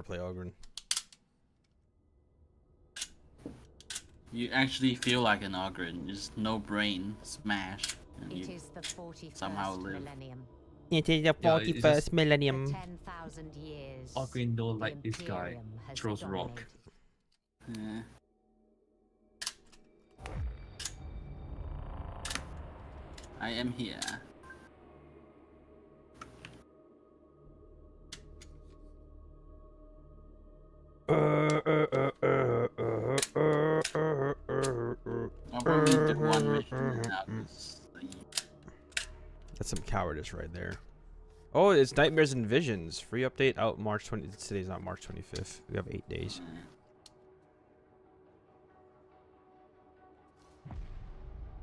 play Ogryn. You actually feel like an Ogryn, just no brain, smash, and It you is the 41st somehow live. millennium. It is the Yeah, it's 41st just- For millennium. 10,000 years, Ogryn don't the like this guy. Imperium has Throws rock. dominated. Yeah. I am here. I'll probably do one mission and I'll just leave. That's some cowardice right there. Oh, it's Nightmares and Visions. Free update out March 20. Today's not March 25th. We have 8 days.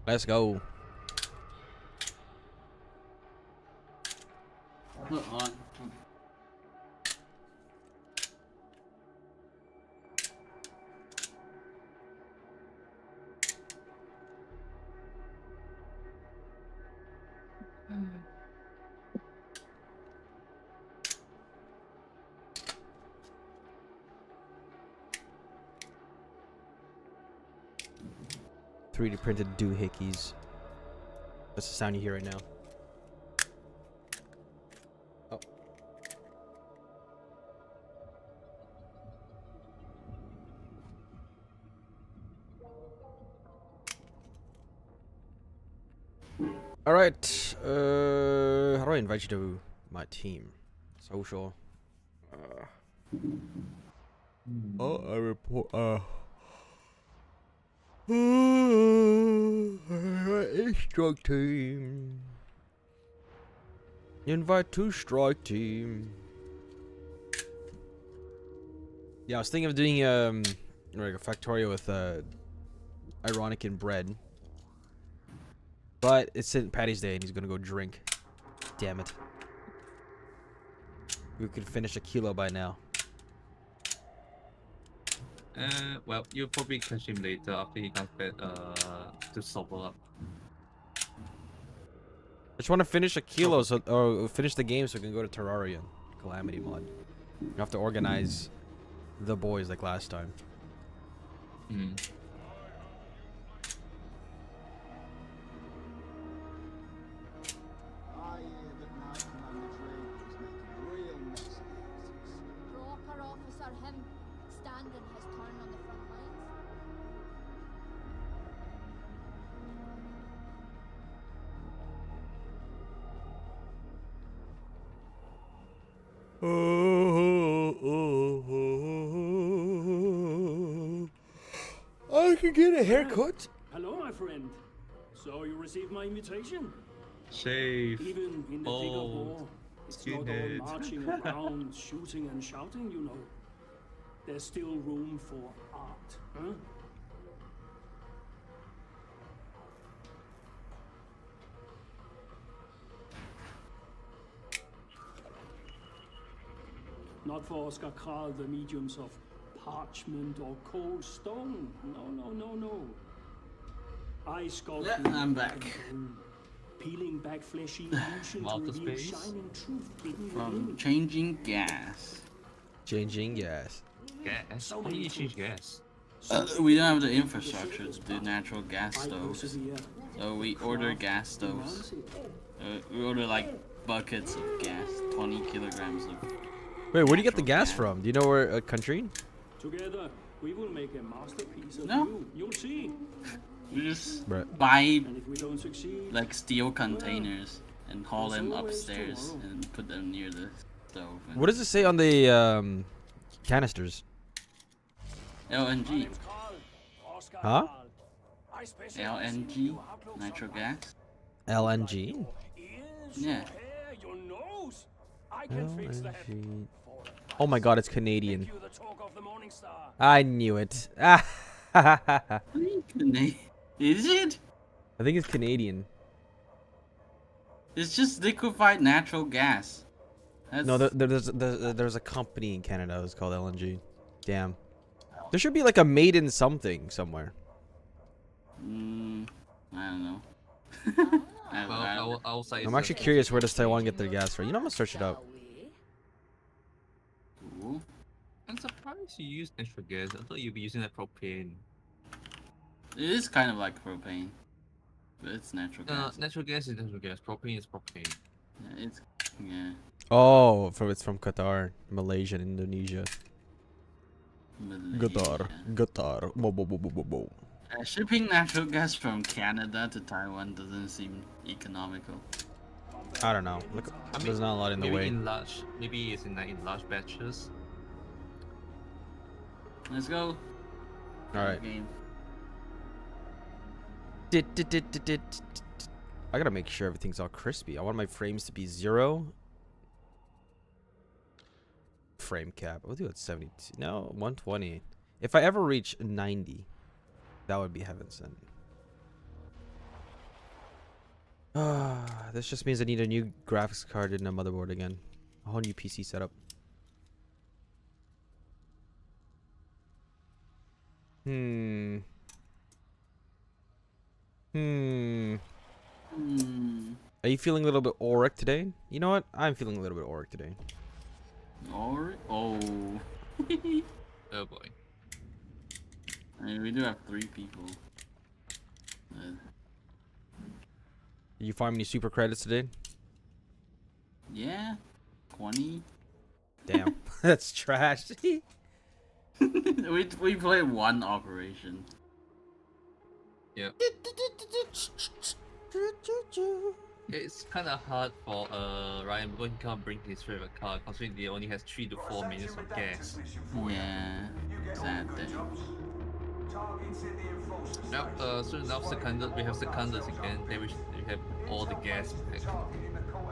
Let's go. Hold on. Three D printed doohickeys. That's the sound you hear right now. Oh. All right. How do I invite you to my team? Social. Oh, I report. Strike team. Invite to strike team. Yeah, I was thinking of doing like a Factorio with Ironic and bread. But it's St. Patty's Day and he's gonna go drink. Damn it. We could finish a kilo by now. Well, you'll probably catch him later after he comes back to sober up. I just want to finish a kilo or finish the game so we can go to Terraria. Calamity mod. You have to organize the boys like last time. Mm. Proper officer him, standing his turn on the front lines. I can get a haircut. Hello, my friend. So you received my invitation? Shave. Even in the thick of Old war, it's not all skinhead. marching around, shooting and shouting, you know. There's still room for art, huh? Not for Oscar Kral, the mediums of parchment or cold stone. No, no, no, no. I sculpt Yeah, in I'm the back. room, peeling back fleshy illusion to Outer reveal space. shining truth hidden From within. changing gas. Changing gas. Gas? So How do you many change truths. gas? We don't have the infrastructure to do natural gas I stoves. persevere. So we order gas stoves. We order like buckets of gas, 20 kilograms of. Wait, where do you get the natural gas from? Do you know where country? Together, we will make a masterpiece of No. you. You'll see. We just Right. buy And if we don't succeed, like steel containers and haul There's them always upstairs tomorrow. and put them near the stove. And What does it say on the canisters? LNG. Huh? LNG, natural gas. LNG? Yeah. LNG. Oh my god, it's Canadian. you the talk of the Morning Star. I knew it. I Is it? think it's Canadian. It's just liquefied natural gas. That's, No, there's a company in Canada that's called LNG. Damn. There should be like a made in something somewhere. I don't know. I Well, don't- outside. I'm actually curious where does Taiwan get their gas from. You know, I'm gonna search it up. Ooh. Why did you use natural gas? I thought you'd be using that propane. It is kind of like propane, but it's natural gas. Natural gas is natural gas. Propane is propane. Yeah, it's yeah. Oh, it's from Qatar, Malaysia, and Indonesia. Malaysia. Qatar. Bo, bo, bo, bo, bo, bo. Shipping natural gas from Canada to Taiwan doesn't seem economical. I don't know. Look, there's not a lot in the maybe way. Maybe it's in large batches. Let's go. All right. Game. I gotta make sure everything's all crispy. I want my frames to be 0. Frame cap. We'll do it 72. No, 120. If I ever reach 90, that would be heaven sent. This just means I need a new graphics card and a motherboard again. A whole new PC setup. Are you feeling a little bit auric today? You know what? I'm feeling a little bit auric today. Or oh. Oh boy. I mean, we do have 3 people. Did you find any super credits today? Yeah, 20. Damn, that's trash. we played 1 operation. Yeah. It's kind of hard for Ryan because he can't bring his favorite car considering he only has 3 to 4 minutes of gas. Yeah, sad thing. Now, soon enough, we have Secundus again. Then we have all the gas back.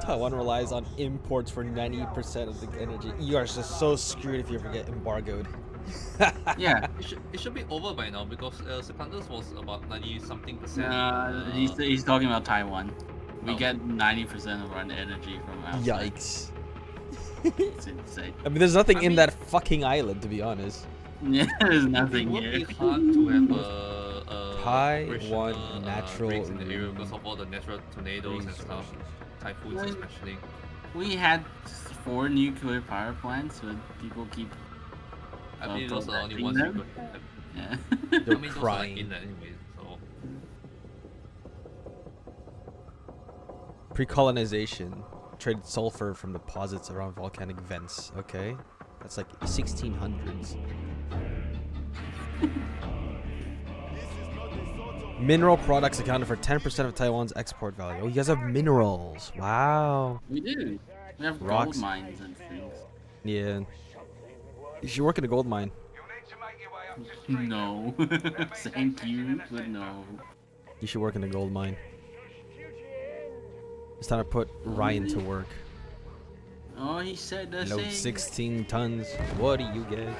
Taiwan relies on imports for 90% of the energy. You are just so screwed if you ever get embargoed. Yeah. It should be over by now because Secundus was about 90-something%. He's talking about Taiwan. We Oh. get 90% of our energy from outside. Yikes. It's insane. I mean, there's nothing I in mean- that fucking island, to be honest. Yeah, there's It nothing would here. be hard to have a Taiwan operational, natural rigs in the area because of all the natural tornadoes and stuff, typhoons Well, especially. We had 4 nuclear power plants, but people keep. I mean, those are the only protecting ones you them? could have. Yeah. They're I mean, those are like crying. inland anyway, so. Pre-colonization traded sulfur from deposits around volcanic vents. Okay, that's like 1600s. Mineral products accounted for 10% of Taiwan's export value. Oh, you guys have minerals. Wow. We do. We have Rocks. gold mines and things. Yeah. You should work in a gold mine. No. Thank you, but no. You should work in a gold mine. It's time to put Ryan to work. Oh, he said the Load same. 16 tons. What do you get?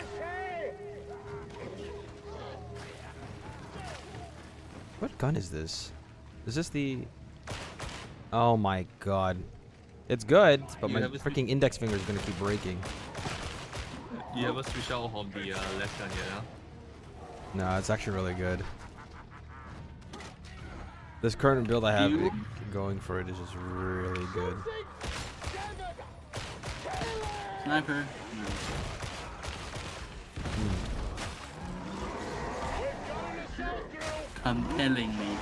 What gun is this? Is this the... Oh my god. It's good, but You my have a freaking index finger is gonna keep breaking. You ever switch out from the left gun yet, huh? No, it's actually really good. This current build I have You- going for it is just really good. Sniper. No. Compellingly.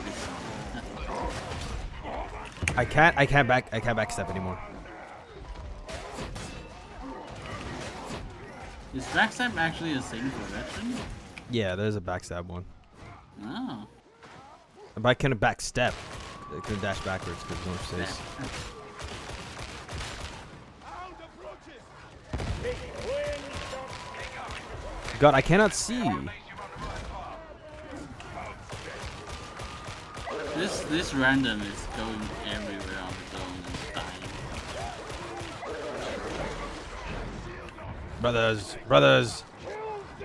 I can't backstep anymore. Is backstab actually a thing for veterans? Yeah, there's a backstab one. Oh. But I can backstep. I can dash backwards because no space. God, I cannot see. This random is going everywhere on its own and dying.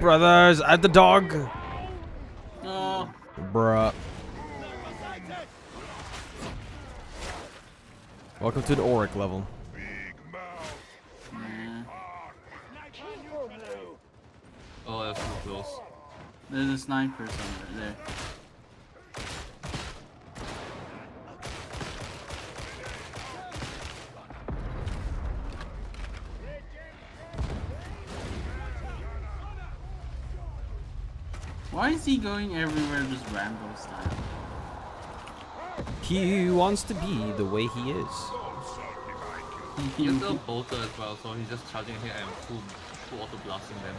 Brothers, I have the dog. No. Bruh. Welcome to the Auric level. Nah. Oh, that's too close. There's a sniper somewhere there. Why is he going everywhere just Rambo style? He wants to be the way he is. He's a bolter as well, so he's just charging here and full auto blasting them.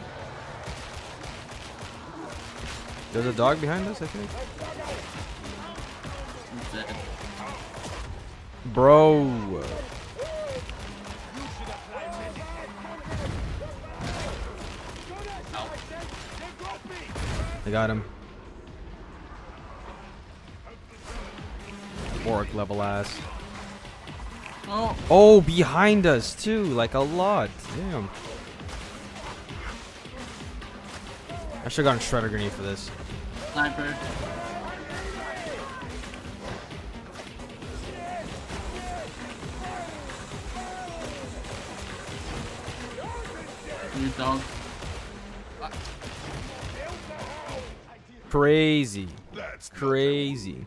There's a dog behind us, I think. He's dead. Bro. Ow. I got him. Orc level ass. Oh, Oh, behind us too, like a lot. Damn. I should have gotten Shredder Grenade for this. sniper. New dog. Crazy. Crazy.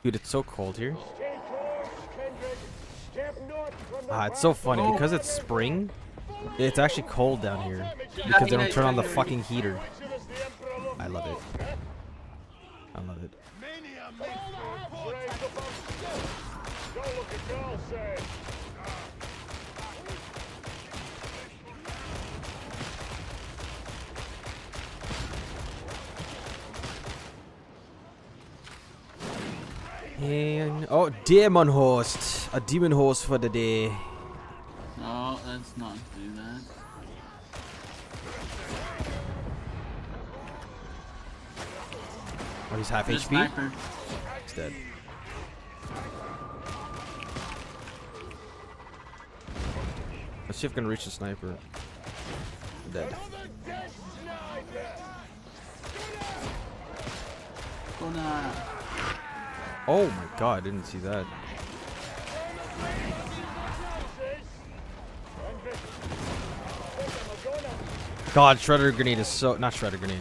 Dude, it's so cold here. Ah, it's so funny because it's spring. It's actually cold down here because they don't turn on the fucking heater. I love it. I love it. And oh, demon host, a demon host for the day. No, let's not do that. Oh, he's half The HP. sniper. He's dead. Let's see if I can reach the sniper. Dead. Gonna. Oh my god, I didn't see that. God, Shredder Grenade is so... Not Shredder Grenade.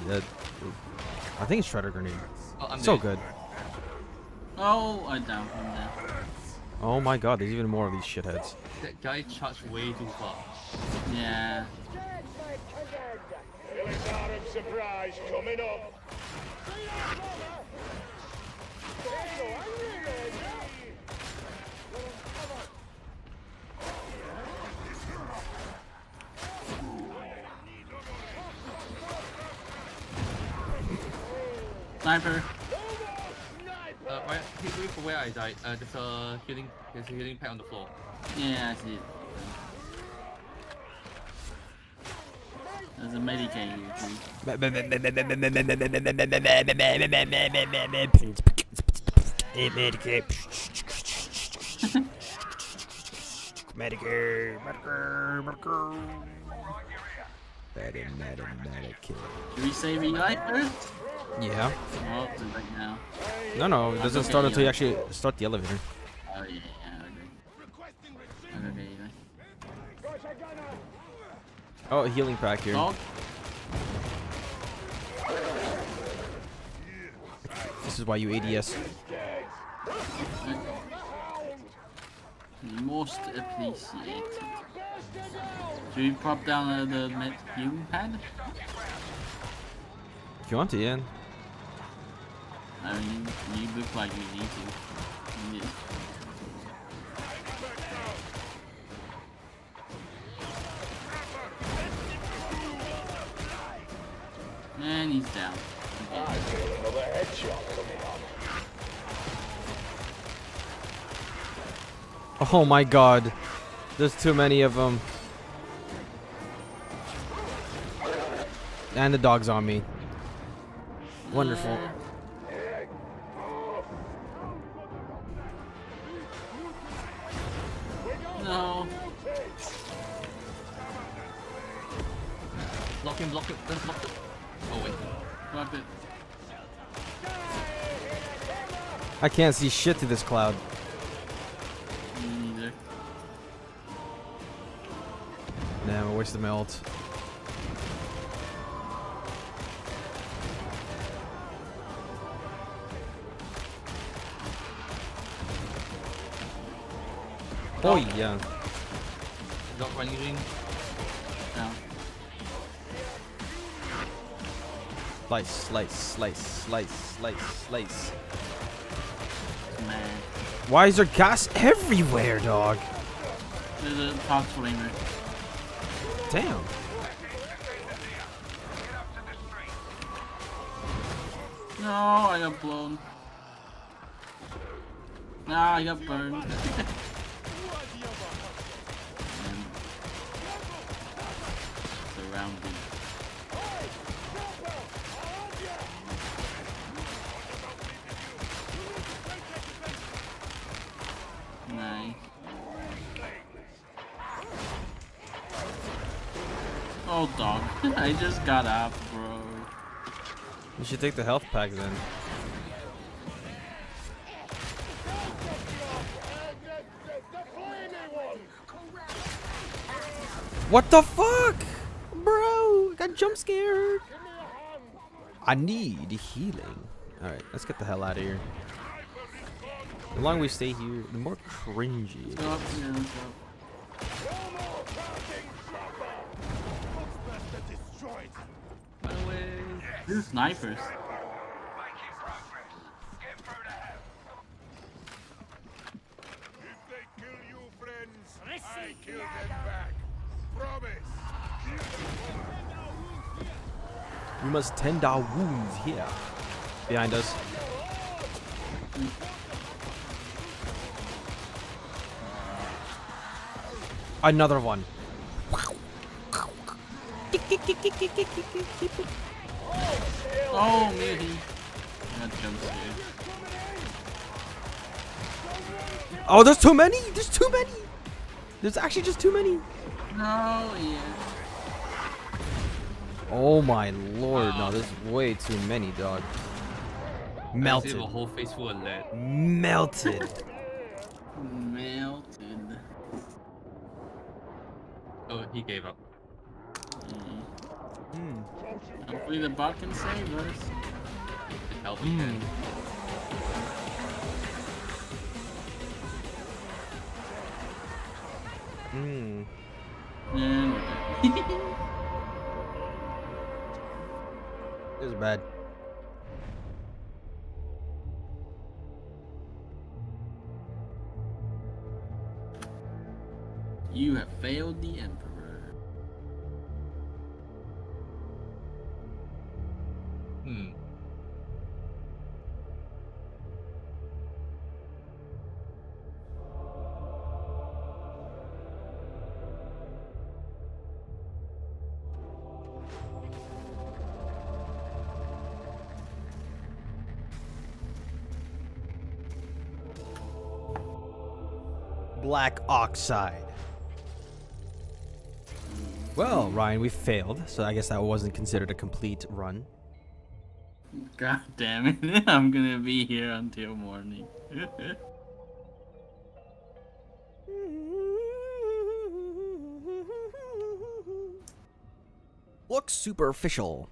I think it's Shredder Grenade. Oh, I'm So dead. good. Oh, I downed him there. Oh my god, there's even more of these shitheads. That guy charged way too far. Yeah. Surprise coming up. Sniper. Right, hit me for where I died. There's a healing pack on the floor. Yeah, I see it. There's a Medicaid here too. Should we save Eli first? Yeah. Oh, do it right now. No, it doesn't Okay, start until you yeah. actually start the elevator. Oh yeah, okay. Okay, Eli. Oh, a healing pack here. Dog. This is why you ADS. Most appreciated. Should we prop down the healing pad? If you want to, yeah. I mean, you look like you need to. You need- And he's down. Oh my god. There's too many of them. And the dog's on me. Wonderful. No. Block him, block him, let's block him. Oh wait. Drop it. I can't see shit through this cloud. Me neither. Damn, I wasted my ult. Oh yeah. Dog running ring. Down. Slice, slice, slice, slice, slice, slice. Man. Why is there gas everywhere, dog? There's a top flamer. Damn. No, I got blown. Nah, I got burned. Surrounded. Nice. Oh, dog. I just got up, bro. You should take the health pack then. What the fuck? Bro, got jump scared. I need healing. Alright, let's get the hell out of here. The longer we stay here, the more cringy. Go up, yeah, let's go. Run away. These snipers. If they kill you, friends, I kill them back. Promise. We must tend our wounds here. Behind us. Another one. Oh, maybe. I got jump scared. Oh, there's too many. There's too many. There's actually just too many. No, yeah. Oh my lord, no, there's way too many, dog. I Melted. have a whole face full of lead. Melted. Melted. Oh, he gave up. Hopefully the bot can save us. It helped me then. Hmm. Yeah, we're dead. This is bad. You have failed the Emperor. Hmm. Black oxide. Well, Ryan, we failed, so I guess that wasn't considered a complete run. God damn it. I'm gonna be here until morning. Looks superficial.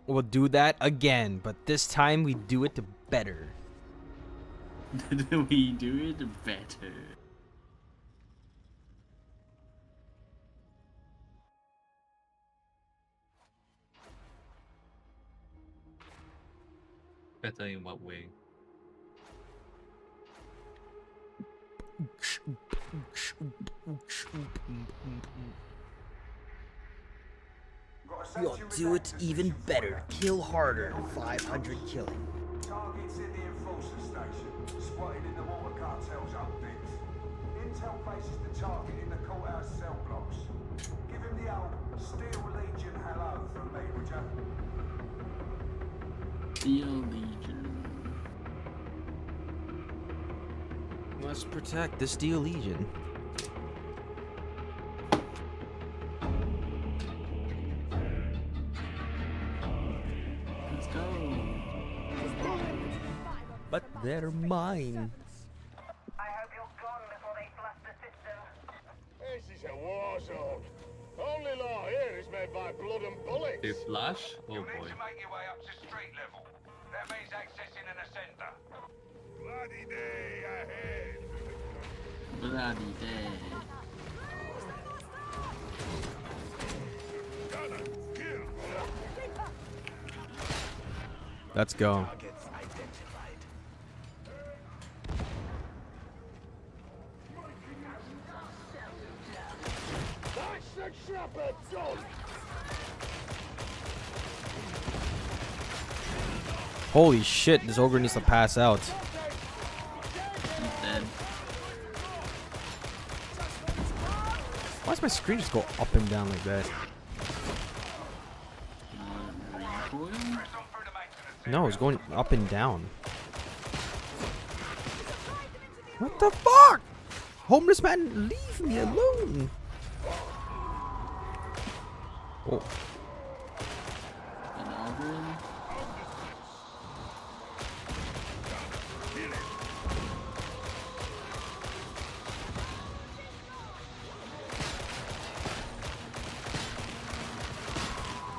We'll do that again, but this time we do it better. We do it better. Better in what way? You'll do it even better. Kill harder. 500 killing. Targets in the enforcer station, spotted in the water cartel's update. Intel places the target in the courthouse cell blocks. Give him the old Steel Legion hello from me, would ya? Steel Legion. Must protect the Steel Legion. Let's go. But they're mine. I hope you're gone before they flush the system. This is a war zone. Only law here is made by blood and bullets. They flash? Oh You'll boy. need to make your way up to street level. That means accessing an ascender. Bloody day ahead. Bloody day. Let's go. Holy shit, this ogre needs to pass out. He's dead. Why does my screen just go up and down like that? Recoil? No, it's going up and down. What the fuck? Homeless man, leave me alone. Oh. An Aldrin?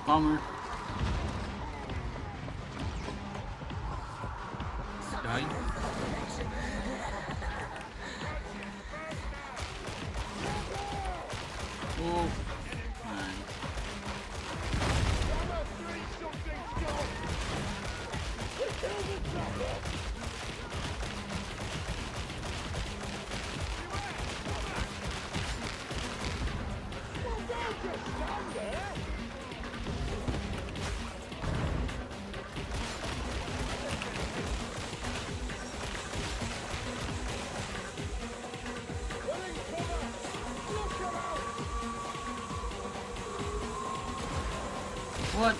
Bomber. Dying. Oh. Nice. What?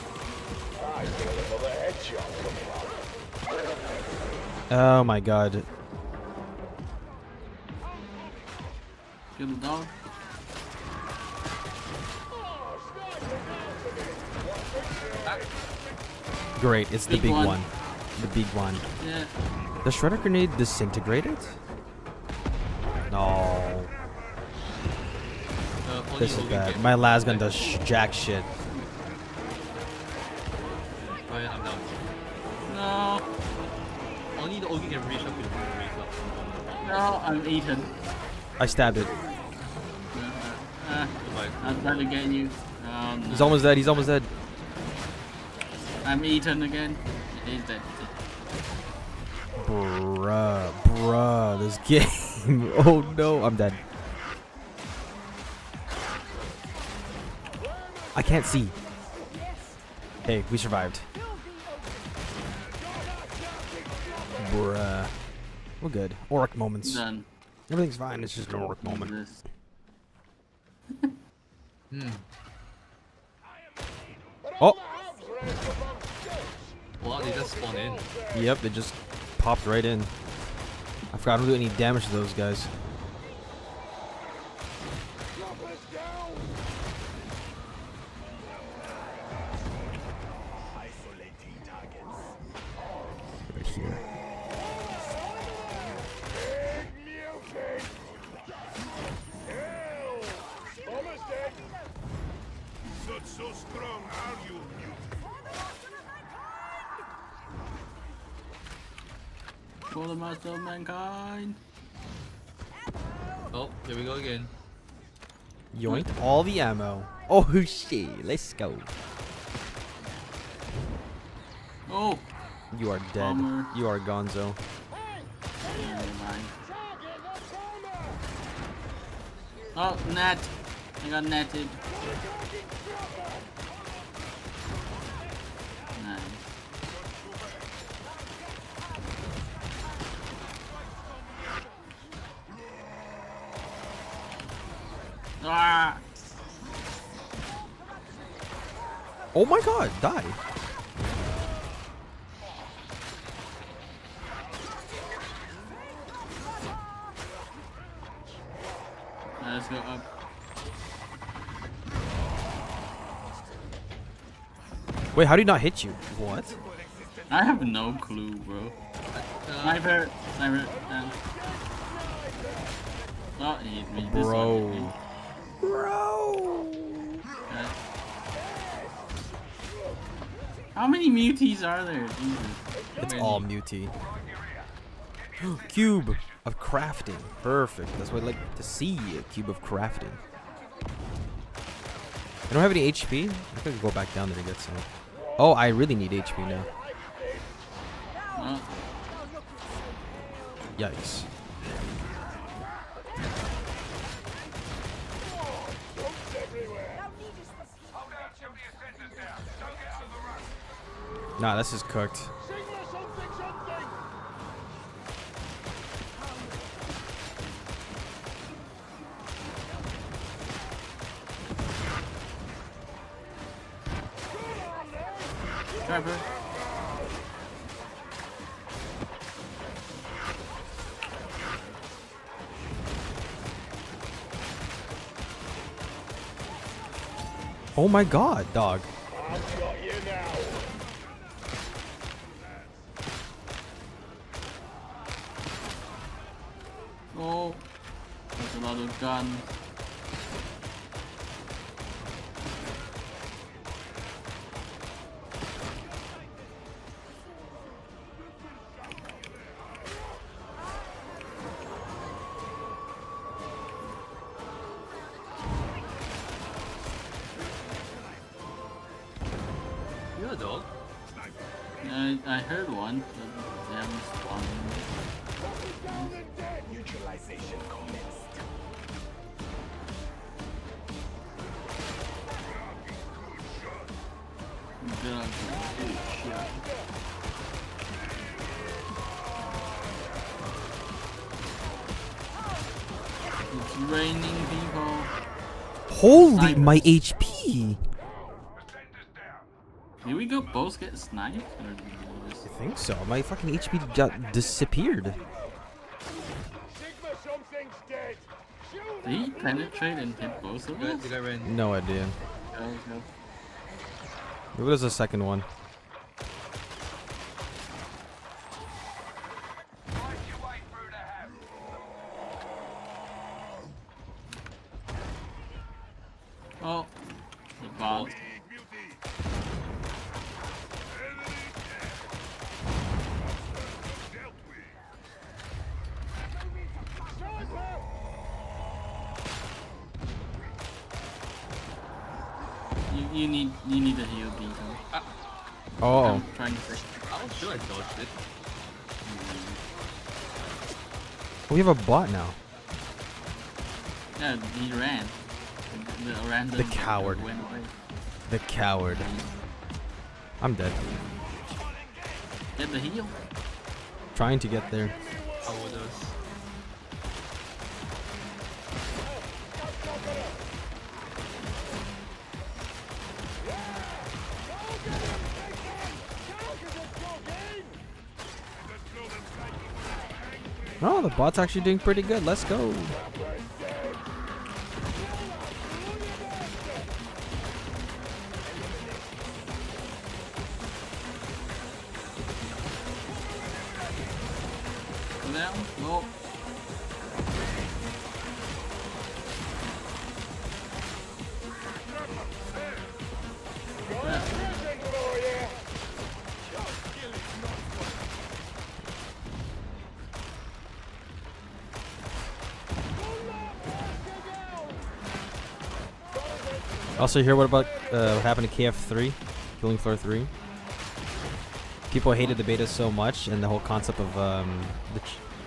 Oh my god. Kill the dog? Great, it's the Big big one. one. The big one. Yeah. The shredder grenade disintegrated? No. This is bad. My las gun does jack shit. Right, I'm down. No. Only the Ogi can reach up to the raise up. No, I'm eaten. I stabbed it. I'm trying to get you. No. He's almost dead, he's almost dead. I'm eaten again. He's dead. Bruh, this game. Oh no, I'm dead. I can't see. Hey, we survived. Bruh. We're good. Auric moments. Done. Everything's fine, it's just an auric moment. This. Oh! Well, they just spawn in. Yep, they just popped right in. I forgot I don't do any damage to those guys. Right here. Not so strong, are you? For the master of mankind. Oh, here we go again. Yoink all the ammo. Oh shit, let's go. Oh. You are dead. Bummer. You are gonzo. Never mind. Oh, net. I got netted. Nice. Ah! Oh my god, die. Let's go up. Wait, how do you not hit you? What? I have no clue, bro. Sniper! Sniper! Down. Oh, he hit me. This one hit me. Bro. Okay. How many muties are there? Jesus. It's all muty. Cube. of crafting. Perfect. That's what I like to see, a cube of crafting. I don't have any HP. I could go back down there to get some. Oh, I really need HP now. Yikes. Nah, this is cooked. Trevor. Oh my god, dog. Oh, there's a lot of guns. You're a dog. I heard one, but they haven't spawned. Neutralization commenced. Good shot. It's raining people. Holy, my HP. Did we go both get sniped? Or did we just... I think so. My fucking HP got disappeared. Sigma, something's dead. Did he penetrate and hit both of us? The guy ran. No idea. Okay. Maybe there's a second one. Oh, the bot. You need a heal, Beacon. Oh. I'm trying to. I was sure I dodged it. We have a bot now. Yeah, he ran. The random The coward. went away. The coward. I'm dead. Get the heal. Trying to get there. I would have. Oh, the bot's actually doing pretty good. Let's go. Go down. No. Also, hear what about what happened to KF3, Killing Floor 3? People hated the beta so much, and the whole concept of what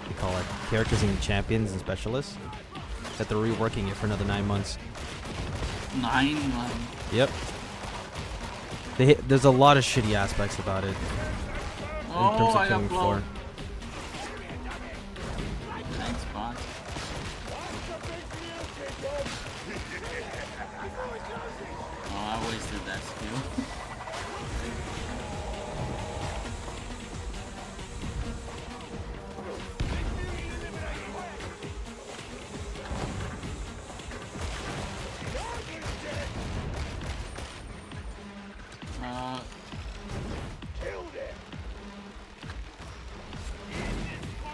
you call it, characters and champions and specialists, that they're reworking it for another 9 months. 9 months. Yep. There's a lot of shitty aspects about it. Oh, in terms of I got Killing Floor. blown. Thanks, bot. Oh, I wasted that skill.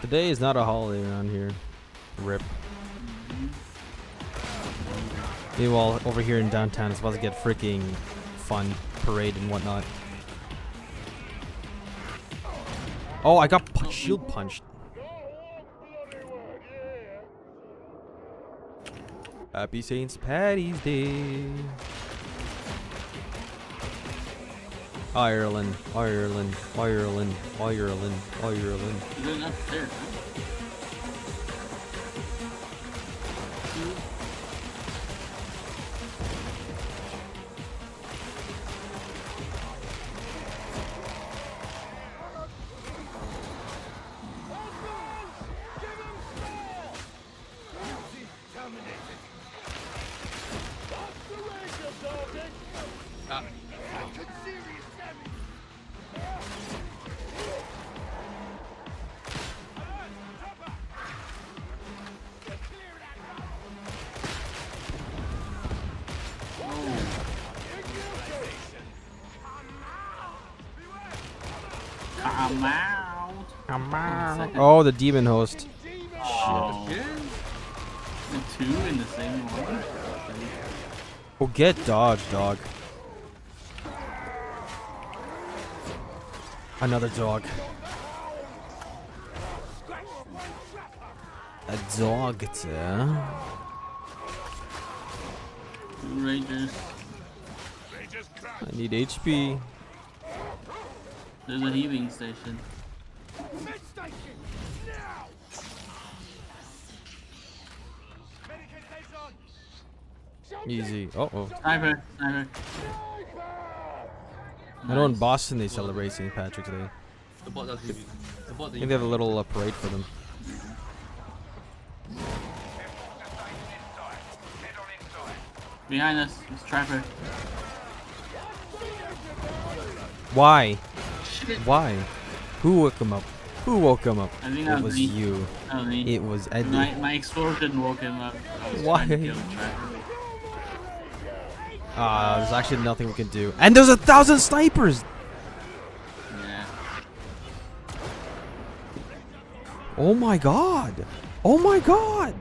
Today is not a holiday around here. RIP. Meanwhile, over here in downtown, it's about to get freaking fun. Parade and whatnot. Oh, I got shield punched. Happy St. Paddy's Day. Ireland, Ireland, Ireland, Ireland, Ireland. Is it not there? Ah, Come out! Oh, the demon host. Oh, again? the two in the same one? Oh, get dodge, dog. Another dog. A dog, sir. Two Rangers. I need HP. There's a healing station. Easy. Uh-oh. Sniper, sniper. I know in Boston they celebrate St. Patrick's Day. The bot does even. The bot I think they have a little parade for them. Behind us, it's Trapper. Why? Shit. Why? Who woke him up? Who woke him up? I think It that was me. you. Oh, me. It was Eddie. My explosion woke him up. I was Why? trying to kill the Trapper. There's actually nothing we can do. And there's 1,000 snipers! Yeah. Oh my god! Oh my god!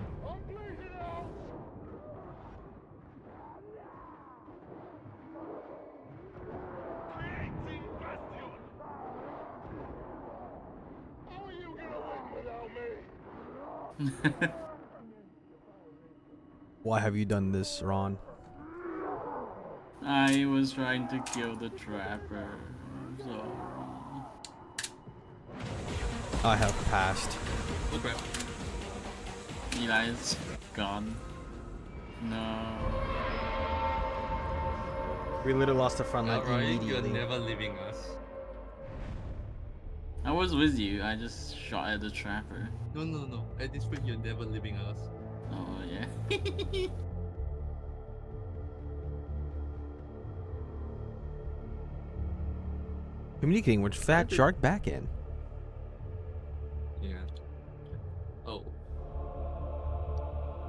Why have you done this, Ron? I was trying to kill the Trapper. So I have passed. Oh crap. Eli's gone. No. We literally lost the front line Alright, you're immediately. never leaving us. I was with you. I just shot at the Trapper. No, no, no. At this rate, you're never leaving us. Oh yeah. Communicating with Fat Shark backend. Yeah. Oh.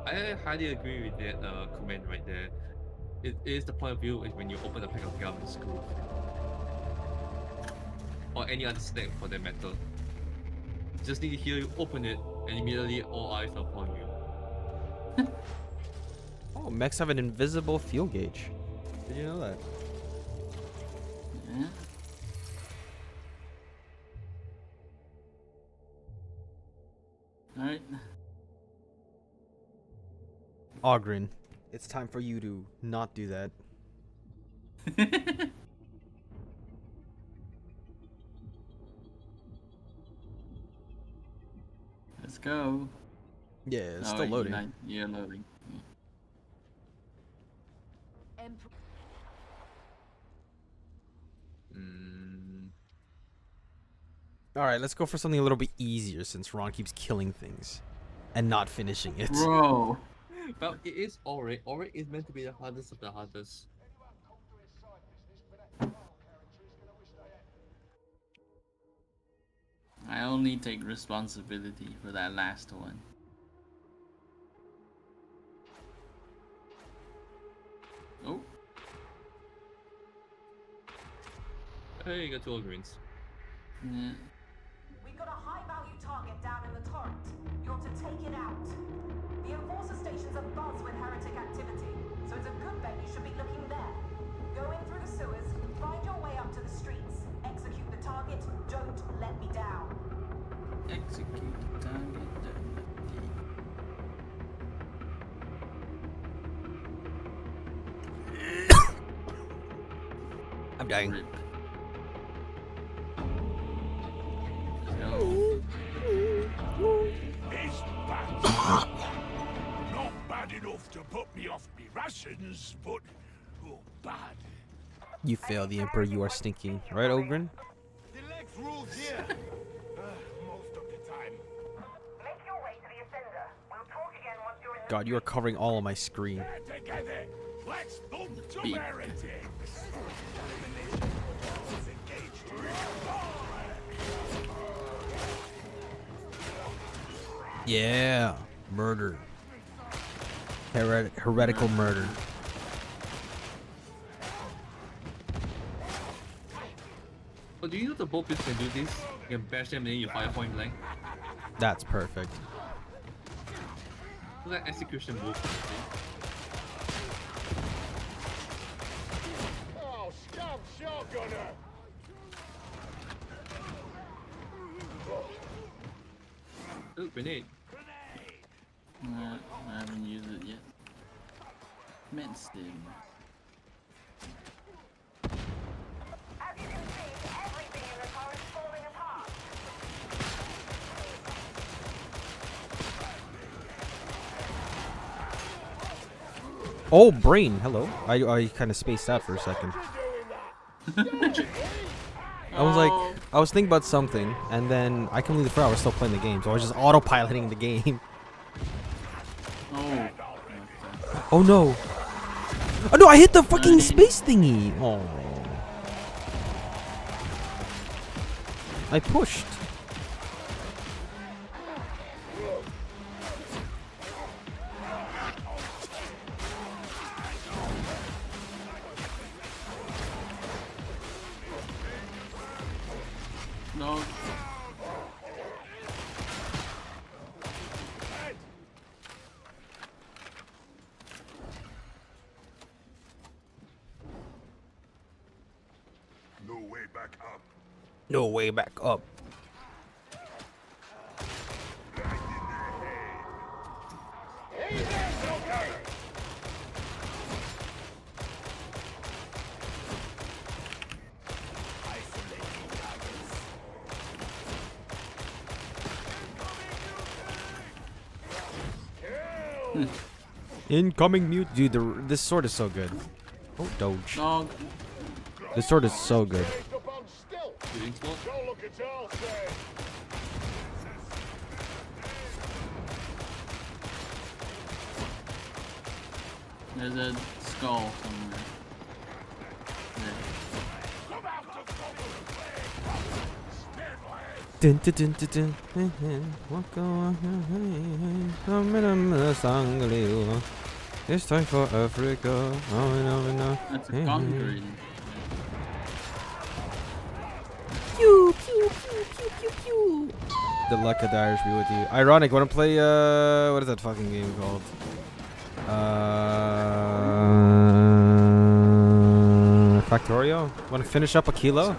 I highly agree with that comment right there. It is the point of view is when you open a pack of gum in school. Or any other snack for that matter. Just need to hear you open it and immediately all eyes are upon you. Oh, mechs have an invisible fuel gauge. Did you know that? Yeah. Alright. Ogren, it's time for you to not do that. Let's go. Yeah, it's Oh, still loading. You're loading. Alright, let's go for something a little bit easier since Ron keeps killing things and not finishing it. Bro. Well, it is Ori. Ori is meant to be the hardest of the hardest. I only take responsibility for that last one. Oh. Hey, you got 2 greens. Yeah. We've got a high-value target down in the torrent. You're to take it out. The Enforcer station's abuzz with heretic activity, so it's a good bet you should be looking there. Go in through the sewers, find your way up to the streets, execute the target, don't let me down. Execute the target. dang. Rip. So, It's bad. Not bad enough to put me off me rations, but bad. You fail the Emperor, you are stinking. Right, Ogren? The legs rules here. Most of the time. Make your way to the Ascender. We'll talk again once you're in the God, you are covering all of my screen. Together, let's thump some Beep. heretics. Yeah. Murder. Heretical murder. Oh, do you know the bow piece can do this? You can bash them and then you fire point blank. That's perfect. It's like execution move. Oh, scum shotgunner! Oh, grenade. I haven't used it yet. Medstim. As you can see, everything in the car is falling apart. Oh, brain. Hello. I kind of spaced out for a second. I was thinking about something, and then I completely forgot I was still playing the game, so I was just autopiloting the game. Oh. Oh no. Oh no, I hit the fucking space thingy. Oh. I pushed. No. No way back up. No way back up. Incoming mute. Dude, this sword is so good. Oh, dodge. Dog. This sword is so good. Shooting spot. Don't look at all, say. There's a skull somewhere. There. Dun, dun, dun, dun, dun. Walk on, Sangaliu. It's time for Africa. That's a gun grenade. Pew, pew, pew, pew, pew, pew. The luck of the Irish be with you. Ironic, wanna play what is that fucking game called? Factorio? Wanna finish up a kilo?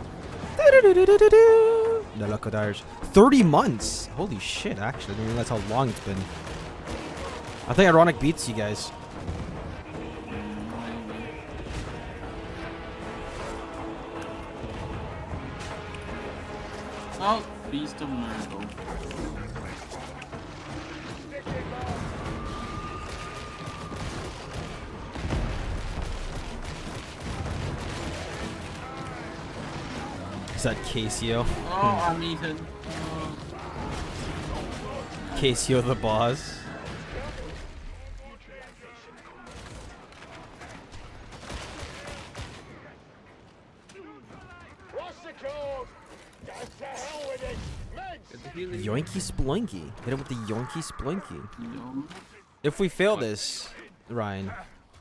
The luck of the Irish. 30 months! Holy shit, actually. I didn't realize how long it's been. I think Ironic beats you guys. Oh, Beast of Miracle. Is that Casio? Oh, I'm eaten. Oh. Casio the boss. What's the code? Get to hell with it. Legs. Get the healing. Yoinky Splinky. Hit him with the Yoinky Splinky. Yo. If we fail this, Ryan,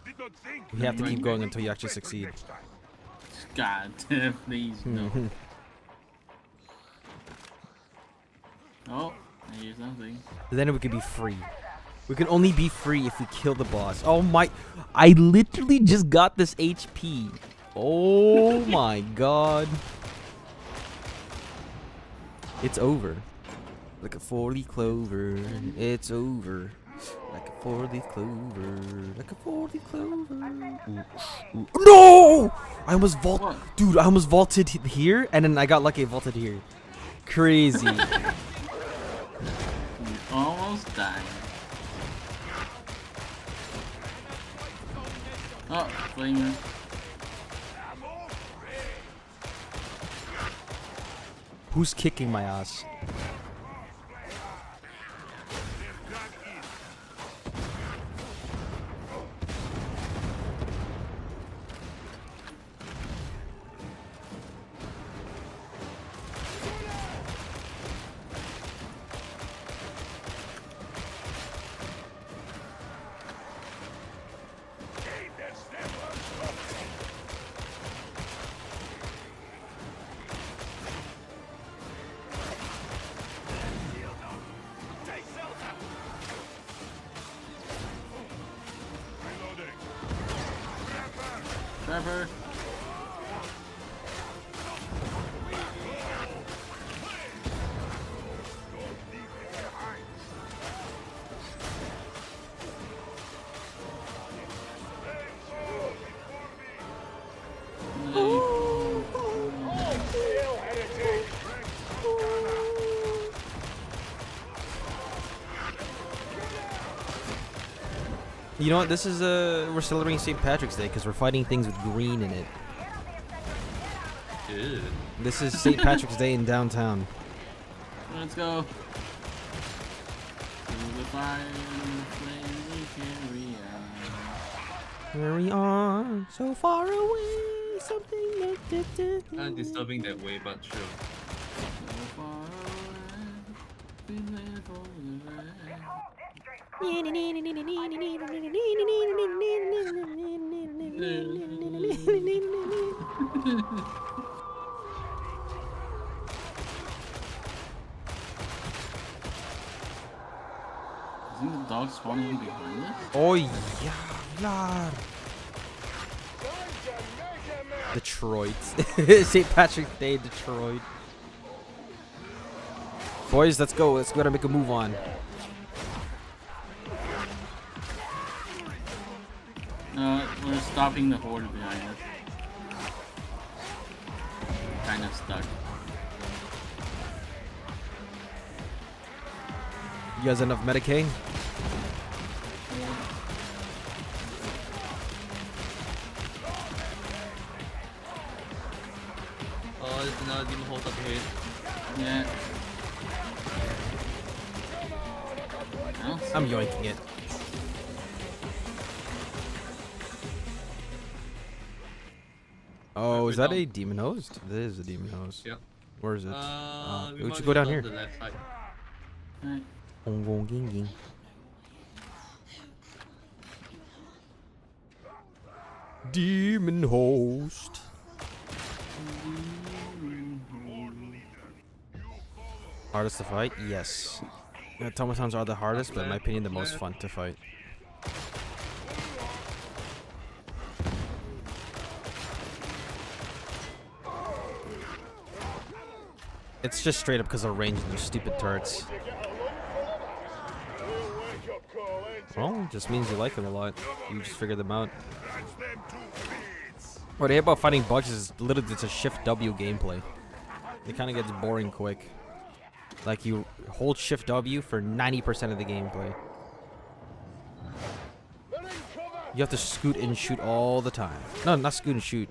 Did not think. we have to keep going until you actually succeed. Next time. God damn, please, no. Oh, I hear something. Then we could be free. We can only be free if we kill the boss. Oh my! I literally just got this HP. Oh my god. It's over. Like a 40 clover. It's over. Like a 4-leaf clover, like a 4-leaf clover. Ooh, ooh. No! I almost dude, I almost vaulted here, and then I got lucky I vaulted here. Crazy. Almost died. Oh, flamer. Who's kicking my ass? Trevor. You know what? This is we're celebrating St. Patrick's Day because we're fighting things with green in it. Ew. This is St. Patrick's Day in downtown. Let's go. Through the fire and the flames we carry on. Carry on, so far away, something that Kind of disturbing that way, but sure. So far away, we live for the rest. Isn't the dog spawning behind us? Oh yeah, yeah. Detroit. St. Patrick's Day, Detroit. Boys, let's go. Let's go to make a move on. We're stopping the horde behind us. Kind of stuck. You guys enough Medicaid? Oh, there's another demon hold up here. Yeah. I'm yoinking it. Oh, is that a demon host? It is a demon host. Yep. Where is it? We we might should go down be here. The left side. Right. Demon host. Hardest to fight? Yes. Automatons are the hardest, but in my opinion, the most fun to fight. It's just straight up because of range and their stupid turrets. Well, it just means you like them a lot. You just figure them out. What I hate about fighting bugs is literally it's a shift W gameplay. It kind of gets boring quick. Like you hold shift W for 90% of the gameplay. You have to scoot and shoot all the time. No, not scoot and shoot.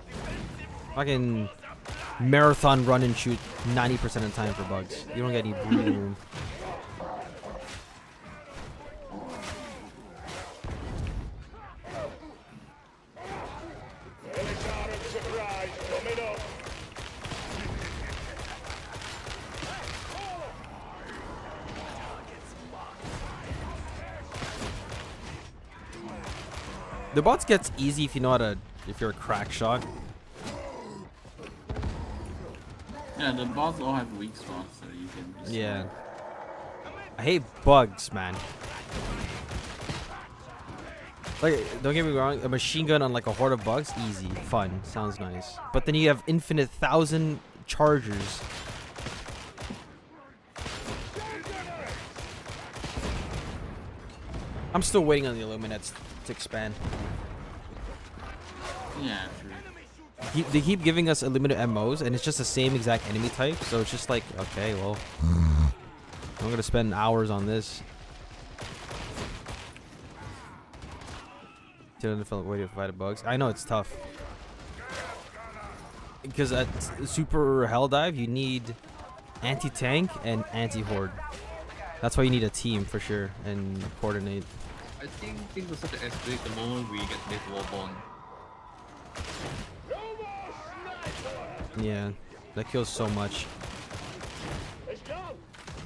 Fucking marathon run and shoot 90% of the time for bugs. You don't get any breathing room. The bots gets easy if you know how to, if you're a crack shot. Yeah, the bots all have weak spots, so you can just... Yeah. I hate bugs, man. Like, don't get me wrong, a machine gun on like a horde of bugs, easy, fun, sounds nice. But then you have infinite 1,000 chargers. I'm still waiting on the Illuminates to expand. Yeah, true. They keep giving us Illuminate MOs, and it's just the same exact enemy type. So it's just like, okay, well, I'm gonna spend hours on this. Different way to fight the bugs. I know it's tough because at Super Helldive you need anti-tank and anti-horde. That's why you need a team for sure and coordinate. I think things will start to escalate the moment we get to this Warborn. Yeah, that kills so much.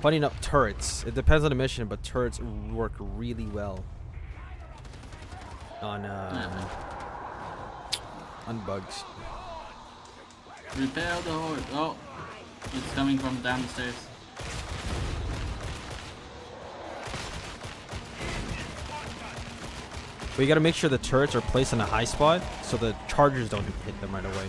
Funny enough, turrets. It depends on the mission, but turrets work really well on bugs. Repel the horde. Oh, it's coming from down the stairs. But you gotta make sure the turrets are placed in a high spot so the chargers don't hit them right away.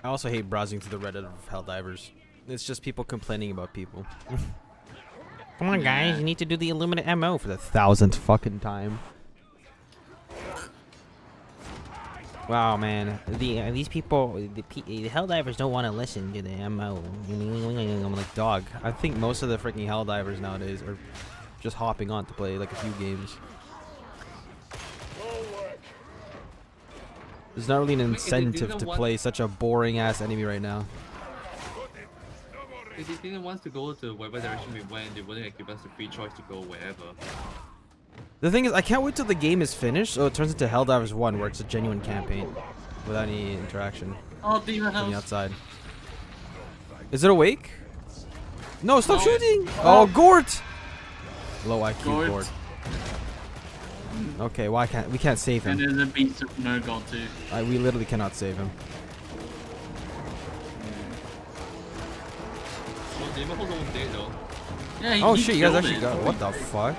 I also hate browsing through the Reddit of Helldivers. It's just people complaining about people. Come on, guys, you need to do the Illuminate MO for the 1000th fucking time. Wow, man, these people, the Helldivers don't want to listen to the MO. I'm like, dog. I think most of the freaking Helldivers nowadays are just hopping on to play like a few games. There's not really an incentive to play such a boring ass enemy right now. If they didn't want to go to whatever direction we went, they wouldn't give us the free choice to go wherever. The thing is, I can't wait till the game is finished, so it turns into Helldivers 1, where it's a genuine campaign without any interaction Oh, Demon from the House. outside. Is it awake? No, stop shooting! Oh, Gort! Low IQ Gort. Okay, why can't we can't save And him? there's a beast of Nurgle too. We literally cannot save him. Well, Demon Hold on dead though. Yeah, Oh he shit, you guys killed actually it. got what the fuck?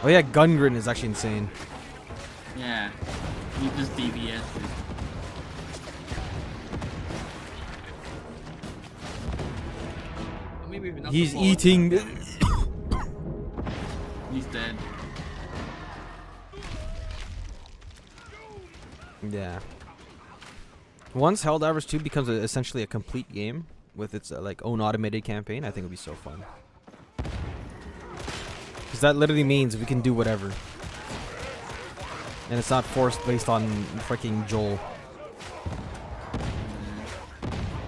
Oh yeah, Gungren is actually insane. Yeah, he just DBS. Maybe enough He's support. eating. He's dead. Yeah. Once Helldivers 2 becomes essentially a complete game with its like own automated campaign, I think it'll be so fun. Because that literally means we can do whatever. And it's not forced based on freaking Joel.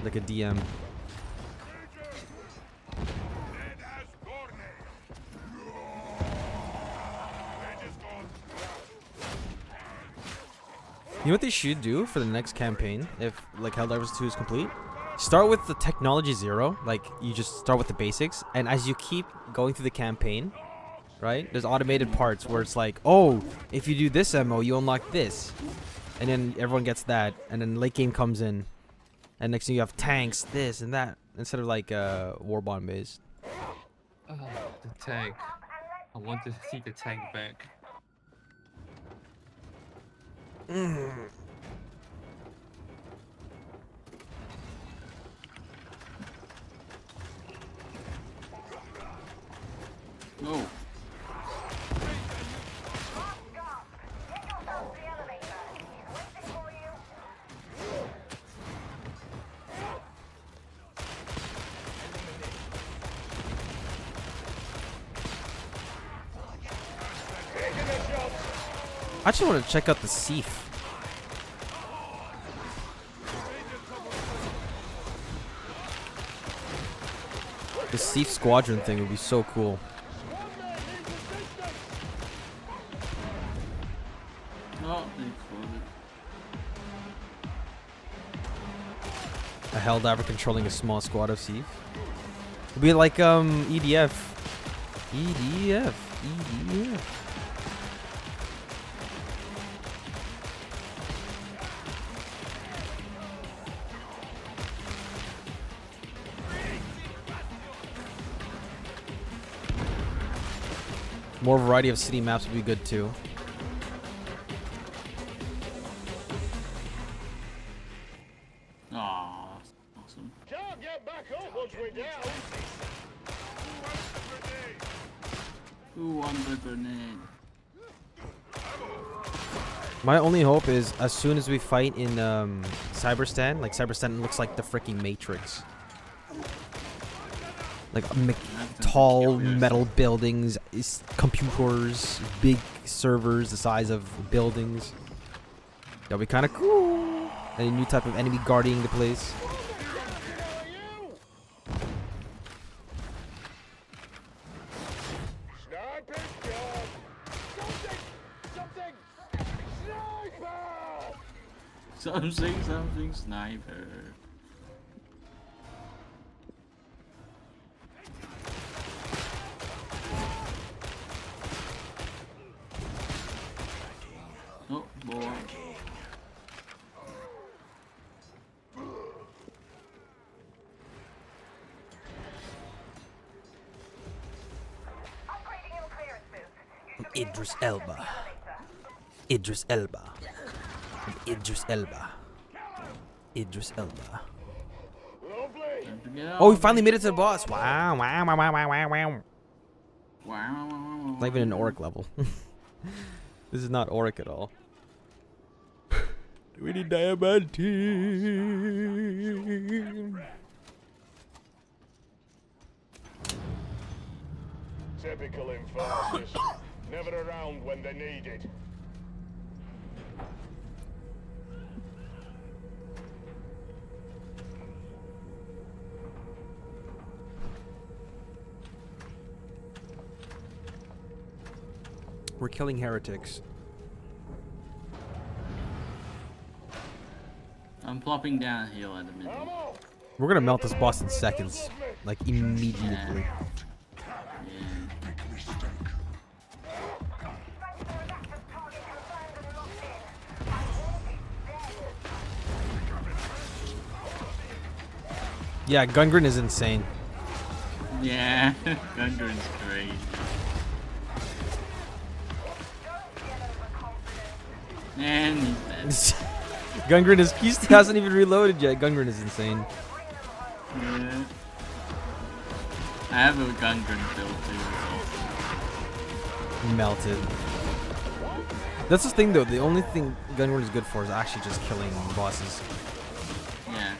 Like a DM. You know what they should do for the next campaign, if like Helldivers 2 is complete? Start with the technology 0, like you just start with the basics, and as you keep going through the campaign, right, there's automated parts where it's like, oh, if you do this MO, you unlock this. And then everyone gets that, and then late game comes in. And next thing you have tanks, this and that, instead of like Warbond based. The tank. I want to see the tank back. Oh. I just want to check out the Seaf. The Seaf Squadron thing would be so cool. Oh, they exploded. A Helldiver controlling a small squad of Thief. It'd be like EDF. EDF. More variety of city maps would be good too. Aw, awesome. Can't get back up once we're down. Who won the grenade? My only hope is as soon as we fight in Cyberstan, like Cyberstan looks like the freaking Matrix. Like tall metal buildings, computers, big servers the size of buildings. That'll be kind of cool. And a new type of enemy guarding the place. Something sniper. Oh boy. Idris Elba. Idris Elba. Idris Elba. Idris Elba. Oh, we finally made it to the boss. Wow. It's not even an Auric level. This is not Auric at all. We need diamantine. Typical enforcers. Never around when they're needed. We're killing heretics. I'm plopping down a hill at the minute. We're gonna melt this boss in seconds. Like immediately. Yeah, Gungren is insane. Yeah, Gungren's great. And he's dead. Gungren is, he hasn't even reloaded yet. Gungren is insane. Yeah. I have a Gungren build too. Melted. That's the thing though, the only thing Gungren is good for is actually just killing bosses. Yeah.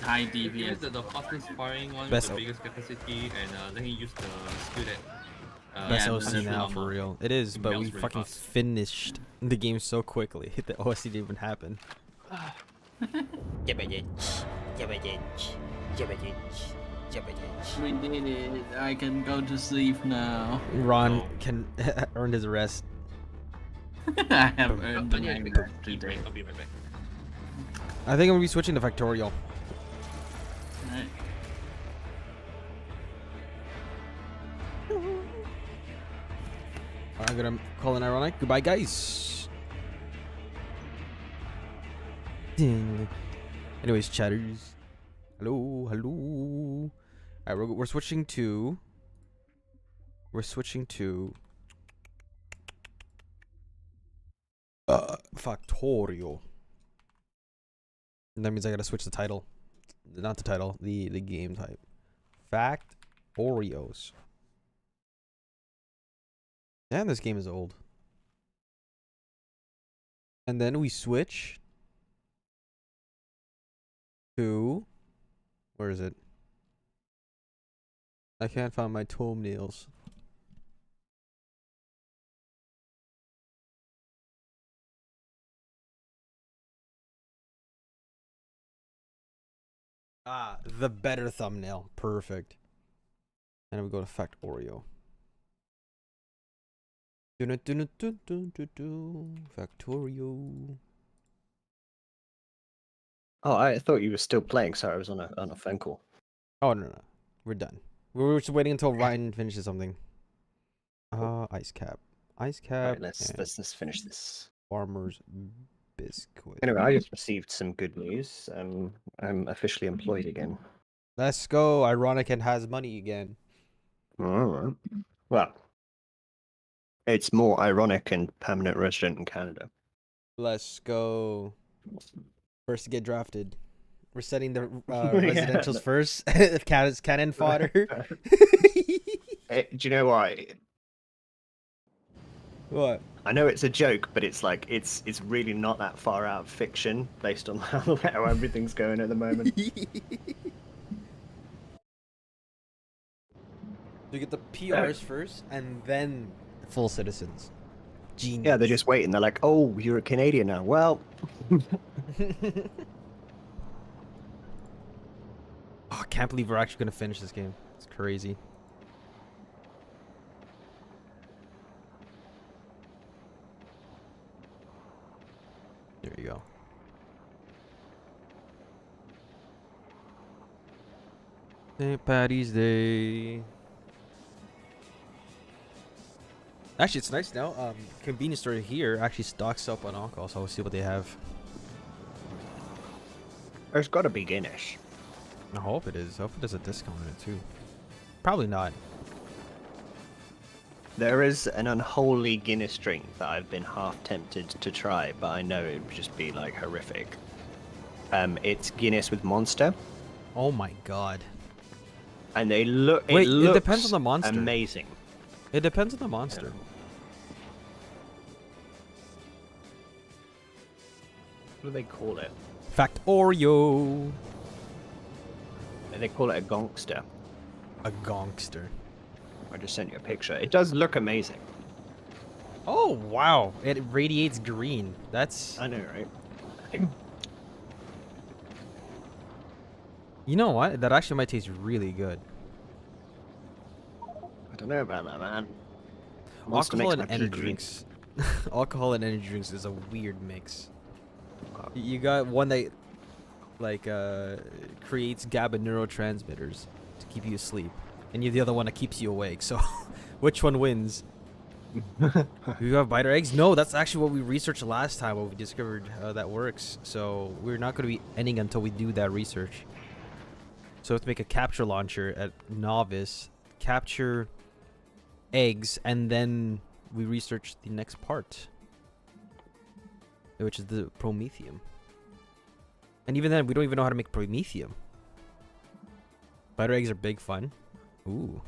High He has DPS. the fastest firing one Best with the biggest capacity, and then he used the skill that. Best yeah, OC that's now true. for real. It is, but melts we really fucking fast. finished the game so quickly. The OC didn't even happen. We did it. I can go to sleep now. Ron can earn his rest. I have earned the But yeah, max today. I'll be right back. I think I'm gonna be switching to Factorial. Right. I'm gonna call it ironic. Goodbye, guys. Ding. Anyways, chatters. Hello, hello. Alright, we're switching to. We're switching to. Factorio. And that means I gotta switch the title. Not the title, the game type. Fact Oreos. Damn, this game is old. And then we switch to, where is it? I can't find my toenails. Ah, the better thumbnail. Perfect. And then we go to Fact Oreo. Factorio. Oh, I thought you were still playing. Sorry, I was on a phone call. Oh no, we're done. We were just waiting until Ryan finishes something. Ice cap. Right, let's just finish this. Farmer's biscuit. Anyway, I just received some good news. I'm officially employed again. Let's go. Ironic and has money again. All right. Well, it's more ironic and permanent resident in Canada. Let's go. First to get drafted. We're setting the Yeah, residentials first. Cannon fodder. Do you know why? What? I know it's a joke, but it's like it's really not that far out of fiction based on how everything's going at the moment. You get the PRs first, and then full citizens. Genius. Yeah, they're just waiting. They're like, "Oh, you're a Canadian now." Well, Oh, I can't believe we're actually gonna finish this game. It's crazy. There you go. St. Patty's Day. Actually, it's nice now. Convenience store here actually stocks up on alcohol, so we'll see what they have. there's got to be Guinness. I hope it is. I hope it has a discount on it too. Probably not. There is an unholy Guinness drink that I've been half tempted to try, but I know it would just be like horrific. It's Guinness with Monster, Oh my god. and they look. Wait, it looks depends on the monster. Amazing. It depends on the monster. What do they call it? Factorio. They call it a gongster. A gongster. I just sent you a picture. It does look amazing. Oh wow! It radiates green. That's. I know, right? You know what? That actually might taste really good. I don't know about that, man. Monster Alcohol makes and my energy pee drinks. Alcohol and energy drinks is a weird mix. You got one that like creates GABA neurotransmitters to keep you asleep, and you have the other one that keeps you awake. So, which one wins? You have biter eggs? No, that's actually what we researched last time. What we discovered that works. So we're not going to be ending until we do that research. So we have to make a capture launcher at novice, capture eggs, and then we research the next part, which is the promethium. And even then, we don't even know how to make promethium. Biter eggs are big fun. Ooh.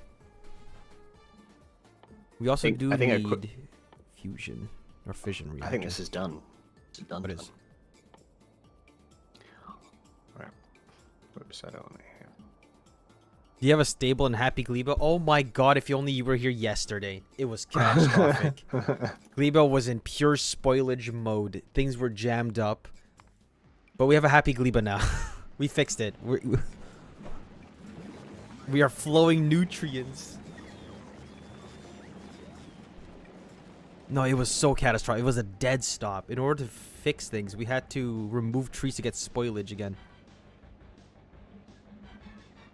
We also do need fusion or fission reactor. I think this is done. It's done. What is? Right. Whoops, I don't want to hear. Do you have a stable and happy Gleba? Oh my god, if you only were here yesterday. It was catastrophic. Gleba was in pure spoilage mode. Things were jammed up. But we have a happy Gleba now. We fixed it. We are flowing nutrients. No, it was so catastrophic. It was a dead stop. In order to fix things, we had to remove trees to get spoilage again.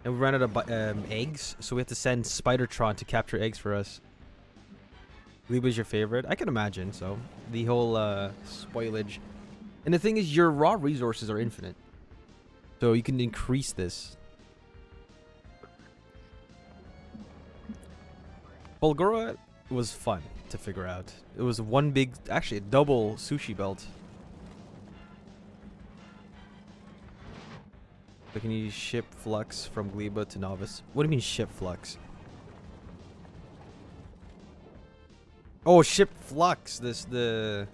And we ran out of eggs, so we had to send Spidertron to capture eggs for us. Gleba's your favorite? I can imagine, so. The whole spoilage. And the thing is, your raw resources are infinite. So you can increase this. Bulgura was fun to figure out. It was one big, actually a double sushi belt. So can you ship flux from Gleba to Novice? What do you mean ship flux? Oh, ship flux. I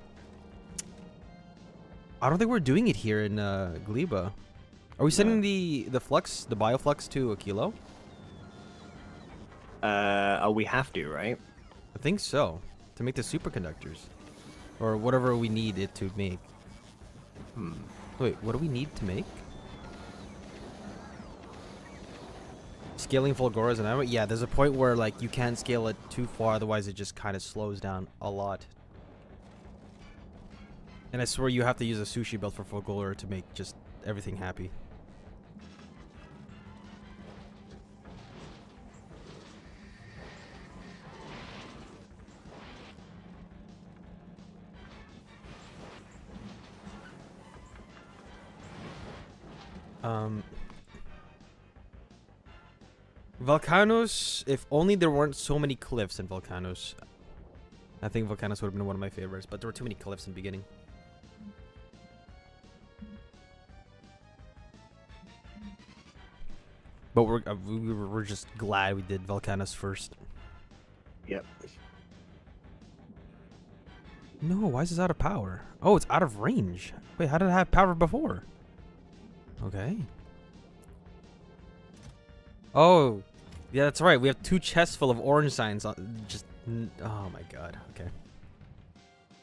don't think we're doing it here in Gleba. Are we sending the flux, the bioflux to a kilo? We have to, right? I think so. To make the superconductors. Or whatever we need it to make. Wait, what do we need to make? Scaling Volgoras and Ammo? Yeah, there's a point where like you can't scale it too far, otherwise it just kind of slows down a lot. And I swear you have to use a sushi build for Volgora to make just everything happy. Volcanos, if only there weren't so many cliffs in Volcanos. I think Volcanos would have been one of my favorites, but there were too many cliffs in the beginning. But we're just glad we did Volcanos first. Yep. No, why is this out of power? Oh, it's out of range. Wait, how did it have power before? Okay. Oh, yeah, that's right. We have 2 chests full of orange signs. Oh my god. Okay.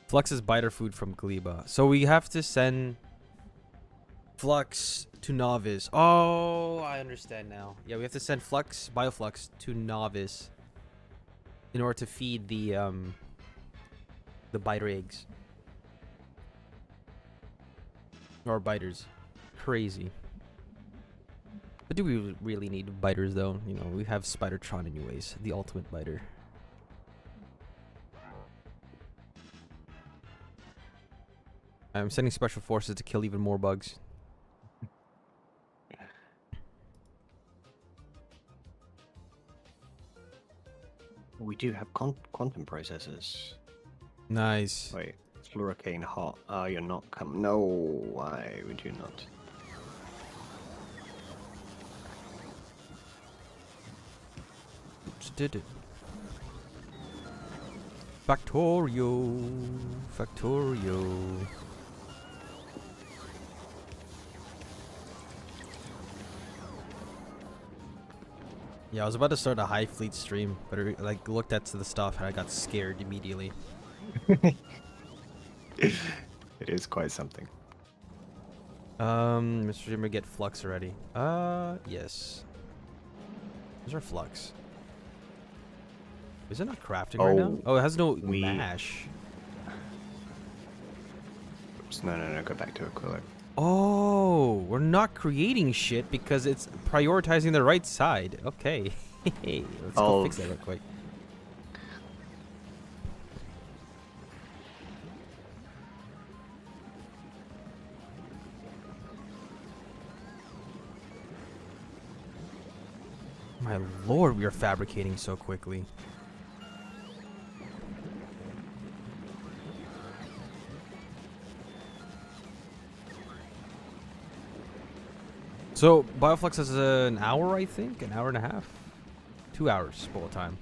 Flux is biter food from Gleba. So we have to send Flux to Novice. Oh, I understand now. Yeah, we have to send Flux, Bioflux to Novice in order to feed the biter eggs. Or biters. Crazy. But do we really need biters though? You know, we have Spidertron anyways, the ultimate biter. I'm sending special forces to kill even more bugs. We do have quantum processors. Nice. Wait, Fluorocane hot. Oh, you're not coming. No, why would you not? Just did it. Factorio. Factorio. Yeah, I was about to start a high fleet stream, but I like looked at the stuff and I got scared immediately. It is quite something. Mr. Jimmer, get Flux already. Yes. Where's our Flux? Is it not crafting right now? Oh, it has no mash. Oops, no, go back to Aquila. Oh, we're not creating shit because it's prioritizing the right side. Okay. Let's go fix that real quick. My lord, we are fabricating so quickly. So, Bioflux has an hour, I think? An hour and a half? 2 hours bullet time.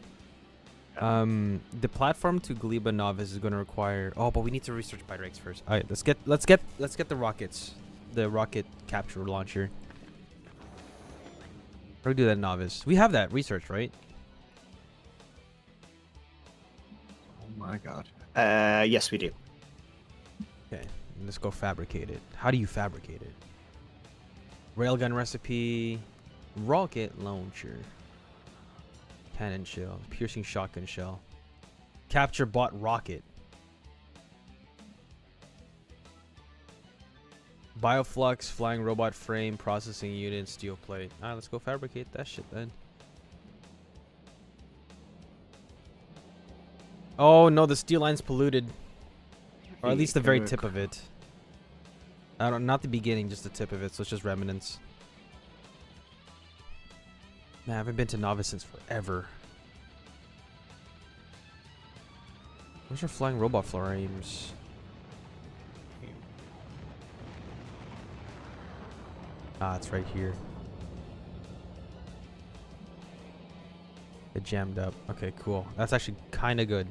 The platform to Gleba Novice is going to require... Oh, but we need to research biter eggs first. Alright, let's get the rockets. The rocket capture launcher. How do we do that in Novice? We have that research, right? Oh my god. Yes, we do. Okay, let's go fabricate it. How do you fabricate it? Railgun recipe, rocket launcher, cannon shell, piercing shotgun shell, capture bot rocket, Bioflux, flying robot frame, processing unit, steel plate. Alright, let's go fabricate that shit then. Oh no, the steel line's polluted. Or at least the very tip of it. I don't, not the beginning, just the tip of it, so it's just remnants. Man, I haven't been to Novice since forever. Where's our flying robot frames? Ah, it's right here. It jammed up. Okay, cool. That's actually kind of good.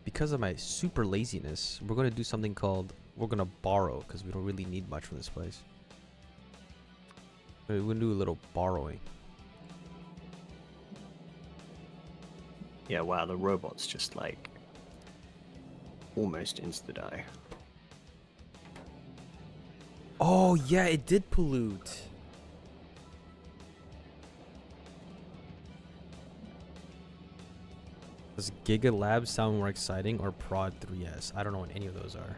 Because of my super laziness, we're going to do something called... We're going to borrow, because we don't really need much from this place. We're going to do a little borrowing. Yeah, wow, the robot's just like... almost insta-die. Oh, yeah, it did pollute. Does Giga Labs sound more exciting or Prod 3S? I don't know what any of those are.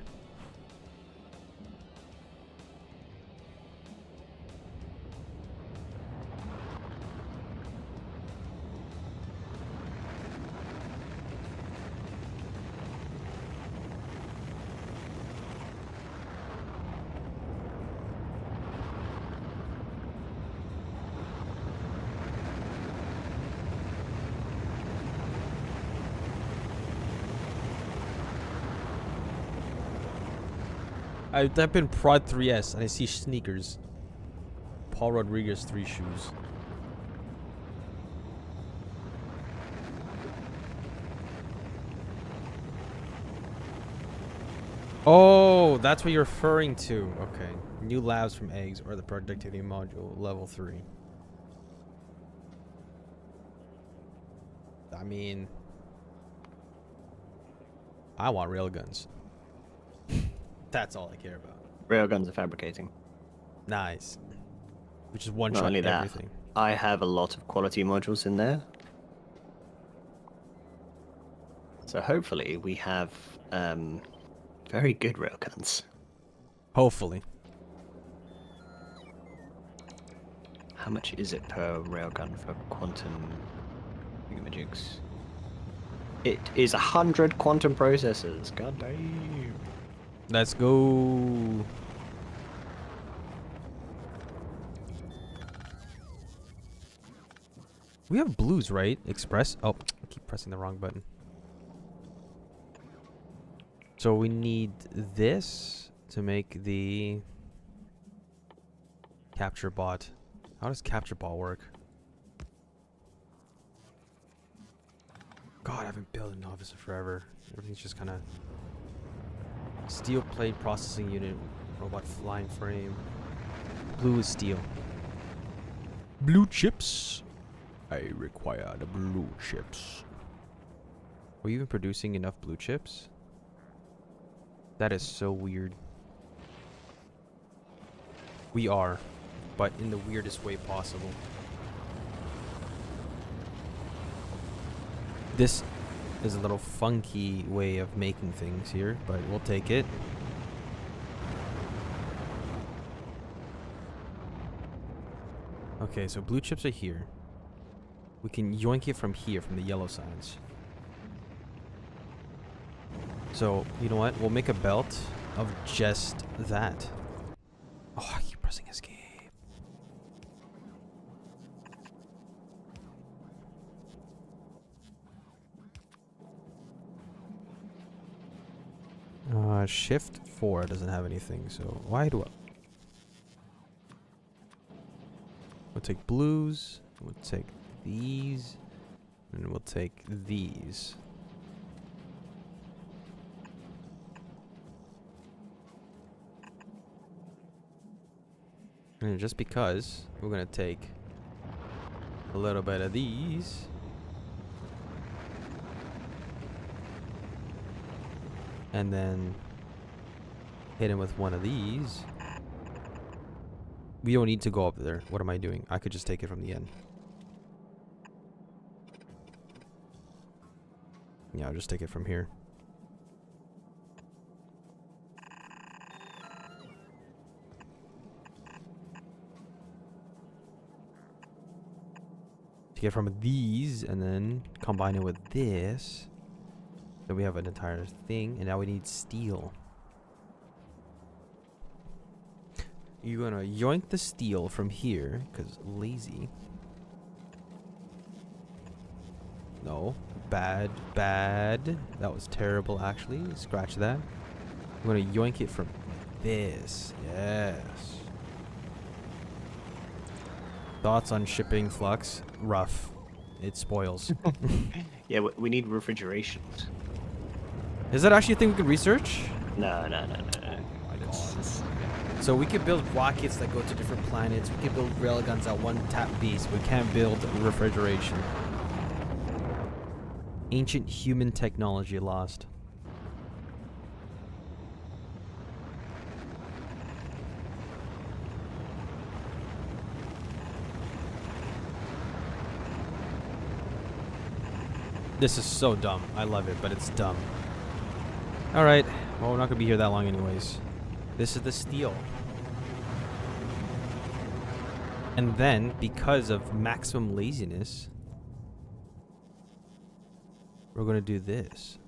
I type in Prod 3S and I see sneakers. Paul Rodriguez 3 shoes. Oh, that's what you're referring to. Okay. New labs from eggs or the productivity module level 3. I mean, I want railguns. That's all I care about. Railguns are fabricating. Nice. Which is one Not shot only that, everything. I have a lot of quality modules in there. So hopefully we have very good railguns. Hopefully. How much is it per railgun for quantum thingamajiggs? It is 100 quantum processors. God damn. Let's go. We have blues, right? Express. Oh, I keep pressing the wrong button. So we need this to make the capture bot. How does capture bot work? God, I haven't built a novice in forever. Everything's just kind of steel plate processing unit, robot flying frame. Blue is steel. Blue chips. I require the blue chips. Are we even producing enough blue chips? That is so weird. We are, but in the weirdest way possible. This is a little funky way of making things here, but we'll take it. Okay, so blue chips are here. We can yoink it from here, from the yellow signs. So, you know what? We'll make a belt of just that. Oh, I keep pressing escape. Shift 4 doesn't have anything, so why do I... We'll take blues, we'll take these, and we'll take these. And just because, we're gonna take a little bit of these. And then hit him with one of these. We don't need to go up there. What am I doing? I could just take it from the end. Yeah, I'll just take it from here. Take it from these and then combine it with this. Then we have an entire thing, and now we need steel. You're gonna yoink the steel from here, because lazy. No. Bad, bad. That was terrible, actually. Scratch that. I'm gonna yoink it from this. Yes. Thoughts on shipping flux? Rough. It spoils. Yeah, we need refrigeration. Is that actually a thing we could research? No. So we could build rockets that go to different planets. We could build railguns at one tap beast. We can't build refrigeration. Ancient human technology lost. This is so dumb. I love it, but it's dumb. Alright. Well, we're not going to be here that long anyways. This is the steel. And then, because of maximum laziness, we're going to do this.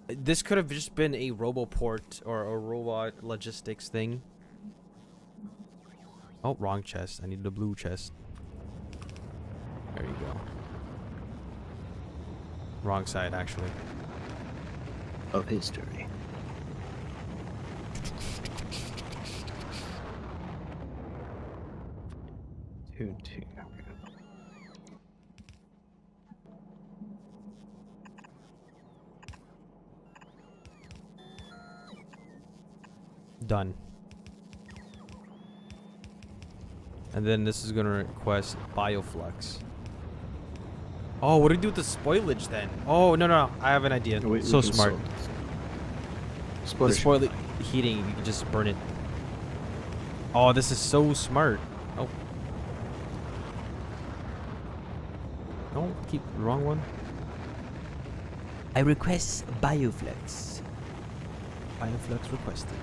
This could have just been a roboport or a robot logistics thing. Oh, wrong chest. I need the blue chest. There you go. Wrong side, actually. Of history. Two. Done. And then this is gonna request bioflux. Oh, what do we do with the spoilage then? Oh, no. I have an idea. We so can smart. Spoilage. The spoilage heating, you can just burn it. Oh, this is so smart. Oh. No, keep the wrong one. I request bioflux. Bioflux requested.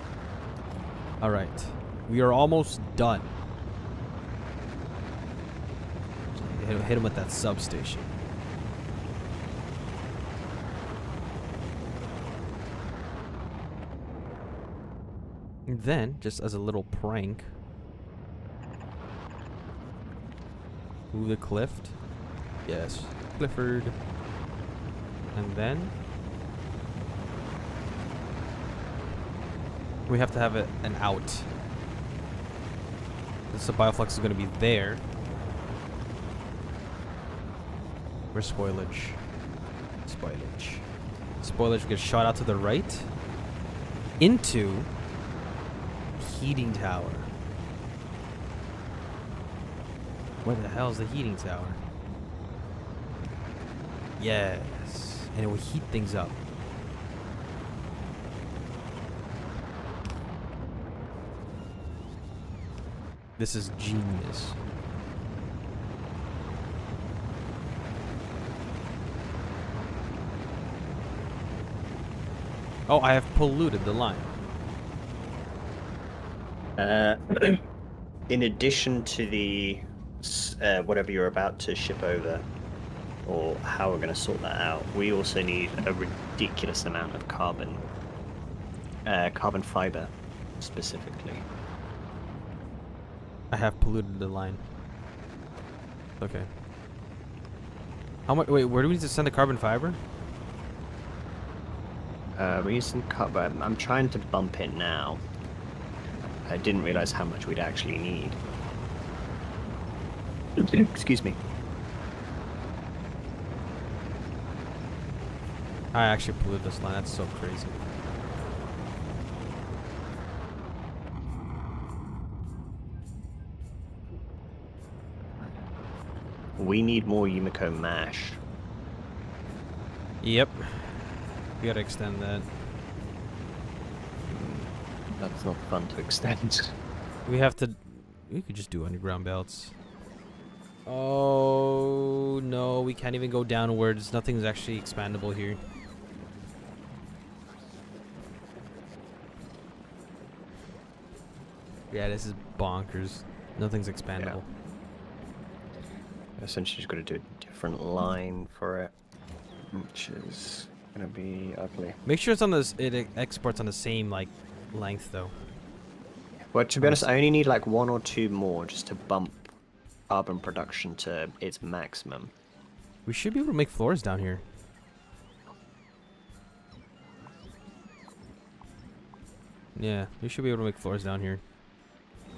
Alright. We are almost done. Hit him with that substation. And then, just as a little prank, move the Clift. Yes, Clifford. And then we have to have an out. This bioflux is going to be there. Where's spoilage? Spoilage. Spoilage gets shot out to the right into heating tower. Where the hell is the heating tower? Yes. And it will heat things up. This is genius. Oh, I have polluted the line. In addition to the whatever you're about to ship over, or how we're going to sort that out, we also need a ridiculous amount of carbon fiber, specifically. I have polluted the line. Okay. How much? Wait, where do we need to send the carbon fiber? We need some carbon. I'm trying to bump it now. I didn't realize how much we'd actually need. Excuse me. I actually polluted this line. That's so crazy. We need more Yumiko mash. Yep. We gotta extend that. That's not fun to extend. We have to. We could just do underground belts. Oh no, we can't even go downwards. Nothing's actually expandable here. Yeah, this is bonkers. Nothing's expandable. Yeah. Essentially, just got to do a different line for it, which is gonna be ugly. Make sure it's on this. It exports on the same like length though. Well, to be honest, I only need like 1 or 2 more just to bump carbon production to its maximum. We should be able to make floors down here. Yeah, we should be able to make floors down here.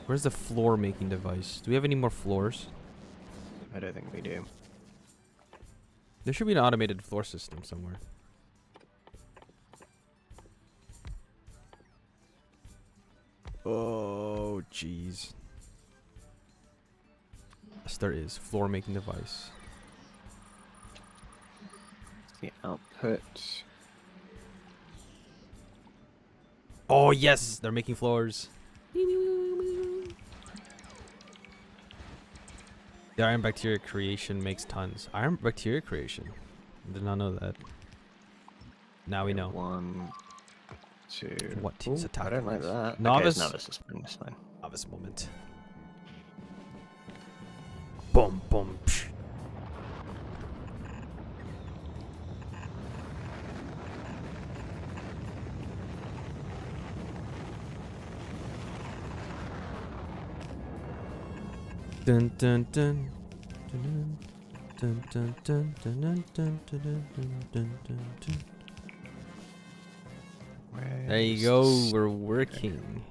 Where's the floor making device? Do we have any more floors? I don't think we do. There should be an automated floor system somewhere. Oh, jeez. Yes, there is. Floor making device. The output. Oh, yes! They're making floors. The iron bacteria creation makes tons. Iron bacteria creation. Did not know that. Now we know. 1, 2. What team's Ooh, attack? I don't like that. Novice. Okay, novice is fine. It's fine. Novice moment. Boom, boom. Psh. Dun dun dun. Dun dun dun dun dun dun dun dun dun dun dun. There you go. We're working.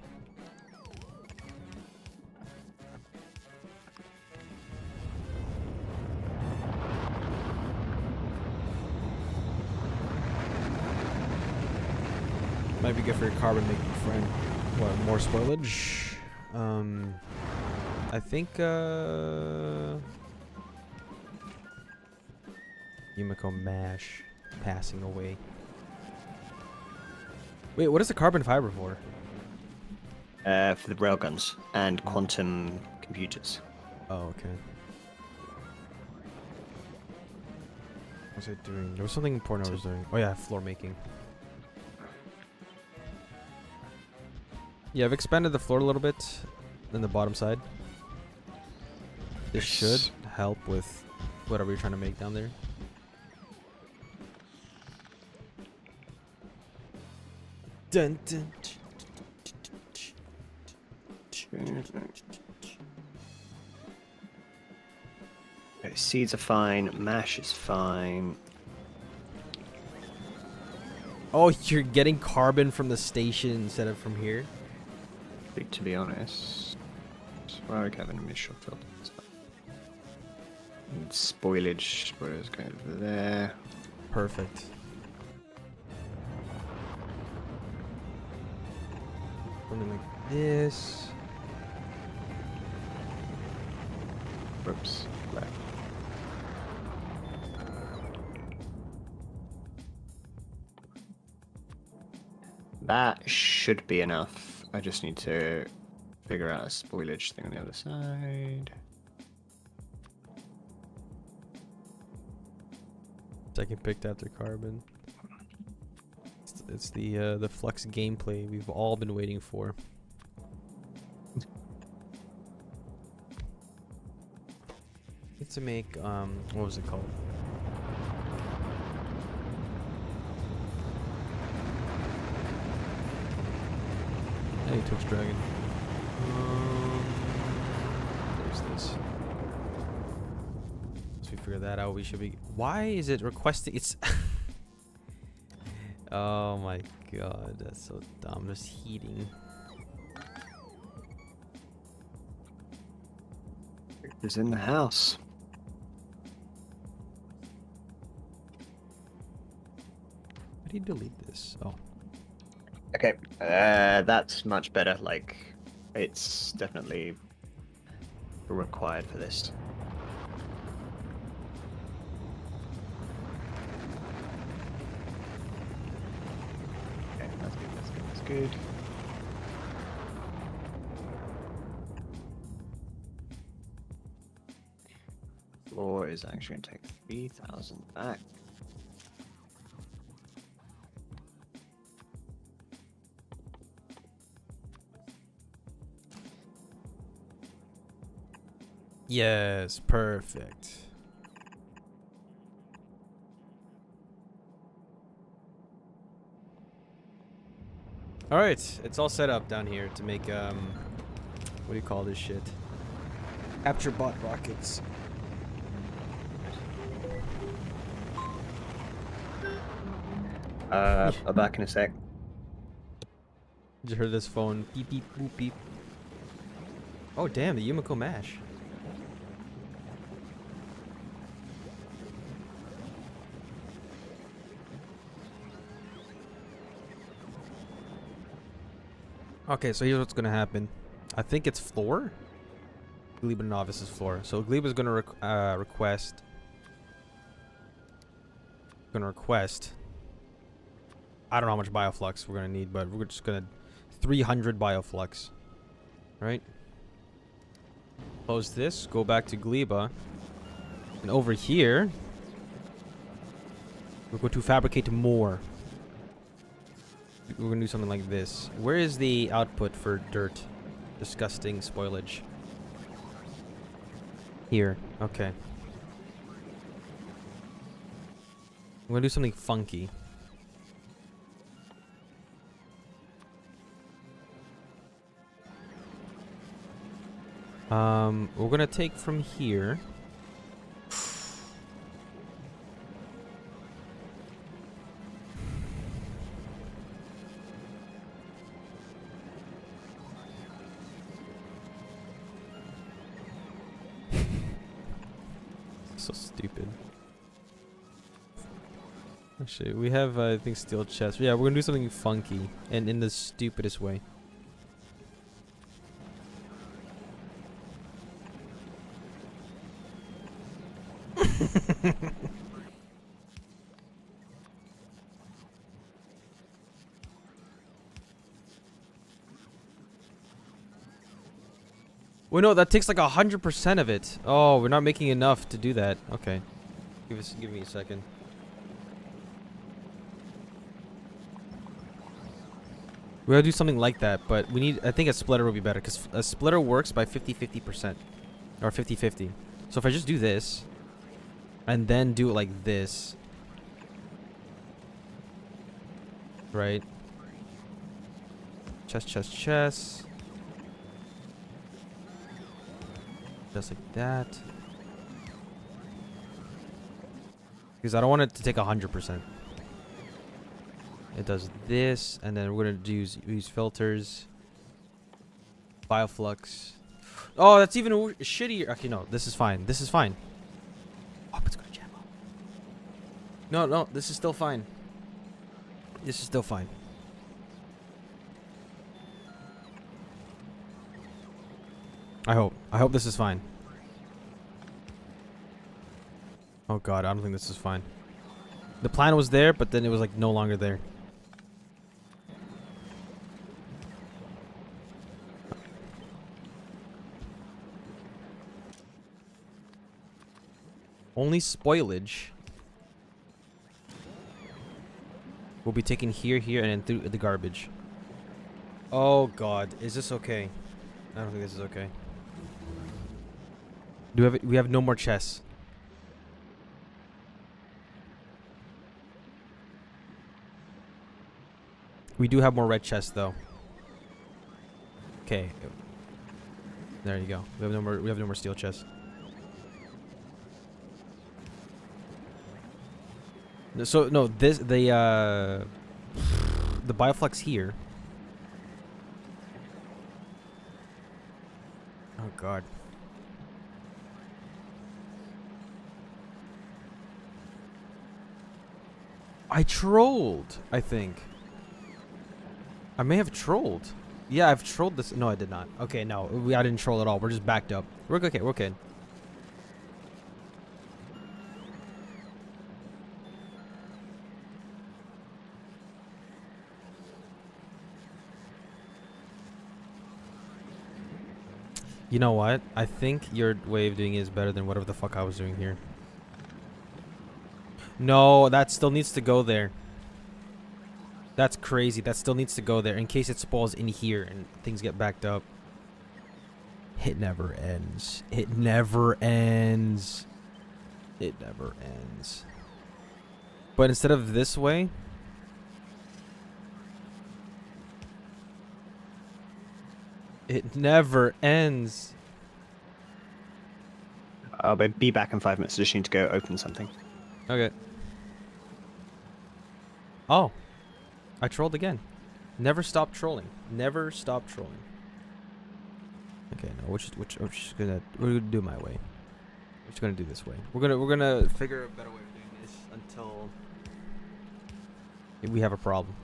Might be good for your carbon making friend. What, more spoilage? I think Yumiko Mash passing away. Wait, what is the carbon fiber for? For the railguns and quantum computers. Oh, okay. What was I doing? There was something important I was doing. Oh yeah, floor making. Yeah, I've expanded the floor a little bit in the bottom side. This should help with whatever you're trying to make down there. Dun, dun, Okay, seeds are fine. Mash is fine. Oh, you're getting carbon from the station instead of from here? To be honest, where I have an initial filter. And spoilage, spoilers going over there. Perfect. Something like this. Whoops, left. That should be enough. I just need to figure out a spoilage thing on the other side. Second picked after carbon. It's the Flux gameplay we've all been waiting for. Need to make what was it called? Hey, Twitch Dragon. There's this. Once we figure that out, we should be. Why is it requesting? It's. Oh my god, that's so dumb. Just heating. It's in the house. How do you delete this? Oh. Okay, that's much better. Like, it's definitely required for this. Okay, that's good, that's good, that's good. Floor is actually going to take 3,000 back. Yes, perfect. All right, it's all set up down here to make what do you call this shit? Capture bot rockets. I'm back in a sec. Did you hear this phone beep beep boop beep? Oh damn, the Yumiko Mash. Okay, so here's what's gonna happen. I think it's floor. Gleba Novice's floor. So Gleba's gonna request. I don't know how much bioflux we're gonna need, but we're just gonna 300 bioflux, right? Close this. Go back to Gleba. And over here, we're going to fabricate more. We're going to do something like this. Where is the output for dirt? Disgusting spoilage. Here. Okay. I'm going to do something funky. We're going to take from here. So stupid. Actually, we have, I think, steel chest. Yeah, we're gonna do something funky and in the stupidest way. Well, no, that takes like 100% of it. Oh, we're not making enough to do that. Okay, give me a second. We gotta do something like that, but we need. I think a splitter will be better because a splitter works by 50-50% or 50-50. So if I just do this and then do it like this, right? Chest, chest, chest. Just like that. Because I don't want it to take 100%. It does this, and then we're gonna use filters. Bioflux. Oh, that's even shittier. Okay, no, this is fine. This is fine. Oh, it's gonna jam up. No, no, this is still fine. This is still fine. I hope this is fine. Oh god, I don't think this is fine. The plan was there, but then it was like no longer there. Only spoilage will be taken here, here, and then through the garbage. Oh god, is this okay? I don't think this is okay. We have no more chests. We do have more red chests though. Okay. There you go. We have no more steel chests. So no, this the Bioflux here. Oh god. I trolled, I think. I may have trolled. Yeah, I've trolled this. No, I did not. Okay, no, I didn't troll at all. We're just backed up. We're okay. We're okay. You know what? I think your way of doing it is better than whatever the fuck I was doing here. No, that still needs to go there. That's crazy. That still needs to go there in case it spawns in here and things get backed up. It never ends. It never ends. It never ends. But instead of this way, it never ends. I'll be back in 5 minutes. I just need to go open something. Okay. Oh. I trolled again. Never stop trolling. Never stop trolling. Okay, no, we're just gonna do my way. We're just gonna do this way. We're gonna figure a better way of doing this until we have a problem.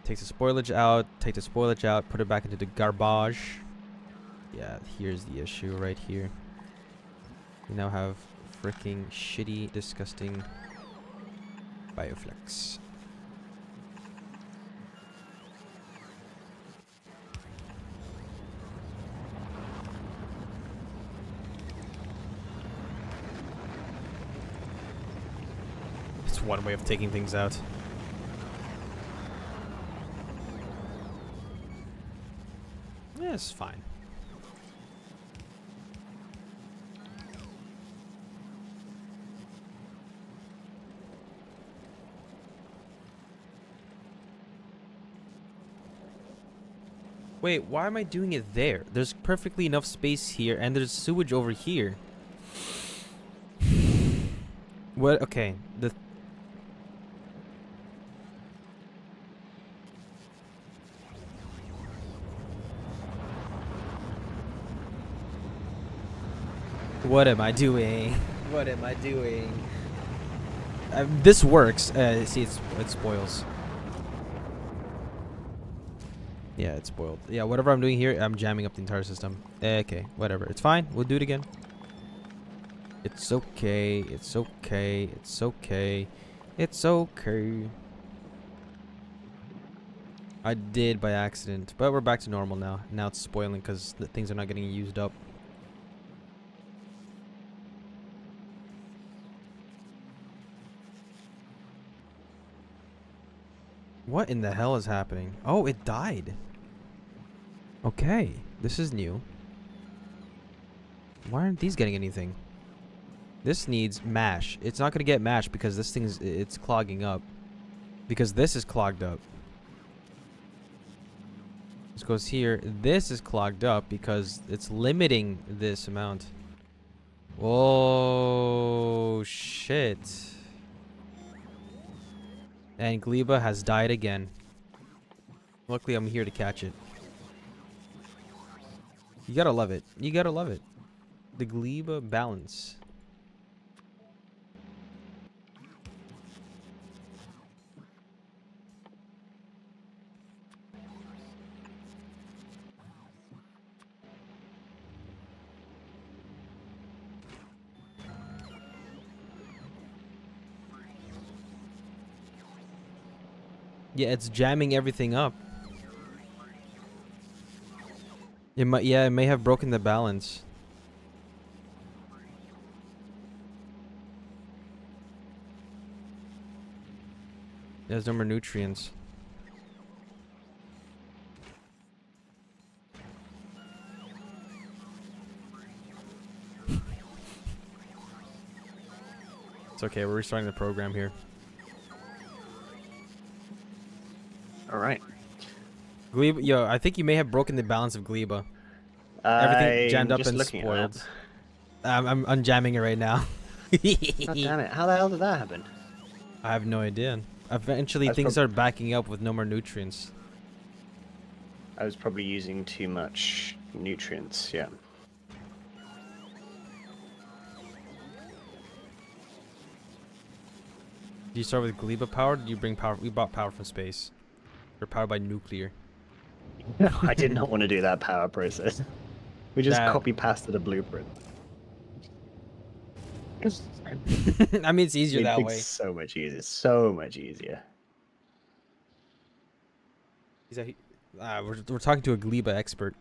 Takes the spoilage out, take the spoilage out, put it back into the garbage. Yeah, here's the issue right here. We now have freaking shitty, disgusting Bioflux. one way of taking things out. Yeah, it's fine. Wait, why am I doing it there? There's perfectly enough space here, and there's sewage over here. What? Okay, What am I doing? What am I doing? This works. See, it spoils. Yeah, it's spoiled. Yeah, whatever I'm doing here, I'm jamming up the entire system. Okay, whatever. It's fine. We'll do it again. It's okay. It's okay. It's okay. It's okay. I did by accident, but we're back to normal now. Now it's spoiling because things are not getting used up. What in the hell is happening? Oh, it died. Okay, this is new. Why aren't these getting anything? This needs mash. It's not gonna get mash because this thing's it's clogging up. Because this is clogged up. This goes here. This is clogged up because it's limiting this amount. Oh shit. And Gleba has died again. Luckily, I'm here to catch it. You gotta love it. You gotta love it. The Gleba balance. Yeah, it's jamming everything up. It might, yeah, it may have broken the balance. There's no more nutrients. It's okay, we're restarting the program here. All right. Gleba, yo, I think you may have broken the balance of Gleba. Everything jammed up and spoiled. I'm unjamming it right now. God damn it! How the hell did that happen? I have no idea. Eventually, things are backing up with no more nutrients. I was probably using too much nutrients. Yeah. Do you start with Gleba power? Or do you bring power? We bought power from space. We're powered by nuclear. No, I did not want to do that power process. We just copy pasted a blueprint. I mean, it's easier that way. So much easier. So much easier. We're talking to a Gleba expert.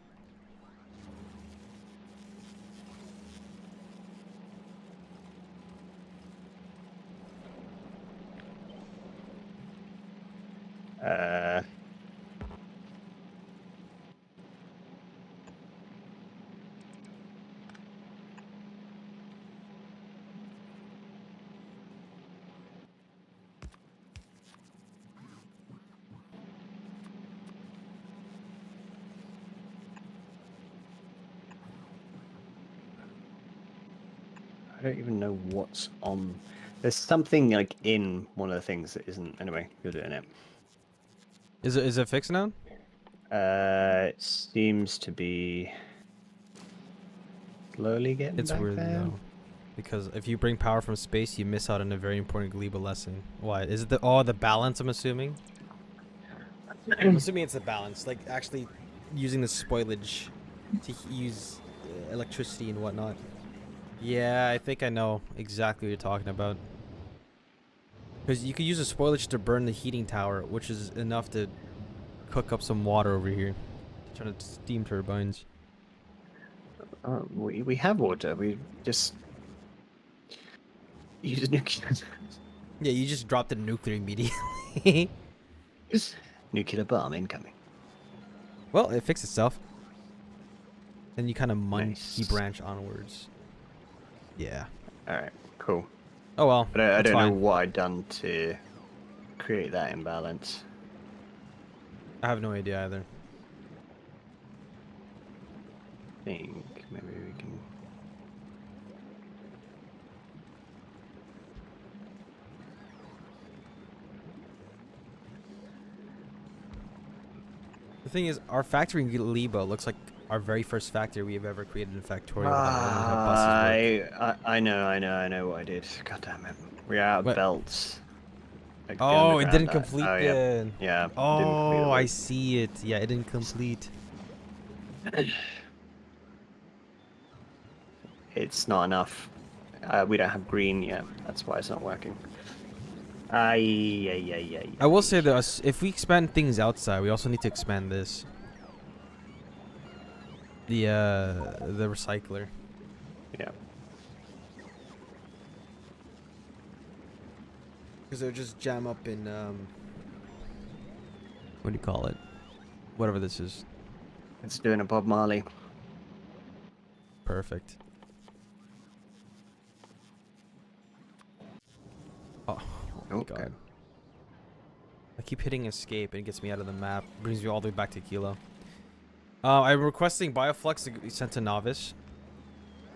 I don't even know what's on. There's something like in one of the things that isn't. Anyway, you're doing it. Is it fixed now? It seems to be slowly getting. It's back weird there. though, because if you bring power from space, you miss out on a very important Gleba lesson. Why? Is it the balance? I'm assuming. I'm assuming it's the balance, like actually using the spoilage to use electricity and whatnot. Yeah, I think I know exactly what you're talking about. Because you could use a spoilage to burn the heating tower, which is enough to cook up some water over here. Trying to steam turbines. We have water. We just use nuclear. Yeah, you just dropped the nuclear immediately. Nuclear bomb incoming. Well, it fixed itself. Then you kind of monkey Nice. branch onwards. Yeah. Alright, cool. Oh well. But I that's don't know fine. what I've done to create that imbalance. I have no idea either. I think maybe we can. The thing is, our factory in Libo looks like our very first factory we have ever created in Factorio. without learning how buses work. I know what I did. God damn it. We're out of What? belts. Like, Oh, it underground didn't that. complete Oh, yeah. then. Yeah. didn't complete Oh, the I loop. see it. Yeah, it didn't complete. It's not enough. We don't have green yet. That's why it's not working. Ay. I will say that if we expand things outside, we also need to expand this. The recycler. Yeah. Because they'll just jam up in what do you call it? Whatever this is. It's doing a Bob Marley. Perfect. Oh my Okay. god. I keep hitting escape and it gets me out of the map. Brings me all the way back to Kilo. I'm requesting Bioflux to be sent to Novice.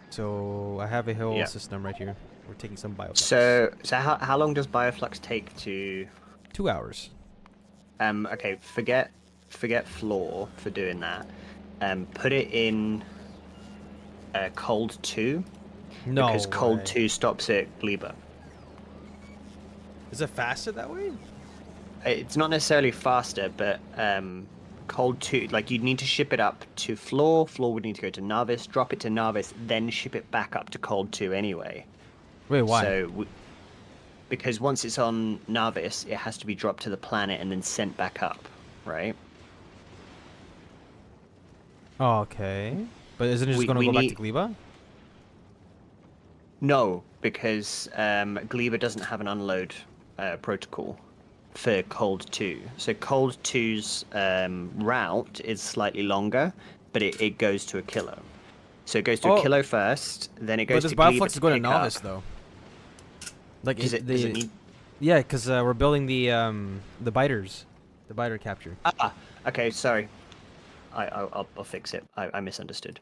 So I have a whole Yeah. system right here. We're taking some Bioflux. So how long does Bioflux take to? 2 hours. Okay, forget floor for doing that. Put it in cold 2. No. Because cold way. 2 stops at Gleba. Is it faster that way? It's not necessarily faster, but cold 2, like you'd need to ship it up to floor. Floor would need to go to Narvis, drop it to Narvis, then ship it back up to cold 2 anyway. Wait, why? So, because once it's on Narvis, it has to be dropped to the planet and then sent back up, right? Oh, okay. But isn't it just going to go back to Gleba? No, because Gleba doesn't have an unload protocol for Cold 2. So Cold 2's route is slightly longer, but it goes to a kilo. So it goes to a kilo first, then it goes to Gleba. But does Bioflux go to pick Novice, up. though? Like, Does it need... Yeah, because we're building the biters. The biter capture. Ah, okay, sorry. I'll fix it. I misunderstood.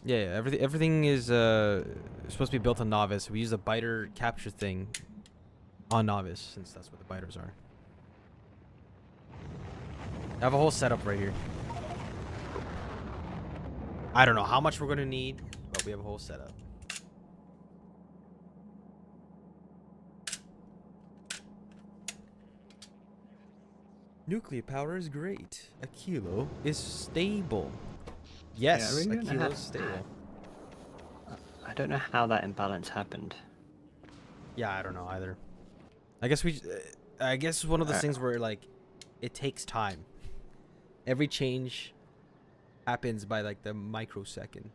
Yeah, everything is supposed to be built on Novice. We use the biter capture thing on Novice, since that's what the biters are. I have a whole setup right here. I don't know how much we're going to need, but we have a whole setup. Nuclear power is great. A kilo is stable. Yes, Yeah, a really? kilo is stable. I don't know how that imbalance happened. Yeah, I don't know either. I guess it's one of those things where like it takes time. Every change happens by like the microsecond,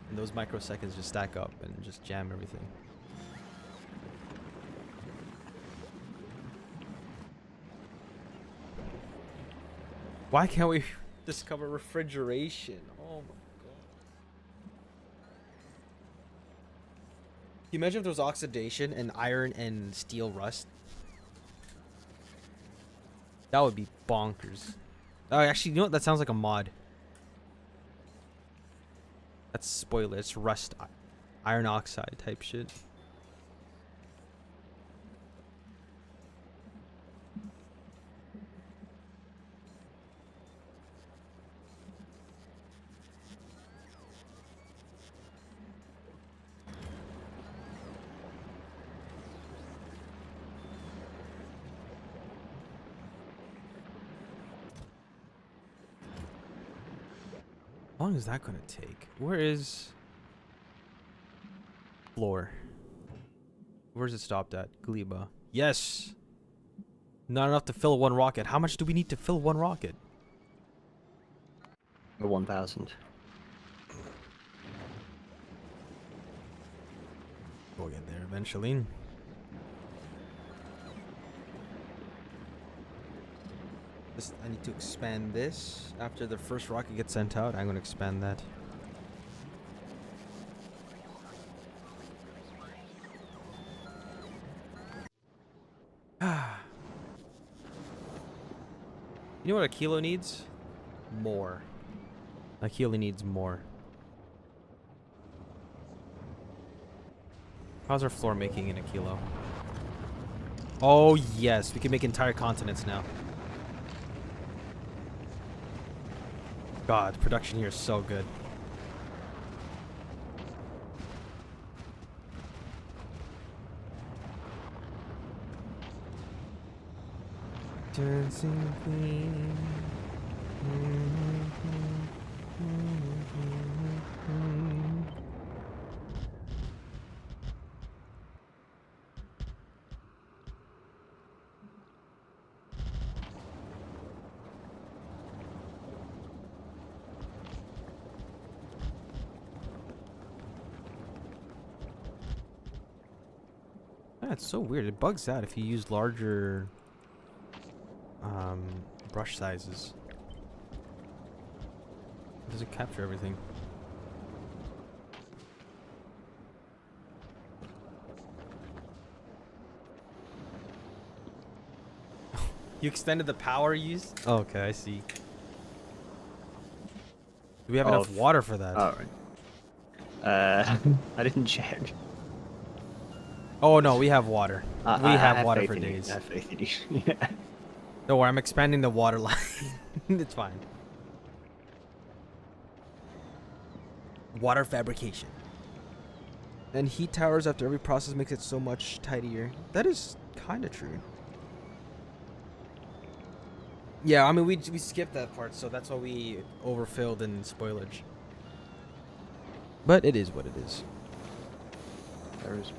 and those microseconds just stack up and just jam everything. Why can't we discover refrigeration? Oh my god. Can you imagine if there was oxidation and iron and steel rust? That would be bonkers. Oh, actually, you know what? That sounds like a mod. That's spoiler. It's rust, iron oxide type shit. How long is that gonna take? Where is floor? Where's it stopped at? Gleba. Yes. Not enough to fill one rocket. How much do we need to fill one rocket? 1,000. We'll get there eventually. I need to expand this. After the first rocket gets sent out, I'm going to expand that. You know what a kilo needs? More. A kilo needs more. How's our floor making in a kilo? Oh yes, we can make entire continents now. God, production here is so good. Dancing Queen. It's so weird. It bugs out if you use larger brush sizes. It doesn't capture everything. You extended the power used? Oh, okay, I see. Do we have enough water for that? Oh, right. I didn't check. Oh no, we have water. We have water for faith in you. days. I have faith in you. Yeah. Don't worry, I'm expanding the water line. It's fine. Water fabrication. And heat towers after every process makes it so much tidier. That is kind of true. Yeah, I mean, we skipped that part, so that's why we overfilled in spoilage. But it is what it is. There is.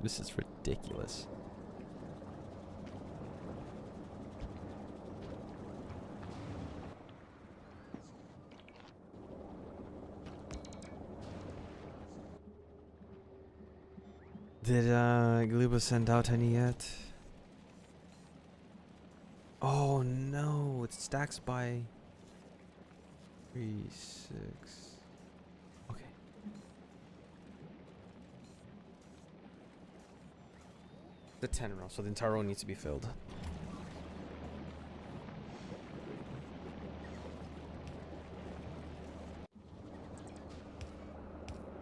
This is ridiculous. Did Gleba send out any yet? Oh no, it stacks by 3, 6. Okay. The 10 row, so the entire row needs to be filled.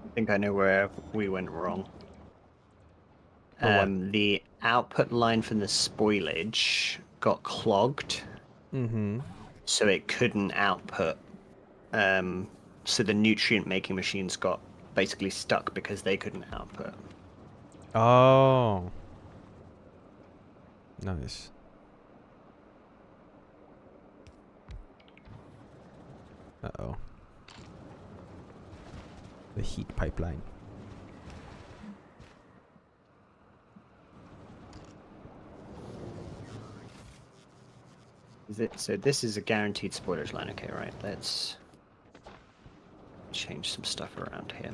I think I know where we went wrong. The output line from the spoilage got clogged. Mm-hmm. So it couldn't output. So the nutrient making machines got basically stuck because they couldn't output. Oh. Nice. Uh-oh. The heat pipeline. So this is a guaranteed spoilage line, okay, right? Let's change some stuff around here.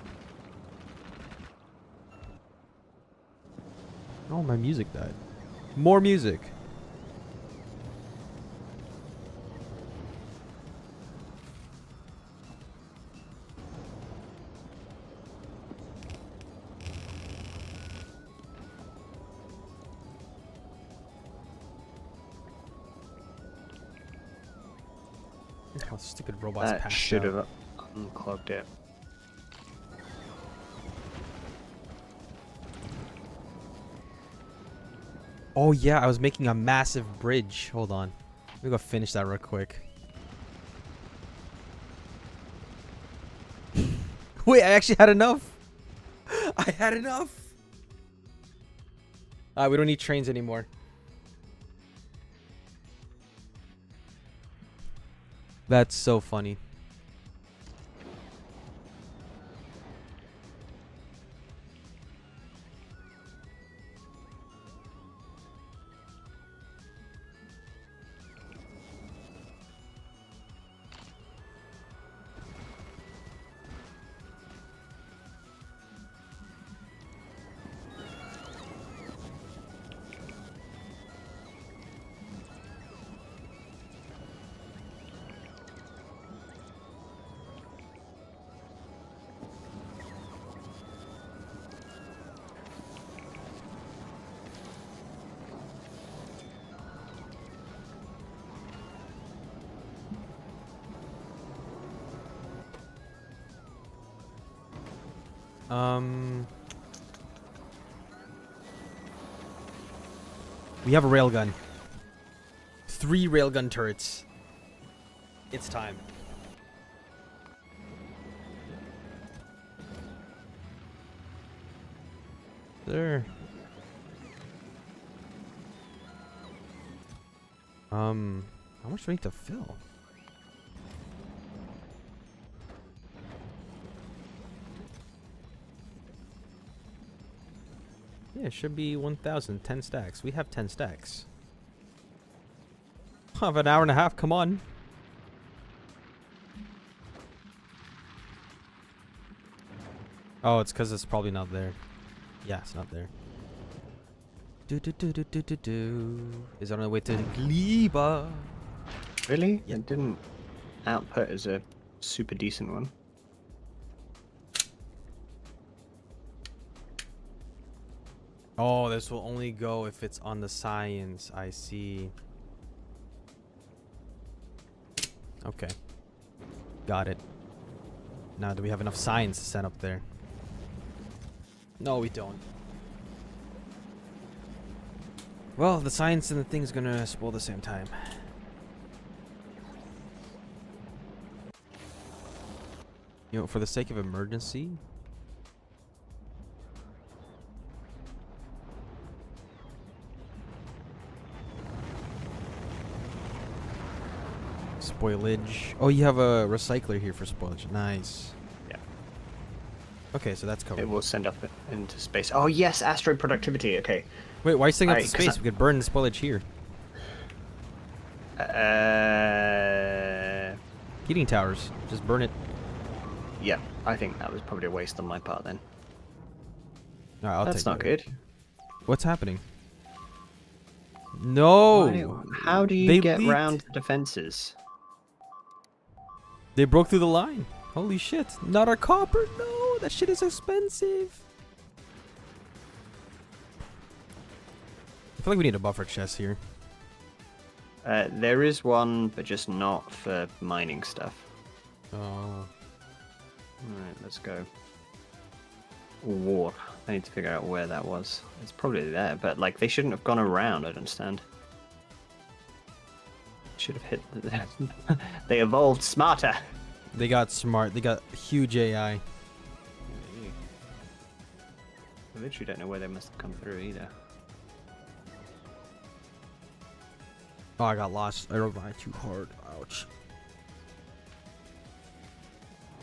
Oh, my music died. More music. How stupid robots That passed should out. have unclogged it. Oh yeah, I was making a massive bridge. Hold on. Let me go finish that real quick. Wait, I actually had enough. I had enough. We don't need trains anymore. That's so funny. We have a railgun. 3 railgun turrets. It's time. There. How much do we need to fill? Yeah, it should be 1,000, 10 stacks. We have 10 stacks. I have an hour and a half, come on. Oh, it's because it's probably not there. Yeah, it's not there. Is it on the way to Gleba? Really? Yeah. It didn't output as a super decent one. Oh, this will only go if it's on the science. I see. Okay. Got it. Now, do we have enough science to send up there? No, we don't. Well, the science and the thing's gonna spoil the same time. You know, for the sake of emergency. Spoilage. Oh, you have a recycler here for spoilage. Nice. Yeah. Okay, so that's covered. It will send up into space. Oh yes, asteroid productivity. Okay. Wait, why are you sending up to Alright, 'cause space? We could burn the spoilage here. Heating towers. Just burn it. Yeah, I think that was probably a waste on my part then. Alright, I'll That's take not it. good. What's happening? No! How do you They get leaked. round the defenses? They broke through the line. Holy shit. Not our copper. No, that shit is expensive. I feel like we need a buffer chest here. There is one, but just not for mining stuff. Oh. Alright, let's go. War. I need to figure out where that was. It's probably there, but like they shouldn't have gone around, I don't understand. Should have hit they evolved smarter. They got smart. They got huge AI. I literally don't know where they must have come through either. Oh, I got lost. I rode mine too hard. Ouch.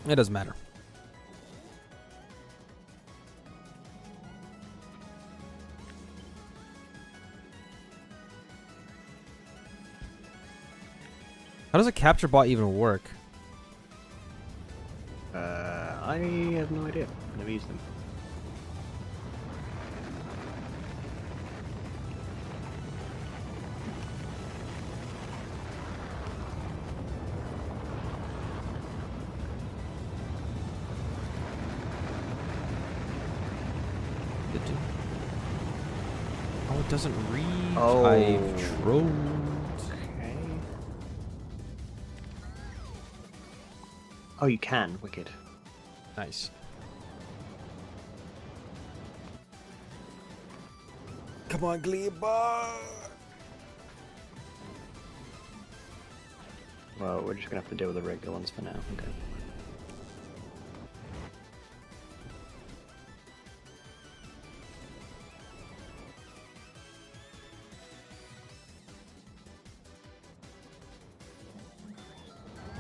It doesn't matter. How does a capture bot even work? I have no idea. I've never used them. Oh, it doesn't read. Oh. I've trolled. Okay. Oh, you can. Wicked. Nice. Come on, Gleba. Well, we're just gonna have to deal with the regular ones for now. Okay.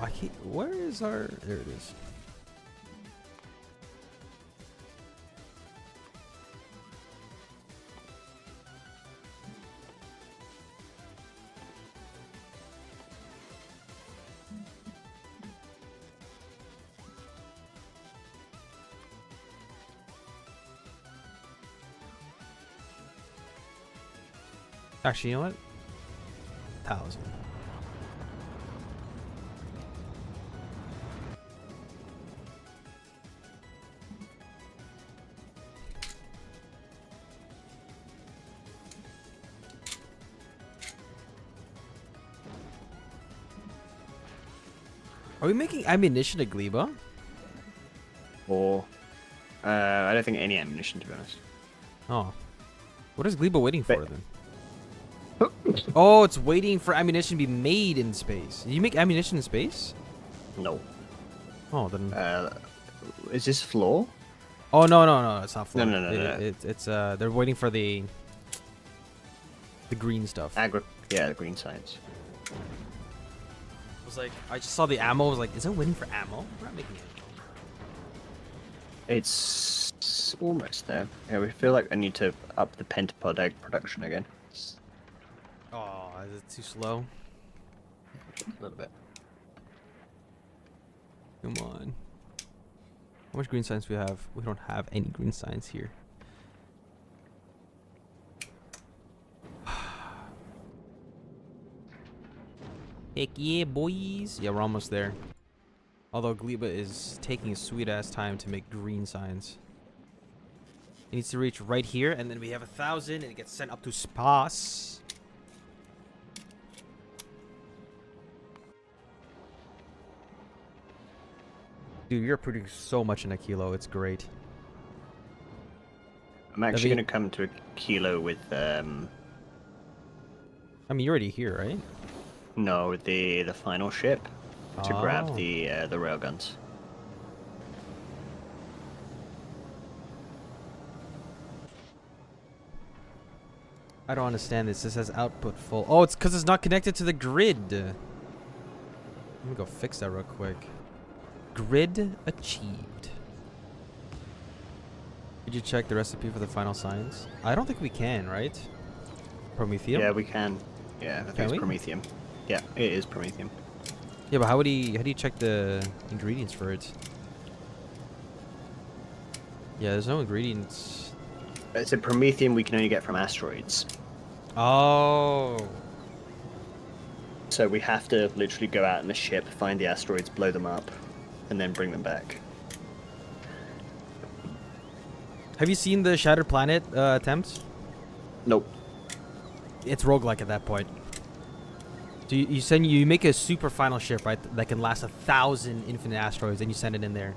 I can't. Where is our? There it is. Actually, you know what? 1,000. Are we making ammunition at Gleba? Or, I don't think any ammunition, to be honest. Oh. What is Gleba waiting for, But- then? Oh, it's waiting for ammunition to be made in space. You make ammunition in space? No. Oh, then... Is this floor? Oh, no, it's not floor. No. It's, they're waiting for the green stuff. Yeah, the green science. I was like, I just saw the ammo. I was like, is it waiting for ammo? We're not making ammo. It's almost there. Yeah, we feel like I need to up the pentapod egg production again. Oh, is it too slow? A little bit. Come on. How much green science do we have? We don't have any green science here. Heck yeah, boys. Yeah, we're almost there. Although Gleba is taking a sweet ass time to make green signs. It needs to reach right here, and then we have 1,000, and it gets sent up to space. Dude, you're putting so much in a kilo. It's great. I'm actually going to come to a kilo with I mean, you're already here, right? no, with the final ship to grab Oh. the railguns. I don't understand this. This says output full. Oh, it's because it's not connected to the grid. Let me go fix that real quick. Grid achieved. Did you check the recipe for the final signs? I don't think we can, right? Promethium? Yeah, we can. Yeah, I think Can it's we? Promethium. Yeah, it is Promethium. Yeah, but how do you check the ingredients for it? Yeah, there's no ingredients. It's a Promethium we can only get from asteroids. Oh. So we have to literally go out in the ship, find the asteroids, blow them up, and then bring them back. Have you seen the Shattered Planet attempts? Nope. It's roguelike at that point. So you make a super final ship, right, that can last 1,000 infinite asteroids, and you send it in there.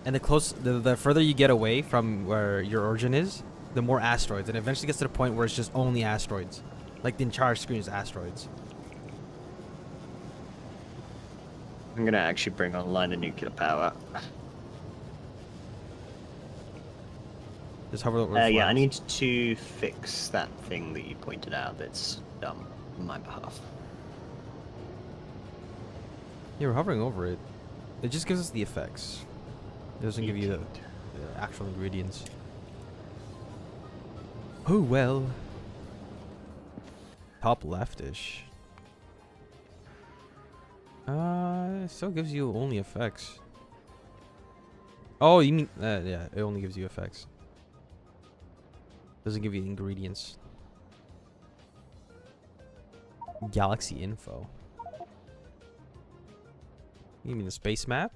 And the further you get away from where your origin is, the more asteroids, and it eventually gets to the point where it's just only asteroids. Like the entire screen is asteroids. I'm gonna actually bring online a nuclear power. Just hover over Yeah, I flags. need to fix that thing that you pointed out that's dumb on my behalf. Yeah, we're hovering over it. It just gives us the effects. It doesn't give you the actual ingredients. Oh well. Top leftish. It still gives you only effects. Oh, you mean yeah, it only gives you effects. Doesn't give you ingredients. Galaxy info. You mean the space map?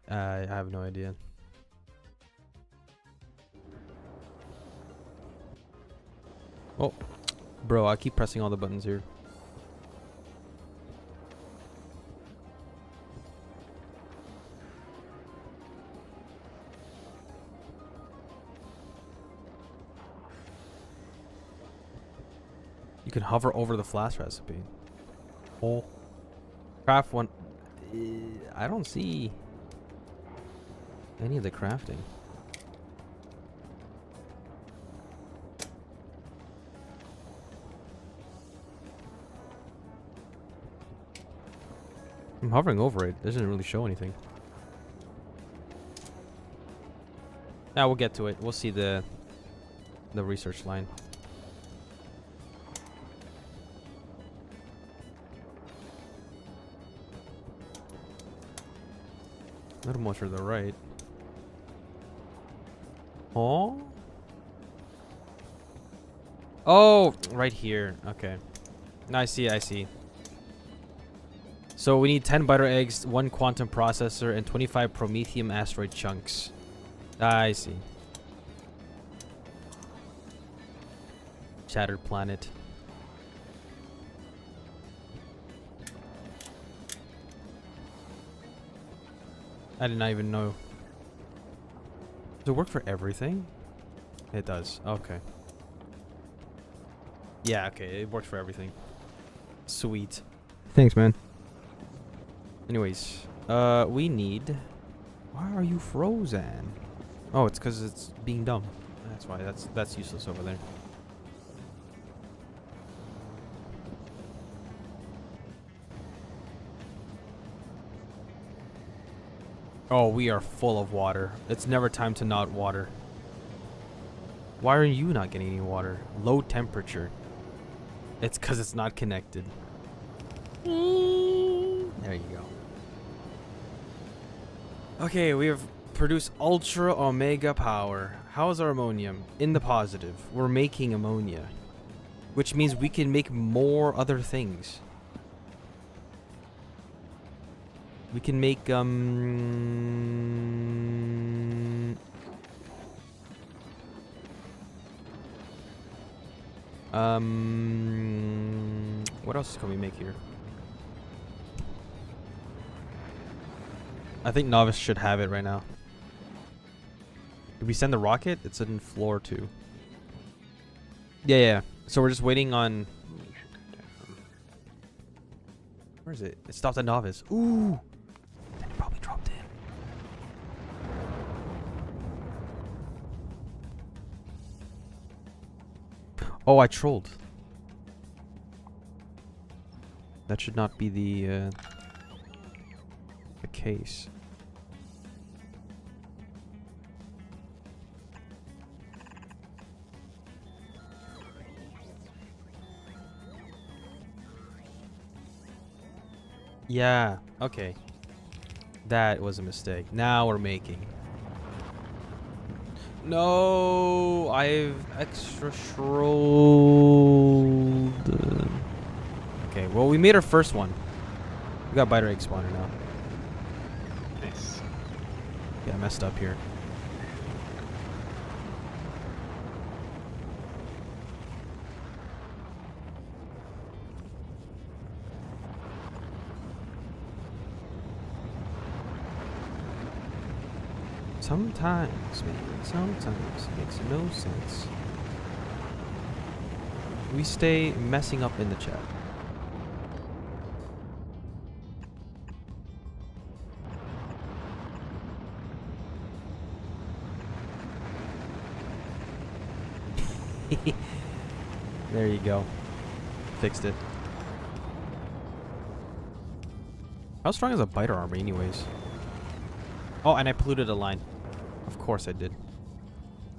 I have no idea. Oh, bro, I keep pressing all the buttons here. You can hover over the flash recipe. Oh. Craft one. I don't see any of the crafting. I'm hovering over it. It doesn't really show anything. Yeah, we'll get to it. We'll see the research line. A little more to the right. Oh? Oh, right here. Okay. No, I see. So we need 10 butter eggs, 1 quantum processor, and 25 promethium asteroid chunks. I see. Shattered planet. I did not even know. Does it work for everything? It does. Okay. Yeah, okay. It works for everything. Sweet. Thanks, man. Anyways, we need... Why are you frozen? Oh, it's because it's being dumb. That's why. That's useless over there. Oh, we are full of water. It's never time to not water. Why are you not getting any water? Low temperature. It's because it's not connected. There you go. Okay, we have produced ultra omega power. How is our ammonium? In the positive. We're making ammonia. Which means we can make more other things. We can make, what else can we make here? I think Novice should have it right now. Did we send the rocket? It's in floor 2. Yeah. So we're just waiting on... Where is it? It stopped at Novice. Ooh! Then it probably dropped in. Oh, I trolled. That should not be the case. Yeah, okay. That was a mistake. Now we're making. No, I've extra shrolled. Okay, well, we made our first one. We got biter egg spawner now. Nice. Yeah, I messed up here. Sometimes, man, sometimes it makes no sense. We stay messing up in the chat. There you go. Fixed it. How strong is a biter armor anyways? Oh, and I polluted a line. Of course I did.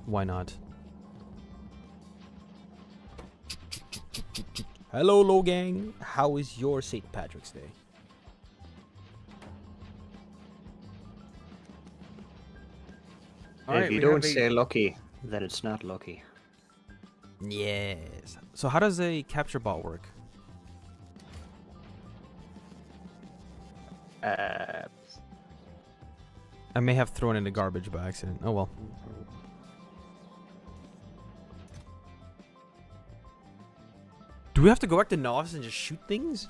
Why not? Hello, Logang. How is your St. Patrick's Day? If you don't say lucky, then it's not lucky. Yes. So how does a capture bot work? I may have thrown it in the garbage by accident. Oh well. Do we have to go back to Novice and just shoot things?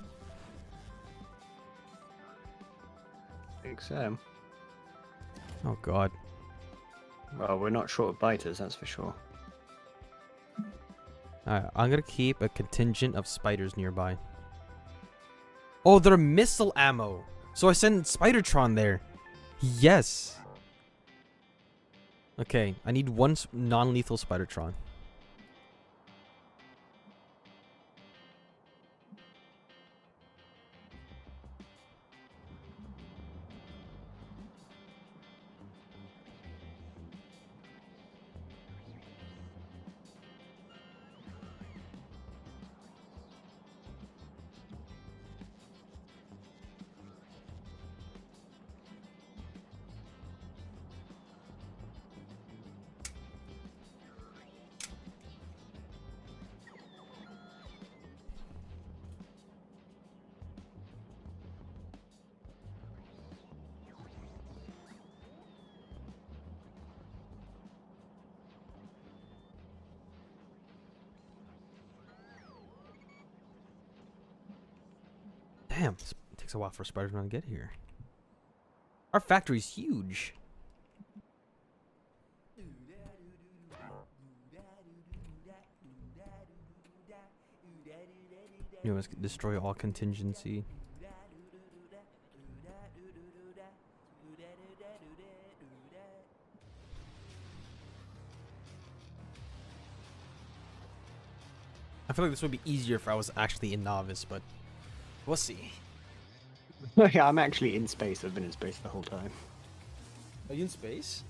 I think so. Oh god. Well, we're not short of biters, that's for sure. Alright, I'm gonna keep a contingent of spiders nearby. Oh, they're missile ammo. So I send Spidertron there. Yes. Okay, I need one non-lethal Spidertron. Damn, it takes a while for Spider-Man to get here. Our factory's huge. You must destroy all contingency. I feel like this would be easier if I was actually a novice, but we'll see. Yeah, I'm actually in space. I've been in space the whole time. Are you in space?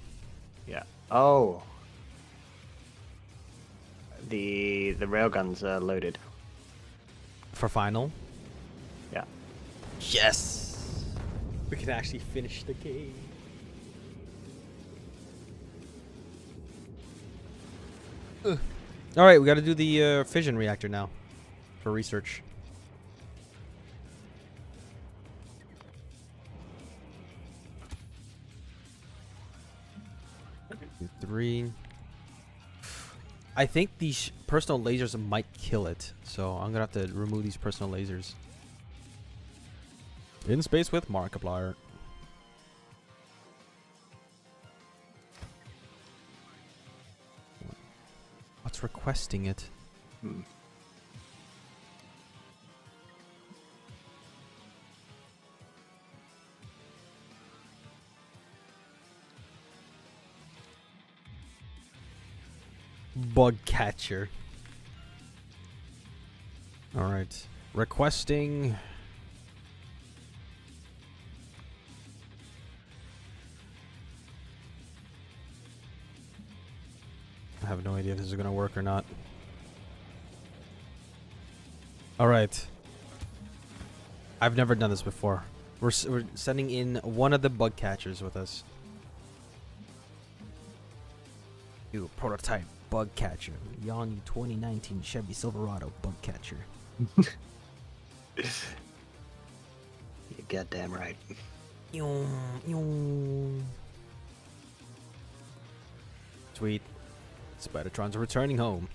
Yeah. Oh. The railguns are loaded. For final? Yeah. Yes! We can actually finish the game. Alright, we gotta do the fission reactor now. For research. Three. I think these personal lasers might kill it, so I'm gonna have to remove these personal lasers. In space with Markiplier. What's requesting it? Bug catcher. Alright. Requesting. I have no idea if this is gonna work or not. Alright. I've never done this before. We're sending in one of the bug catchers with us. Do prototype bug catcher. Yanni 2019 Chevy Silverado bug catcher. You're goddamn right. Sweet. Spidertrons are returning home.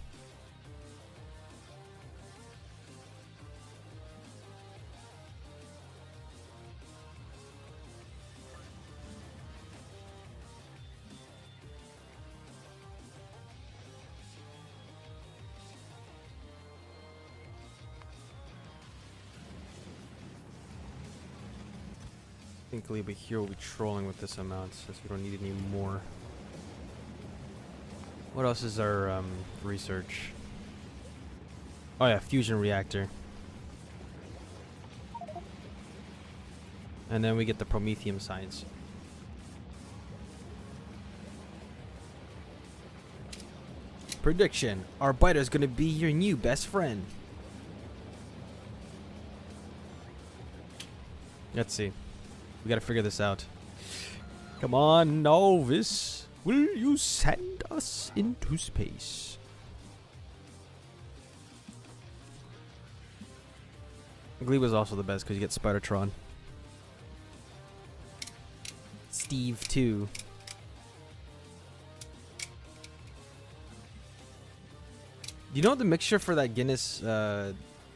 I think Gleba here will be trolling with this amount since we don't need any more. What else is our research? Oh yeah, fusion reactor. And then we get the Prometheum science. Prediction. Our biter is gonna be your new best friend. Let's see. We gotta figure this out. Come on, novice. Will you send us into space? Glee was also the best because you get Spidertron. Steve too. Do you know the mixture for that Guinness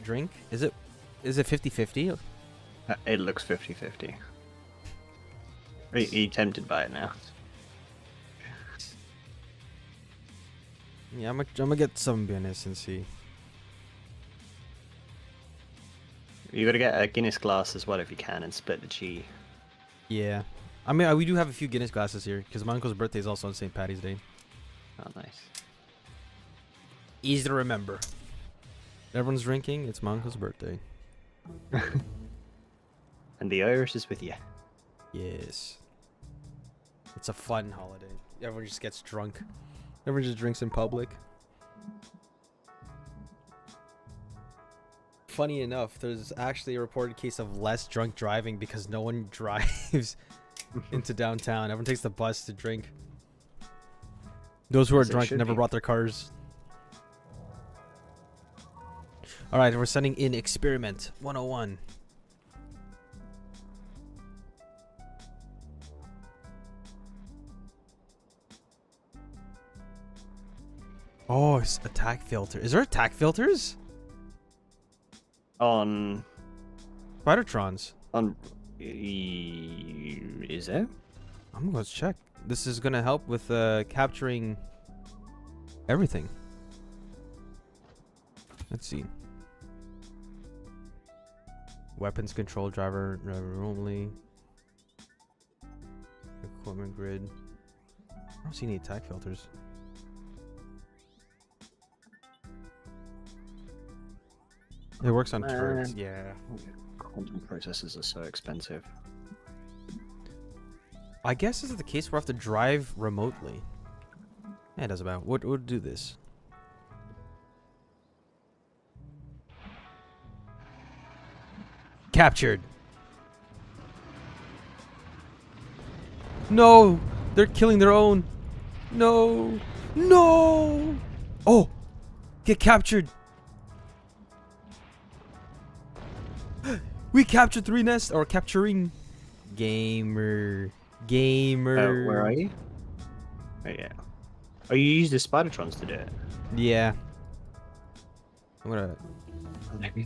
drink? Is it 50-50? It looks 50-50. Are you tempted by it now? Yeah, I'm gonna get some Guinness and see. You gotta get a Guinness glass as well if you can and split the G. Yeah. I mean, we do have a few Guinness glasses here because my uncle's birthday is also on St. Paddy's Day. Oh, nice. Easy to remember. Everyone's drinking. It's my uncle's birthday. And the Irish is with you. Yes. It's a fun holiday. Everyone just gets drunk. Everyone just drinks in public. Funny enough, there's actually a reported case of less drunk driving because no one drives into downtown. Everyone takes the bus to drink. Those who are drunk never brought their cars. Alright, we're sending in Experiment 101. Oh, it's attack filter. Is there attack filters? On Spidertrons. On Is there? I'm gonna check. This is gonna help with capturing everything. Let's see. Weapons control, driver only. Equipment grid. I don't see any attack filters. It works on turrets, yeah. Quantum processors are so expensive. I guess this is the case where I have to drive remotely. Yeah, it doesn't matter. We'll do this. Captured. No! They're killing their own. No! No! Oh! Get captured! We captured 3 nests, or capturing. Gamer. Where are you? Oh yeah. Oh, you use the Spidertrons to do it? Yeah. I'm gonna...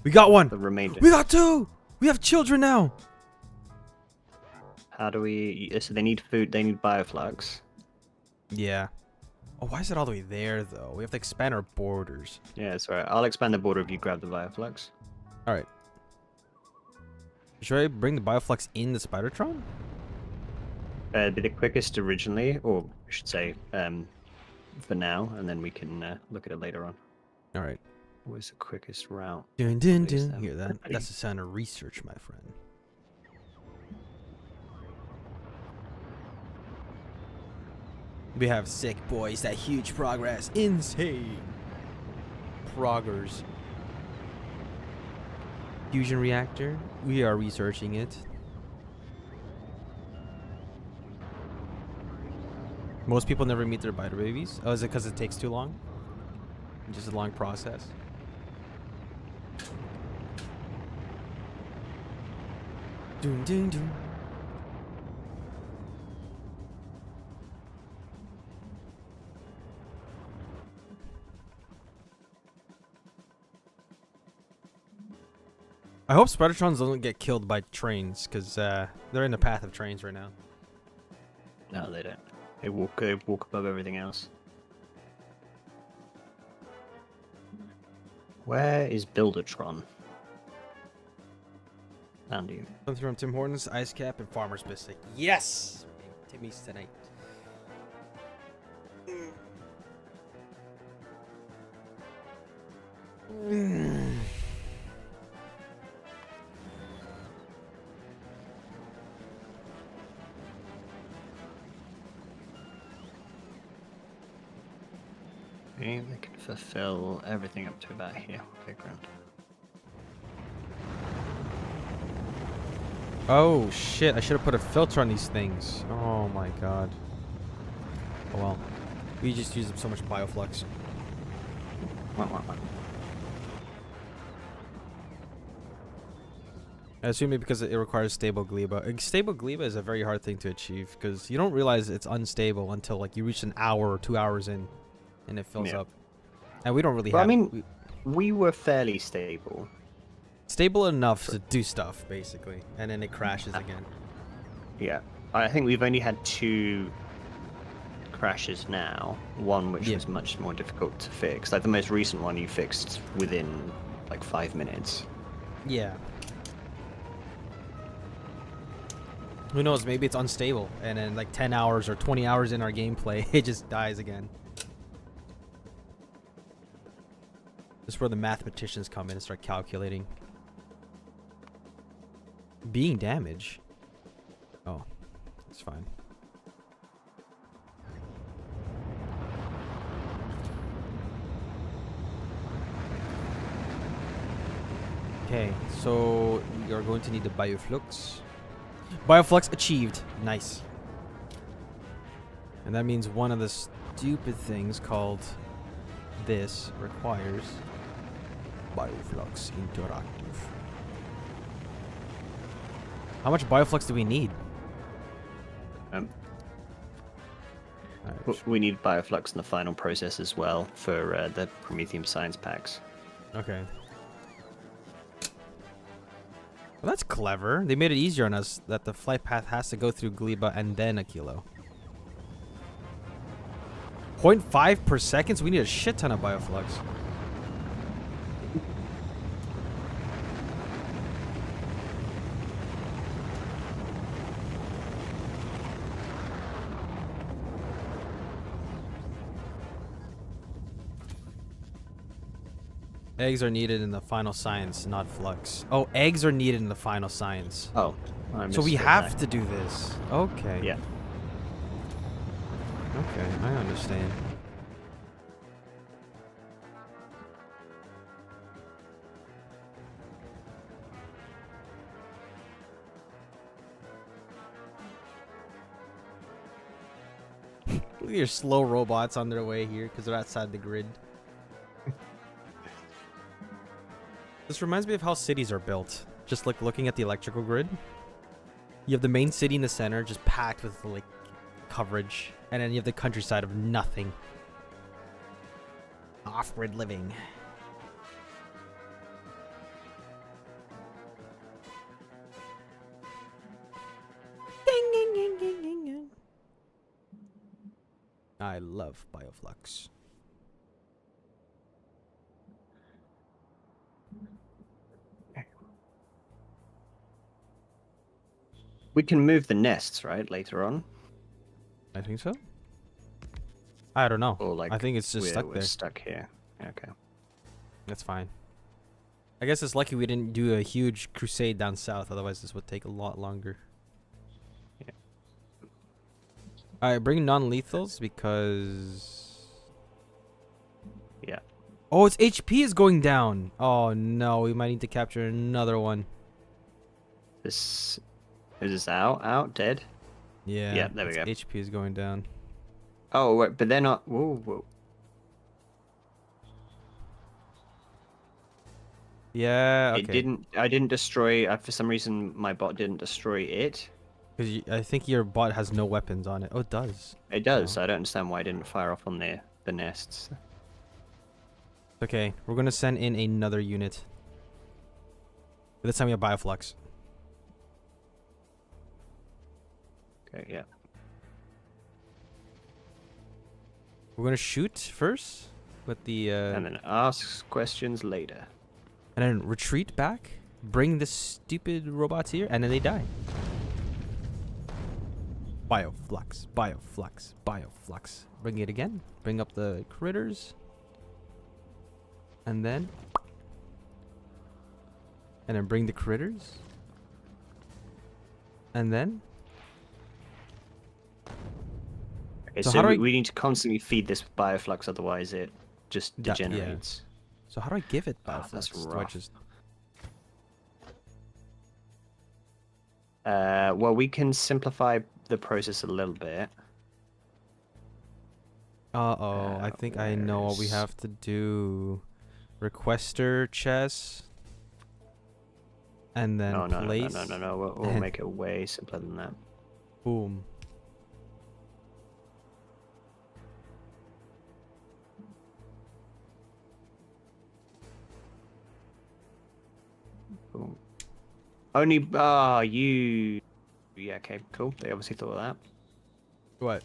We got one! The remainder. We got 2! We have children now! How do we... So they need food, they need bioflux. Yeah. Oh, why is it all the way there, though? We have to expand our borders. Yeah, that's right. I'll expand the border if you grab the bioflux. Alright. Should I bring the bioflux in the Spidertron? It'd be the quickest originally, or I should say, for now, and then we can look at it later on. Alright. What was the quickest route? Dun, dun, dun. Hear that? That's the sound of research, my friend. We have sick boys, that huge progress. Insane. Proggers. Fusion reactor. We are researching it. Most people never meet their biter babies. Oh, is it because it takes too long? Just a long process. Dun, dun, dun. I hope Spidertrons don't get killed by trains, because they're in the path of trains right now. No, they don't. They walk above everything else. Where is Buildertron? Found you. Something from Tim Hortons, Ice Cap, and Farmer's Biscuit. Yes! Timmy's tonight. Okay, they can fulfill everything up to about here. Okay, grand. Oh shit, I should have put a filter on these things. Oh my god. Oh well. We just used up so much bioflux. I assume it because it requires stable gleba. Stable gleba is a very hard thing to achieve because you don't realize it's unstable until like you reach an hour or 2 hours in and it fills up. And we don't really have... I mean, we were fairly stable. Stable enough to do stuff, basically. And then it crashes again. Yeah. I think we've only had 2 crashes now. One which was much more difficult to fix. Like the most recent one you fixed within like 5 minutes. Yeah. Who knows, maybe it's unstable. And then like 10 hours or 20 hours in our gameplay, it just dies again. This is where the mathematicians come in and start calculating. Being damage. Oh, it's fine. Okay, so we are going to need the bioflux. Bioflux achieved. Nice. And that means one of the stupid things called this requires bioflux interactive. How much bioflux do we need? We need bioflux in the final process as well for the Prometheum science packs. Okay. Well, that's clever. They made it easier on us that the flight path has to go through Gleba and then a kilo. 0.5 per second, so we need a shit ton of bioflux. Eggs are needed in the final science, not flux. Oh, eggs are needed in the final science. Oh. So we have to do this. Okay. Yeah. Okay, I understand. Look at your slow robots on their way here because they're outside the grid. This reminds me of how cities are built. Just like looking at the electrical grid. You have the main city in the center, just packed with like coverage, and then you have the countryside of nothing. Off-grid living. Ding, ding, ding, ding, ding, ding. I love bioflux. We can move the nests, right, later on? I think so. I don't know. Or like I think it's just stuck we're there. stuck here. Okay. That's fine. I guess it's lucky we didn't do a huge crusade down south, otherwise this would take a lot longer. Yeah. Alright, bring non-lethals because... Yeah. Oh, its HP is going down. Oh no, we might need to capture another one. This... Is this out? Dead? Yeah. Yeah, there we go. its HP is going down. Oh, wait, but they're not... Whoa, whoa. Yeah, okay. It didn't... I didn't destroy... for some reason, my bot didn't destroy it. Because I think your bot has no weapons on it. Oh, it does. It does. I don't understand why it didn't fire off on the nests. Okay, we're going to send in another unit. But this time we have bioflux. Okay, yeah. We're gonna shoot first with the And then ask questions later. and then retreat back, bring the stupid robots here, and then they die. Bioflux, bioflux, bioflux. Bring it again. Bring up the critters. And then bring the critters. And then Okay, So so, how do I- we need to constantly feed this bioflux, otherwise it just Yeah. degenerates. So how do I give it Oh, bioflux? that's Do I rough. just Well, we can simplify the process a little bit. Uh-oh, I think I know what we where's- have to do. Requester chest. And then No, no, no, no, place. no, no, no. We'll make it way simpler than that. Boom. Boom. Only, you... Yeah, okay, cool. They obviously thought of that. What?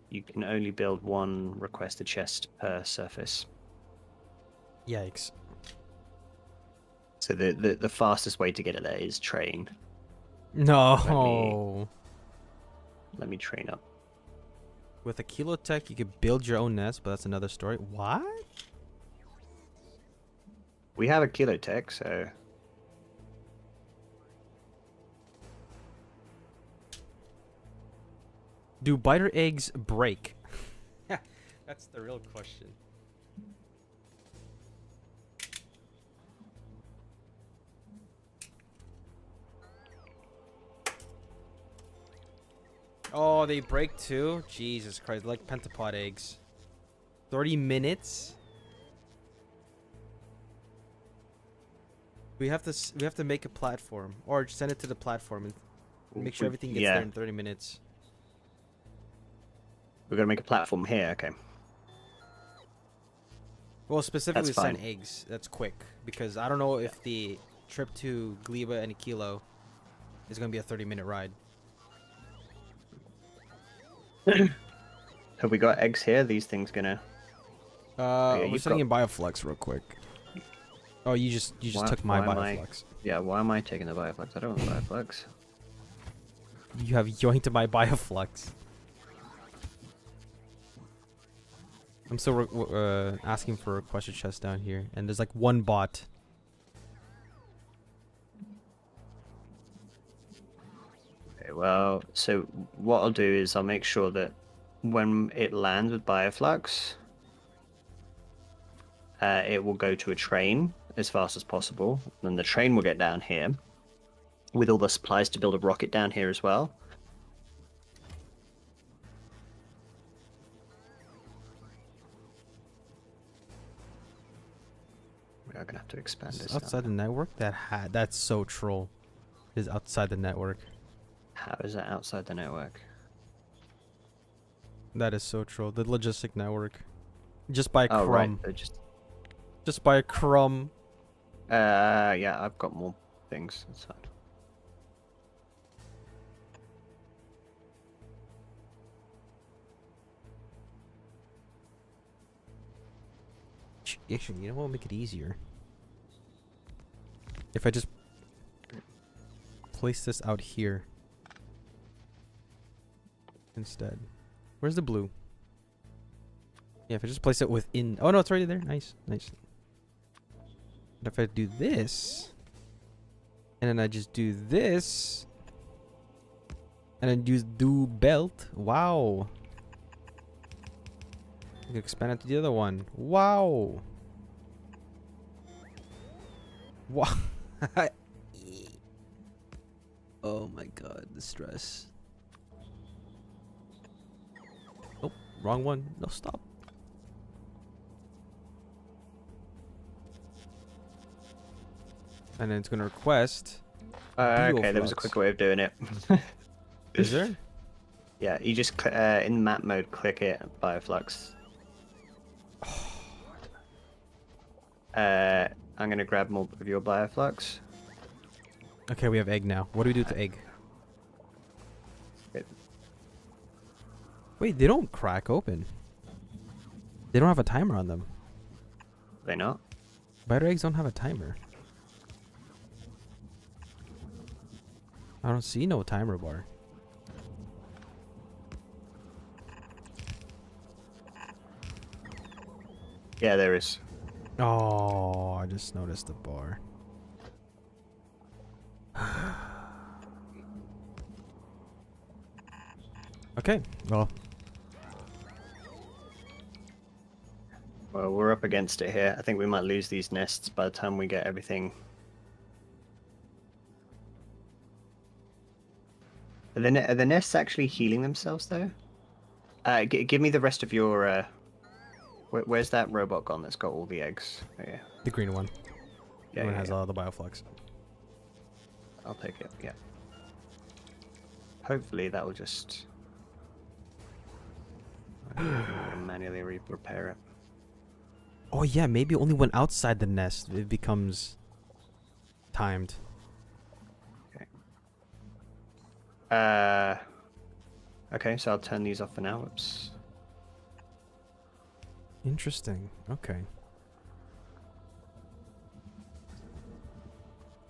You can only build one requester chest per surface. Yikes. So the fastest way to get it there is train. No. Let me train up. With a Kilotech, you could build your own nest, but that's another story. What? We have a Kilotech, so... Do biter eggs break? That's the real question. Oh, they break too? Jesus Christ, like pentapod eggs. 30 minutes? We have to make a platform, or send it to the platform and make sure everything gets there in 30 minutes. We're gonna make a platform here, okay. Well, specifically That's send fine. eggs. That's quick because I don't know if the trip to Gleba and Kilo is gonna be a 30-minute ride. Have we got eggs here? These things gonna. Yeah, We're you've sitting got- in Bioflux real quick. Oh, you just Why- took my why am I- Bioflux. Yeah, why am I taking the Bioflux? I don't want Bioflux. You have yoinked my Bioflux. I'm still asking for a requested chest down here, and there's like one bot. Okay, well, so what I'll do is I'll make sure that when it lands with Bioflux, it will go to a train as fast as possible. Then the train will get down here with all the supplies to build a rocket down here as well. We are gonna have to expand this. Outside the network? That's so troll. Is outside the network. How is that outside the network? That is so troll. The logistic network. Just by a Oh right, crumb. so Just by a crumb. yeah, I've got more things inside. Actually, you know what will make it easier? If I just place this out here instead. Where's the blue? Yeah, if I just place it within. Oh no, it's already there. Nice, nice. But if I do this, and then I just do this, and then do belt. Wow. You can expand it to the other one. Wow. Wow. Oh my god, the stress. Oh, wrong one. No, stop. And then it's gonna request. Okay, there was a Bioflux. quick way of doing it. Is there? Yeah, you just in map mode click it, Bioflux. I'm gonna grab more of your Bioflux. Okay, we have egg now. What do we do with the egg? Wait, they don't crack open. They don't have a timer on them. They not? Biter eggs don't have a timer. I don't see no timer bar. Yeah, there is. Oh, I just noticed the bar. Okay, well, Well, we're up against it here. I think we might lose these nests by the time we get everything. Are the nests actually healing themselves though? Give me the rest of your. Where's that robot gone that's got all the eggs? Oh, yeah. the green one. Yeah, The one yeah, has yeah. all the bioflux. I'll take it. Yeah. Hopefully that will just manually repair it. Oh yeah, maybe only when outside the nest it becomes timed. Okay, so I'll turn these off for now. Oops. Interesting. Okay.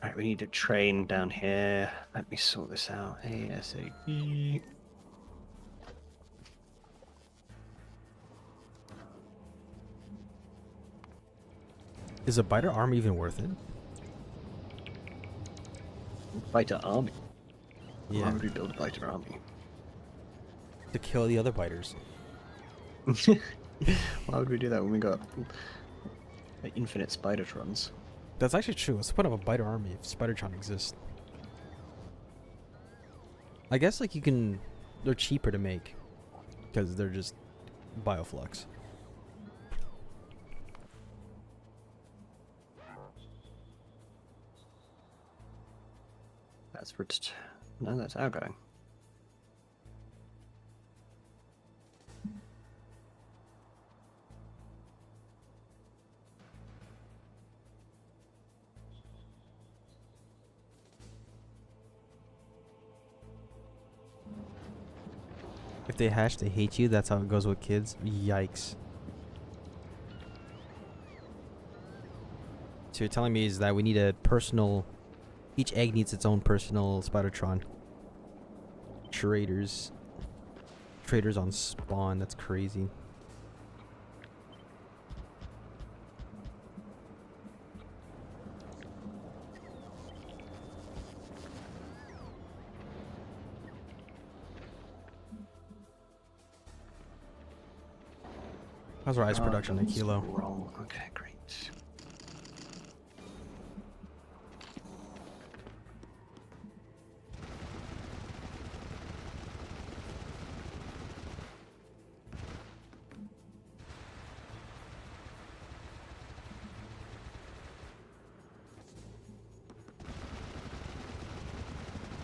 Alright, we need a train down here. Let me sort this out. ASAP. Is a biter arm even worth it? Biter army. Why Yeah. would we build a biter army? To kill the other biters. Why would we do that when we got infinite Spidertrons? That's actually true. What's the point of a biter army if Spidertron exists? I guess like you can. They're cheaper to make because they're just bioflux. That's no, that's outgoing. If they hatch, they hate you. That's how it goes with kids. Yikes. So you're telling me is that we need a personal... Each egg needs its own personal Spidertron. Traders. Traders on spawn. That's crazy. How's our ice production at Kilo? Wrong. Okay, great.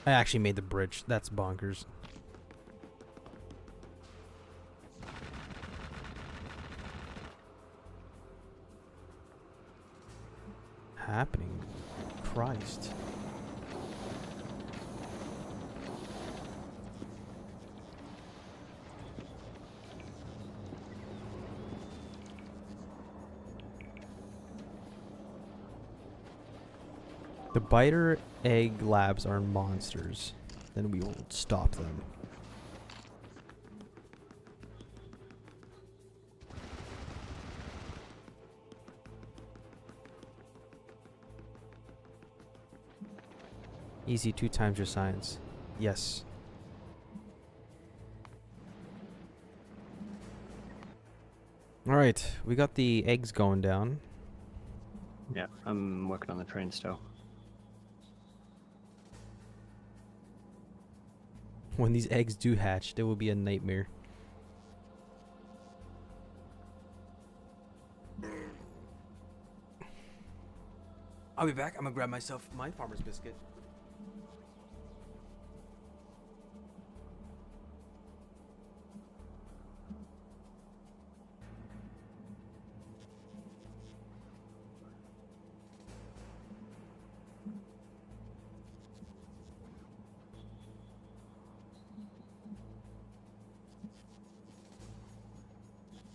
I actually made the bridge. That's bonkers. Happening? Christ. The biter egg labs are monsters. Then we will stop them. Easy 2 times your science. Yes. Alright, we got the eggs going down. Yeah, I'm working on the train still. When these eggs do hatch, they will be a nightmare. I'll be back. I'm gonna grab myself my farmer's biscuit.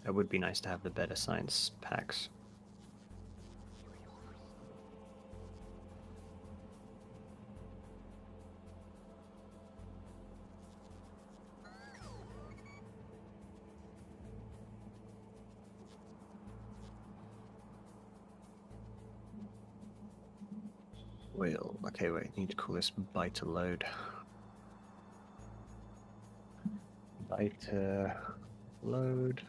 It would be nice to have the better science packs. Well, okay, wait, need to call this biter load. Biter load.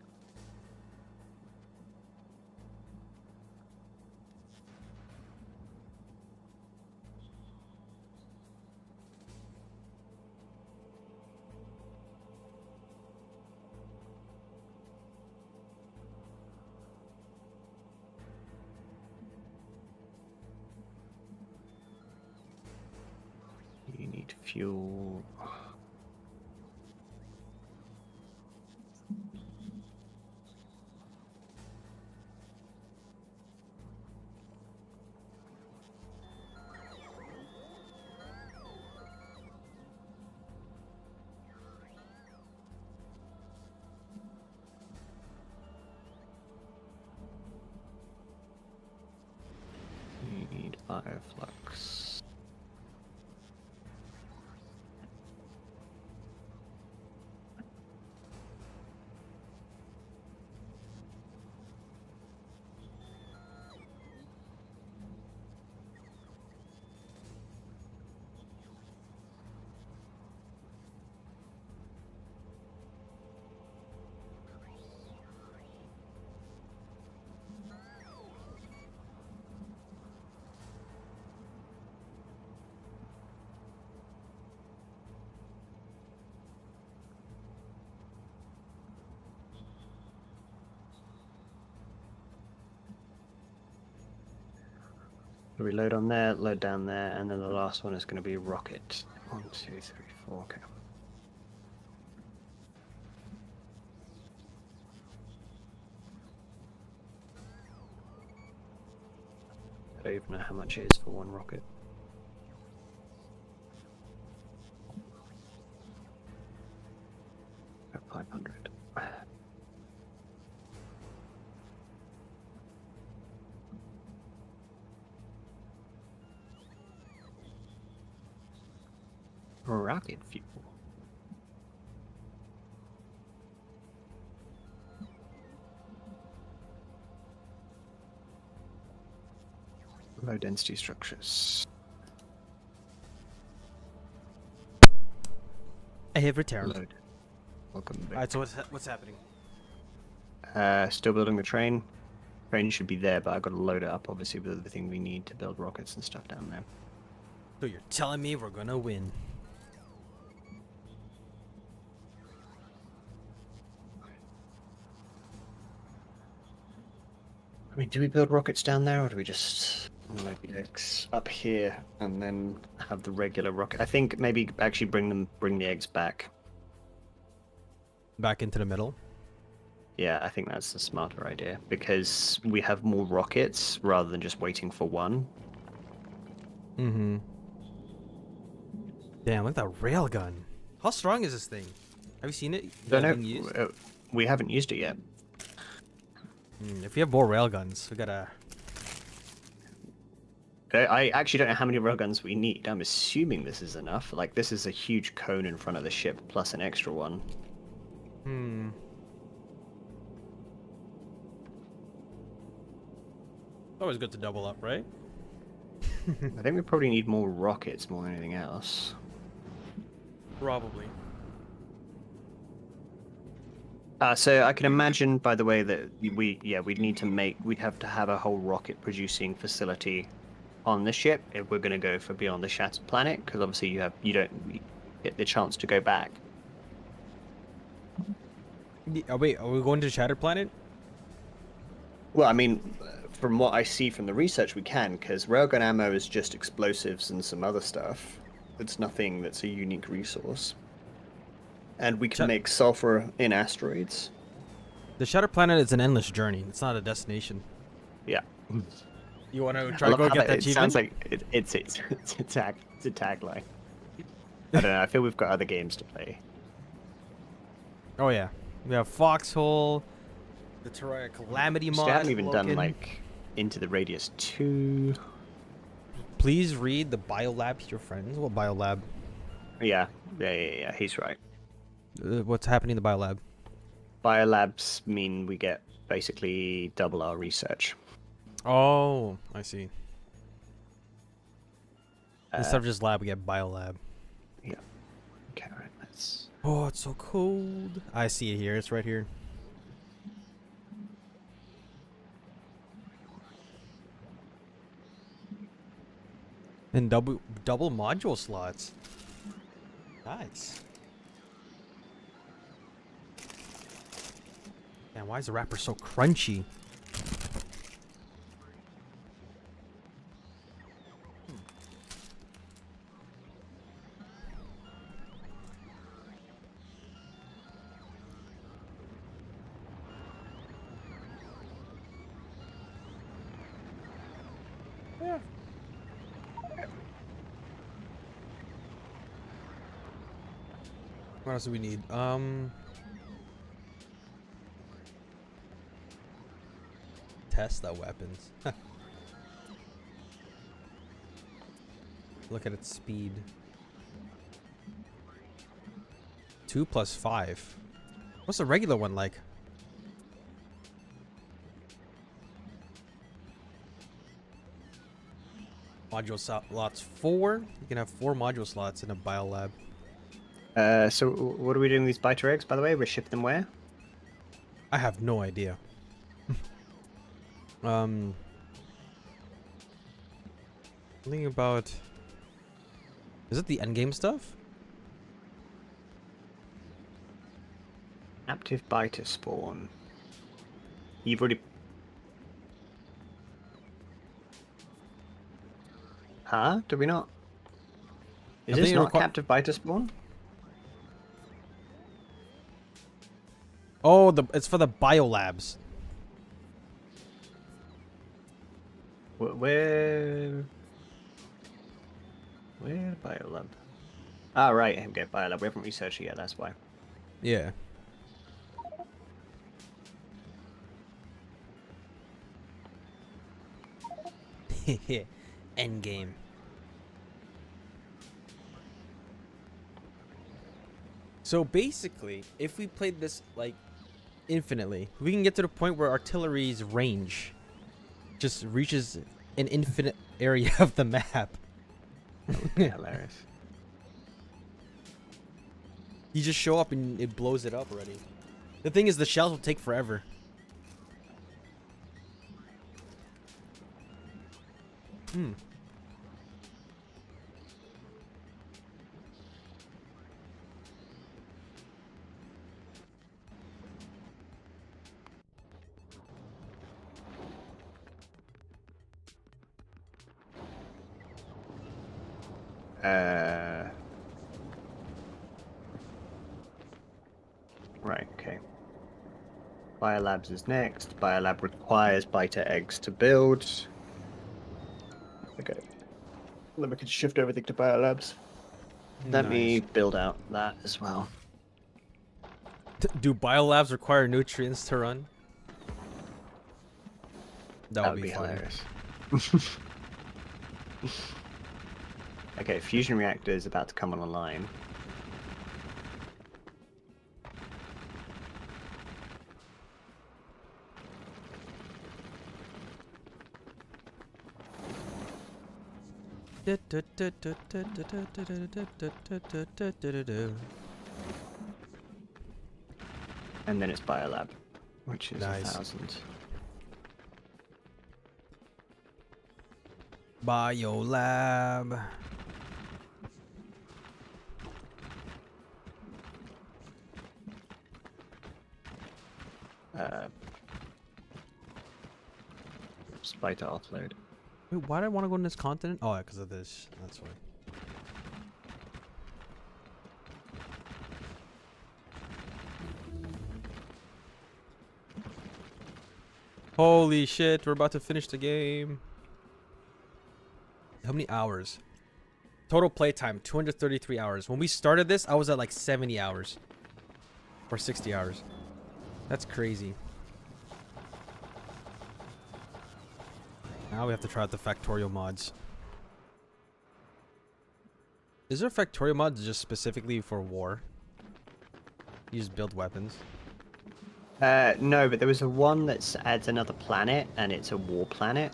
You need fuel. You need 5 flux. Reload on there, load down there, and then the last one is going to be rocket. 1, 2, 3, 4. Okay. I don't even know how much it is for one rocket. rocket fuel. Low density structures. I have returned. Load. Welcome back. Alright, so what's happening? Still building the train. Train should be there, but I've got to load it up, obviously, with everything we need to build rockets and stuff down there. So you're telling me we're gonna win? I mean, do we build rockets down there, or do we just load the eggs up here and then have the regular rocket? I think maybe actually bring the eggs back. Back into the middle. Yeah, I think that's the smarter idea, because we have more rockets rather than just waiting for one. Mm-hmm. Damn, look at that railgun. How strong is this thing? Have you seen it? Don't know. Being used? We haven't used it yet. If we have more railguns, we gotta... I actually don't know how many railguns we need. I'm assuming this is enough. Like, this is a huge cone in front of the ship, plus an extra one. Always good to double up, right? I think we probably need more rockets more than anything else. Probably. So I can imagine, by the way, that we'd have to have a whole rocket producing facility on the ship if we're going to go for Beyond the Shattered Planet, because obviously you don't get the chance to go back. Oh, wait, are we going to Shattered Planet? Well, I mean, from what I see from the research, we can, because railgun ammo is just explosives and some other stuff. It's nothing that's a unique resource. And we can make sulfur in asteroids. The Shattered Planet is an endless journey. It's not a destination. Yeah. You want to try to go get that achievement? It sounds like it's a tagline. I don't know. I feel we've got other games to play. Oh yeah, we have Foxhole, the Terraria Calamity mod. We haven't even done Logan. like Into the Radius 2. Please read the Biolab to your friends. What Biolab? Yeah. He's right. What's happening in the Biolab? Biolabs mean we get basically double our research. Oh, I see. Instead of just lab, we get Biolab. Yeah. Okay, right. Let's. Oh, it's so cold. I see it here. It's right here. And double module slots. Nice. Man, why is the wrapper so crunchy? Yeah. What else do we need? Tesla weapons. Look at its speed. 2 + 5. What's the regular one like? Module slots 4. You can have 4 module slots in a biolab. So what are we doing with these biter eggs, by the way? We're shipping them where? I have no idea. Thinking about... Is it the endgame stuff? Active biter spawn. You've already... Huh? Do we not? Is this not captive biter spawn? Oh, it's for the biolabs. Where biolab? Ah, right. Okay, biolab. We haven't researched it yet. That's why. Yeah. Endgame. So basically, if we played this like infinitely, we can get to the point where artillery's range just reaches an infinite area of the map. That would be hilarious. You just show up and it blows it up already. The thing is, the shells will take forever. Hmm. Right, okay. Biolabs is next. Biolab requires biter eggs to build. Okay. Then we can shift everything to biolabs. Let me build out that as well. Do biolabs require nutrients to run? That would be funny. hilarious. Okay, fusion reactor is about to come online. And then it's biolab, which is Nice. 1,000. Biolab. Spider offload. Wait, why do I want to go in this continent? Oh, because of this. That's why. Holy shit, we're about to finish the game. How many hours? Total playtime, 233 hours. When we started this, I was at like 70 hours. Or 60 hours. That's crazy. Now we have to try out the Factorio mods. Is there a Factorio mod just specifically for war? You just build weapons? No, but there was a one that adds another planet, and it's a war planet.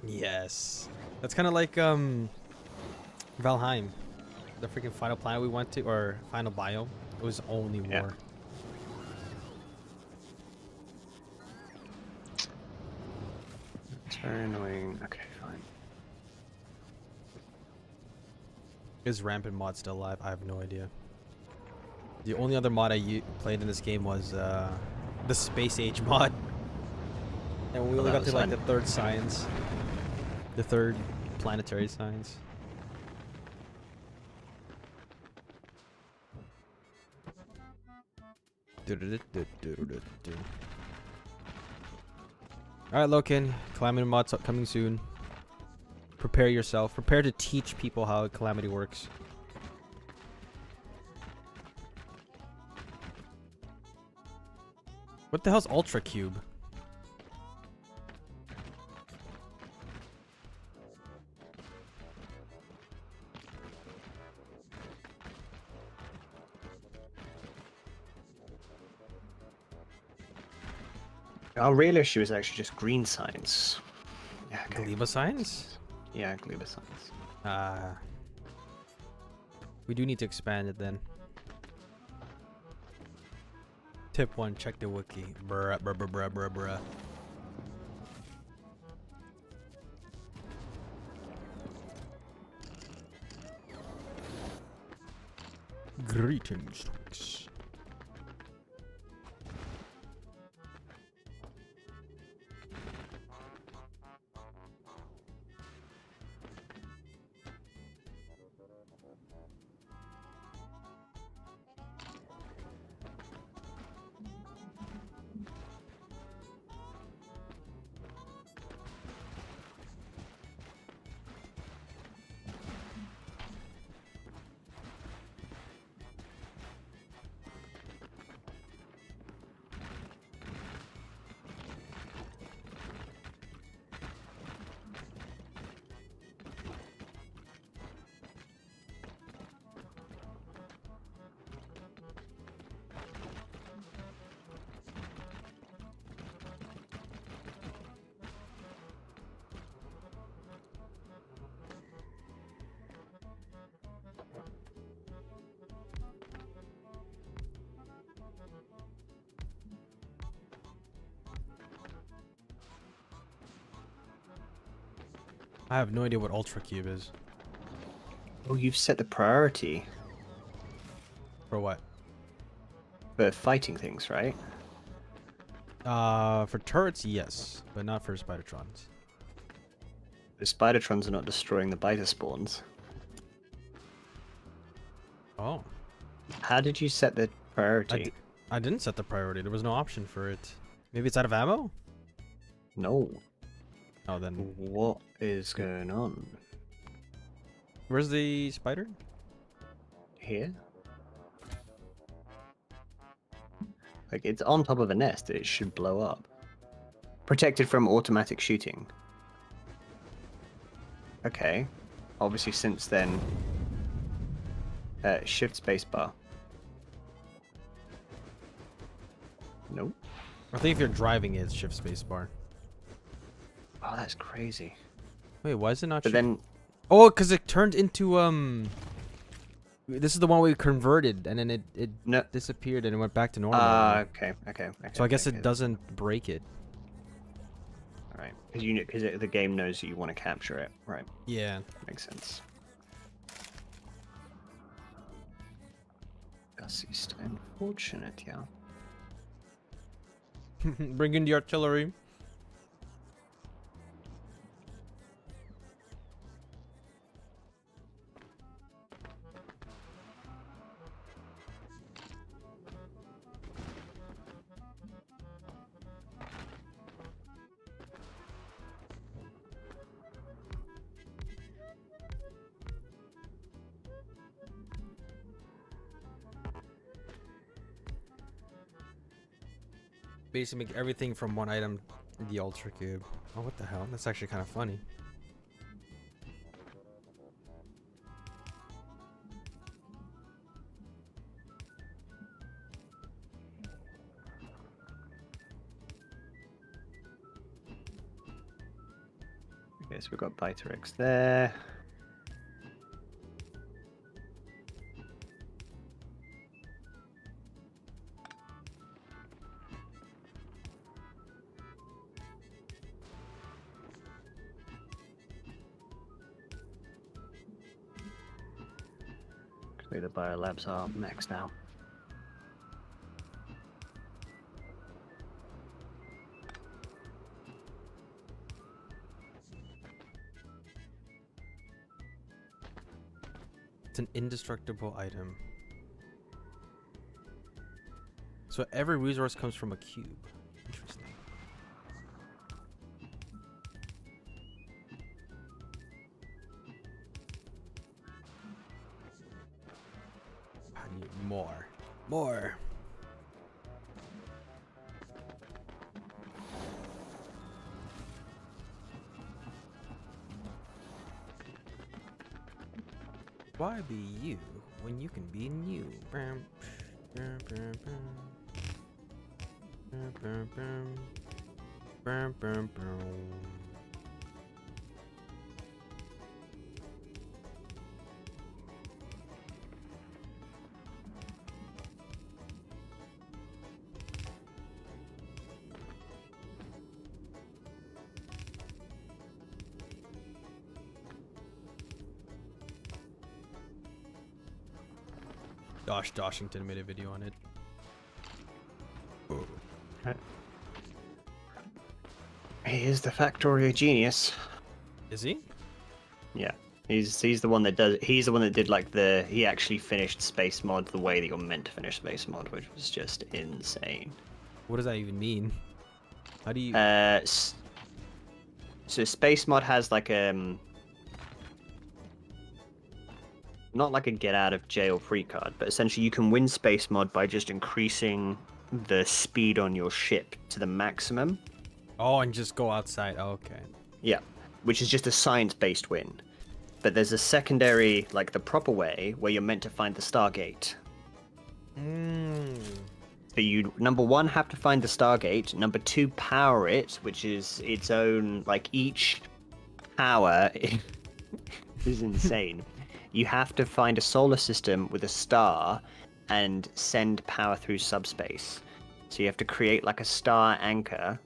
Yes. That's kind of like Valheim. The freaking final planet we went to, or final biome. It was only war. Yeah. It's very annoying. Okay, fine. Is Rampant mod still alive? I have no idea. The only other mod I played in this game was the Space Age mod. And we only got to like the third science. The third planetary science. Alright, Loken. Calamity mod's coming soon. Prepare yourself. Prepare to teach people how Calamity works. What the hell's Ultra Cube? Our real issue is actually just green science. Yeah, okay. Gleba science? Yeah, gleba science. We do need to expand it then. Tip 1, check the wiki. Bruh, bruh, bruh, bruh, bruh, bruh. Greetings, folks. I have no idea what Ultra Cube is. Oh, you've set the priority For what? for fighting things, right? For turrets, yes, but not for Spidertrons. The Spidertrons are not destroying the biter spawns. Oh. How did you set the priority? I didn't set the priority. There was no option for it. Maybe it's out of ammo? No. Oh, then. What is going on? Where's the spider? Here? Like, it's on top of a nest. It should blow up. Protected from automatic shooting. Okay. Obviously, since then... shift spacebar. Nope. I think if you're driving it, it's shift spacebar. Oh, that's crazy. Wait, why is it not? But then... Oh, because it turned into This is the one we converted, and then it No. disappeared and it went back to normal. Okay. So I guess okay. it doesn't break it. Alright. Because the game knows that you want to capture it. Right. Yeah. Makes sense. Das ist unfortunate, yeah. Bring in the artillery. Basically make everything from one item the Ultra Cube. Oh, what the hell? That's actually kind of funny. Okay, so we've got Biterix there. The biolabs are maxed out. It's an indestructible item. So every resource comes from a cube. Interesting. I need more. More. Why be you when you can be new? Bam, bam, bam, bam. Bam, bam, bam. Bam, bam, bam. Josh Doshington made a video on it. He is the Factorio genius. Is he? Yeah. He's the one that does. He's the one that did like the. He actually finished Space Mod the way that you're meant to finish Space Mod, which was just insane. What does that even mean? How do you? So Space Mod has like not like a get out of jail free card, but essentially you can win Space Mod by just increasing the speed on your ship to the maximum. Oh, and just go outside. Oh, okay. Yeah, which is just a science-based win. But there's a secondary, like the proper way, where you're meant to find the Stargate. So you, number one, have to find the Stargate. Number two, power it, which is its own, like each power is insane. You have to find a solar system with a star and send power through subspace. So you have to create like a star anchor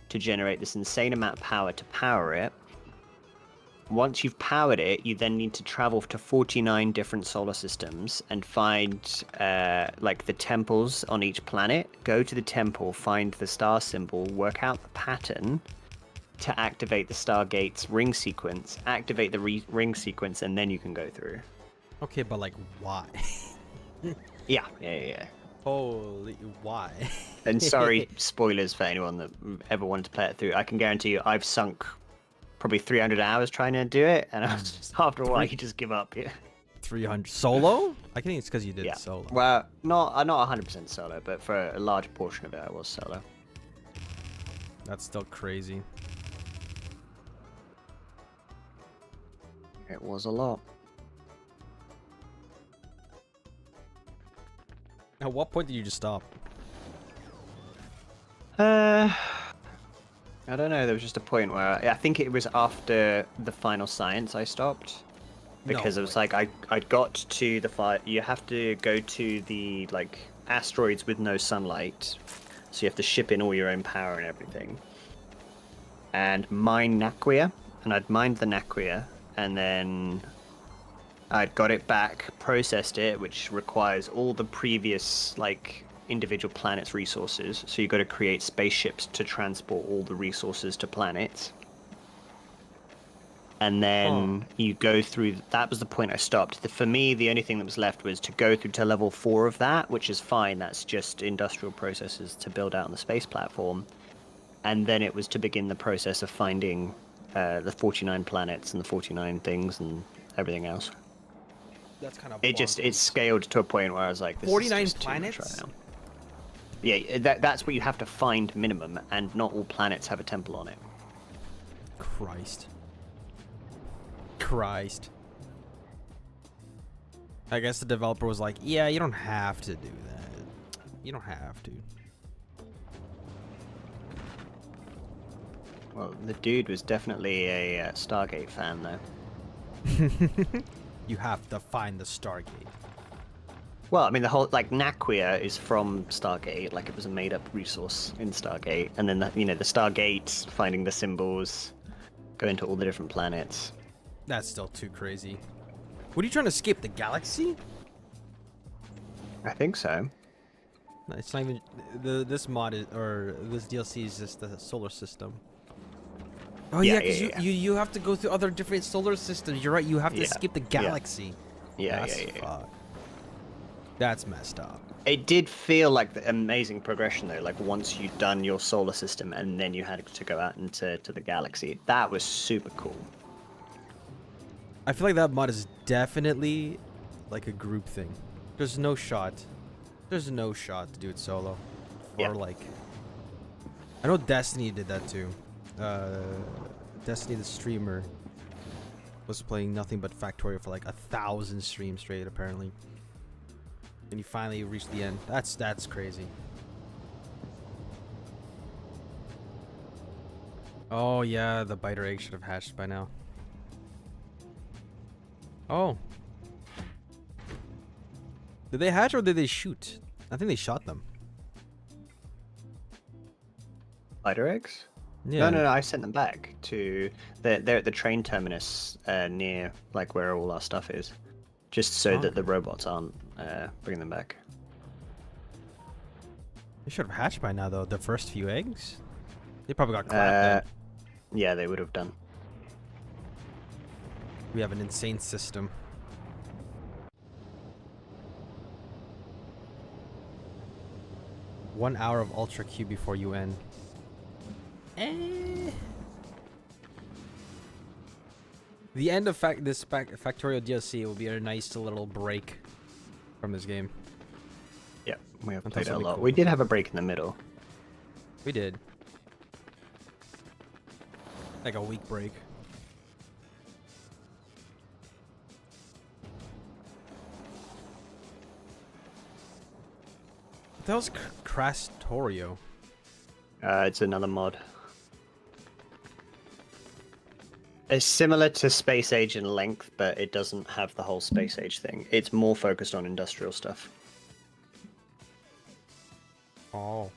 to generate this insane amount of power to power it. once you've powered it, you then need to travel to 49 different solar systems and find like the temples on each planet. Go to the temple, find the star symbol, work out the pattern to activate the Stargate's ring sequence, activate the ring sequence, and then you can go through. Okay, but like, why? Yeah. Holy, why? And sorry, spoilers for anyone that ever wanted to play it through. I can guarantee you, I've sunk probably 300 hours trying to do it, and I was just, after a while, you just give up. Yeah. 300 solo? I think it's because you did Yeah. solo. Well, not 100% solo, but for a large portion of it, I was solo. That's still crazy. It was a lot. At what point did you just stop? I don't know. There was just a point where I think it was after the final science I stopped, because it was like I got to the you have to go to the like asteroids with no sunlight, so you have to ship in all your own power and everything, and mine Naquia, and I'd mined the Naquia, and then I'd got it back, processed it, which requires all the previous like individual planets' resources. So you've got to create spaceships to transport all the resources to planets. And then you go through. That was the point I stopped. For me, the only thing that was left was to go through to level 4 of that, which is fine. That's just industrial processes to build out on the space platform. And then it was to begin the process of finding the 49 planets and the 49 things and everything else. That's kind of It scaled to a point where I was like, this 49 is just planets? too much right now. Yeah, that's what you have to find minimum, and not all planets have a temple on it. Christ. I guess the developer was like, yeah, you don't have to do that. You don't have to. Well, the dude was definitely a Stargate fan, though. You have to find the Stargate. Well, I mean, the whole, like, Naquia is from Stargate, like it was a made-up resource in Stargate, and then, the Stargates, finding the symbols, going to all the different planets. That's still too crazy. What are you trying to escape, the galaxy? I think so. No, it's not even, this mod is, or this DLC is just the solar system. Oh yeah, because you have to go through other different solar systems. You're right, you have to escape the galaxy. Yeah. Fuck. That's messed up. It did feel like the amazing progression, though. Like, once you'd done your solar system and then you had to go out into the galaxy. That was super cool. I feel like that mod is definitely like a group thing. There's no shot to do it solo. Or like, I know Destiny did that too. Destiny the streamer was playing nothing but Factorio for like 1,000 streams straight apparently. And you finally reached the end. That's crazy. Oh yeah, the biter egg should have hatched by now. Oh. Did they hatch or did they shoot? I think they shot them. Spider eggs? Yeah. No, I sent them back to... They're at the train terminus near, like, where all our stuff is. Just so that the robots aren't bringing them back. They should have hatched by now, though. The first few eggs? They probably got clapped. Yeah, they would have done. We have an insane system. One hour of Ultra Q before you end. The end of this Factorio DLC will be a nice little break from this game. Yeah, we have That's played it a really lot. cool. We did have a break in the middle. We did. Like a week break. That was Crastorio. It's another mod. It's similar to Space Age in length, but it doesn't have the whole Space Age thing. It's more focused on industrial stuff. Oh.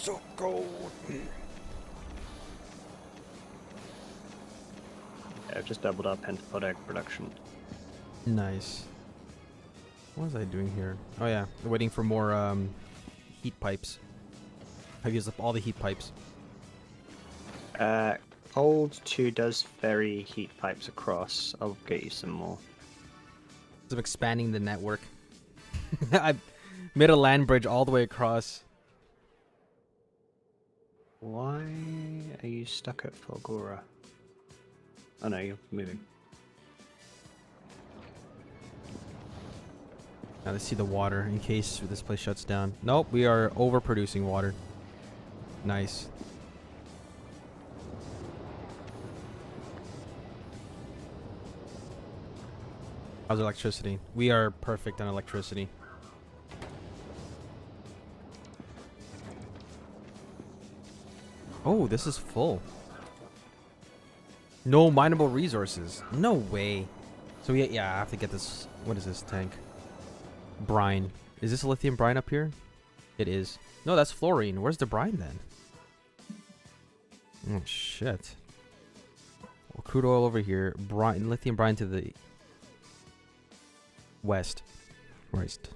so cold. Yeah, I've just doubled our pentapod egg production. Nice. What was I doing here? Oh yeah, waiting for more heat pipes. I've used up all the heat pipes. Cold 2 does ferry heat pipes across. I'll get you some more. I'm expanding the network. I made a land bridge all the way across. Why are you stuck at Fulgora? Oh no, you're moving. Now let's see the water in case this place shuts down. Nope, we are overproducing water. Nice. How's electricity? We are perfect on electricity. Oh, this is full. No mineable resources. No way. So yeah, I have to get this. What is this tank? Brine. Is this a lithium brine up here? It is. No, that's fluorine. Where's the brine then? Oh shit. Well, crude oil over here. Brine, lithium brine to the west. Christ.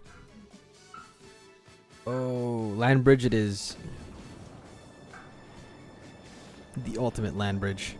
Oh, land bridge it is. The ultimate land bridge.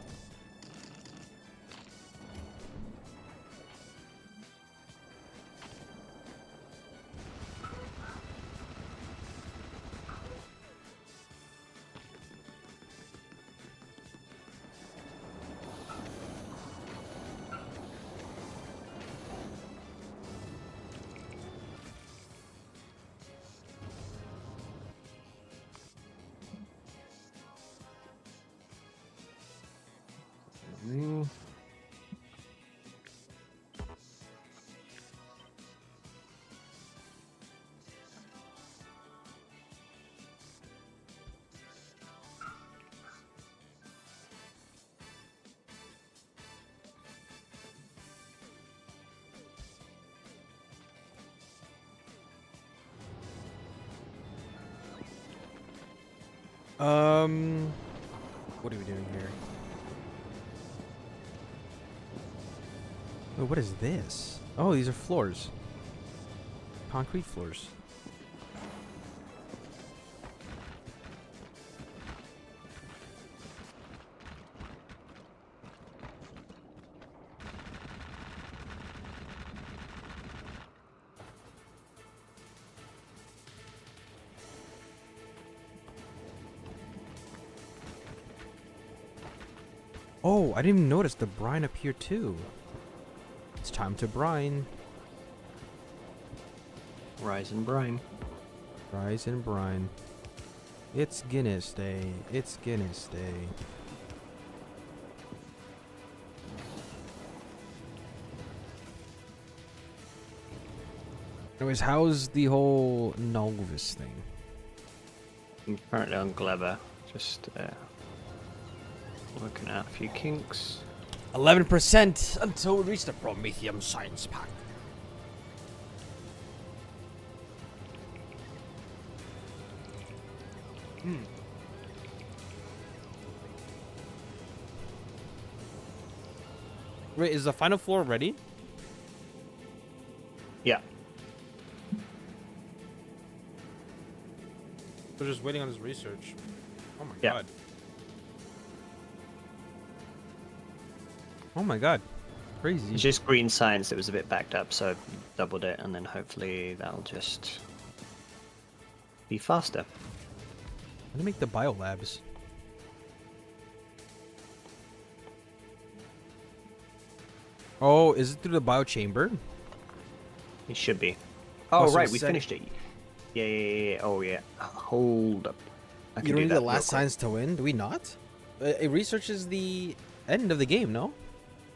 What are we doing here? Oh, what is this? Oh, these are floors. Concrete floors. Oh, I didn't even notice the brine up here too. It's time to brine. Rise and brine. Rise and brine. It's Guinness Day. It's Guinness Day. Anyways, how's the whole Nulvis thing? I'm currently on Gleber. Just working out a few kinks. 11% until we reach the Prometheum Science Pack. Wait, is the final floor ready? Yeah. We're just waiting on his research. Oh my Yeah. god. Oh my god. Crazy. It's just green science that was a bit backed up, so I doubled it, and then hopefully that'll just be faster. How do you make the biolabs? Oh, is it through the biochamber? It should be. Oh, Oh, so right, it's we set- finished it. Yeah. Oh, yeah. Hold up. I You can don't do need that the real last quick. science to win, do we not? It researches the end of the game, no?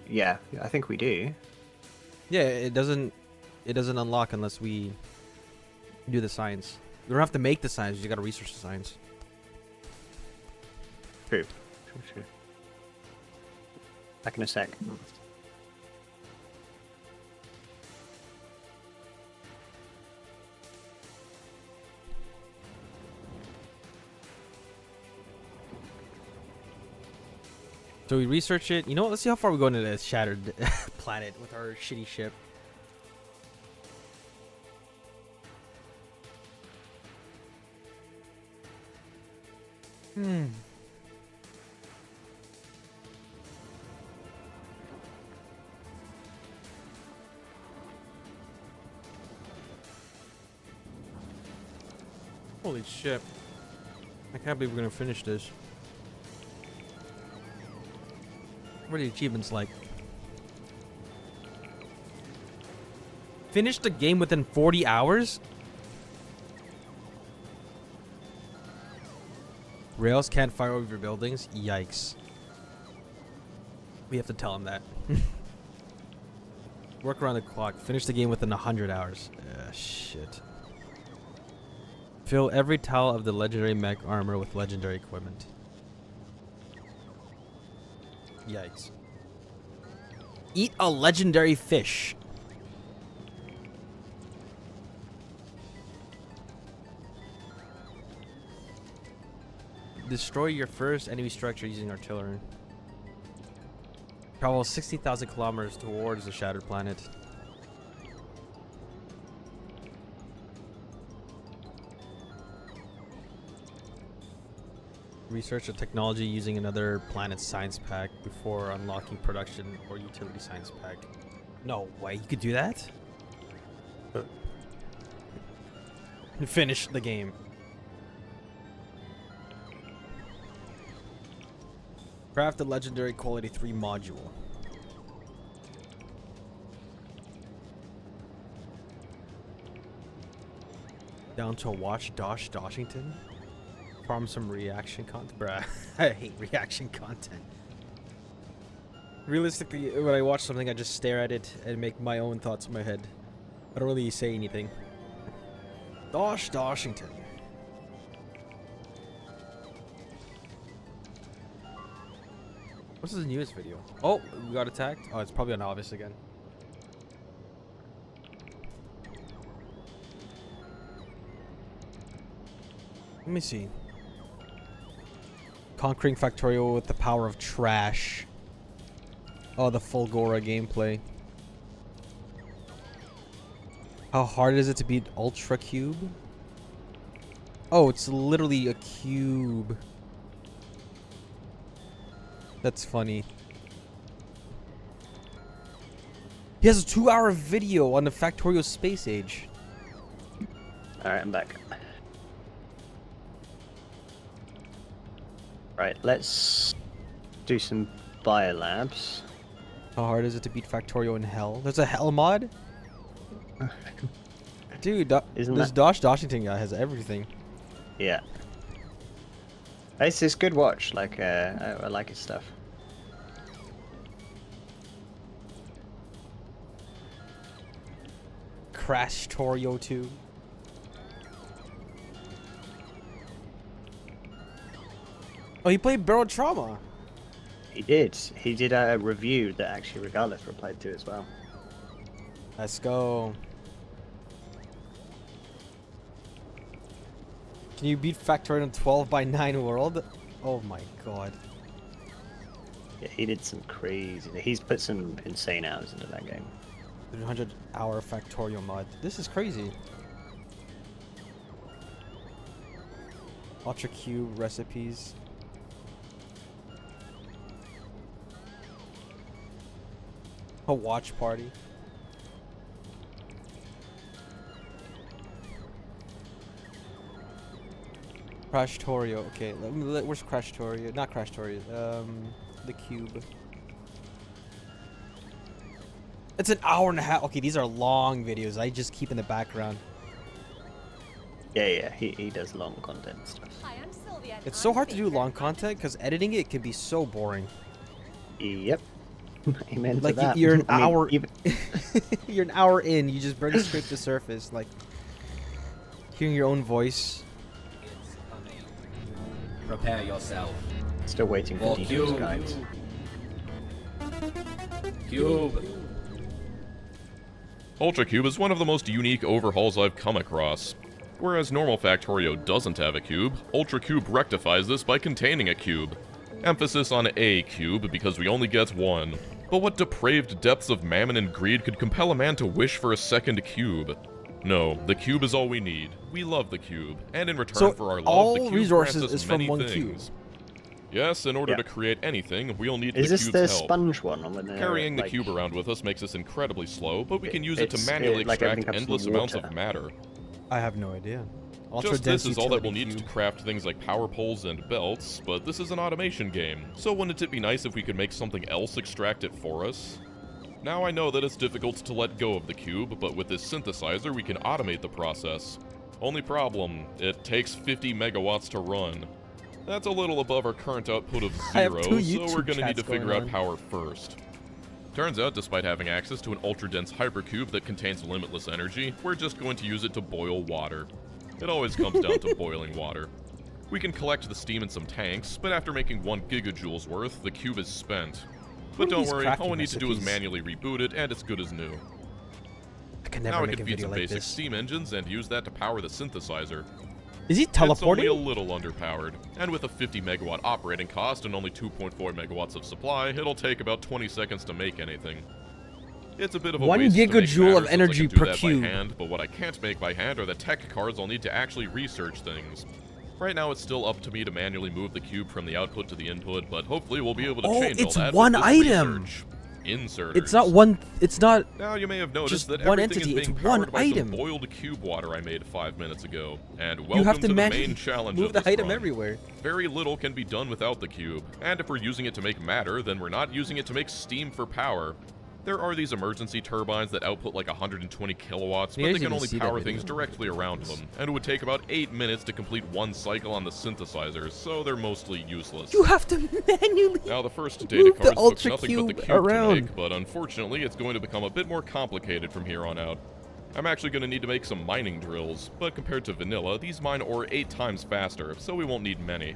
Yeah, I think we do. Yeah, it doesn't unlock unless we do the science. We don't have to make the science, you just gotta research the science. True. Back in a sec. So we research it. You know what? Let's see how far we go into this shattered planet with our shitty ship. Holy shit. I can't believe we're gonna finish this. What are the achievements like? Finish the game within 40 hours? Rails can't fire over your buildings? Yikes. We have to tell him that. Work around the clock. Finish the game within 100 hours. Shit. Fill every tile of the legendary mech armor with legendary equipment. Yikes. Eat a legendary fish. Destroy your first enemy structure using artillery. Travel 60,000 kilometers towards the shattered planet. Research the technology using another planet's science pack before unlocking production or utility science pack. No way, you could do that? Finish the game. Craft a legendary quality 3 module. Down to watch Doshington. Farm some reaction content. Bruh, I hate reaction content. Realistically, when I watch something, I just stare at it and make my own thoughts in my head. I don't really say anything. Doshington. What's his newest video? Oh, we got attacked? Oh, it's probably on Obvious again. Let me see. Conquering Factorio with the power of trash. Oh, the Fulgora gameplay. How hard is it to beat Ultra Cube? Oh, it's literally a cube. That's funny. He has a 2-hour video on the Factorio Space Age. Alright, I'm back. Right, let's do some biolabs. How hard is it to beat Factorio in Hell? There's a Hell mod? Dude, this Doshington guy has everything. Yeah. It's good watch, like, I like his stuff. Crashtorio 2. Oh, he played Barrel Trauma. He did. He did a review that actually Regardless replied to as well. Let's go. Can you beat Factorio in a 12x9 world? Oh my god. Yeah, he did some crazy. He's put some insane hours into that game. 300-hour Factorio mod. This is crazy. Ultra Cube recipes. A watch party. Crashtorio. Okay, where's Crashtorio? Not Crashtorio. The cube. It's an hour and a half. Okay, these are long videos. I just keep in the background. Yeah, he does long content stuff. Hi, I'm Sylvia. It's so hard to do long content because editing it can be so boring. Yep. Amen to Like that. you're an I mean, hour. even... You're an hour in. You just barely scrape the surface. Like hearing your own voice. Prepare yourself. Still waiting for Deto's guides. Cube. Ultra Cube is one of the most unique overhauls I've come across. Whereas normal Factorio doesn't have a cube, Ultra Cube rectifies this by containing a cube. Emphasis on a cube because we only get one. But what depraved depths of mammon and greed could compel a man to wish for a second cube? No, the cube is all we need. We love the cube, and in return So for our love, all the cube resources grants us is from many one things. cube. Yes, in order Yeah. to create anything, we'll need Is the this cube's the help. sponge one? Or when they're, Carrying the like, cube around with us makes us incredibly slow, but we can use it to it's, manually like everything extract comes from endless amounts water. of matter. I have no idea. Ultra Just this dense is all that we'll utility need to cube. craft things like power poles and belts, but this is an automation game, so wouldn't it be nice if we could make something else extract it for us? Now I know that it's difficult to let go of the cube, but with this synthesizer we can automate the process. Only problem, it takes 50 megawatts to run. That's a little above our current output of I have 0, two so we're YouTube gonna need to chats going figure out on. power first. Turns out, despite having access to an ultra-dense hypercube that contains limitless energy, we're just going to use it to boil water. It always comes down to boiling water. We can collect the steam in some tanks, but after making 1 gigajoules worth, the cube is spent. But What are don't these worry, crafting all we need to do is recipes? manually reboot it, and it's good as new. I can Now never I make can a feed video some like basic this. steam engines and use that to power the synthesizer. Is he It's only teleporting? a little underpowered, and with a 50 megawatt operating cost and only 2.4 megawatts of supply, it'll take about 20 seconds to make anything. It's a bit of a 1 waste to make gigajoule of matter since I energy can do per that cube. by hand, but what I can't make by hand are the tech cards I'll need to actually research things. Right now it's still up to me to manually move the cube from the output to the input, but hopefully we'll be able to Oh, change all it's that one with this item. research. Inserters. It's not one. It's not. Now you may have noticed just that one everything entity, is being it's one powered by item. some boiled cube water I made 5 minutes ago. And You welcome have to the manually main challenge move of the this item run. everywhere. Very little can be done without the cube, and if we're using it to make matter, then we're not using it to make steam for power. There are these emergency turbines that output like 120 kilowatts, You but guys they can even only see that power video? things directly around them, and it would take about 8 minutes to complete 1 cycle on the synthesizers, so they're mostly useless. You have to manually. Now the first data move the cards took Ultra nothing but the Cube cube around. to make, but unfortunately it's going to become a bit more complicated from here on out. I'm actually going to need to make some mining drills, but compared to vanilla, these mine ore 8 times faster, so we won't need many.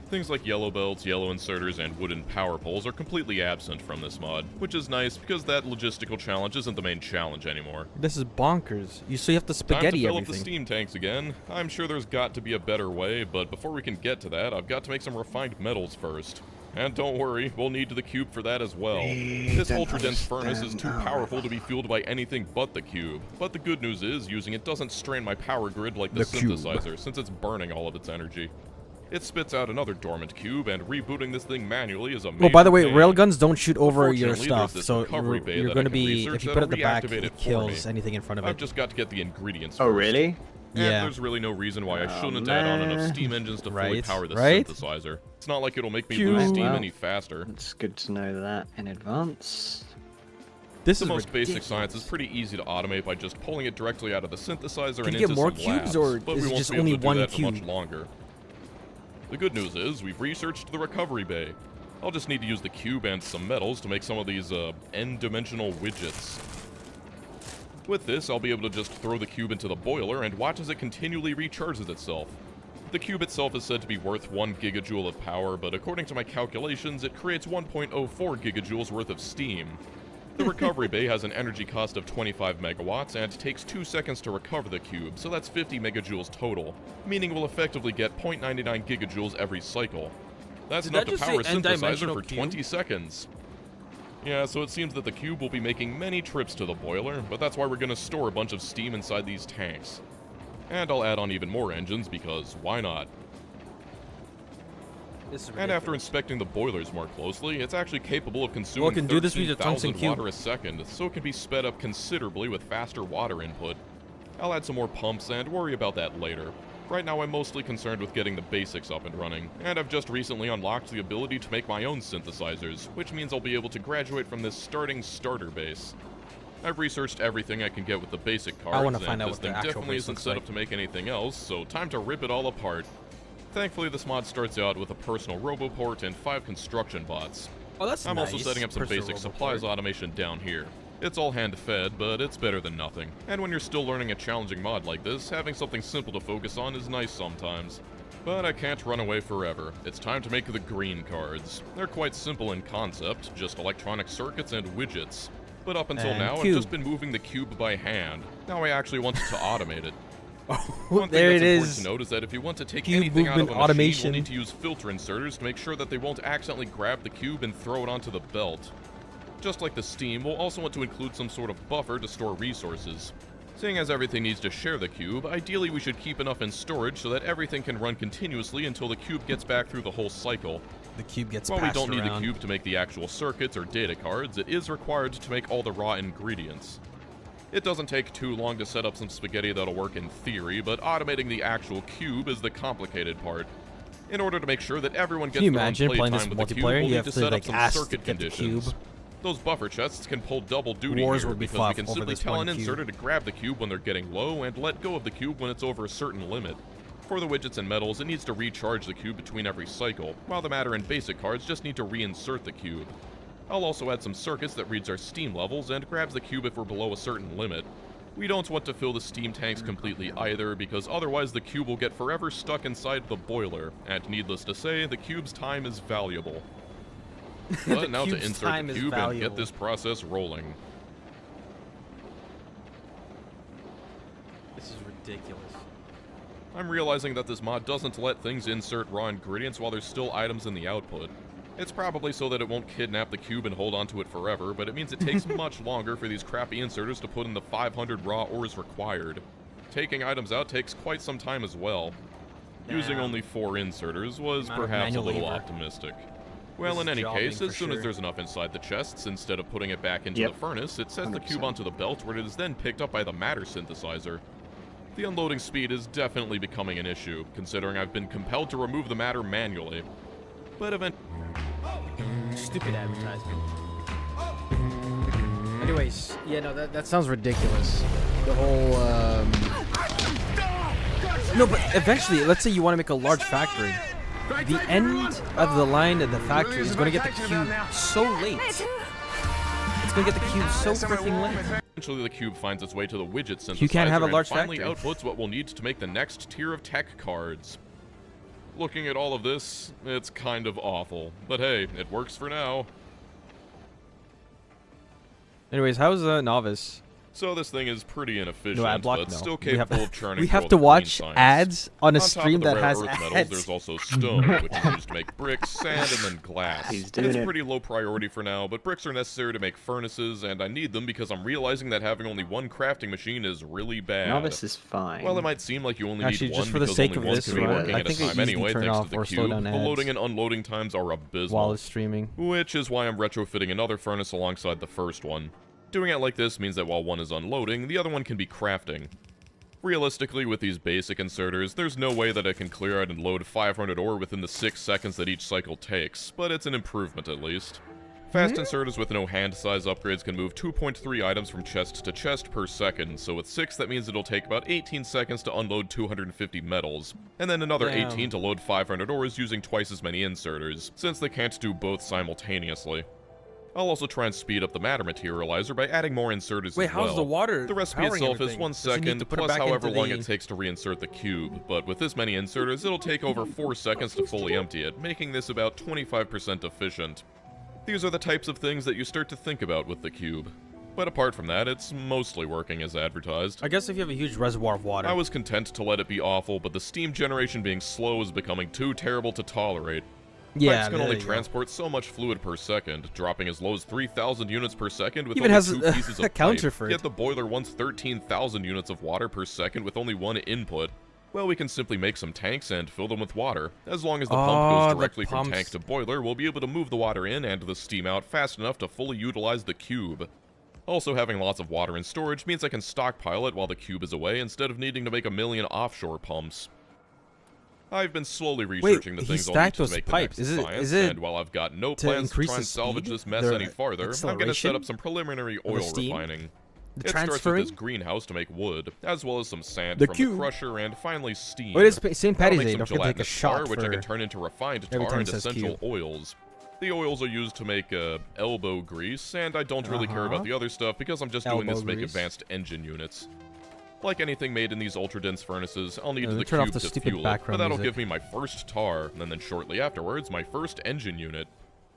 Things like yellow belts, yellow inserters, and wooden power poles are completely absent from this mod, which is nice because that logistical challenge isn't the main challenge anymore. This is bonkers. So you have to Time to spaghetti fill up the everything. steam tanks again. I'm sure there's got to be a better way, but before we can get to that, I've got to make some refined metals first. And don't worry, we'll need the cube for that as well. This don't ultra-dense furnace is too understand. powerful to be fueled by anything but the cube. But the good news is, using it doesn't strain my power grid like the The cube. synthesizer, since it's burning all of its energy. It spits out another dormant cube, and rebooting this thing manually is a major Oh, by the way, pain. railguns don't shoot over your Fortunately, there's stuff, this so recovery bay you're that I going to can be. research If you put that'll it at the back, reactivate it for kills me. anything in front of I've it. just got to get the ingredients Oh, first. really? And Yeah. there's really no reason why I Oh, shouldn't add on enough man. steam engines to fully Right, power the right? synthesizer. It's not like it'll make me Phew. lose steam Well, any faster. It's good to know that in advance. This The is most basic ridiculous. science is pretty easy to automate by just pulling it directly out of the synthesizer Can and you get into more some cubes, labs, or but is we it won't just be able only to do one that for much cube? longer. The good news is we've researched the recovery bay. I'll just need to use the cube and some metals to make some of these n-dimensional widgets. With this, I'll be able to just throw the cube into the boiler and watch as it continually recharges itself. The cube itself is said to be worth 1 gigajoule of power, but according to my calculations, it creates 1.04 gigajoules worth of steam. The recovery bay has an energy cost of 25 megawatts and takes 2 seconds to recover the cube, so that's 50 megajoules total, meaning we'll effectively get 0.99 gigajoules every cycle. That's Did enough that to just power a say synthesizer n-dimensional for cube? 20 seconds. Yeah, so it seems that the cube will be making many trips to the boiler, but that's why we're going to store a bunch of steam inside these tanks. And I'll add on even more engines because why not? This is And after ridiculous. inspecting the boilers more closely, it's actually capable of consuming Well, it can do this with your tungsten 13,000 cube. water a second, so it can be sped up considerably with faster water input. I'll add some more pumps and worry about that later. Right now I'm mostly concerned with getting the basics up and running, and I've just recently unlocked the ability to make my own synthesizers, which means I'll be able to graduate from this starter base. I've researched everything I can get with the basic cards, wanna and find out this what the thing actual definitely base isn't looks set like. up to make anything else, so time to rip it all apart. Thankfully, this mod starts out with a personal roboport and 5 construction bots. Oh, that's I'm also nice. setting up some Personal basic roboport. supplies automation down here. It's all hand-fed, but it's better than nothing. And when you're still learning a challenging mod like this, having something simple to focus on is nice sometimes. But I can't run away forever. It's time to make the green cards. They're quite simple in concept, just electronic circuits and widgets. But up until And now, cube. I've just been moving the cube by hand. Now I actually wanted to automate it. One thing there that's it important is. to note is that if you want to take Cube anything out of a movement machine, automation. we'll need to use filter inserters to make sure that they won't accidentally grab the cube and throw it onto the belt. Just like the steam, we'll also want to include some sort of buffer to store resources. Seeing as everything needs to share the cube, ideally we should keep enough in storage so that everything can run continuously until the cube gets back through the whole cycle. The cube gets While we passed don't need around. the cube to make the actual circuits or data cards, it is required to make all the raw ingredients. It doesn't take too long to set up some spaghetti that'll work in theory, but automating the actual cube is the complicated part. In order to make sure that everyone gets Can you their own imagine playing playtime this with the cube, multiplayer? we'll You need have to to, set up like, some ask to circuit get the conditions. cube. Those buffer chests can pull double duty Wars here will be because fought we can over simply this tell one an cube. inserter to grab the cube when they're getting low and let go of the cube when it's over a certain limit. For the widgets and metals, it needs to recharge the cube between every cycle, while the matter and basic cards just need to reinsert the cube. I'll also add some circuits that reads our steam levels and grabs the cube if we're below a certain limit. We don't want to fill the steam tanks completely either, because otherwise the cube will get forever stuck inside the boiler, and needless to say, the cube's time is valuable. But now to cube's insert time the is cube and valuable. get this process rolling. This is ridiculous. I'm realizing that this mod doesn't let things insert raw ingredients while there's still items in the output. It's probably so that it won't kidnap the cube and hold onto it forever, but it means it takes much longer for these crappy inserters to put in the 500 raw ores required. Taking items out takes quite some time as well. Using Damn. only 4 inserters was Amount of perhaps a manual little labor. optimistic. Well, This in is any jobbing case, for as soon as sure. there's enough inside the chests, instead of putting it back into Yep. the furnace, it sets the cube 100%. onto the belt where it is then picked up by the matter synthesizer. The unloading speed is definitely becoming an issue, considering I've been compelled to remove the matter manually. But eventually... Stupid advertisement. Anyways, yeah, no, that sounds ridiculous. The whole, No, but eventually, let's say you want to make a large factory. The end of the line of the factory is going to get the cube so late. It's going to get the cube so freaking late. Eventually, the cube finds its way to the widget synthesizer You can't have a large and finally factory. outputs what we'll need to make the next tier of tech cards. Looking at all of this, it's kind of awful. But hey, it works for now. Anyways, how's Novice? So this thing is pretty inefficient, No ad block, but no. still We have- capable of churning we through have all to the green watch signs. ads on a top stream of the that rare has earth metals, ads. there's also stone, which is used to make bricks, sand, and then glass. He's doing It's it. pretty low priority for now, but bricks are necessary to make furnaces, and I need them because I'm realizing that having only one crafting machine is really bad. Novice is fine. While it might seem like you only Actually, need just one for the because sake only of one this can be run, working I at a think it time usually anyway, turn thanks off to the or slow cube, down the ads. loading and unloading times are abysmal. While it's streaming. Which is why I'm retrofitting another furnace alongside the first one. Doing it like this means that while one is unloading, the other one can be crafting. Realistically, with these basic inserters, there's no way that I can clear out and load 500 ore within the 6 seconds that each cycle takes, but it's an improvement at least. Fast inserters with no hand size upgrades can move 2.3 items from chest to chest per second, so with 6 that means it'll take about 18 seconds to unload 250 metals, and then another Damn. 18 to load 500 ores using twice as many inserters, since they can't do both simultaneously. I'll also try and speed up the matter materializer by adding more inserters Wait, as how's well. the water The recipe powering itself is everything? 1 Does he need second, to put it plus back however into long the- it takes to reinsert the cube, but with this many inserters, it'll take over 4 seconds to fully empty it, making this about 25% efficient. These are the types of things that you start to think about with the cube. But apart from that, it's mostly working as advertised. I guess if you have a huge reservoir of water. I was content to let it be awful, but the steam generation being slow is becoming too terrible to tolerate. Yeah, Pipes can there only you go. transport so much fluid per second, dropping as low as 3,000 units per second with Even only has 2 a- pieces a of counter pipe. for it. Yet the boiler wants 13,000 units of water per second with only 1 input. Well, we can simply make some tanks and fill them with water. As long as the Oh, pump the goes directly from pumps. tank to boiler, we'll be able to move the water in and the steam out fast enough to fully utilize the cube. Also, having lots of water in storage means I can stockpile it while the cube is away instead of needing to make a million offshore pumps. I've been slowly researching the he things I'll need stacked to those make pipes. the next Is it- science, is it and while I've got no to plans to increase try and the salvage speed? this mess The any farther, I'm going to set up acceleration some preliminary of the oil steam? refining. The It starts with transferring? this greenhouse to make wood, as well as some sand The from cube. the crusher, and finally steam. Wait, it's St. That'll Patty's make Day. some Don't forget to take a gelatinous shot tar, which I for can turn into refined every tar time and it says essential cube. oils. The oils are used to make elbow grease, and I don't really care Uh-huh. about the other stuff because I'm just doing this to Elbow make grease. advanced engine units. Like anything made in these ultra-dense furnaces, I'll need Yeah, the then turn off cube the to stupid fuel it, but background that'll music. give me my first tar, and then shortly afterwards, my first engine unit.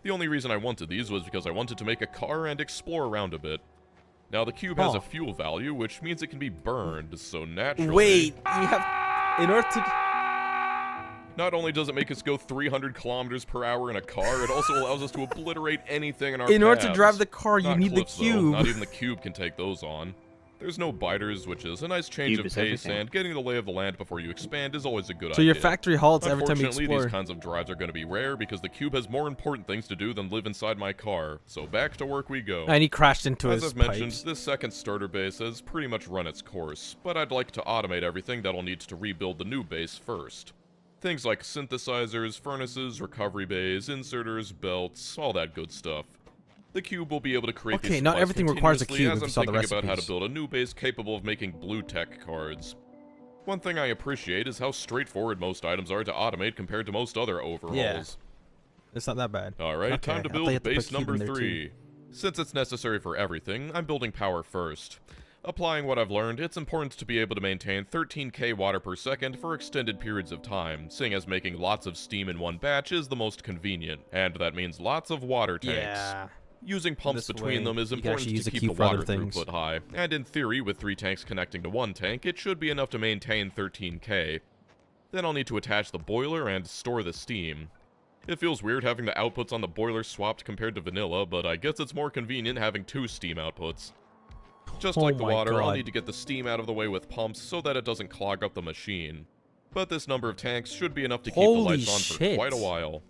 The only reason I wanted these was because I wanted to make a car and explore around a bit. Now, the cube has a fuel value, which means it can be burned, so naturally... Wait, you have... In order to... Not only does it make us go 300 kilometers per hour in a car, it also allows us to obliterate anything in our In order to paths. drive the car, you Not need the cliffs, though. cube. Not even the cube can take those on. There's no biters, which is a nice change Cube of is pace, everything. and getting the lay of the land before you expand is always a good So idea. your factory halts every time you Unfortunately, explore. these kinds of drives are going to be rare because the cube has more important things to do than live inside my car. So back to work we go. And he crashed into As his I've mentioned, pipes. this second starter base has pretty much run its course, but I'd like to automate everything that'll need to rebuild the new base first. Things like synthesizers, furnaces, recovery bays, inserters, belts, all that good stuff. The cube will be able to create these Okay, not supplies everything requires a continuously cube as if I'm you saw the thinking about how to recipes. build a new base capable of making blue tech cards. One thing I appreciate is how straightforward most items are to automate compared to most other overhauls. Yeah. It's not that bad. Alright, Okay, time to I thought you build had to put base cube number in there, too. 3. Since it's necessary for everything, I'm building power first. Applying what I've learned, it's important to be able to maintain 13k water per second for extended periods of time, seeing as making lots of steam in one batch is the most convenient, and that means lots of water tanks. Yeah. Using pumps This between way, them is you can important actually use to a keep the cube for other water things. throughput high, and in theory, with 3 tanks connecting to one tank, it should be enough to maintain 13k. Then I'll need to attach the boiler and store the steam. It feels weird having the outputs on the boiler swapped compared to vanilla, but I guess it's more convenient having 2 steam outputs. Just like the Oh my water, I'll God. need to get the steam out of the way with pumps so that it doesn't clog up the machine. But this number of tanks should be enough to keep the Holy lights on for shit. quite a while.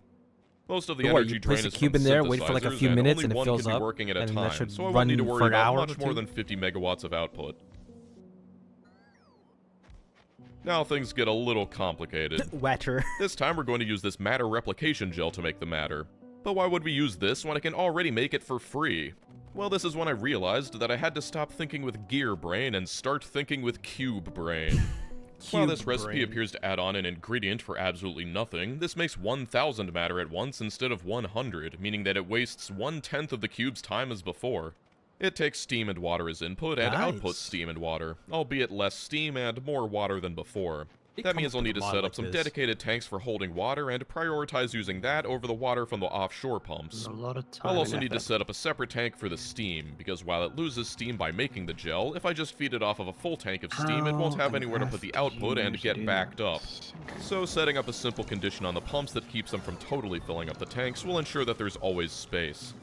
Most of the So what, energy you drain place a is cube from in there, wait for like a synthesizers, few minutes, only and it one fills can be up, working at a and that time, should so I won't need to run worry for an about hour or much more two? than 50 megawatts of output. Now things get a little complicated. Wetter. This time we're going to use this matter replication gel to make the matter. But why would we use this when I can already make it for free? Well, this is when I realized that I had to stop thinking with gear brain and start thinking with cube brain. While this recipe brain. appears to add on an ingredient for absolutely nothing, this makes 1000 matter at once instead of 100, meaning that it wastes 1/10 of the cube's time as before. It takes steam and water as input and Nice. outputs steam and water, albeit less steam and more water than before. It That comes means I'll with need a to mod set like up some this. dedicated tanks for holding water and prioritize using that over the water from the offshore pumps. A lot of time I'll also and need to effort. set up a separate tank for the steam, because while it loses steam by making the gel, if I just feed it off of a full tank of steam, it won't How have on anywhere to put earth the do output you and get do backed that? up. So setting up a simple condition on the pumps that keeps them from totally filling up the tanks will ensure that there's always space.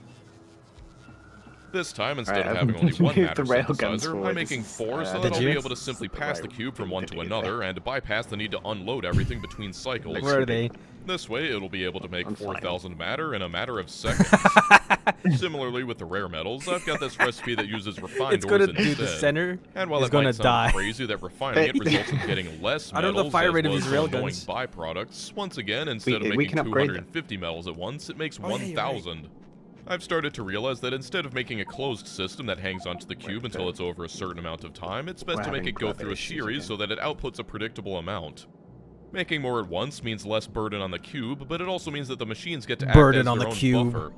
This time, instead Alright, of I've having only one moved matter the railguns synthesizer, forward. I'm making This is, 4 so Did that I'll be you? able to simply pass the cube from one to Right. another and bypass the need to unload everything between cycles. Where are they? This way, it'll be able to make I'm fine. 4,000 matter in a matter of seconds. Similarly with the rare metals, I've got this recipe that uses refined It's gonna ores do instead. the center. And while is it gonna might sound die. crazy that refining it results in getting less I don't know the metals fire as rate of well these as some railguns. annoying byproducts, once again, instead of we making can upgrade them. 250 metals at once, it makes Oh, yeah, you're right. 1,000. I've started to realize that instead of making a closed system that hangs onto the cube until it's over a certain amount of time, it's best We're to make having it go gravity through a issues series again. so that it outputs a predictable amount. Making more at once means less burden on the cube, but it also means that the machines get to act Burden as on their the own cube. buffer.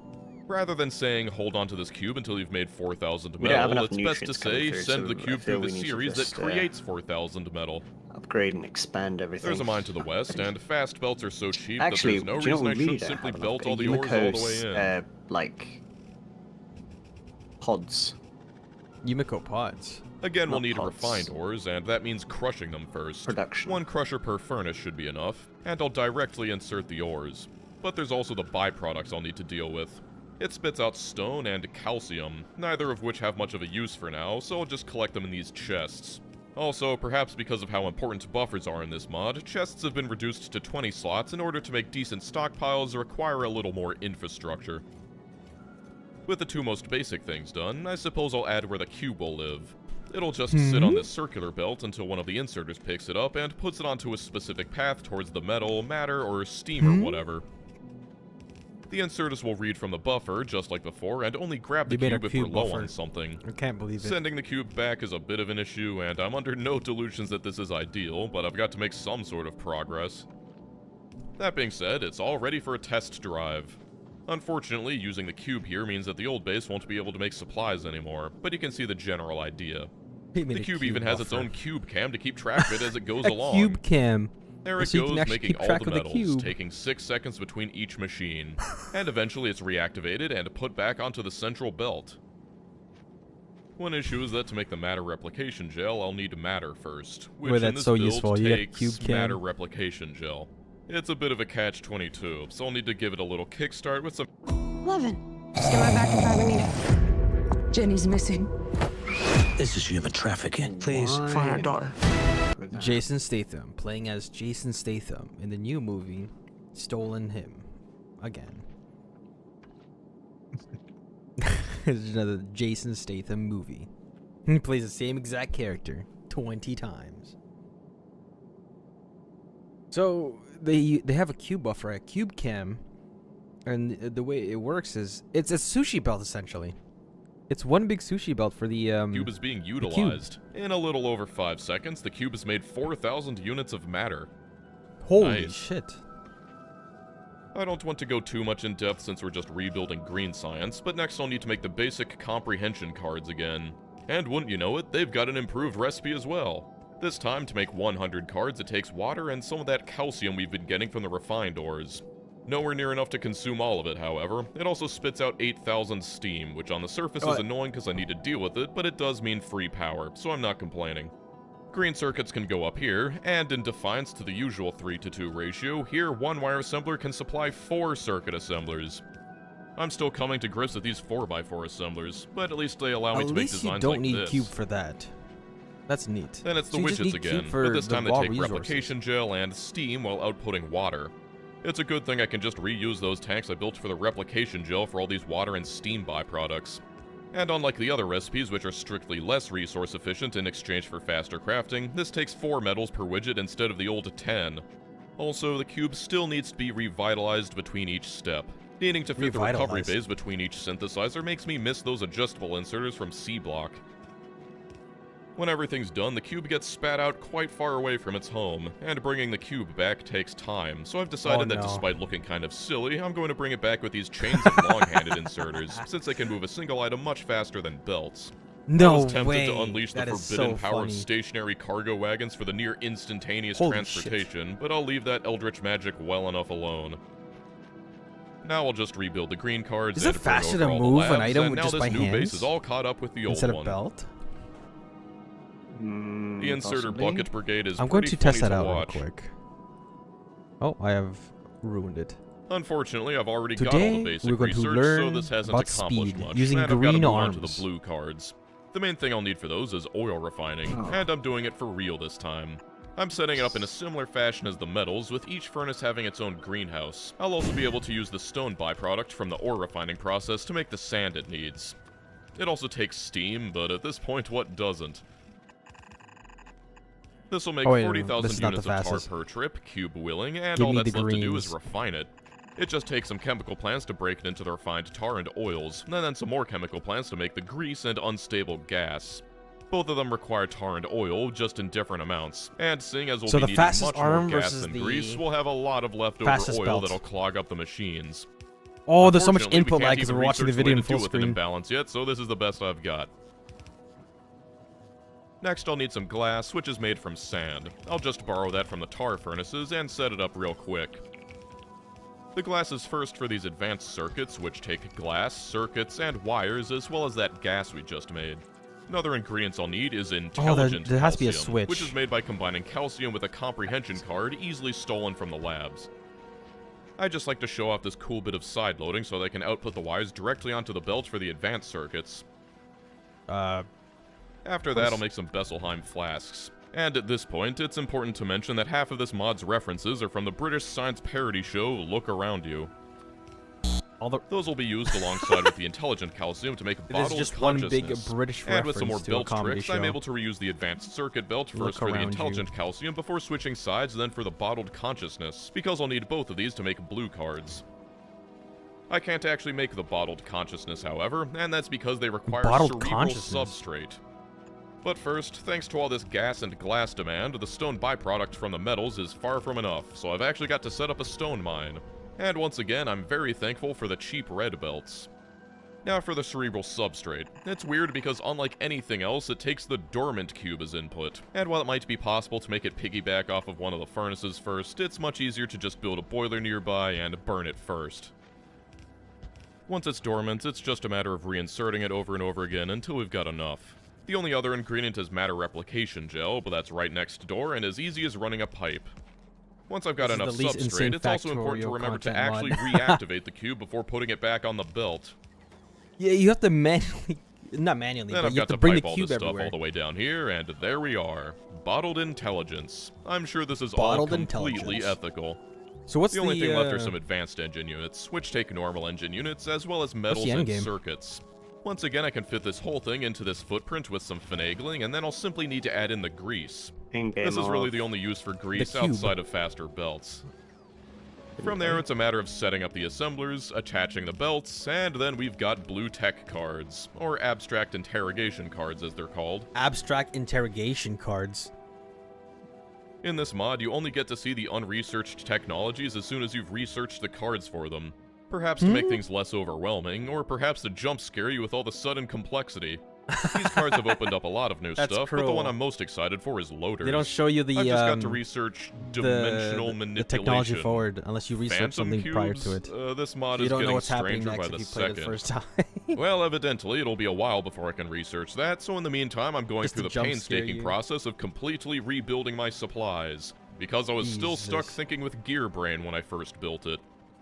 Rather than saying, hold on to this cube until you've made 4,000 We don't have metal, enough it's best to nutrients coming say, through, send so the I cube feel through the we need to series just, that creates 4,000 metal. Upgrade and expand everything. There's a mine to the west, and fast belts are so cheap Actually, that there's do no you know reason what I we really shouldn't don't simply have belt enough? all the ores all the Yumiko's, way in. like pods. Yumiko pods. Again, we'll Not need pods. refined ores, and that means crushing them first. Production. One crusher per furnace should be enough, and I'll directly insert the ores. But there's also the byproducts I'll need to deal with. It spits out stone and calcium, neither of which have much of a use for now, so I'll just collect them in these chests. Also, perhaps because of how important buffers are in this mod, chests have been reduced to 20 slots in order to make decent stockpiles require a little more infrastructure. With the 2 most basic things done, I suppose I'll add where the cube will live. It'll just sit on this circular belt until one of the inserters picks it up and puts it onto a specific path towards the metal, matter, or steam or whatever. The inserters will read from the buffer, just like before, and only grab the You made a cube if we're cube low buffer. on something. I can't believe it. Sending the cube back is a bit of an issue, and I'm under no delusions that this is ideal, but I've got to make some sort of progress. That being said, it's all ready for a test drive. Unfortunately, using the cube here means that the old base won't be able to make supplies anymore, but you can see the general idea. He made The a cube even has its buffer. own cube cam to keep track of it as it goes A along. cube cam. There it So you can goes, actually making keep all track the of the metals, cube. taking 6 seconds between each machine. And eventually it's reactivated and put back onto the central belt. One issue is that to make the matter replication gel, I'll need matter first, which Well, in that's this so build useful. You got takes cube cam. matter replication gel. It's a bit of a catch-22, so I'll need to give it a little kickstart with some... Levin, just get right back in 5 minutes. Jenny's missing. This is human trafficking. Please find our daughter. Jason Statham playing as Jason Statham in the new movie Stolen Him again. It's another Jason Statham movie. He plays the same exact character 20 times. So they have a cube buffer, a cube cam, and the way it works is it's a sushi belt essentially. It's one big sushi belt for the cube is being utilized. In a little over 5 seconds, the cube has made 4,000 units of matter. Holy Nice. shit. I don't want to go too much in depth since we're just rebuilding green science, but next I'll need to make the basic comprehension cards again. And wouldn't you know it, they've got an improved recipe as well. This time, to make 100 cards, it takes water and some of that calcium we've been getting from the refined ores. Nowhere near enough to consume all of it, however. It also spits out 8,000 steam, which on the surface is annoying because I need to deal with it, but it does mean free power, so I'm not complaining. Green circuits can go up here, and in defiance to the usual 3-to-2 ratio, here one wire assembler can supply 4 circuit assemblers. I'm still coming to grips with these 4x4 assemblers, but at least they allow me to make designs like this. At least you don't need cube for that. That's neat. Then it's the So you just widgets need again, cube for but this the time they raw take resources. replication gel and steam while outputting water. It's a good thing I can just reuse those tanks I built for the replication gel for all these water and steam byproducts. And unlike the other recipes, which are strictly less resource efficient in exchange for faster crafting, this takes 4 metals per widget instead of the old 10. Also, the cube still needs to be revitalized between each step. Needing to fit the recovery Revitalized. bays between each synthesizer makes me miss those adjustable inserters from C-Block. When everything's done, the cube gets spat out quite far away from its home, and bringing the cube back takes time, so I've decided that no. despite looking kind of silly, I'm going to bring it back with these chains of long-handed inserters, since they can move a single item much faster than belts. No I was tempted way. to unleash the That is forbidden so power funny. of stationary cargo wagons for the near instantaneous Holy transportation, but I'll leave that eldritch magic well enough alone. Now I'll just rebuild the green cards Is and it bring faster over to all the move an labs, item and now just this by new base hands is all caught up with the old instead one. of belt? The inserter bucket brigade is I'm going pretty to test funny that to out real watch. quick. Oh, I have ruined it. Unfortunately, I've already got all Today, the basic we're going to research, so learn this hasn't about accomplished speed much. using and I've got to green move on to arms. the blue cards. The main thing I'll need for those is oil refining, and I'm doing it for real this time. I'm setting it up in a similar fashion as the metals, with each furnace having its own greenhouse. I'll also be able to use the stone byproduct from the ore refining process to make the sand it needs. It also takes steam, but at this point, what doesn't? This will make Oh, wait, no, 40,000 this is not units the of tar fastest. per trip, cube willing, and Give all me that's the left to do is greens. refine it. It just takes some chemical plants to break it into the refined tar and oils, and then some more chemical plants to make the grease and unstable gas. Both of them require tar and oil, just in different amounts. And seeing as we'll So be the needing fastest much more arm gas versus than the grease, we'll have a lot of leftover fastest oil belt. that'll clog up the machines. Oh, there's so much Unfortunately, input we can't lag because even we're watching the research video way in to full deal with an screen. imbalance yet, so this is the best I've got. Next, I'll need some glass, which is made from sand. I'll just borrow that from the tar furnaces and set it up real quick. The glass is first for these advanced circuits, which take glass, circuits, and wires, as well as that gas we just made. Another ingredient I'll need is intelligent there has to be a calcium, switch. which is made by combining calcium with a comprehension card easily stolen from the labs. I just like to show off this cool bit of side loading so they can output the wires directly onto the belt for the advanced circuits. After that, I'll make some Besselheim flasks. And at this point, it's important to mention that half of this mod's references are from the British science parody show Look Around You. Those will be used alongside with the intelligent calcium to make It is bottled just one big consciousness. British And with some more reference to a belt comedy tricks, I'm show. able to reuse the advanced circuit belt Look first for the Around You. intelligent calcium before switching sides, then for the bottled consciousness, because I'll need both of these to make blue cards. I can't actually make the bottled consciousness, however, and that's because they require Bottled cerebral consciousness? substrate. But first, thanks to all this gas and glass demand, the stone byproduct from the metals is far from enough, so I've actually got to set up a stone mine. And once again, I'm very thankful for the cheap red belts. Now for the cerebral substrate. It's weird because unlike anything else, it takes the dormant cube as input. And while it might be possible to make it piggyback off of one of the furnaces first, it's much easier to just build a boiler nearby and burn it first. Once it's dormant, it's just a matter of reinserting it over and over again until we've got enough. The only other ingredient is matter replication gel, but that's right next door and as easy as running a pipe. Once I've got This is enough the least insane substrate, it's also important to Factorio remember to content actually mod. reactivate the cube before putting it back on the belt. Yeah, you have to manually, not manually, Then but I've you have got to bring the pipe all cube this stuff everywhere. all the way down here, and there we are. Bottled intelligence. I'm sure this is Bottled all completely intelligence. ethical. So what's the only thing left are uh, some advanced engine units, which take normal engine units, as well as What's metals the and endgame? circuits. Once again, I can fit this whole thing into this footprint with some finagling, and then I'll simply need to add in the grease. This is really the only use for grease cube. outside of faster belts. From there, it's a matter of setting up the assemblers, attaching the belts, and then we've got blue tech cards, or abstract interrogation cards as they're called. Abstract interrogation cards. In this mod, you only get to see the unresearched technologies as soon as you've researched the cards for them. Perhaps to make things less overwhelming, or perhaps to jump scare you with all the sudden complexity. These cards have opened up a lot of new That's stuff, but the one cruel. I'm most excited for is loaders. They don't show you the I've just got to um, research dimensional the manipulation. technology forward unless you research Phantom something prior cubes? to it. This mod You is don't know getting what's happening stranger next by if the you play it second. the first time. Well, evidently, it'll be a while before I can research that, so in the meantime, I'm going Just to through the jump scare painstaking you. process of completely rebuilding my supplies, because I was still stuck Jesus. thinking with Gear Brain when I first built it.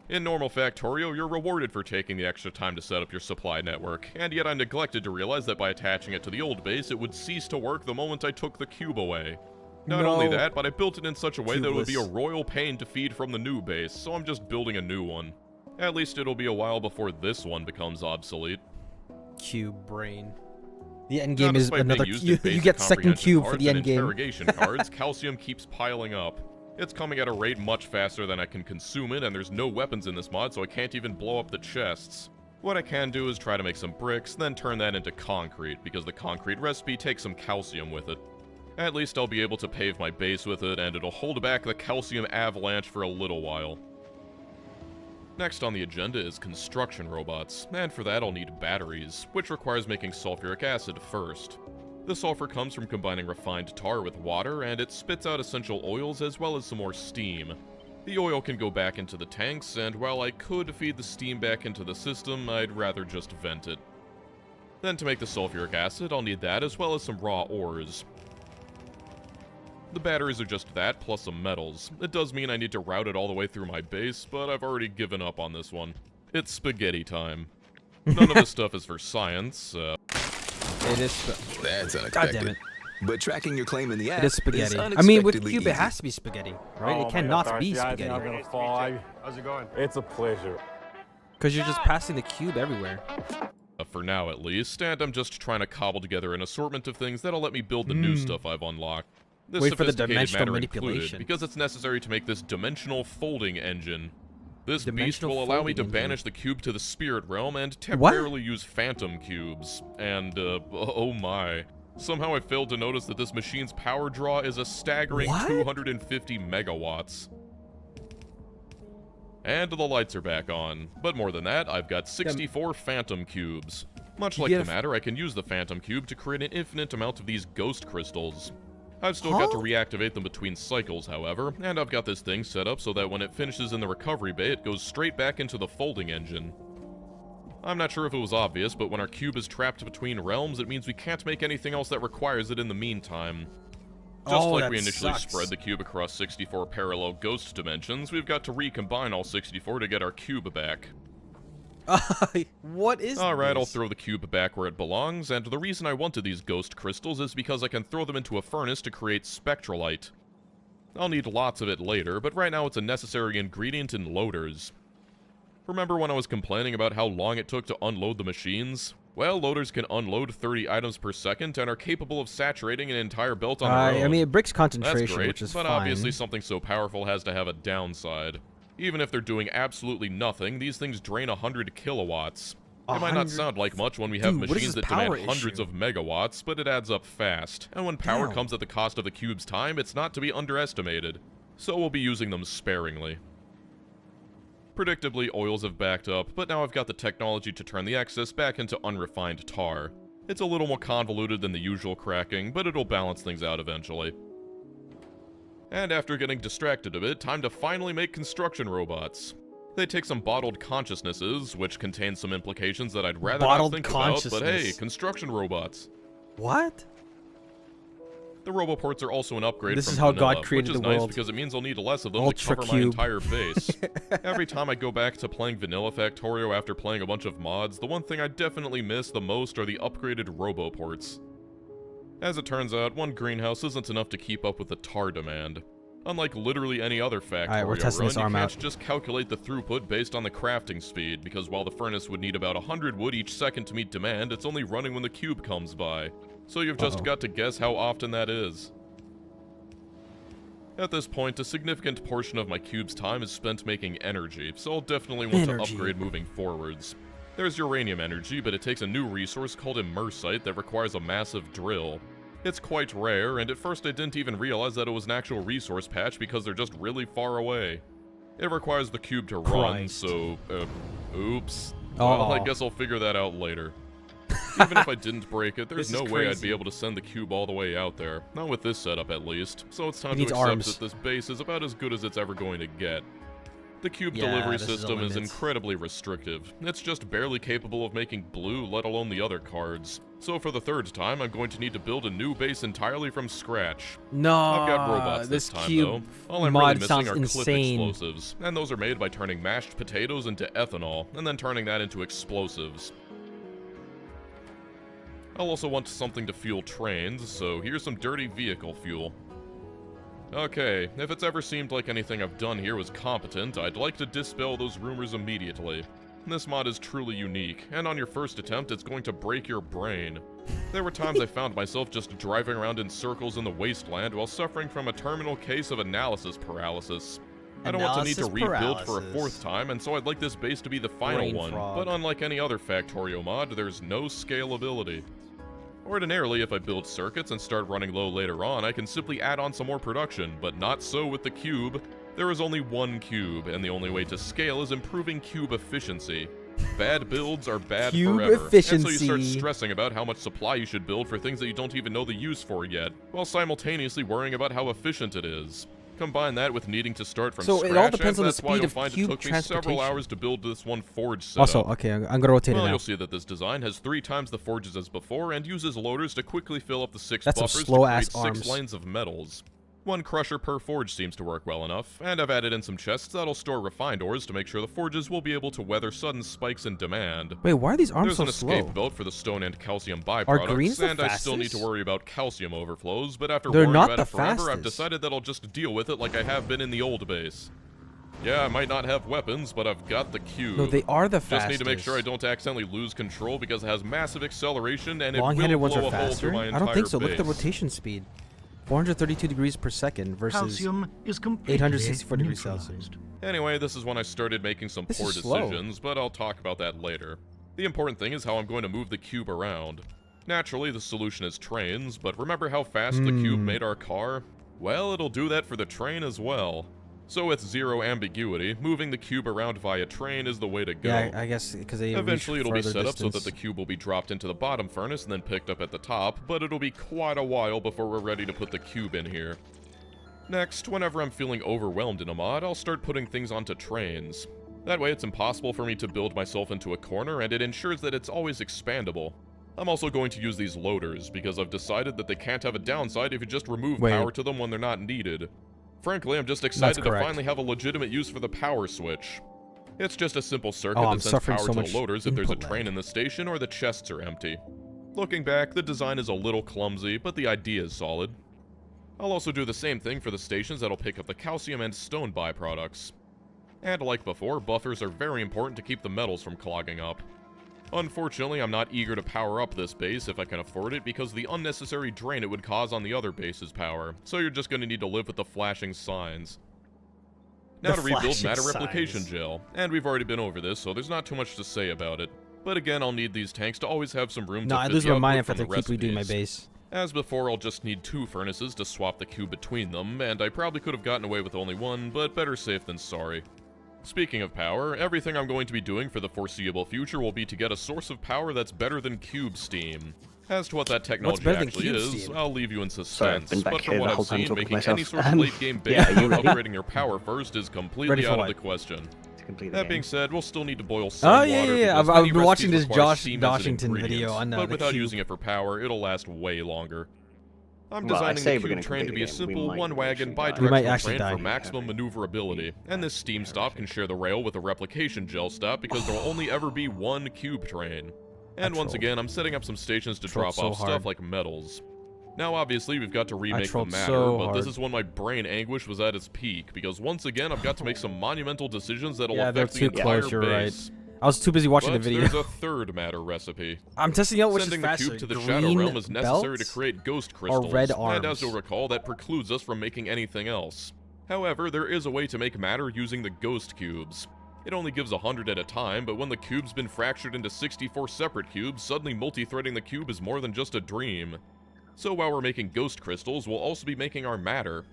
In normal Factorio, you're rewarded for taking the extra time to set up your supply network, and yet I neglected to realize that by attaching it to the old base, it would cease to work the moment I took the cube away. Not only No. that, but I built it in such a way that it would be a Cubeless. royal pain to feed from the new base, so I'm just building a new one. At least it'll be a while before this one becomes obsolete. Cube brain. The end Now, game is despite another. being used in You basic get second comprehension cube for cards the and end game. interrogation cards, calcium keeps piling up. It's coming at a rate much faster than I can consume it, and there's no weapons in this mod, so I can't even blow up the chests. What I can do is try to make some bricks, then turn that into concrete, because the concrete recipe takes some calcium with it. At least I'll be able to pave my base with it, and it'll hold back the calcium avalanche for a little while. Next on the agenda is construction robots, and for that I'll need batteries, which requires making sulfuric acid first. The sulfur comes from combining refined tar with water, and it spits out essential oils as well as some more steam. The oil can go back into the tanks, and while I could feed the steam back into the system, I'd rather just vent it. Then to make the sulfuric acid, I'll need that as well as some raw ores. The batteries are just that, plus some metals. It does mean I need to route it all the way through my base, but I've already given up on this one. It's spaghetti time. None of this stuff is for science, It is. That's unexpected. God damn it. But tracking your claim in the app It is spaghetti. is I mean, with unexpectedly cube, it easy. has to be spaghetti, right? Oh It my cannot God, be Darcy, I think spaghetti. I'm gonna fall. How's it going? It's a pleasure. Because you're just passing the cube everywhere. for now at least, and I'm just trying to cobble together an assortment of things that'll let me build the new stuff I've unlocked. This Wait for the sophisticated dimensional matter included, manipulation. because it's necessary to make this dimensional folding engine. This beast Dimensional will allow me folding to engine. banish the cube to the spirit realm and temporarily use phantom cubes. And, oh my. Somehow I failed to notice that this machine's power draw is a staggering 250 megawatts. And the lights are back on. But more than that, I've got 64 phantom cubes. Much like the matter, I can use the phantom cube to create an infinite amount of these ghost crystals. I've still got to reactivate them between cycles, however, and I've got this thing set up so that when it finishes in the recovery bay, it goes straight back into the folding engine. I'm not sure if it was obvious, but when our cube is trapped between realms, it means we can't make anything else that requires it in the meantime. Just like we initially spread the cube across 64 parallel ghost dimensions, we've got to recombine all 64 to get our cube back. What is Alright, I'll this? throw the cube back where it belongs, and the reason I wanted these ghost crystals is because I can throw them into a furnace to create spectrolite. I'll need lots of it later, but right now it's a necessary ingredient in loaders. Remember when I was complaining about how long it took to unload the machines? Well, loaders can unload 30 items per second and are capable of saturating an entire belt on their own. I mean, it breaks concentration, That's great, which is but fine. obviously something so powerful has to have a downside. Even if they're doing absolutely nothing, these things drain 100 kilowatts. It might not 100 sound like much when we have Dude, what is machines this that demand power hundreds issue? of megawatts, but it adds up fast. And when power Damn. comes at the cost of the cube's time, it's not to be underestimated. So we'll be using them sparingly. Predictably, oils have backed up, but now I've got the technology to turn the excess back into unrefined tar. It's a little more convoluted than the usual cracking, but it'll balance things out eventually. And after getting distracted a bit, time to finally make construction robots. They take some bottled consciousnesses, which contain some implications that I'd rather Bottled not think about, but hey, consciousness. construction robots. What? The Roboports are also an upgrade This from is how God vanilla, created which is the nice world. because it means I'll need less of them Ultra to cover my cube. entire base. Every time I go back to playing Vanilla Factorio after playing a bunch of mods, the one thing I definitely miss the most are the upgraded Roboports. As it turns out, one greenhouse isn't enough to keep up with the tar demand. Unlike literally any other Alright, we're Factorio testing run, this you arm can't out. just calculate the throughput based on the crafting speed, because while the furnace would need about 100 wood each second to meet demand, it's only running when the cube comes by. So you've just got to guess how often that is. At this point, a significant portion of my cube's time is spent making energy, so I'll definitely want to upgrade moving forwards. There's uranium energy, but it takes a new resource called immersite that requires a massive drill. It's quite rare, and at first I didn't even realize that it was an actual resource patch because they're just really far away. It requires the cube to run, Christ. so, oops. Well, I Aw. guess I'll figure that out later. Even if I didn't break it, there's This is no way I'd crazy. be able to send the cube all the way out there. Not with this setup, at least. So it's time It to needs accept arms. that this base is about as good as it's ever going to get. The cube Yeah, delivery this is a system is limit. incredibly restrictive. It's just barely capable of making blue, let alone the other cards. So for the third time, I'm going to need to build a new base entirely from scratch. No, I've got robots this this time, cube though. All I'm mod really missing sounds are insane. clip explosives, and those are made by turning mashed potatoes into ethanol, and then turning that into explosives. I'll also want something to fuel trains, so here's some dirty vehicle fuel. Okay, if it's ever seemed like anything I've done here was competent, I'd like to dispel those rumors immediately. This mod is truly unique, and on your first attempt, it's going to break your brain. There were times I found myself just driving around in circles in the wasteland while suffering from a terminal case of analysis paralysis. I don't want to need to Analysis rebuild for a paralysis. fourth time, and so I'd like this base to be the final Brain one. frog. But unlike any other Factorio mod, there's no scalability. Ordinarily, if I build circuits and start running low later on, I can simply add on some more production, but not so with the cube. There is only one cube, and the only way to scale is improving cube efficiency. Bad builds are bad Cube forever, and so you start efficiency. stressing about how much supply you should build for things that you don't even know the use for yet, while simultaneously worrying about how efficient it is. Combine that with needing to start from So scratch, it all depends and on the that's why speed you'll of find cube it took me several transportation. hours to build this one forge setup. Also, okay, I'm gonna rotate Well, it now. you'll see that this design has 3 times the forges as before and uses loaders to quickly fill up the 6 That's some buffers to slow-ass create 6 arms. lanes of metals. 1 crusher per forge seems to work well enough, and I've added in some chests that'll store refined ores to make sure the forges will be able to weather sudden spikes in demand. Wait, why are these arms There's so an escape slow? belt for the stone and calcium Are byproducts, greens the and I still need to fastest? worry about calcium overflows, but after They're worrying not about the it forever, I've fastest. decided that I'll just deal with it like I have been in the old base. Yeah, I might not have weapons, but I've got the cube. No, they are the Just need to make fastest. sure I don't accidentally lose control because it has massive acceleration and it will Long-handed ones blow are a hole through faster? my I entire don't think so. Look at the base. rotation speed. 432 degrees per second versus Calcium is completely 864 degrees neutralized. Celsius. Anyway, this is when I started making some This poor is slow. decisions, but I'll talk about that later. The important thing is how I'm going to move the cube around. Naturally, the solution is trains, but remember how fast the cube made our car? Well, it'll do that for the train as well. So with zero ambiguity, moving the cube around via train is the way to go. Yeah, I guess because they Eventually reach it'll be further set up so that distance. the cube will be dropped into the bottom furnace and then picked up at the top, but it'll be quite a while before we're ready to put the cube in here. Next, whenever I'm feeling overwhelmed in a mod, I'll start putting things onto trains. That way it's impossible for me to build myself into a corner, and it ensures that it's always expandable. I'm also going to use these loaders, because I've decided that they can't have a downside if you just remove Wait. power to them when they're not needed. Frankly, I'm just excited to correct. finally have a legitimate use for the power switch. It's just a simple circuit Oh, I'm that sends suffering power so to much the loaders if there's a input train in the station or the chests are empty. Looking back, the design is a little clumsy, but the idea is solid. I'll also do the same thing for the stations that'll pick up the calcium and stone byproducts. And like before, buffers are very important to keep the metals from clogging up. Unfortunately, I'm not eager to power up this base if I can afford it because of the unnecessary drain it would cause on the other base's power, so you're just going to need to live with the flashing signs. Now The to rebuild flashing matter replication signs. gel, and we've already been over this, so there's not too much to say about it. But again, I'll need these tanks to always have some room No, to I fit lose the my output mind if I from have the to keep redoing my recipes. base. As before, I'll just need 2 furnaces to swap the cube between them, and I probably could have gotten away with only 1, but better safe than sorry. Speaking of power, everything I'm going to be doing for the foreseeable future will be to get a source of power that's better than cube steam. As to what that technology better than actually cube is, steam? I'll leave you in Sorry, I've suspense, been back but here from what the whole I've time seen, talking to making any myself. sort of late-game base Yeah, are you without ready? upgrading your power first is completely Ready for out of what? the question. complete the That game. being said, we'll still need to boil some Oh water. yeah, yeah. because I've many been watching recipes this require Josh steam as an Doshington video ingredient, on but the without cube. using it for power, it'll last way longer. I'm Well, I designing say the we're cube gonna train to complete be a the game. We simple might one-wagon actually die. We might bidirectional actually train die. for maximum maneuverability, and this steam stop can share the rail with a replication gel stop because there will only ever be one cube train. And once trolled. again, I'm setting up some stations to Trolled drop so off hard. stuff like metals. Now obviously we've got to remake the trolled matter, so but this hard. is when my brain anguish was at its peak, because once again I've got to make some monumental decisions that'll Yeah, they're affect the too entire close. You're right. base. I was too busy watching But the video. there's a third matter recipe. I'm testing out which Sending is the faster. cube to the green Shadow Realm is necessary to belts create ghost or crystals, red and arms. as you'll recall, that precludes us from making anything else. However, there is a way to make matter using the ghost cubes. It only gives 100 at a time, but when the cube's been fractured into 64 separate cubes, suddenly multi-threading the cube is more than just a dream. So while we're making ghost crystals, we'll also be making our matter.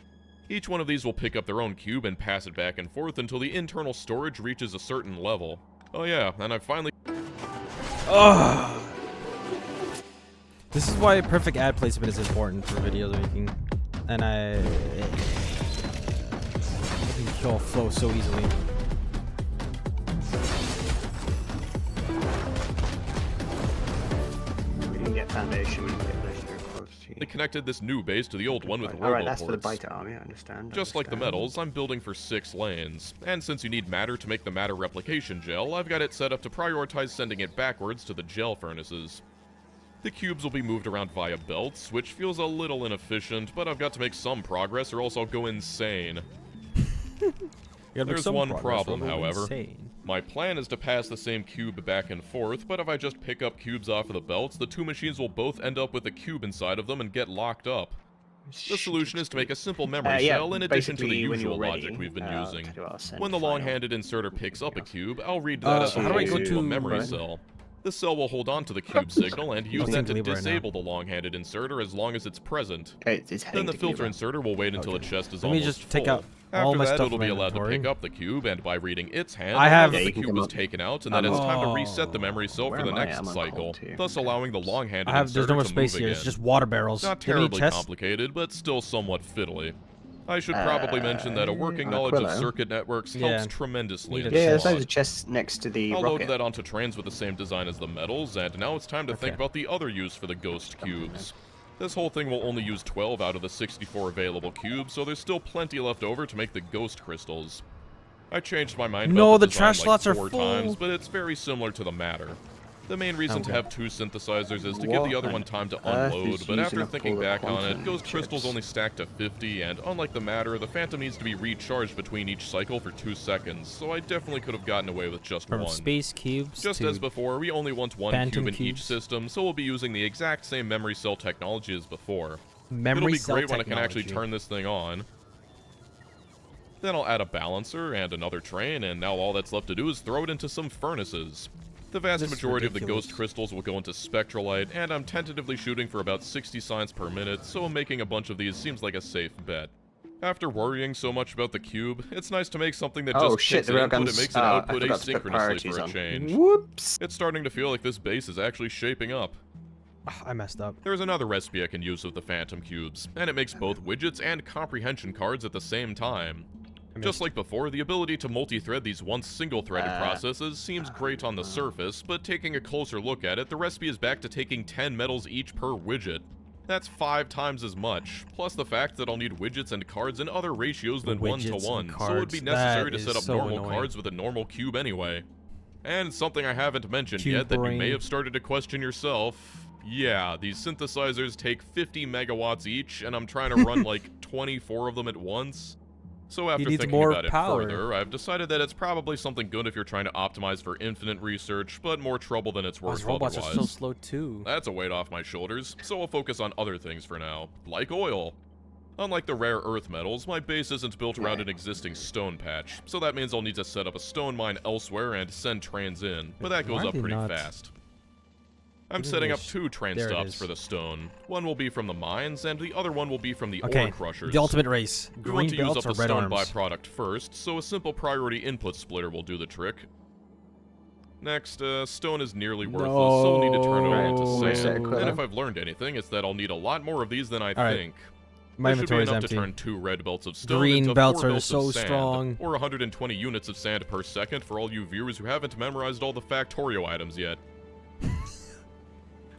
Each one of these will pick up their own cube and pass it back and forth until the internal storage reaches a certain level. Oh yeah, and I finally... Ugh. This is why perfect ad placement is important for video making, and I can kill flow so easily. We didn't get foundation. We didn't get legendary quality. They connected this new base to the old one with All right, that's for the roboports. biter army. I understand. Just like the metals, I'm building for 6 lanes, and since you need matter to make the matter replication gel, I've got it set up to prioritize sending it backwards to the gel furnaces. The cubes will be moved around via belts, which feels a little inefficient, but I've got to make some progress or else I'll go insane. There's one problem, however. My plan is to pass the same cube back and forth, but if I just pick up cubes off of the belts, the two machines will both end up with a cube inside of them and get locked up. The solution is to make a simple memory yeah, cell in addition to the basically, when usual you're logic ready, we've been I'll using. tell you what, I'll send When the file. long-handed inserter picks up a cube, I'll read that as a how do I go whole to- memory Right. cell. The cell will hold on to the cube signal and use that to Leave right now. disable the long-handed inserter as long as it's present. It's Then heading the to filter Cuba. inserter will wait until the chest is Let me almost just take full. out all After my that, stuff it'll from be my allowed to pick inventory. up the cube, and by reading its hand, I I'll know have- that Yeah, the you can cube come was up. taken out, and that it's time to reset the memory cell Where for the am I? next I'm on cycle, cold too. thus allowing the long-handed There's inserter no more to space move here. again. It's just water barrels. Not Do you have any terribly chests? complicated, but still somewhat fiddly. I should probably mention that a working knowledge of Aquila. circuit networks Yeah. helps tremendously. in Yeah, this there's mod. loads of chests next to the I'll load rocket. that onto trains with the same design as the metals, and now it's time to think about the other use for the ghost cubes. This whole thing will only use 12 out of the 64 available cubes, so there's still plenty left over to make the ghost crystals. I changed my mind No, about the the design trash like slots are 4 full. times, but it's very similar to the matter. The main reason to Okay. have 2 synthesizers is to give the What other one on time to earth unload, is but using after a thinking pool of back on it, quantum ghost crystals chips? only stack to 50, and unlike the matter, the Phantom needs to be recharged between each cycle for 2 seconds, so I definitely could have gotten away with just From one. space cubes Just to as before, we only want one phantom cube in each cubes. system, so we'll be using the exact same memory cell technology as before. Memory It'll be cell great when I can actually technology. turn this thing on. Then I'll add a balancer and another train, and now all that's left to do is throw it into some furnaces. The vast This is majority of the ridiculous. ghost crystals will go into spectrolite, and I'm tentatively shooting for about 60 signs per minute, so making a bunch of these seems like a safe bet. After worrying so much about the cube, it's nice to make something that Oh, just shit, kicks the input and railguns, makes it I output forgot to put asynchronously priorities for a on. change. Whoops. It's starting to feel like this base is actually shaping up. I messed up. There's another recipe I can use with the Phantom Cubes, and it makes both widgets and comprehension cards at the same time. Just like before, the ability to multi-thread these once single-threaded processes seems great on the surface, but taking a closer look at it, the recipe is back to taking 10 metals each per widget. That's 5 times as much, plus the fact that I'll need widgets and cards in other ratios than Widgets 1 to 1, and so it would be cards, necessary that to set is up so normal annoying. cards with a normal cube anyway. And something I haven't mentioned Cube yet that you may brain. have started to question yourself. Yeah, these synthesizers take 50 megawatts each, and I'm trying to run like 24 of them at once. So after needs thinking more about it power. further, I've decided that it's probably something good if you're trying to optimize for infinite research, but more trouble than it's worth Those robots otherwise. are so slow too. That's a weight off my shoulders, so I'll focus on other things for now, like oil. Unlike the rare earth metals, my base isn't built around an existing stone patch, so that means I'll need to set up a stone mine elsewhere and send trains in, but that goes Why up are they pretty not- fast. I'm Look at setting up this. 2 train There it stops is. for the stone. One will be from the mines, and the other one will be from the ore Okay, crushers. the ultimate race. We Green want to use belts up or the red stone arms? byproduct first, so a simple priority input splitter will do the trick. Next, stone is nearly worthless, so we'll need to turn it all Right, into reset sand. Aquila. And if I've learned anything, it's that I'll need a lot more of these than I All right. think. My This should be inventory's enough empty. to turn 2 red belts of stone Green into belts 4 are belts so of sand, strong. or 120 units of sand per second for all you viewers who haven't memorized all the Factorio items yet.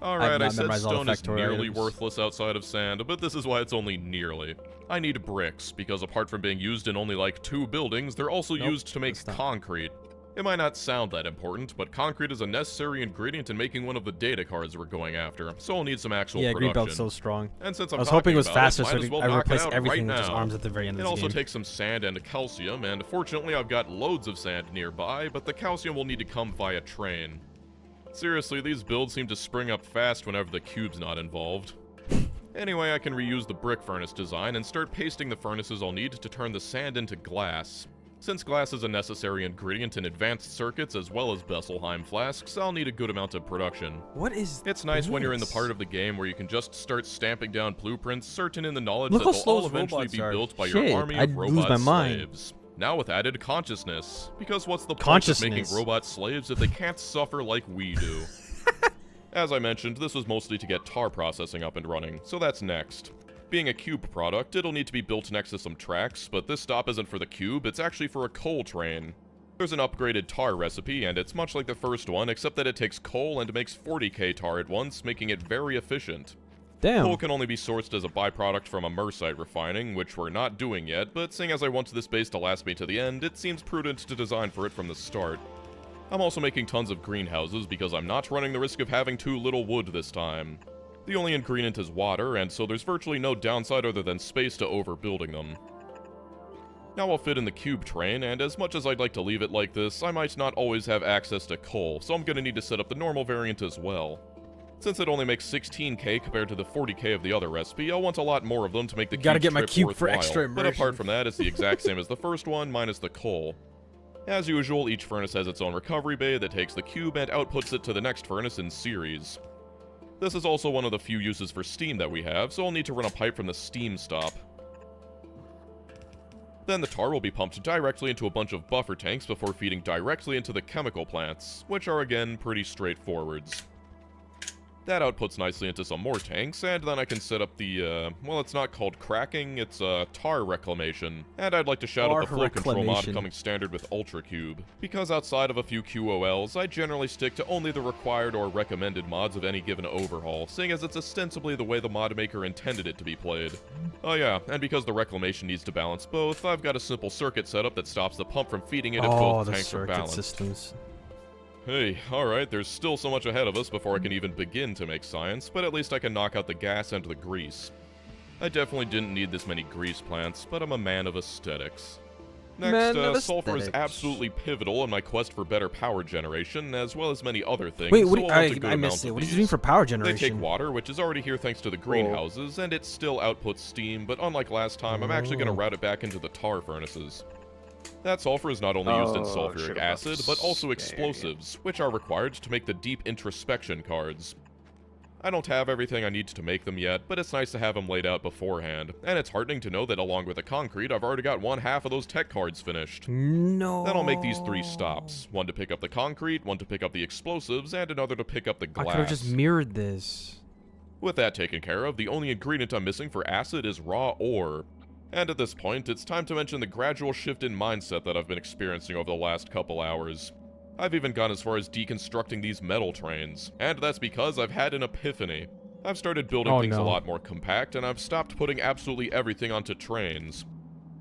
Alright, I not said memorized all the stone is Factorio nearly items. worthless outside of sand, but this is why it's only nearly. I need bricks, because apart from being used in only like 2 buildings, they're also Nope, used to make that's not. concrete. It might not sound that important, but concrete is a necessary ingredient in making one of the data cards we're going after, so I'll need some actual Yeah, green production. belt's so strong. And since I I'm was hoping it was talking about faster, might so as well I knock it replaced out everything right with just now. arms at the very end of It this also game. takes some sand and calcium, and fortunately I've got loads of sand nearby, but the calcium will need to come via train. Seriously, these builds seem to spring up fast whenever the cube's not involved. Anyway, I can reuse the brick furnace design and start pasting the furnaces I'll need to turn the sand into glass. Since glass is a necessary ingredient in advanced circuits as well as Besselheim flasks, I'll need a good amount of production. What is It's nice when you're in the this? part of the game where you can just start stamping down blueprints, certain in the knowledge Look that how they'll slow all those eventually robots be are. built by Shit, your army I'd of lose robot my mind. slaves. Now with added consciousness. Because what's the point of making Consciousness. robot slaves if they can't suffer like we do? As I mentioned, this was mostly to get tar processing up and running, so that's next. Being a cube product, it'll need to be built next to some tracks, but this stop isn't for the cube, it's actually for a coal train. There's an upgraded tar recipe, and it's much like the first one, except that it takes coal and makes 40k tar at once, making it very efficient. Damn. Coal can only be sourced as a byproduct from a Mersite refining, which we're not doing yet, but seeing as I want this base to last me to the end, it seems prudent to design for it from the start. I'm also making tons of greenhouses because I'm not running the risk of having too little wood this time. The only ingredient is water, and so there's virtually no downside other than space to overbuilding them. Now I'll fit in the cube train, and as much as I'd like to leave it like this, I might not always have access to coal, so I'm gonna need to set up the normal variant as well. Since it only makes 16k compared to the 40k of the other recipe, I'll want a lot more of them to make the Gotta cube get my trip cube for worthwhile. extra But immersion. apart from that, it's the exact same as the first one, minus the coal. As usual, each furnace has its own recovery bay that takes the cube and outputs it to the next furnace in series. This is also one of the few uses for steam that we have, so I'll need to run a pipe from the steam stop. Then the tar will be pumped directly into a bunch of buffer tanks before feeding directly into the chemical plants, which are again pretty straightforwards. That outputs nicely into some more tanks, and then I can set up the, well, it's not called cracking, it's, tar reclamation. And I'd like to shout out the Tar flow control mod reclamation. coming standard with Ultra Cube. Because outside of a few QOLs, I generally stick to only the required or recommended mods of any given overhaul, seeing as it's ostensibly the way the mod maker intended it to be played. Oh yeah, and because the reclamation needs to balance both, I've got a simple circuit setup that stops the pump from feeding it if Oh, both the tanks are circuit balanced. systems. Hey, alright, there's still so much ahead of us before I can even begin to make science, but at least I can knock out the gas and the grease. I definitely didn't need this many grease plants, but I'm a man of aesthetics. Next, Man of sulfur is aesthetics. absolutely pivotal in my quest for better power generation, as well as many other things. Wait, what? so I'll want a good I amount missed it. of What are you these. doing for power They take generation? water, which is already here thanks to the greenhouses, and it still outputs steam, but unlike last time, I'm actually going to Oh. route it back into the tar furnaces. That sulfur is not only used in Oh, sulfuric should've acid, but also there. explosives, which are required to make the deep introspection cards. I don't have everything I need to make them yet, but it's nice to have them laid out beforehand, and it's heartening to know that along with the concrete, I've already got one half of those tech cards finished. No. Then I'll make these 3 stops, one to pick up the concrete, one to pick up the explosives, and another to pick up the I glass. could have just mirrored this. With that taken care of, the only ingredient I'm missing for acid is raw ore. And at this point, it's time to mention the gradual shift in mindset that I've been experiencing over the last couple hours. I've even gone as far as deconstructing these metal trains, and that's because I've had an epiphany. I've started building Oh, things a no. lot more compact, and I've stopped putting absolutely everything onto trains.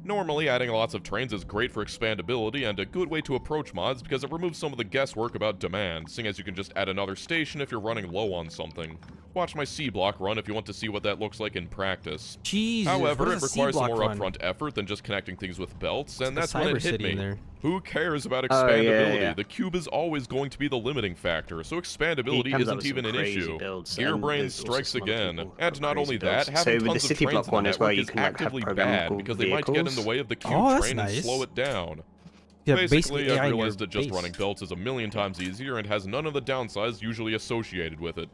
Normally, adding lots of trains is great for expandability and a good way to approach mods because it removes some of the guesswork about demand, seeing as you can just add another station if you're running low on something. Watch my C-block run if you want to see what that looks like in practice. Jesus, However, what it is a requires some C-block more run? upfront effort than just connecting things with belts, and like a that's when it Cyber hit City me. in there. Who cares about Oh, yeah, expandability? yeah. The cube is always going to be the limiting factor, so expandability comes up isn't with even some an crazy issue. builds, Your and brain there's also strikes some other again. people And with not crazy only builds. that, having So with the tons of city trains block in the one as well, network you is can, like, have actively programmable bad because they might get in the vehicles. way of the cube Oh, that's train and nice. slow it down. Yeah, Basically, AI I've in your realized that just base. running belts is a million times easier and has none of the downsides usually associated with it.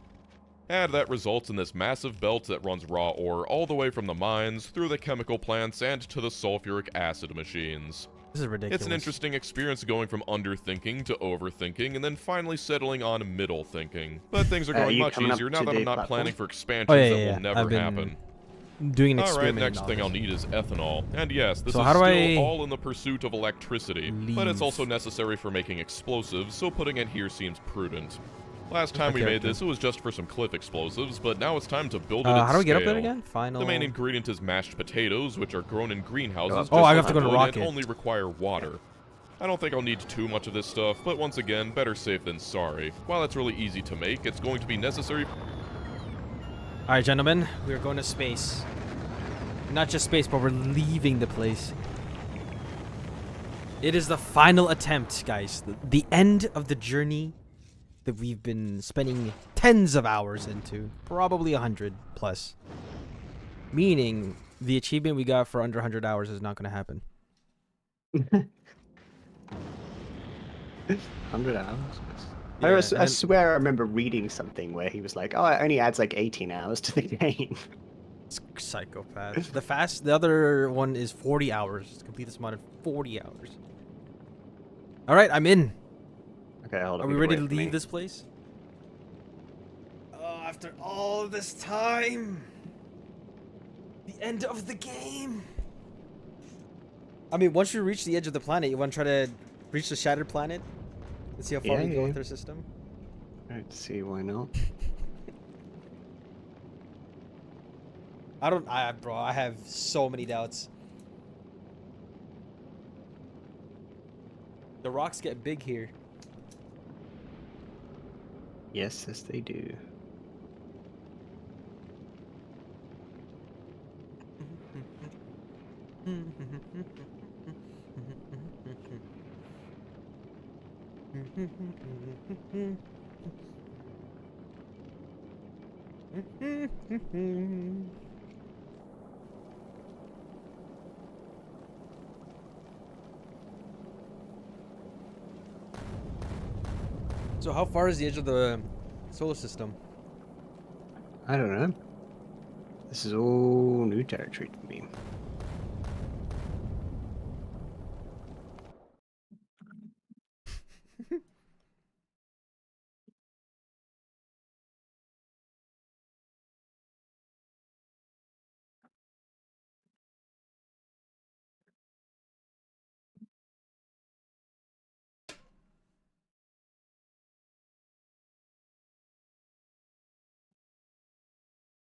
And that results in this massive belt that runs raw ore all the way from the mines, through the chemical plants, and to the sulfuric acid machines. This is ridiculous. It's an interesting experience going from underthinking to overthinking, and then finally settling on middle thinking. But things are going you much coming up easier now to that the I'm not platform? planning for expansions Oh, yeah, that yeah, will yeah. never I've been- happen. doing an Alright, experiment. next thing I'll need is ethanol. And yes, this So is how do still I all in the pursuit of electricity, but it's leave? also necessary for making explosives, so putting it here seems prudent. Last time we Okay, made okay. this, it was just for some cliff explosives, but now it's time to build it How at do we get up there scale. again? Final. The main ingredient is mashed potatoes, which are grown in greenhouses. Oh, just I have like to go to wood rocket. and only require water. I don't think I'll need too much of this stuff, but once again, better safe than sorry. While it's really easy to make, it's going to be necessary. Alright, gentlemen, we are going to space. Not just space, but we're leaving the place. It is the final attempt, guys. The end of the journey that we've been spending tens of hours into. Probably 100 plus. Meaning, the achievement we got for under 100 hours is not going to happen. 100 hours? Yeah, I swear I remember reading something where he was like, oh, it only adds like 18 hours to the game. Psychopath. The other one is 40 hours. Complete this mod in 40 hours. Alright, I'm in. Okay, hold on. Are we ready to leave this place? Oh, after all this time. The end of the game. I mean, once you reach the edge of the planet, you want to try to reach the shattered planet? Let's see how far we go with our system. Alright, see why not. Bro, I have so many doubts. The rocks get big here. Yes, yes, they do. So how far is the edge of the solar system? I don't know. This is all new territory to me.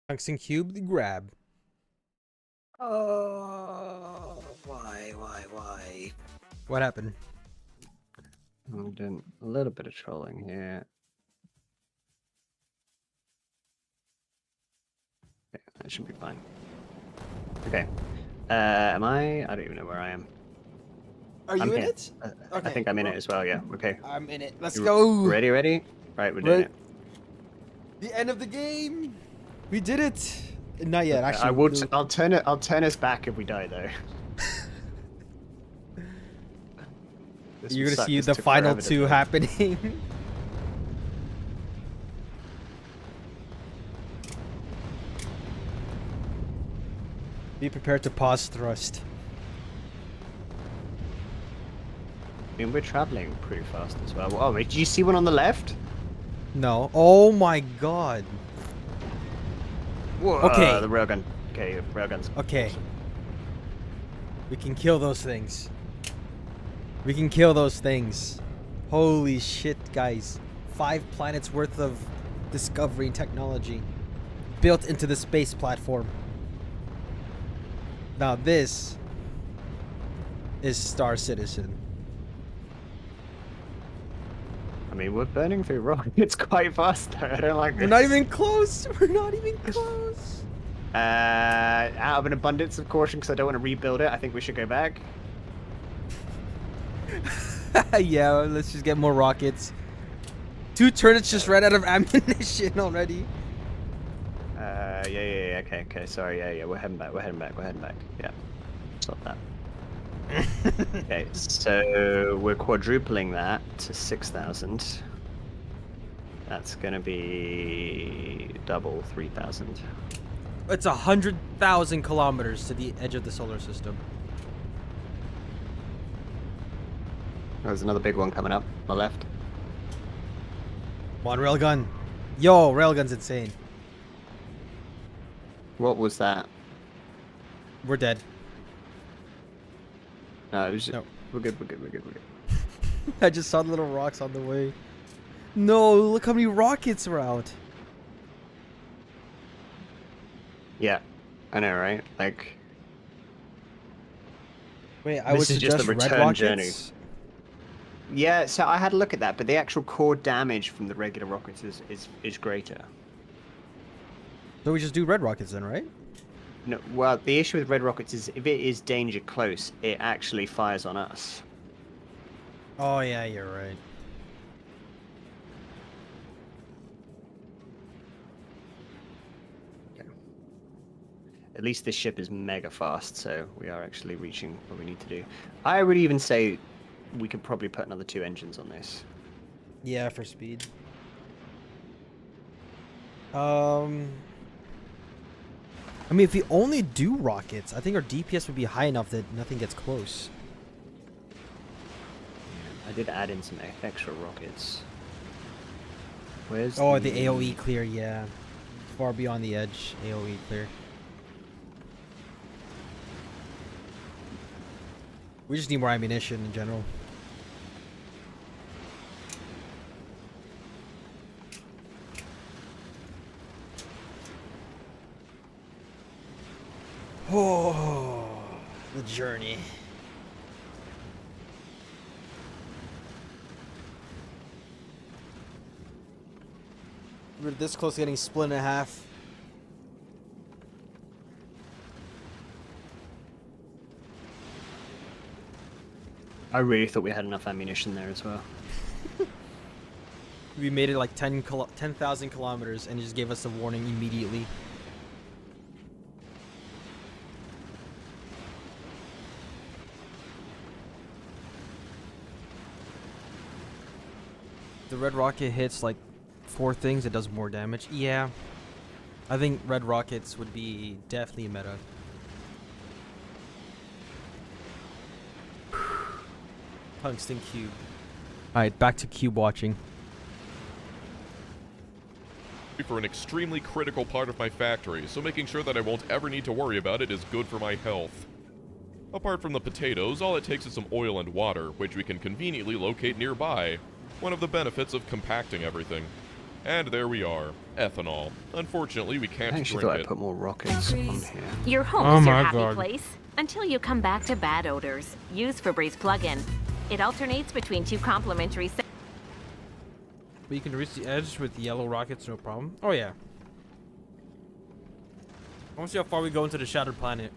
Tungsten cube, the grab. Oh, why? What happened? I'm doing a little bit of trolling here. Okay, that should be fine. Okay. Am I? I don't even know where I am. Are you I'm in here. it? I think I'm in it as well, yeah. Okay. I'm in it. Let's You go. Ready? Right, we're doing it. The end of the game. We did it. Not yet, actually. I will. I'll turn it. I'll turn us back if we die, though. You're gonna see the final two happening. Be prepared to pause thrust. I mean, we're traveling pretty fast as well. Oh, wait, did you see one on the left? No. Oh my god. Whoa, Okay. the railgun. Okay, railguns. Okay. We can kill those things. We can kill those things. Holy shit, guys. 5 planets worth of discovery and technology built into the space platform. Now this is Star Citizen. I mean, we're burning through rockets quite fast. I don't like this. We're not even close. We're not even close. Out of an abundance of caution, because I don't want to rebuild it, I think we should go back. Yeah, let's just get more rockets. 2 turrets just ran out of ammunition already. Yeah, okay, sorry, yeah, we're heading back, yeah. Stop that. Okay, so we're quadrupling that to 6,000. That's gonna be double 3,000. It's 100,000 kilometers to the edge of the solar system. There's another big one coming up, my left. Come on, railgun. Yo, railgun's insane. What was that? We're dead. No, it was No. We're good, we're good, we're good, we're good. I just saw the little rocks on the way. No, look how many rockets are out. Yeah, I know, right? Like, Wait, I would this is just suggest the red return rockets. journey. Yeah, so I had a look at that, but the actual core damage from the regular rockets is greater. So we just do red rockets then, right? No, well, the issue with red rockets is if it is danger close, it actually fires on us. Oh yeah, you're right. At least this ship is mega fast, so we are actually reaching what we need to do. I would even say we could probably put another 2 engines on this. Yeah, for speed. I mean, if we only do rockets, I think our DPS would be high enough that nothing gets close. I did add in some extra rockets. Where's Oh, the AoE clear, yeah. Far beyond the edge, AoE clear. We just need more ammunition in general. Oh, the journey. We're this close to getting split in half. I really thought we had enough ammunition there as well. We made it like 10,000 kilometers and it just gave us a warning immediately. The red rocket hits like 4 things, it does more damage. Yeah. I think red rockets would be definitely meta. Tungsten cube. Alright, back to cube watching. For an extremely critical part of my factory, so making sure that I won't ever need to worry about it is good for my health. Apart from the potatoes, all it takes is some oil and water, which we can conveniently locate nearby. One of the benefits of compacting everything. And there we are, ethanol. Unfortunately, we can't I actually drink thought it. I put more rockets on here. Your home is your happy place until you come back to bad odors. Use Febreze plugin. It alternates between 2 complementary. But you can reach the edge with yellow rockets, no problem. Oh yeah. I want to see how far we go into the shattered planet.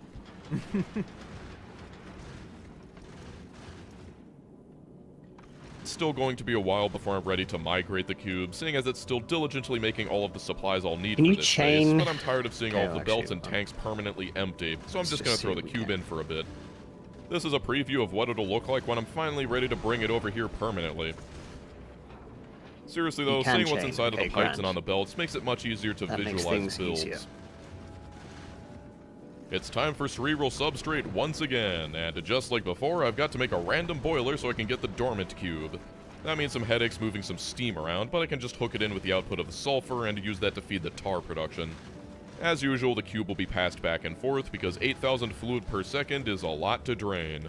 It's still going to be a while before I'm ready to migrate the cube, seeing as it's still diligently making all of the supplies I'll need Can for you this chain- base, but I'm tired of seeing all Okay, of the actually, belts and tanks permanently empty, so I'm let's just just gonna see throw what the we cube can. in for a bit. This is a preview of what it'll look like when I'm finally ready to bring it over here permanently. Seriously though, You can seeing what's chain, inside of the okay, pipes and grand. on the belts makes it much easier to That makes visualize things builds. easier. It's time for Cerebral Substrate once again, and just like before, I've got to make a random boiler so I can get the dormant cube. That means some headaches moving some steam around, but I can just hook it in with the output of the sulfur and use that to feed the tar production. As usual, the cube will be passed back and forth because 8,000 fluid per second is a lot to drain.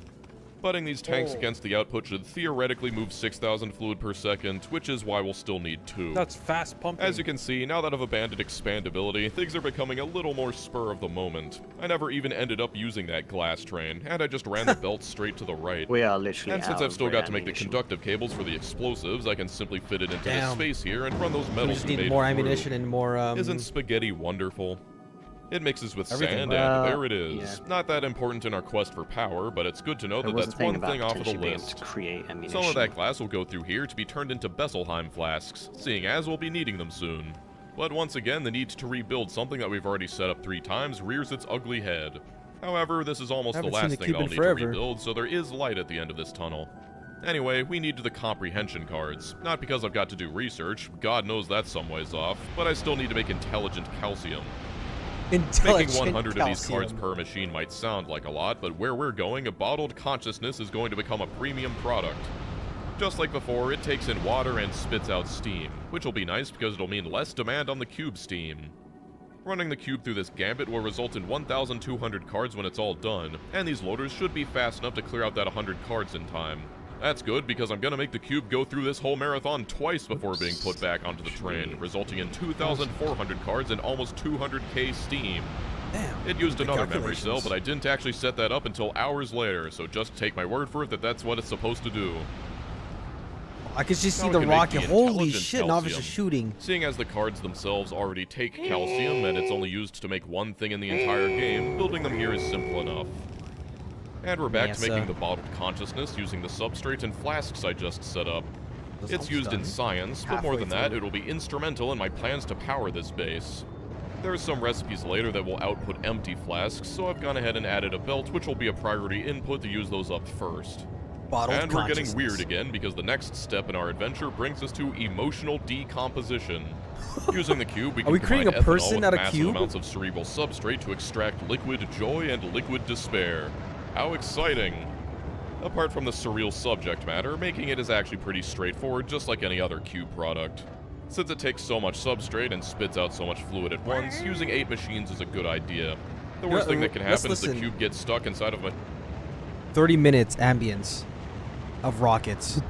Butting these tanks against the output should theoretically move 6,000 fluid per second, which is why we'll still need 2. That's fast pumping. As you can see, now that I've abandoned expandability, things are becoming a little more spur of the moment. I never even ended up using that glass train, and I just ran the belt straight to the right. We are literally And since out I've of still got to make the ammunition. conductive cables for the explosives, I can simply fit it into this Damn. space here and run those We metals just we need made more through. ammunition and more Isn't spaghetti wonderful? It mixes with Everything. sand, Well, and there it is. yeah. Not that important in our quest for power, but it's good to know There that was a that's thing one about thing off of the potentially being able list. to create ammunition. Some of that glass will go through here to be turned into Besselheim flasks, seeing as we'll be needing them soon. But once again, the need to rebuild something that we've already set up 3 times rears its ugly head. However, this is almost the Haven't seen last the thing cube I'll in need forever. to rebuild, so there is light at the end of this tunnel. Anyway, we need the comprehension cards. Not because I've got to do research, God knows that's some ways off, but I still need to make intelligent calcium. intelligent Making 100 of these calcium. cards per machine might sound like a lot, but where we're going, a bottled consciousness is going to become a premium product. Just like before, it takes in water and spits out steam, which will be nice because it'll mean less demand on the cube steam. Running the cube through this gambit will result in 1,200 cards when it's all done, and these loaders should be fast enough to clear out that 100 cards in time. That's good, because I'm gonna make the cube go through this whole marathon twice before being put back onto the train, resulting in 2,400 cards and almost 200k steam. Damn. It used another memory cell, but I didn't actually set that up until hours later, so just take my word for it that that's what it's supposed to do. I can just see Now the we can make rocket. the Holy intelligent shit, novice is calcium. shooting. Seeing as the cards themselves already take calcium, and it's only used to make one thing in the entire game, building them here is simple enough. And we're back to making the bottled consciousness using the substrate and flasks I just set up. It's used in science, but more than that, it will be instrumental in my plans to power this base. There are some recipes later that will output empty flasks, so I've gone ahead and added a belt, which will be a priority input to use those up first. And we're getting weird again, because the next step in our adventure brings us to emotional decomposition. Using the cube, we can creating a combine ethanol person with out of massive cube? amounts of cerebral substrate to extract liquid joy and liquid despair. How exciting! Apart from the surreal subject matter, making it is actually pretty straightforward, just like any other cube product. Since it takes so much substrate and spits out so much fluid at once, using 8 machines is a good idea. The worst thing that can happen is the cube gets stuck inside of a 30 minutes ambience of rockets.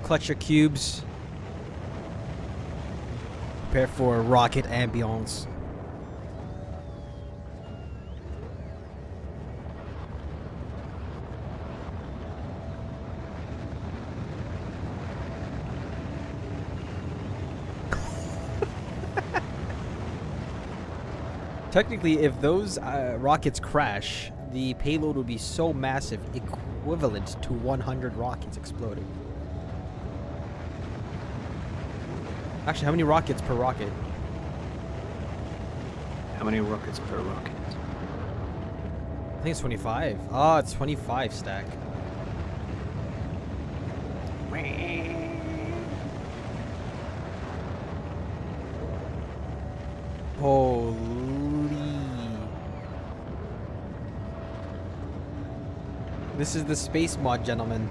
Clutch your cubes. Prepare for a rocket ambience. Technically, if those rockets crash, the payload will be so massive, equivalent to 100 rockets exploding. Actually, how many rockets per rocket? How many rockets per rocket? I think it's 25. Oh, it's 25 stack. Holy. This is the space mod, gentlemen.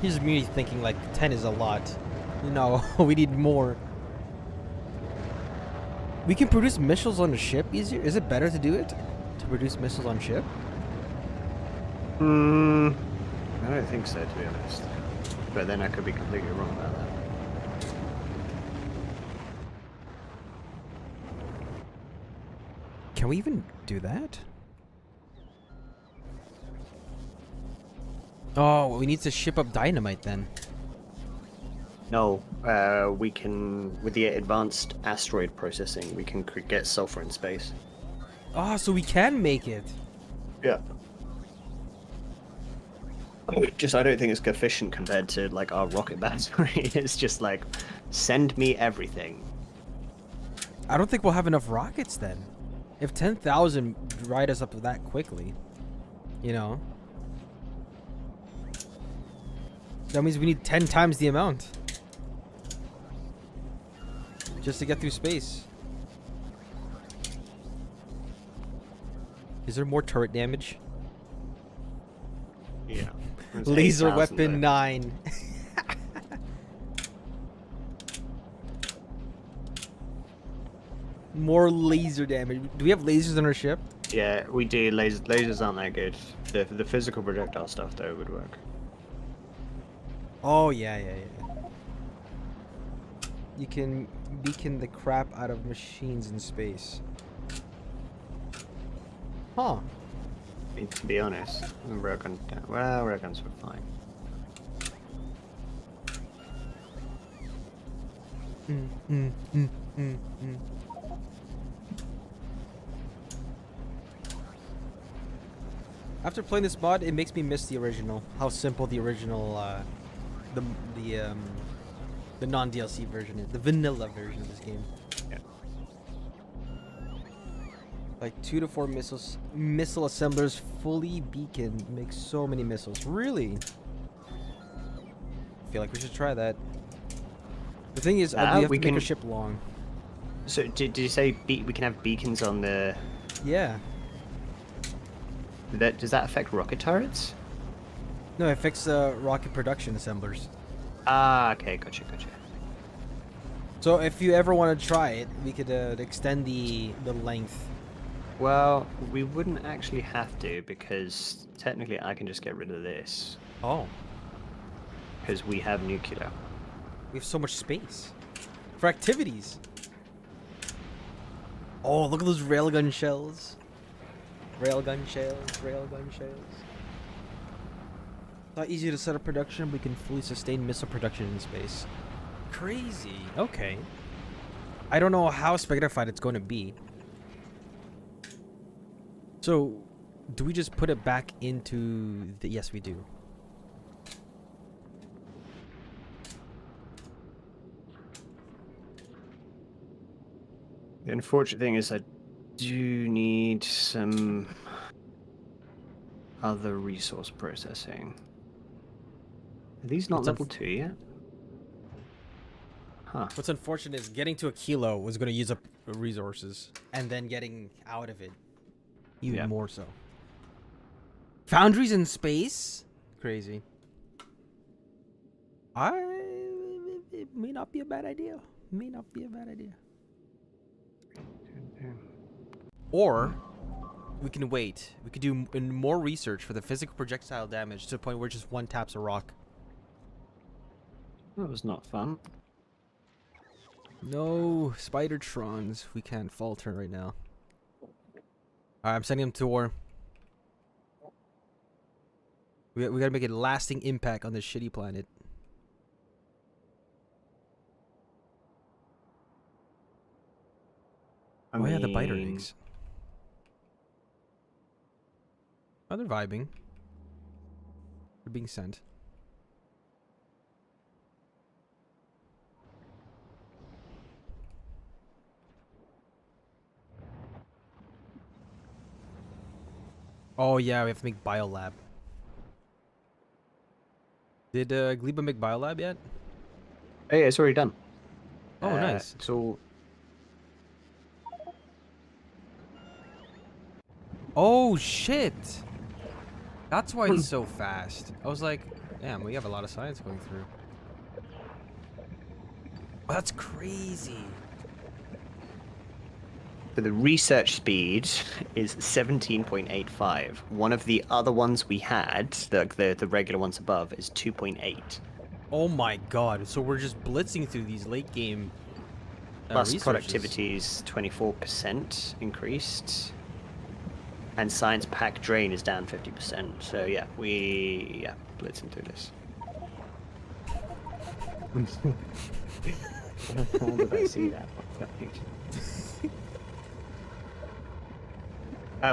Here's me thinking like 10 is a lot. No, we need more. We can produce missiles on a ship easier? Is it better to do it? To produce missiles on ship? I don't think so, to be honest. But then I could be completely wrong about that. Can we even do that? Oh, well, we need to ship up dynamite then. No, we can, with the advanced asteroid processing, we can get sulfur in space. Oh, so we can make it. Yeah. Just, I don't think it's efficient compared to, like, our rocket battery. It's just like, send me everything. I don't think we'll have enough rockets then. If 10,000 ride us up that quickly, you know. That means we need 10 times the amount. Just to get through space. Is there more turret damage? Yeah. Laser weapon 9. More laser damage. Do we have lasers on our ship? Yeah, we do. Lasers aren't that good. The physical projectile stuff, though, would work. Oh, yeah. You can beacon the crap out of machines in space. Huh. To be honest, railguns were fine. After playing this mod, it makes me miss the original. How simple the original, the non-DLC version is. The vanilla version of this game. Yeah. Like 2 to 4 missile assemblers fully beaconed make so many missiles. Really? I feel like we should try that. The thing is, we have to make a ship long. So did you say we can have beacons on the? Yeah. Does that affect rocket turrets? No, it affects rocket production assemblers. Ah, okay, gotcha. So if you ever want to try it, we could extend the length. Well, we wouldn't actually have to because technically I can just get rid of this. Oh. Because we have nuclear. We have so much space for activities. Oh, look at those railgun shells. Railgun shells. Not easy to set up production, we can fully sustain missile production in space. Crazy. Okay. I don't know how spaghettified it's going to be. So, do we just put it back into the... Yes, we do. The unfortunate thing is I do need some other resource processing. Are these not level 2 yet? Huh. What's unfortunate is getting to a kilo was going to use up resources, and then getting out of it even more so. Foundries in space? Crazy. It may not be a bad idea. May not be a bad idea. Or we can wait. We could do more research for the physical projectile damage to the point where just one taps a rock. That was not fun. No, Spidertrons. We can't falter right now. Alright, I'm sending them to war. We gotta make a lasting impact on this shitty planet. Oh yeah, the biter eggs. Oh, they're vibing. They're being sent. Oh yeah, we have to make biolab. Did Gleba make biolab yet? Hey, it's already done. Oh, nice. It's all... Oh shit! That's why it's so fast. I was like, damn, we have a lot of science going through. Oh, that's crazy. So the research speed is 17.85. One of the other ones we had, the regular ones above, is 2.8. Oh my god! So we're just blitzing through these late game. Plus researches. productivity is 24% increased. And science pack drain is down 50%. So yeah, blitzing through this. How did I see that?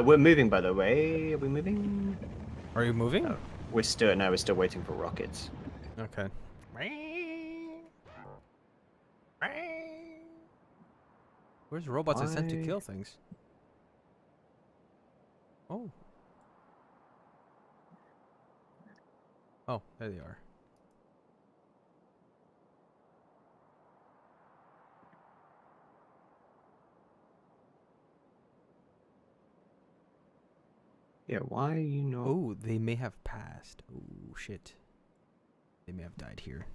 We're moving, by the way. Are we moving? Are you moving? No, we're still waiting for rockets. Okay. Where's robots are sent to kill things? Oh. Oh, there they are. Yeah, why are you not? Oh, they may have passed. Oh, shit. They may have died here.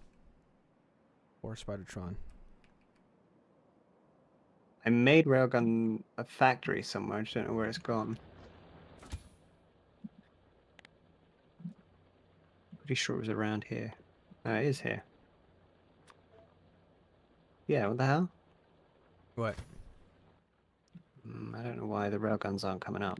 Or Spidertron. I made Railgun a factory somewhere. I just don't know where it's gone. Pretty sure it was around here. Oh, it is here. Yeah, what the hell? What? I don't know why the railguns aren't coming up.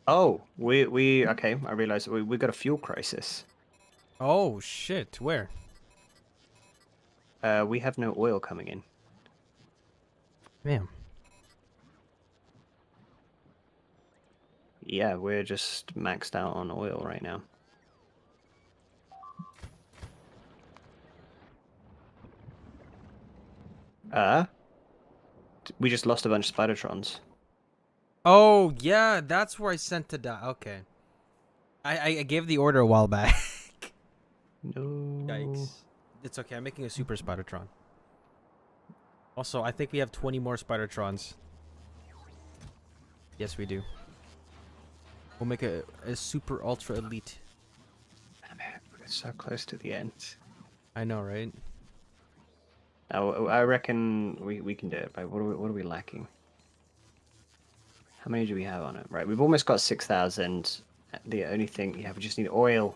Oh, okay, I realized we got a fuel crisis. Oh, shit. Where? We have no oil coming in. Damn. Yeah, we're just maxed out on oil right now. We just lost a bunch of Spidertrons. Oh, yeah, that's where I sent to die. Okay. I gave the order a while back. No. Yikes. It's okay, I'm making a super Spidertron. Also, I think we have 20 more Spidertrons. Yes, we do. We'll make a super ultra elite. We're so close to the end. I know, right? I reckon we can do it. But what are we lacking? How many do we have on it? Right, we've almost got 6,000. The only thing, yeah, we just need oil.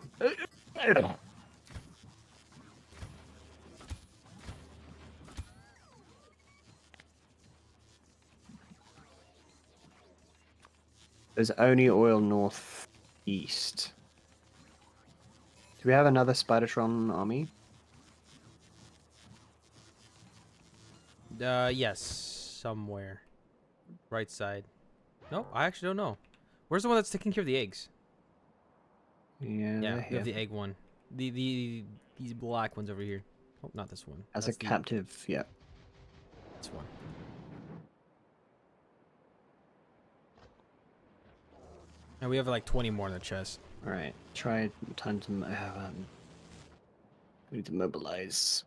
There's only oil northeast. Do we have another Spidertron army? Yes, somewhere. Right side. No, I actually don't know. Where's the one that's taking care of the eggs? Yeah, Yeah, we have the egg one. These black ones over here. Oh, not this one. As That's a captive, yeah. This one. And we have like 20 more in the chest. Alright, try time to we need to mobilize.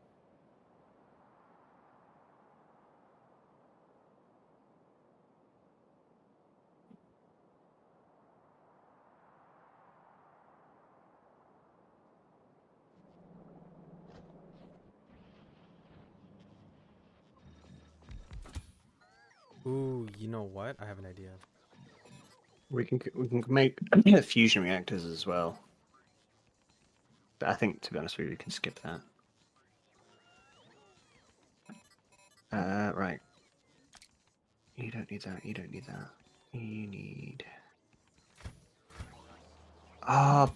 Ooh, you know what? I have an idea. We can make fusion reactors as well. But I think, to be honest with you, we can skip that. Right. You don't need that. You don't need that. You need.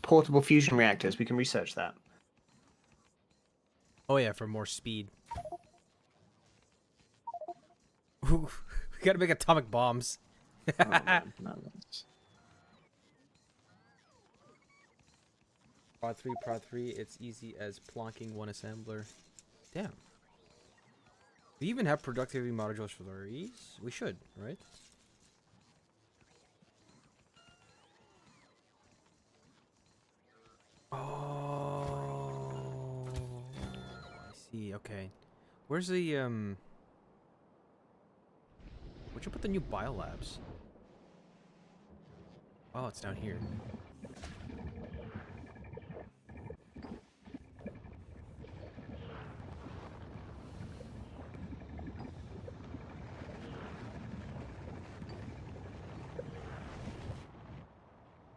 Portable fusion reactors. We can research that. Oh yeah, for more speed. Ooh, we gotta make atomic bombs. Oh, man, that's... Prod 3, it's easy as plonking one assembler. Damn. We even have productivity modules for these? We should, right? Oh, I see, okay. Where's the, where'd you put the new biolabs? Oh, it's down here.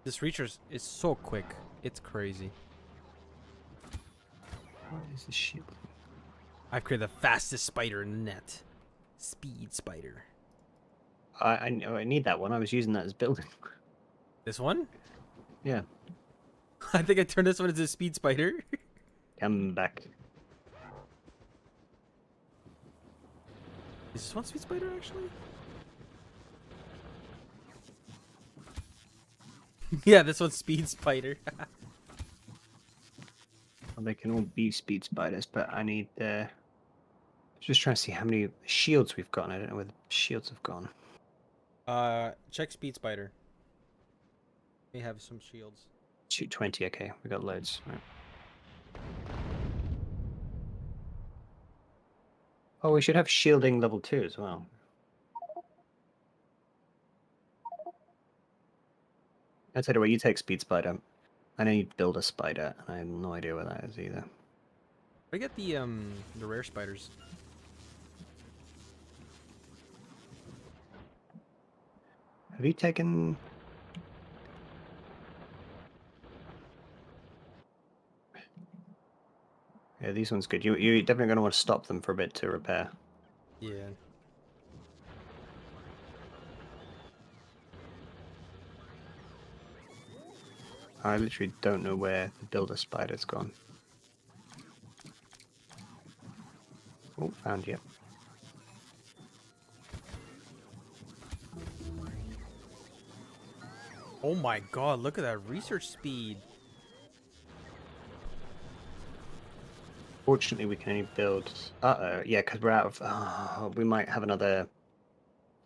This Reacher is so quick. It's crazy. What is this shit? I've created the fastest spider in the net. Speed spider. I know I need that one. I was using that as building. This one? Yeah. I think I turned this one into a speed spider. Come back. Is this one speed spider actually? Yeah, this one's speed spider. Well, they can all be speed spiders, but I need just trying to see how many shields we've got. I don't know where the shields have gone. Check speed spider. We have some shields. 220, okay, we got loads. Right. Oh, we should have shielding level 2 as well. I tell you what, you take speed spider. I know you build a spider, and I have no idea where that is either. I get the rare spiders. Have you taken? Yeah, these ones good. You're definitely going to want to stop them for a bit to repair. Yeah. I literally don't know where the builder spider's gone. Oh, found you. Oh my god, look at that research speed. Fortunately, we can only build... Uh-oh, yeah, because we're out of... we might have another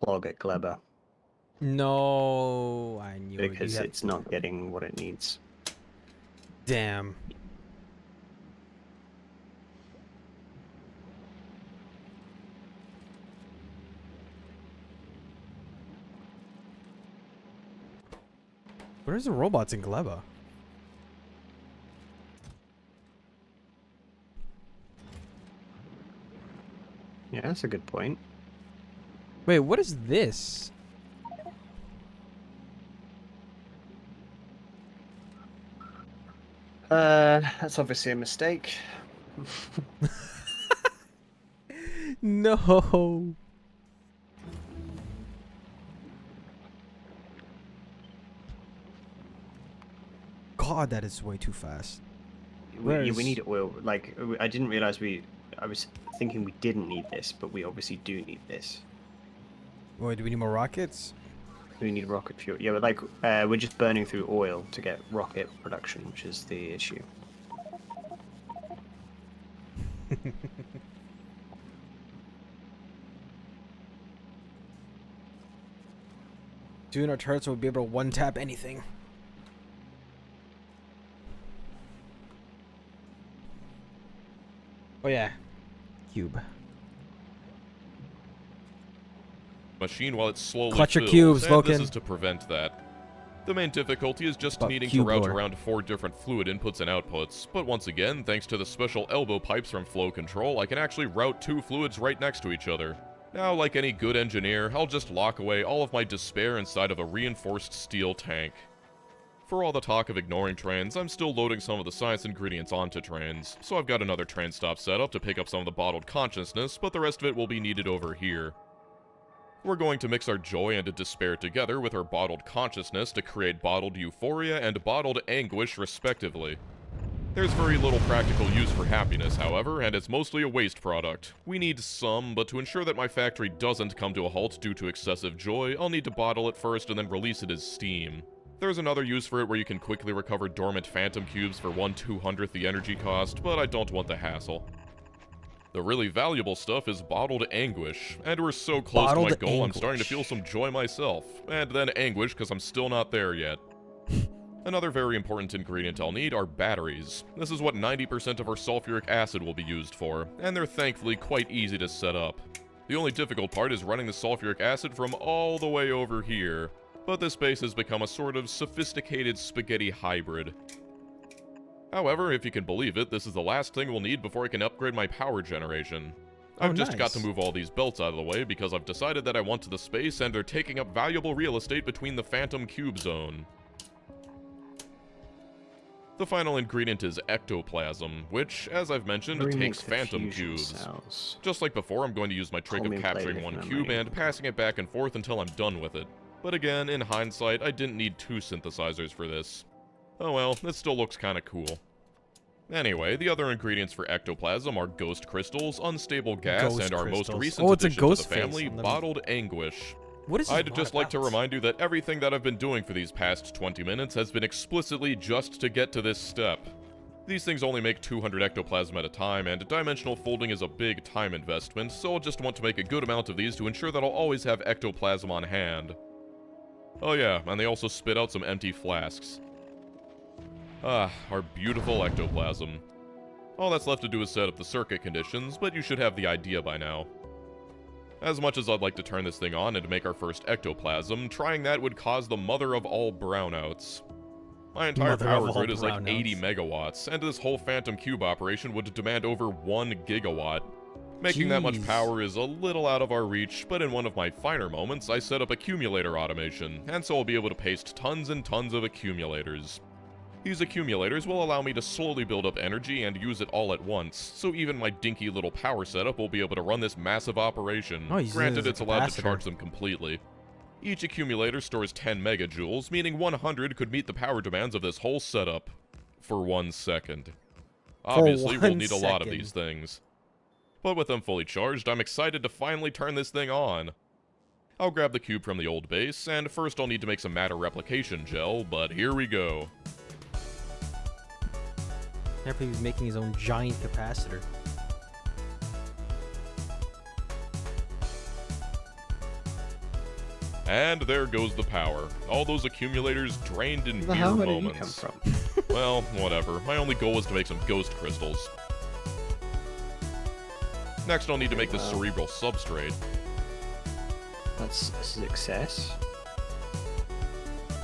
clog at Gleber. No, I knew it. because it's not getting what it needs. Damn. Where's the robots in Gleba? Yeah, that's a good point. Wait, what is this? That's obviously a mistake. No. God, that is way too fast. We need oil. Like, I didn't realize I was thinking we didn't need this, but we obviously do need this. Wait, do we need more rockets? We need rocket fuel. Yeah, but like, we're just burning through oil to get rocket production, which is the issue. Soon our turrets will be able to one-tap anything. Oh yeah. Cube. Machine while it's slowly Clutch your fills, cubes, and Vulcan. this is to prevent that. The main difficulty is just But needing to cube route lore. around 4 different fluid inputs and outputs, but once again, thanks to the special elbow pipes from Flow Control, I can actually route 2 fluids right next to each other. Now, like any good engineer, I'll just lock away all of my despair inside of a reinforced steel tank. For all the talk of ignoring trains, I'm still loading some of the science ingredients onto trains, so I've got another train stop set up to pick up some of the bottled consciousness, but the rest of it will be needed over here. We're going to mix our joy and despair together with our bottled consciousness to create bottled euphoria and bottled anguish, respectively. There's very little practical use for happiness, however, and it's mostly a waste product. We need some, but to ensure that my factory doesn't come to a halt due to excessive joy, I'll need to bottle it first and then release it as steam. There's another use for it where you can quickly recover dormant phantom cubes for 1/200th the energy cost, but I don't want the hassle. The really valuable stuff is bottled anguish, and we're so close to my Bottled goal I'm starting to anguish. feel some joy myself, and then anguish because I'm still not there yet. Another very important ingredient I'll need are batteries. This is what 90% of our sulfuric acid will be used for, and they're thankfully quite easy to set up. The only difficult part is running the sulfuric acid from all the way over here, but this base has become a sort of sophisticated spaghetti hybrid. However, if you can believe it, this is the last thing we'll need before I can upgrade my power generation. I've just got to nice. move all these belts out of the way because I've decided that I want the space and they're taking up valuable real estate between the Phantom Cube Zone. The final ingredient is ectoplasm, which, as I've mentioned, How do we takes make the phantom fusion cubes. cells? Just like before, I'm going to use my trick of Chromium capturing plated one memory. cube and passing it back and forth until I'm done with it. But again, in hindsight, I didn't need 2 synthesizers for this. Oh well, this still looks kinda cool. Anyway, the other ingredients for ectoplasm are ghost crystals, unstable gas, Ghost and our most crystals. recent Oh, it's a addition ghost to the face family, on them. bottled anguish. What is this I'd bot just like to about? remind you that everything that I've been doing for these past 20 minutes has been explicitly just to get to this step. These things only make 200 ectoplasm at a time, and dimensional folding is a big time investment, so I'll just want to make a good amount of these to ensure that I'll always have ectoplasm on hand. Oh yeah, and they also spit out some empty flasks. Ah, our beautiful ectoplasm. All that's left to do is set up the circuit conditions, but you should have the idea by now. As much as I'd like to turn this thing on and make our first ectoplasm, trying that would cause the mother of all brownouts. My entire Mother of power all grid is like brownouts. 80 megawatts, and this whole Phantom Cube operation would demand over 1 gigawatt. Making that much Jeez. power is a little out of our reach, but in one of my finer moments, I set up accumulator automation, and so I'll be able to paste tons and tons of accumulators. These accumulators will allow me to slowly build up energy and use it all at once, so even my dinky little power setup will be able to run this massive operation. Oh, he's Granted, using it it's as a allowed to capacitor. charge them completely. Each accumulator stores 10 megajoules, meaning 100 could meet the power demands of this whole setup for 1 second. Obviously, we'll 1 need a lot of second. these things. But with them fully charged, I'm excited to finally turn this thing on. I'll grab the cube from the old base, and first I'll need to make some matter replication gel, but here we go. Can't believe he's making his own giant capacitor. And there goes the power. All those accumulators drained in Where the hell mere did you moments. come from? Well, whatever. My only goal was to make some ghost crystals. Next, I'll need to make the cerebral substrate. That's a success.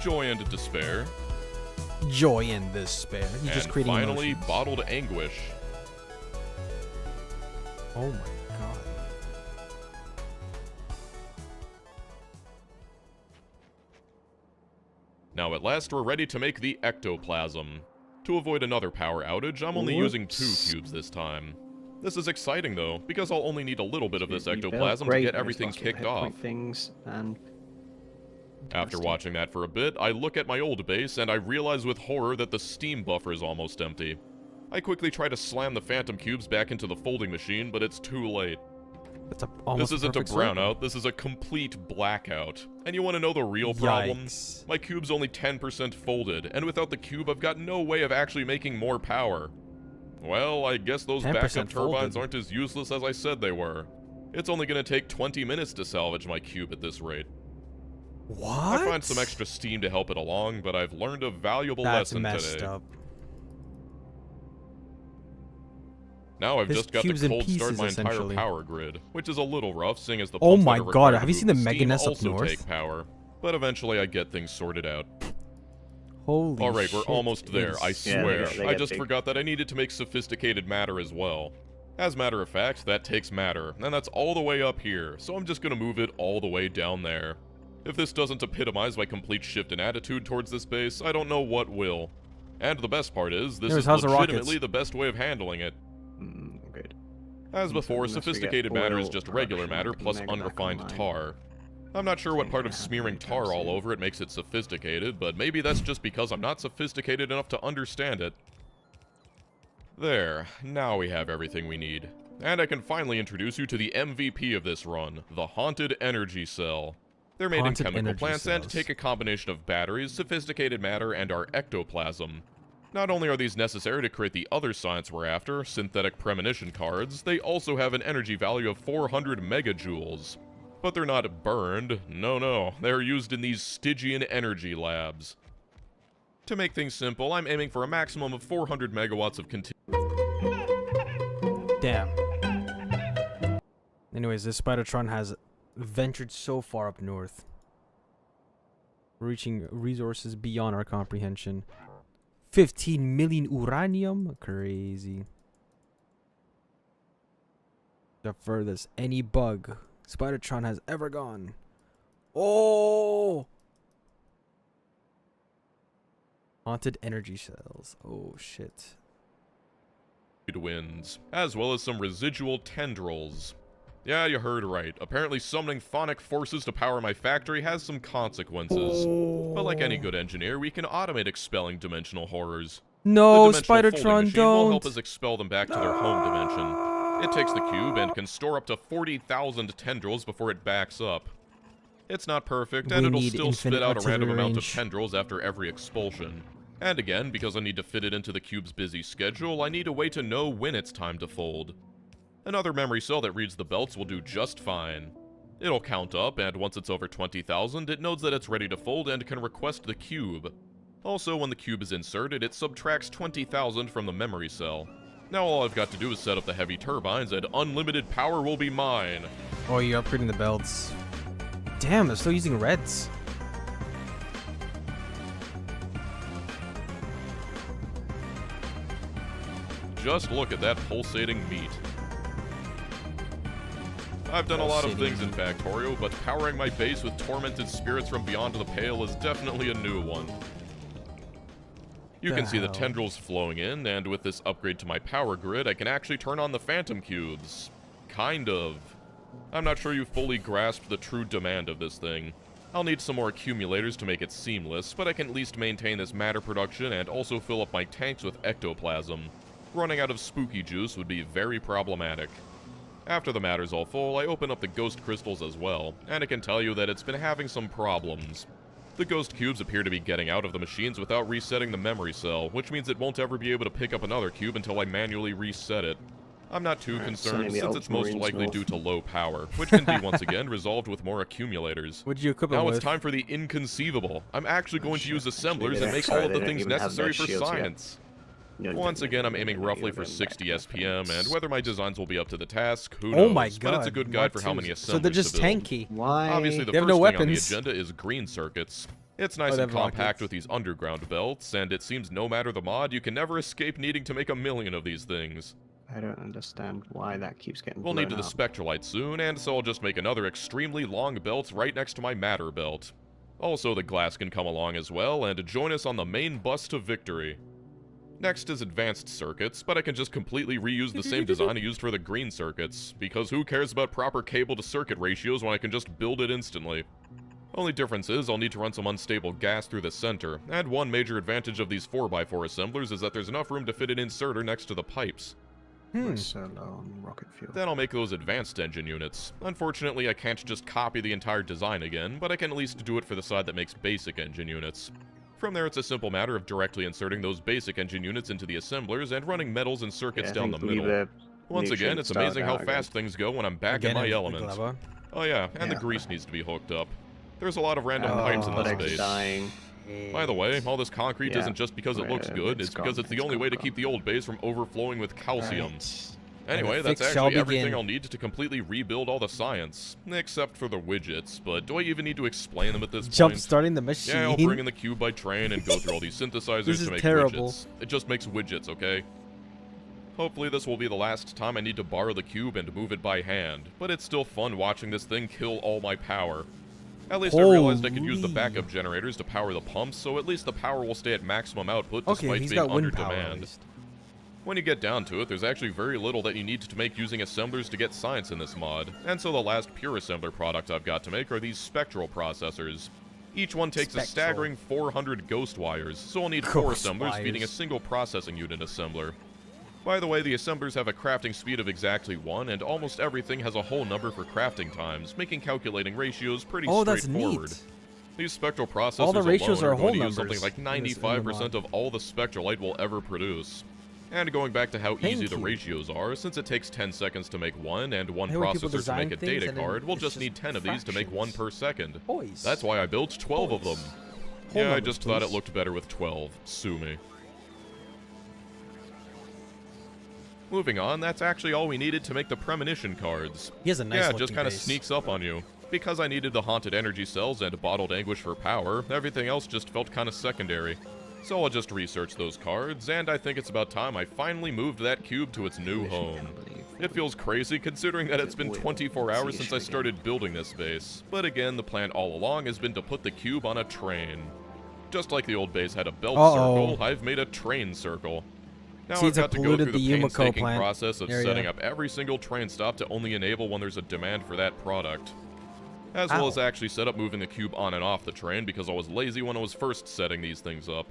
Joy and despair. Joy and despair. You just And creating finally, emotions. bottled anguish. Oh my god. Now at last we're ready to make the ectoplasm. To avoid another power outage, I'm only using 2 cubes this time. This is exciting though, because I'll only need a little bit of this ectoplasm to get everything kicked off. Things and After watching that for a bit, I look at my old base and I realize with horror that the steam buffer is almost empty. I quickly try to slam the phantom cubes back into the folding machine, but it's too late. This isn't a brownout, this is a complete blackout. And you want to know the real problem? Yikes. My cube's only 10% folded, and without the cube I've got no way of actually making more power. Well, I guess those 10% backup turbines folded. aren't as useless as I said they were. It's only going to take 20 minutes to salvage my cube at this rate. What? I find some extra steam to help it along, but I've learned a valuable That's lesson messed today. up. Now I've His just got to cube's in cold start pieces, my entire essentially. power grid, which is a little rough, seeing as the Oh pumps my that are god, required have to you seen the move steam Meganess up also north? take power. But eventually I get things sorted out. Holy Alright, we're shit, almost there, it's- I swear. they I get just big. forgot that I needed to make sophisticated matter as well. As a matter of fact, that takes matter, and that's all the way up here, so I'm just gonna move it all the way down there. If this doesn't epitomize my complete shift in attitude towards this base, I don't know what will. And the best part is, this Anyways, is how's the rockets? legitimately the best way of handling it. Good. As before, Unless we get sophisticated matter is oil just regular production, matter we can plus make it back unrefined online. tar. I'm not sure what part of gonna happen smearing anytime tar all soon. over it makes it sophisticated, but maybe that's just because I'm not sophisticated enough to understand it. There, now we have everything we need. And I can finally introduce you to the MVP of this run, the Haunted Energy Cell. They're made Haunted in chemical energy plants and cells. take a combination of batteries, sophisticated matter, and our ectoplasm. Not only are these necessary to create the other science we're after, synthetic premonition cards, they also have an energy value of 400 megajoules. But they're not burned, no, they're used in these Stygian energy labs. To make things simple, I'm aiming for a maximum of 400 megawatts of Damn. Anyways, this Spidertron has ventured so far up north, reaching resources beyond our comprehension. 15 million uranium? Crazy. The furthest any bug Spidertron has ever gone. Oh! Haunted energy cells. Oh, shit. winds, as well as some residual tendrils. Yeah, you heard right. Apparently summoning phonic forces to power my factory has some consequences. But like any good engineer, we can automate expelling dimensional horrors. No, the dimensional folding Spidertron, machine will help don't. us expel them back to their home dimension. It takes the cube and can store up to 40,000 tendrils before it backs up. It's not perfect, and We it'll need still spit infinite out a random artillery amount of range. tendrils after every expulsion. And again, because I need to fit it into the cube's busy schedule, I need a way to know when it's time to fold. Another memory cell that reads the belts will do just fine. It'll count up, and once it's over 20,000, it knows that it's ready to fold and can request the cube. Also, when the cube is inserted, it subtracts 20,000 from the memory cell. Now all I've got to do is set up the heavy turbines, and unlimited power will be mine. Oh, you're upgrading the belts. Damn, they're still using reds. Just look at that pulsating meat. I've done a lot of Pulsating things in Factorio, but powering my base with tormented spirits from beyond the pale is definitely a new one. You can see the hell? tendrils flowing in, and with this upgrade to my power grid, I can actually turn on the phantom cubes. Kind of. I'm not sure you fully grasped the true demand of this thing. I'll need some more accumulators to make it seamless, but I can at least maintain this matter production and also fill up my tanks with ectoplasm. Running out of spooky juice would be very problematic. After the matter's all full, I open up the ghost crystals as well, and I can tell you that it's been having some problems. The ghost cubes appear to be getting out of the machines without resetting the memory cell, which means it won't ever be able to pick up another cube until I manually reset it. I'm not too concerned sending the since it's most Ultramarines likely north. due to low power, which can be once again resolved with more accumulators. What'd you equip it Now with? it's time for the inconceivable. I'm actually going to use assemblers they and make don't- all of they the don't things even have necessary their for shields yet. science. You know, Once they- again, I'm they- aiming they- roughly they- for they- 60 they- SPM, and whether my designs will be up to the task, who Oh knows. my But it's a god, good guide for how Mark many II. assemblers So they're just to build. tanky. Why? Obviously, the They have first no thing weapons. on the agenda is green circuits. It's nice Oh, they and have compact rockets. with these underground belts, and it seems no matter the mod, you can never escape needing to make a million of these things. I don't understand why that keeps getting We'll need blown the up. Spectralite soon, and so I'll just make another extremely long belt right next to my Matter belt. Also, the glass can come along as well, and join us on the main bus to victory. Next is advanced circuits, but I can just completely reuse the same design I used for the green circuits, because who cares about proper cable to circuit ratios when I can just build it instantly? Only difference is I'll need to run some unstable gas through the center, and one major advantage of these 4x4 assemblers is that there's enough room to fit an inserter next to the pipes. We're so low on rocket fuel. Then I'll make those advanced engine units. Unfortunately, I can't just copy the entire design again, but I can at least do it for the side that makes basic engine units. From there, it's a simple matter of directly inserting those basic engine units into the assemblers and running metals and circuits Yeah, I down the think middle. Gleba Once again, nutrient it's amazing started how out fast things go when I'm back Again, in my in element. Gleba. Oh yeah, and the Yeah. grease needs to be hooked up. There's a lot of random Oh, pipes in but this it's base. dying. By the way, all this concrete Yeah. isn't just because it looks Well, good, it's it's because gone, it's the it's only gone, way to gone. keep the old base from overflowing with calcium. Right. Anyway, And the that's fix shall actually everything begin. I'll need to completely rebuild all the science, except for the widgets, but do I even need to explain them at this Jump point? starting the machine. Yeah, I'll bring in the cube by train and go through all these synthesizers This to is make terrible. widgets. It just makes widgets, okay? Hopefully this will be the last time I need to borrow the cube and move it by hand, but it's still fun watching this thing kill all my power. At least I realized I could use the Holy. backup generators to power the pumps, so at least the power will stay at maximum output Okay, despite he's being got under wind power at demand. least. When you get down to it, there's actually very little that you need to make using assemblers to get science in this mod, and so the last pure assembler product I've got to make are these spectral processors. Each one takes a Spectral. staggering 400 ghost wires, so I'll need 4 Ghost assemblers feeding a wires. single processing unit assembler. By the way, the assemblers have a crafting speed of exactly 1, and almost everything has a whole number for crafting times, making calculating ratios pretty Oh, that's straightforward. neat. These spectral processors All the ratios alone are are whole going to use numbers something like in this- in the 95% mod. of all the spectralite will ever produce. And going back to how easy Thank the you. ratios are, since it takes 10 seconds to make one and one Hey, when people processor to design make a things data and then card, we'll it's just just need 10 of these to make one per second. Boys. That's why I built 12 of them. Whole Yeah, I numbers, just thought it please. looked better with 12. Sue me. Moving on, that's actually all we needed to make the premonition cards. He has a nice Yeah, it looking just kind of base. sneaks up on you. Because I needed the haunted energy cells and bottled anguish for power, everything else just felt kind of secondary. So I'll just research those cards, and I think it's about time I finally moved that cube to its new home. It feels crazy considering that it's been 24 hours since I started building this base, but again, the plan all along has been to put the cube on a train. Just like the old base had a belt circle, I've made a train circle. Now Seeds I've have got to go polluted through the the Yumiko painstaking plant process of area. setting up every single train stop to only enable when there's a demand for that product. As well as actually set up moving the cube on and off the train because I was lazy when I was first setting these things up.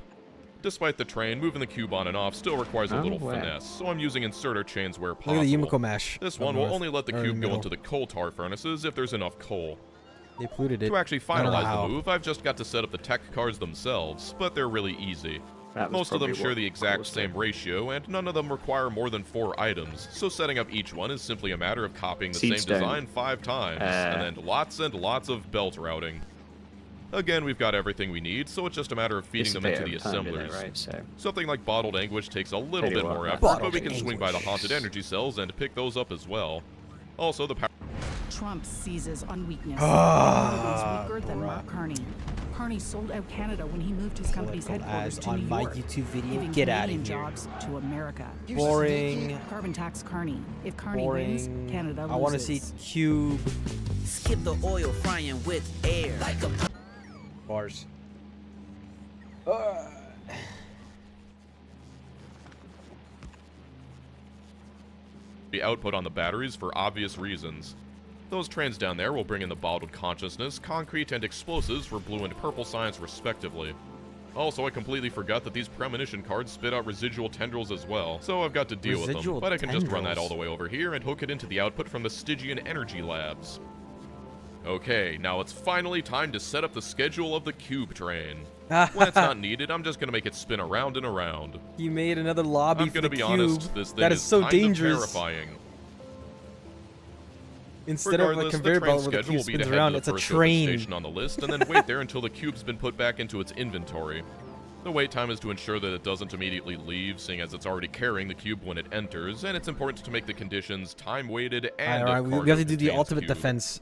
Despite the train, moving the cube on and off still requires a little finesse, so I'm using inserter chains where Look possible. at the Yumiko mash. This up one will north, only let the or in cube go middle. into the coal tar furnaces if there's enough coal. They polluted it. To actually I don't know finalize how. the move, I've just got to set up the tech cards themselves, but they're really easy. That was Most of them probably share what the exact caused same ratio, and none of them require more than 4 items, so setting up each one is simply a matter of copying the same Seedstone. design 5 times, and lots of belt routing. Again, we've got everything we need, so it's just a matter of feeding them into the assemblers. Right, so. Something like Bottled Anguish takes a little Tell you bit what, more that effort, Bottled but we can swing by the Anguish. Haunted Energy Cells and pick those up as well. Also, the power... Trump seizes on weakness. Ah, Nobody's weaker than Mark Carney. Carney sold out Canada when he moved his company's Political headquarters ads to on New my York, YouTube video. giving Get outta Canadian here. jobs to America. Boring. Carbon tax Carney. If Carney Boring. wins, Canada loses. I want to see cube Skip the oil frying with air. Like a bars. the output on the batteries for obvious reasons. Those trains down there will bring in the bottled consciousness, concrete, and explosives for blue and purple science respectively. Also, I completely forgot that these premonition cards spit out residual tendrils as well, so I've got to deal with them, Residual but I can just run that tendrils. all the way over here and hook it into the output from the Stygian Energy Labs. Okay, now it's finally time to set up the schedule of the cube train. When it's not needed, I'm just gonna make it spin around and around. You made another lobby I'm for gonna the be cube. honest, this thing That is so kind dangerous. of terrifying. Instead of a Regardless, conveyor the train belt where the schedule cube will be to spins head around, to it's the a first open train. station on the list, and then wait there until the cube's been put back into its inventory. The wait time is to ensure that it doesn't immediately leave, seeing as it's already carrying the cube when it enters, and it's important to make the conditions time-weighted and Alright, we have to do the ultimate defense.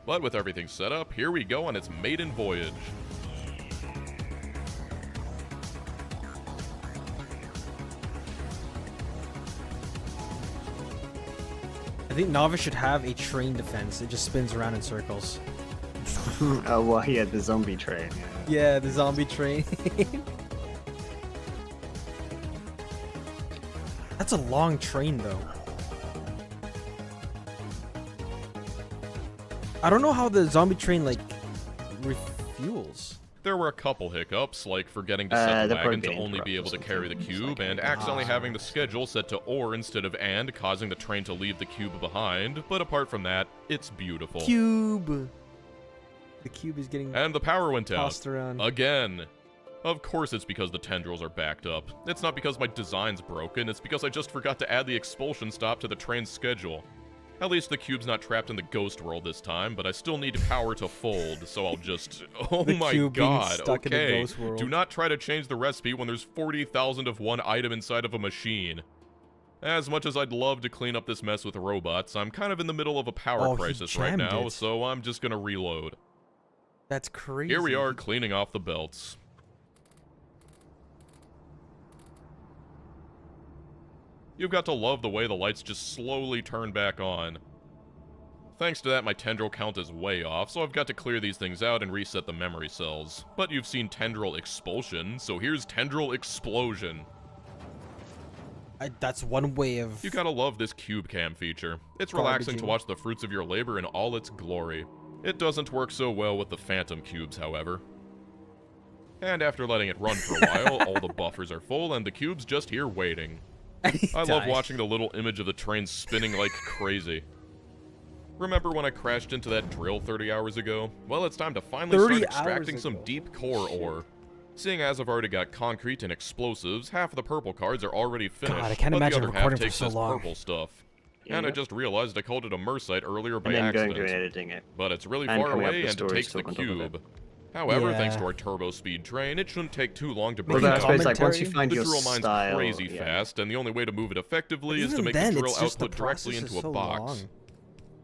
But with everything set up, here we go on its maiden voyage. I think Novice should have a train defense. It just spins around in circles. Oh, well, yeah, the zombie train. Yeah, the zombie train. That's a long train, though. I don't know how the zombie train, like, refuels. There were a couple hiccups, like forgetting to set the they're wagon to probably only be able to carry the cube, and like, accidentally having the schedule set to or instead of and, causing the train to leave the cube behind. But apart from that, it's beautiful. Cube! The cube is getting And the power went out. tossed around. Again. Of course it's because the tendrils are backed up. It's not because my design's broken, it's because I just forgot to add the expulsion stop to the train's schedule. At least the cube's not trapped in the ghost world this time, but I still need power to fold, so I'll just... Oh The my cube being god, stuck in the okay. ghost world. Do not try to change the recipe when there's 40,000 of one item inside of a machine. As much as I'd love to clean up this mess with robots, I'm kind of in the middle of a power crisis right jammed now, it. so I'm just gonna reload. That's crazy. Here we are cleaning off the belts. You've got to love the way the lights just slowly turn back on. Thanks to that, my tendril count is way off, so I've got to clear these things out and reset the memory cells. But you've seen tendril expulsion, so here's tendril explosion. That's one way of... You gotta love this cube cam feature. It's relaxing to watch the fruits of your labor in all its glory. It doesn't work so well with the phantom cubes, however. And after letting it run for a while, all the buffers are full and the cube's just here waiting. I love watching the little image of the train spinning like crazy. Remember when I crashed into that drill 30 hours ago? Well, it's time to finally start extracting some deep core ore. Seeing as I've already got concrete and explosives, half of the purple cards are already finished, God, I can't but imagine the other half recording for takes so this long. purple stuff. And I Yeah. just realized I called it a Mercite earlier by And then accident. going through and editing it. But it's really And far coming up away with and it stories takes the to talk about it. cube. However, thanks Yeah. to our turbo speed train, it shouldn't take too long to Well, bring then I it suppose, up. like, once you find the your drill mine's style, crazy yeah. fast, and the only way to move it effectively is to Even make then, the drill it's just the output directly process into is a so box. long.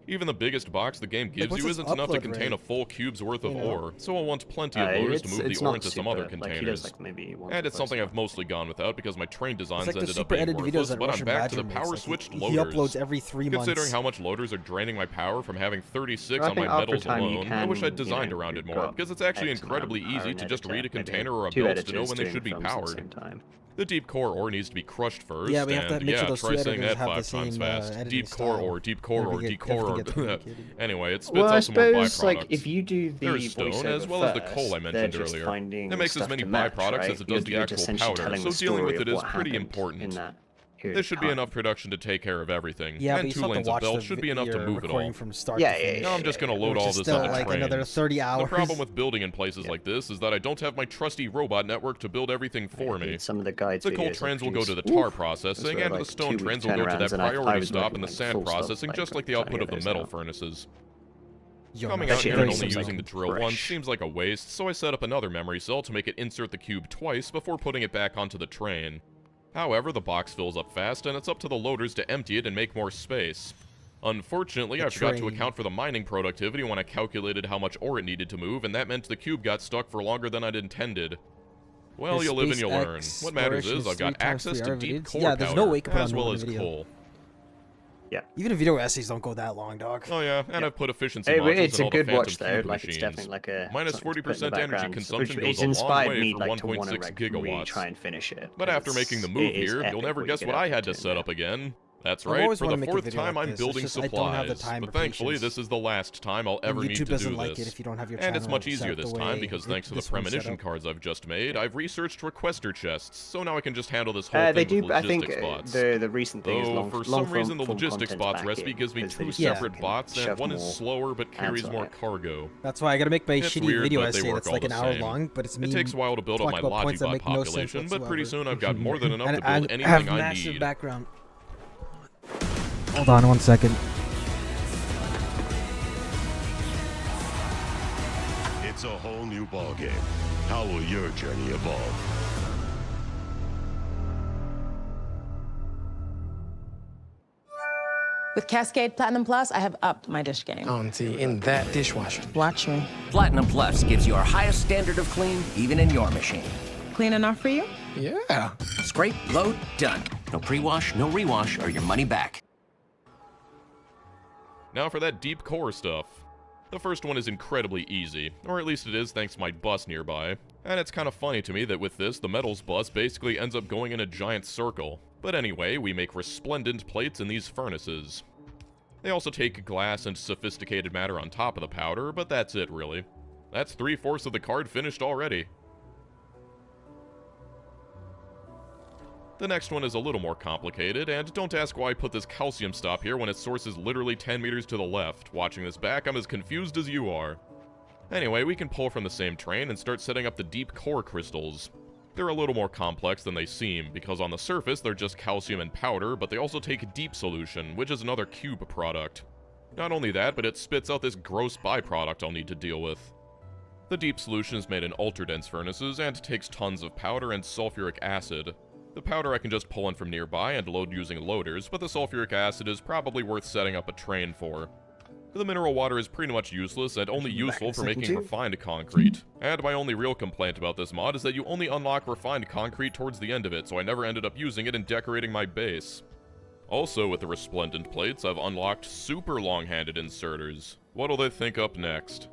Even the biggest box the game gives what's you its isn't enough to upload contain rate? a full cube's worth of You know? ore, so I'll want plenty of loaders to move the ore not into some super, other like, he containers. does, like, maybe once And or it's something twice. I've mostly gone without because my train designs It's like the ended up super being edited videos worthless, that but I'm Russian back to Badger the makes. power-switched He loaders. uploads every 3 months. Considering how much loaders are draining my power from having 36 I on my think after metals time you alone, I can, wish I'd you designed know, around it you've more, got because it's actually X amount incredibly of power easy and to just read a editor, container or a two build to know editors when they doing should be films at the powered. same time. The deep core ore needs to be crushed first, Yeah, we have to and make sure yeah, those try two saying editors that have the 5 times same, fast. editing Deep core style. ore, deep core ore, Everything deep core ore. gets complicated. Anyway, it spits Well, I out some more suppose, like, byproducts. if you do the There's stone, as voiceover well as the first, coal I they're mentioned just earlier. finding It makes as stuff many to match, byproducts right? as it does the You're actual essentially powder, telling so the dealing with story it of is what pretty happened important. in that period There of should be time. enough production to take care of everything, Yeah, but and you 2 still have lanes to of watch belt the should be enough to your move it recording all. from start Yeah, to yeah, finish. Now I'm just gonna load Which all is this still onto like another trains. 30 hours. The problem with building in places like this is that I don't have my trusty robot network to build everything for me. Some of the guides The coal videos trains I will go to the produced, tar oof, processing, those were and the like stone 2-week trains will go to turnarounds, that and I priority was stop making, in the like, sand full stuff, processing, like, just like the tiny output of the videos metal now. furnaces. Yo, Coming man, out Actually, here and everything only seems, using the like, drill once fresh. seems like a waste, so I set up another memory cell to make it insert the cube twice before putting it back onto the train. However, the box fills up fast, and it's up to the loaders to empty it and make more space. Unfortunately, I forgot to train. account for the mining productivity when I calculated how much ore it needed to move, and that meant the cube got stuck for longer than I'd intended. Well, This you live and you learn. SpaceX What matters exploration is I've is got 3 times access 3 to hour deep videos. core Yeah, there's no powder, way you can put as on well one as video. coal. Yeah. Even the video essays don't go that long, dog. Oh yeah, and I've put efficiency Hey, modules it's in a all the good Phantom watch though. Cube Like it's machines. definitely like a Minus something to put in the 40% energy background, consumption which goes it's a long inspired way me for like to want to 1.6 like really gigawatts. try and finish it. But after making the move here, you'll never guess what I had to set up again. That's I've right, always for wanted the to make a 4th video time like I'm this. building It's just I don't have the supplies, time but or thankfully patience. this is the last time I'll ever And need YouTube to doesn't do like this. it if you don't have your And it's channel much easier set this the time way because thanks to the this one's set premonition up. cards I've just made, I've researched requester chests, so now I can just handle this whole thing They with do. I think logistics bots. the recent thing is Though, long. for long some reason, the form logistics content's bots back recipe in, gives me 'cause they 2 just separate can bots, and shove one is more slower but carries ads on more it. cargo. That's why I gotta make my It's shitty weird, video but they essay work that's all like the an hour same. long, but it's me. It takes a while to build up my talking about points that Logibot make no sense population, but pretty whatsoever. soon I've got more than enough And to build I anything have I massive need. background. Hold on 1 second. It's a whole new ballgame. How will your journey evolve? With Cascade Platinum Plus, I have upped my dish game. Auntie, in that dishwasher. Watch me. Platinum Plus gives you our highest standard of clean, even in your machine. Clean enough for you? Yeah. Scrape, load, done. No pre-wash, no rewash, or your money back. Now for that deep core stuff. The first one is incredibly easy, or at least it is thanks to my bus nearby. And it's kind of funny to me that with this, the metals bus basically ends up going in a giant circle. But anyway, we make resplendent plates in these furnaces. They also take glass and sophisticated matter on top of the powder, but that's it really. That's 3/4 of the card finished already. The next one is a little more complicated, and don't ask why I put this calcium stop here when its source is literally 10 meters to the left. Watching this back, I'm as confused as you are. Anyway, we can pull from the same train and start setting up the deep core crystals. They're a little more complex than they seem, because on the surface they're just calcium and powder, but they also take deep solution, which is another cube product. Not only that, but it spits out this gross byproduct I'll need to deal with. The deep solution is made in ultra-dense furnaces and takes tons of powder and sulfuric acid. The powder I can just pull in from nearby and load using loaders, but the sulfuric acid is probably worth setting up a train for. The mineral water is pretty much useless and only useful for making refined concrete. And my only real complaint about this mod is that you only unlock refined concrete towards the end of it, so I never ended up using it in decorating my base. Also, with the resplendent plates, I've unlocked super long-handed inserters. What'll they think up next?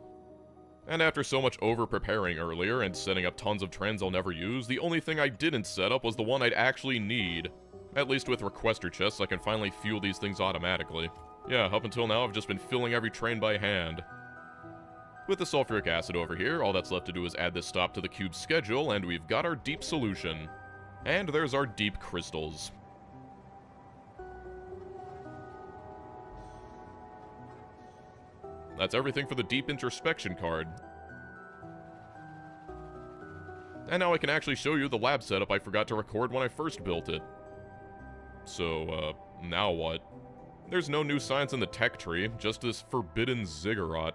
And after so much over-preparing earlier and setting up tons of trends I'll never use, the only thing I didn't set up was the one I'd actually need. At least with requester chests, I can finally fuel these things automatically. Yeah, up until now I've just been filling every train by hand. With the sulfuric acid over here, all that's left to do is add this stop to the cube's schedule, and we've got our deep solution. And there's our deep crystals. That's everything for the deep introspection card. And now I can actually show you the lab setup I forgot to record when I first built it. So, now what? There's no new science in the tech tree, just this forbidden ziggurat.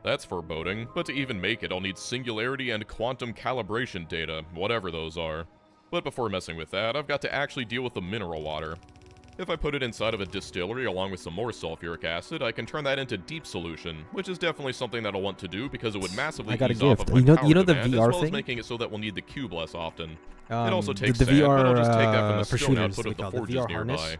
That's foreboding, but to even make it I'll need singularity and quantum calibration data, whatever those are. But before messing with that, I've got to actually deal with the mineral water. If I put it inside of a distillery along with some more sulfuric acid, I can turn that into deep solution, which is definitely something that I'll want to do because it would massively ease off of my power you know the demand, VR as well as thing? making it so that we'll need the cube less often. It Um, also takes the sand, but I'll VR, just take that from the for stone shooters, output we of the call it, the forges VR nearby. harness.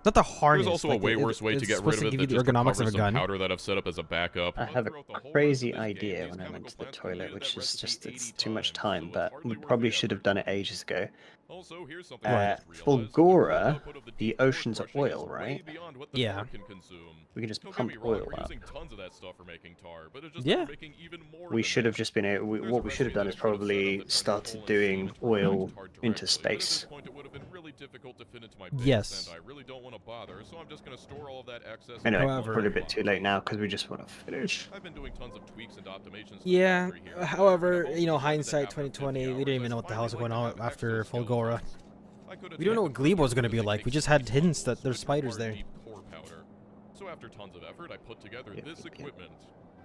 Not the harness. There's also like a way it- worse way it's to get supposed rid of to it give than you just the to ergonomics cover of a some gun. powder that I've set up as a backup. I have a crazy idea when I went to the toilet, which is just, it's too much time, but we probably should have done it ages ago. Fulgora, the oceans are oil, right? Yeah. We can just pump oil up. Yeah. We should have just been able, what we should have done is probably started doing oil into space. Yes. Anyway, However- probably a bit too late now because we just want to finish. Yeah. However, you know, hindsight 2020, we didn't even know what the hell was going on after Fulgora. We don't know what Glebo was going to be like. We just had hints that there's spiders there. So after tons of effort, I put together this equipment.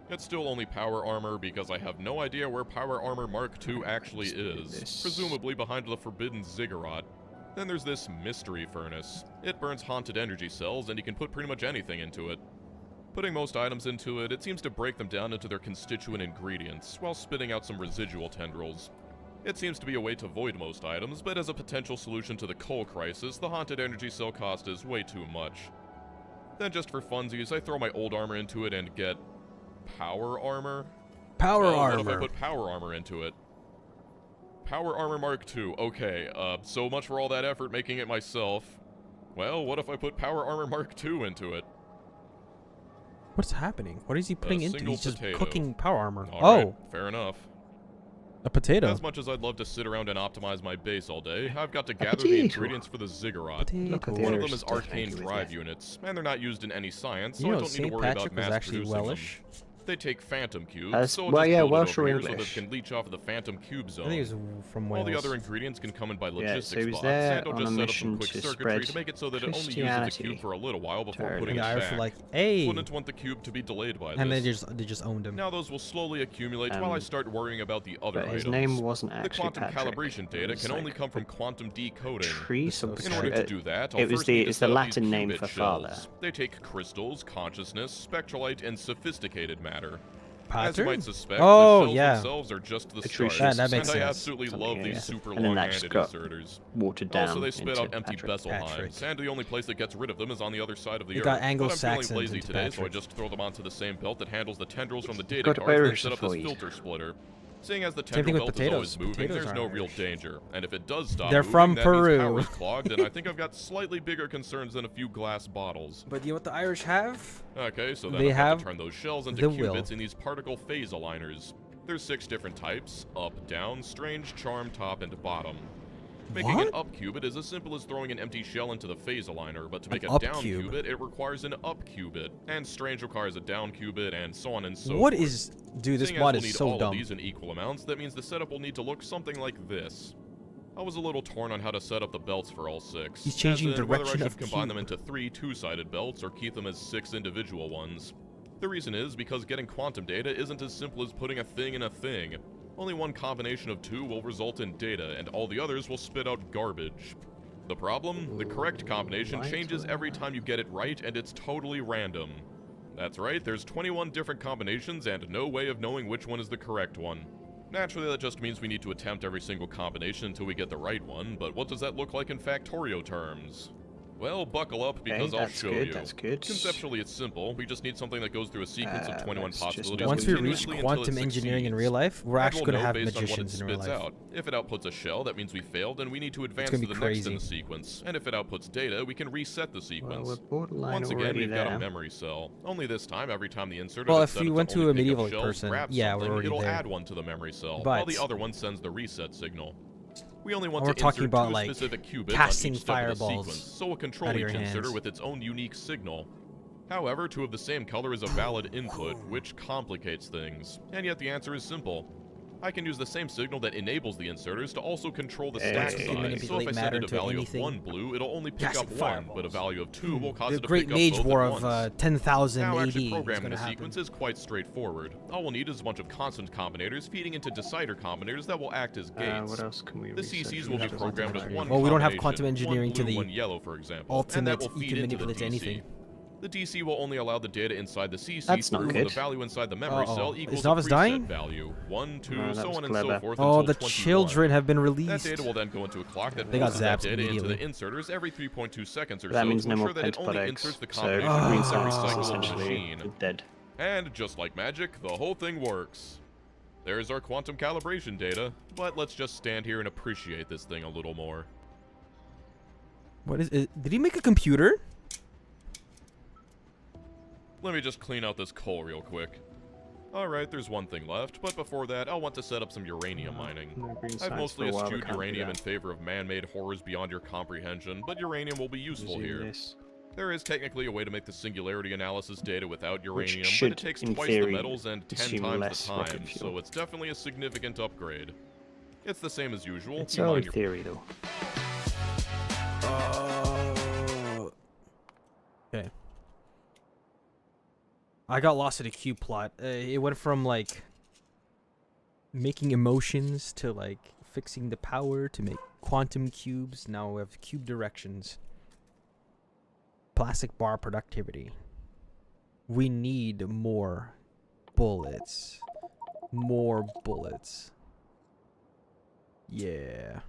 It's still only power armor because I have no idea where power armor Mark II actually is, presumably behind the forbidden ziggurat. Then there's this mystery furnace. It burns haunted energy cells, and you can put pretty much anything into it. Putting most items into it, it seems to break them down into their constituent ingredients, while spitting out some residual tendrils. It seems to be a way to void most items, but as a potential solution to the coal crisis, the haunted energy cell cost is way too much. Then just for funsies, I throw my old armor into it and get power armor? Power What if armor. I put power armor into it? Power armor Mark II. Okay, so much for all that effort making it myself. Well, what if I put Power Armor Mark II into it? What's happening? What is he putting into? single He's just potato. cooking power armor. Alright, fair enough. A potato. As much as I'd love to sit around and optimize my base all day, I've got to gather the ingredients for the ziggurat. Look at the One of other them is stuff arcane Hanky was drive getting. units, and they're not used in any science, so You I know, don't need to St. worry Patrick about was mass actually producing Welsh. them. They take phantom cubes, That's- so I'll well, just yeah, build Welsh it over or here so that English. it can leech off of the phantom cube zone. I think he was from Wales. All the other ingredients can come in by Yeah, logistics so he was bots, there and I'll on just a set up mission some quick to circuitry spread to make it so that it only uses the Christianity cube for a little while before to putting the it Irish back. were like, hey. Wouldn't want the cube to be delayed by And this. they just owned him. Now those will slowly accumulate while I start worrying about the other but items. his name wasn't The actually quantum Patrick. calibration data It was can only like come from quantum decoding. Tree, so In order to do that, I'll it was first need to it's set the up these Latin name qubit for shells. father. They take crystals, consciousness, spectrolite, and sophisticated matter. As Pattern? you might suspect, Oh, the shells yeah. themselves are just the Patricius start, That makes and I sense. absolutely Something, love yeah, these yeah. super And then that just long-handed got inserters. watered down Also, they spit into out empty Patrick. bezel hives, and the only place that gets rid of them is on the other side of the You earth. got But I'm Anglo-Saxons feeling lazy into today, so I Patrick. just throw them onto the same belt that handles the tendrils from the data got cards and Irish set up this for you. filter splitter. Seeing as the Same thing tendril with belt is always potatoes. moving, Potatoes there's are no real Irish. danger. And if it does stop They're moving, from that Peru. means power is clogged, and I think I've got slightly bigger concerns than a few glass bottles. But you know what the Irish have? Okay, so then They I've got have to turn those shells into the will. qubits in these particle phase aligners. There's 6 different types: up, down, strange, charm, top, and bottom. Making What? an up qubit is as simple as throwing an empty shell into the phase aligner, but to make An a up down cube. qubit, it requires an up qubit, and strange requires a down qubit, and so on and so What forth. is... Dude, this Seeing mod as we'll is need so all dumb. of these in equal amounts, that means the setup will need to look something like this. I was a little torn on how to set up the belts for all 6. He's changing as in whether I direction should of combine them cube. into 3 two-sided belts or keep them as 6 individual ones. The reason is because getting quantum data isn't as simple as putting a thing in a thing. Only one combination of 2 will result in data, and all the others will spit out garbage. The problem? The correct combination changes every time you get it right, and it's totally random. That's right, there's 21 different combinations and no way of knowing which one is the correct one. Naturally, that just means we need to attempt every single combination until we get the right one, but what does that look like in Factorio terms? Well, buckle up because I'll that's show good, you. that's good. Conceptually, it's simple. We just need something that goes through a sequence of 21 let's just possibilities. Once we reach continuously until it quantum engineering in succeeds. real life, we're And actually we'll going to know have based on what it magicians in real spits life. out. If it outputs a shell, that means we failed, and we need to advance gonna to be the next in crazy. the sequence. And if it outputs data, we can reset the sequence. we're borderline Once again, already we've got there. a memory cell. Only this time, every time the inserter Well, that's if set you up went to to only a pick up medieval shells person, grabs yeah, we're something, already it'll there. add one to the memory cell, But- while the other one sends the reset signal. We only want We're to talking insert about, 2 like, specific qubits casting on each step of the fireballs sequence, so we'll control out of each your inserter hands. with its own unique signal. However, 2 of the same color is a valid input, which complicates things. And yet the answer is simple. I can use the same signal that enables the inserters to also control the stack Hey. size. So if I Manipulate set matter it a into value anything. of 1 blue, it'll only pick Casting up 1, fireballs. but a value of 2 will cause The it to Great pick Mage up both War at of once. 10,000 Now, AD actually is programming going the to happen. sequence is quite straightforward. All we'll need is a bunch of constant combinators feeding into decider combinators that will act as gates. What else can we The research? CCs We will be have programmed as quantum one Well, we don't have combination, quantum engineering one to blue, the one yellow, for example, ultimate, and that will you feed can into the manipulate DC. anything. The DC will only allow the data inside the CC That's not through when good. the value inside the memory Uh-oh. cell Is equals Novice a preset dying? value. 1, 2, No, that so was on and so clever. forth Oh, until the 21. children have been That released. data will then go into a clock that They got pulls that zapped data into the immediately. inserters every 3.2 seconds or That so means to no more ensure that it only pentapod inserts the eggs. So combination green into every source is cycle of the essentially machine. dead. And just like magic, the whole thing works. There's our quantum calibration data, but let's just stand here and appreciate this thing a little more. What is it? Did he make a computer? Let me just clean out this coal real quick. Alright, there's one thing left, but before that, I'll want to set up some uranium mining. No green I've science mostly for a while, we eschewed can't do uranium in that. favor of man-made horrors beyond your comprehension, but uranium will be useful Using here. this. There is technically a way to make the singularity analysis data without Which uranium, but should, it takes in twice theory, the metals and 10 consume times less the rocket time, fuel. so it's definitely a significant upgrade. It's the same as usual. It's You only mine your theory, though. Okay. I got lost in a cube plot. It went from like making emotions to like fixing the power to make quantum cubes. Now we have cube directions. Plastic bar productivity. We need more bullets. More bullets. Yeah.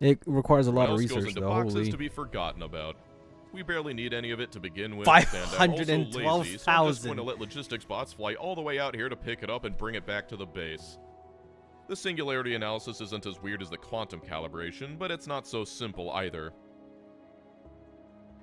It requires a lot What of else goes research into though. boxes Holy. to be forgotten about. We barely need any of it to begin with, and I'm also lazy, so I'm just 512,000. going to let logistics bots fly all the way out here to pick it up and bring it back to the base. The singularity analysis isn't as weird as the quantum calibration, but it's not so simple either.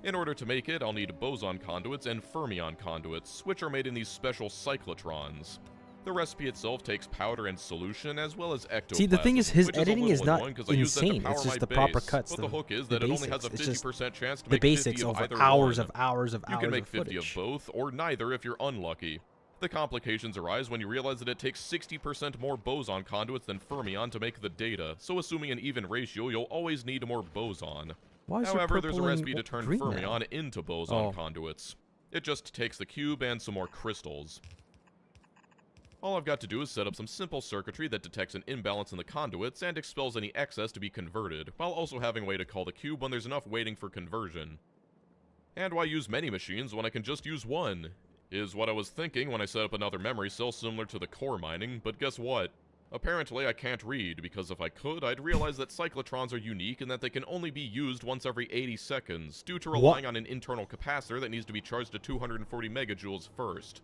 In order to make it, I'll need boson conduits and fermion conduits, which are made in these special cyclotrons. The recipe itself takes powder and solution, as well as ectoplasm. See, the thing is, his which editing is a little not annoying 'cause I use that to insane. power It's just my the proper base. cuts. But the hook is that the it only has a basics. It's just 50% chance to the make basics 50 of over either hours one. of hours of You hours can make of 50 footage. of both, or neither if you're unlucky. The complications arise when you realize that it takes 60% more boson conduits than fermion to make the data, so assuming an even ratio, you'll always need more boson. Why is there However, there's a purple and recipe to turn green now? fermion into boson Oh. conduits. It just takes the cube and some more crystals. All I've got to do is set up some simple circuitry that detects an imbalance in the conduits and expels any excess to be converted, while also having a way to call the cube when there's enough waiting for conversion. And why use many machines when I can just use one? Is what I was thinking when I set up another memory cell similar to the core mining, but guess what? Apparently I can't read, because if I could, I'd realize that cyclotrons are unique and that they can only be used once every 80 seconds, due to relying on an internal capacitor that needs to be charged to 240 megajoules first.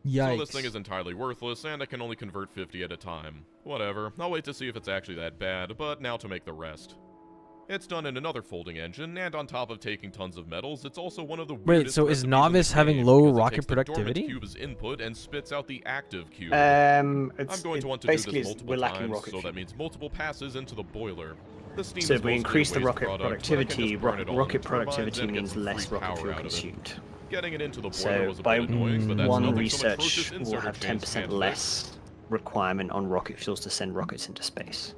Yikes. So this thing is entirely worthless, and I can only convert 50 at a time. Whatever, I'll wait to see if it's actually that bad, but now to make the rest. It's done in another folding engine, and on top of taking tons of metals, it's also one of the weirdest so is recipes in Novice the having game, low because it rocket takes the dormant productivity? cube as input and spits out the active cube. It's- I'm going to want to do basically this it's- multiple we're lacking times, rocket so that fuel. means multiple passes into the boiler. The steam So is if we mostly a increase the waste rocket product, but I can productivity, just burn it all in rocket the turbines productivity and get means some less free rocket power fuel out of it. consumed. Getting it into the boiler So was a by bit annoying, but that's one nothing so much research, process we'll inserter have chains 10% can't less requirement on rocket fuels to send rockets into space.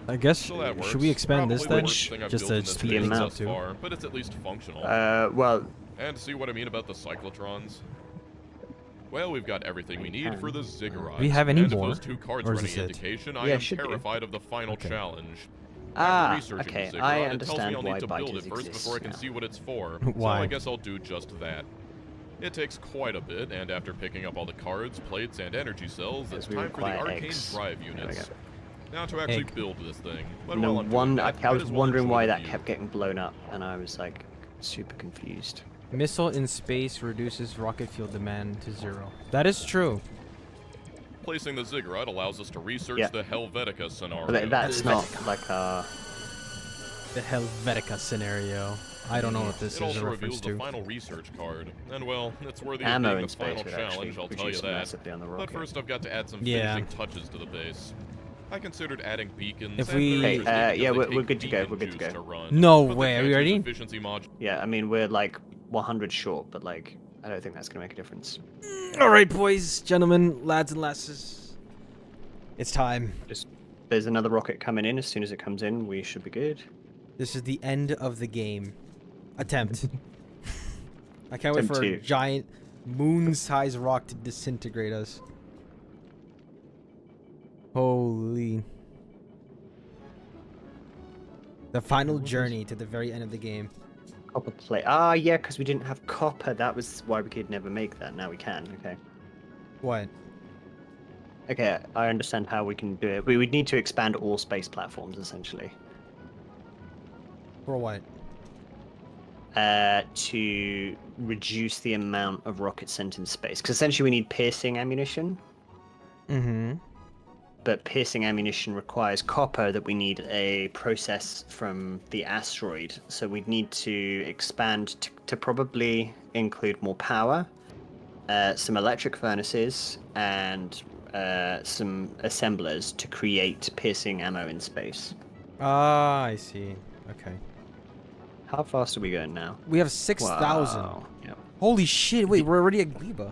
I guess, So that should we works. expand this Probably then? the worst thing I've Just built in to this speed game things up thus too? far, but it's at least functional. Well... And see what I mean about the cyclotrons? Well, we've got everything we need for the ziggurats. Do we have any and more? if those two cards Or are is any this it? indication, Yeah, I am should be. terrified of the final challenge. Ah, After researching okay, the I ziggurat, it tells understand me I'll why need to build it Biters first exists before I can now. see what it's for. Why? So I guess I'll do just that. It takes quite a bit, and after picking up all the cards, plates, and energy cells, it's we time for the require arcane eggs. drive There we units. go. Now to actually Egg. build this thing. But No while I'm one, doing that, I might was as well wondering enjoy why the that view. kept getting blown up, and I was like super confused. Missile in space reduces rocket fuel demand to 0. That is true. Placing the ziggurat allows us to research Yeah. the Helvetica scenario. But that's not like a... The Helvetica scenario. I don't know what this It is also a reveals reference the to. final research card. And well, it's worthy Ammo of being in the space final would challenge, actually I'll tell you reduce that. massively on the But rocket. first I've got to add some Yeah. finishing touches to the base. I considered adding beacons. If and we- they're interesting yeah, because they we're take good to go, beacon we're good to juice go. run. No But they way, are can't we use ready? efficiency Yeah, I mean, we're like 100 short, but like, I don't think that's gonna make a difference. Alright, boys, gentlemen, lads and lasses. It's time. There's another rocket coming in. As soon as it comes in, we should be good. This is the end of the game. Attempt. I can't wait Attempt for a 2. giant moon-sized rock to disintegrate us. Holy. The final journey to the very end of the game. Copper plate. Ah, yeah, because we didn't have copper. That was why we could never make that. Now we can. Okay. What? Okay, I understand how we can do it. We would need to expand all space platforms, essentially. For what? To reduce the amount of rockets sent in space. Because essentially we need piercing ammunition. Mm-hmm. But piercing ammunition requires copper that we need a process from the asteroid. So we'd need to expand to probably include more power, some electric furnaces, and some assemblers to create piercing ammo in space. Ah, I see. Okay. How fast are we going now? We have 6,000. Wow. Yeah. Holy shit, wait, we're already at Gleba.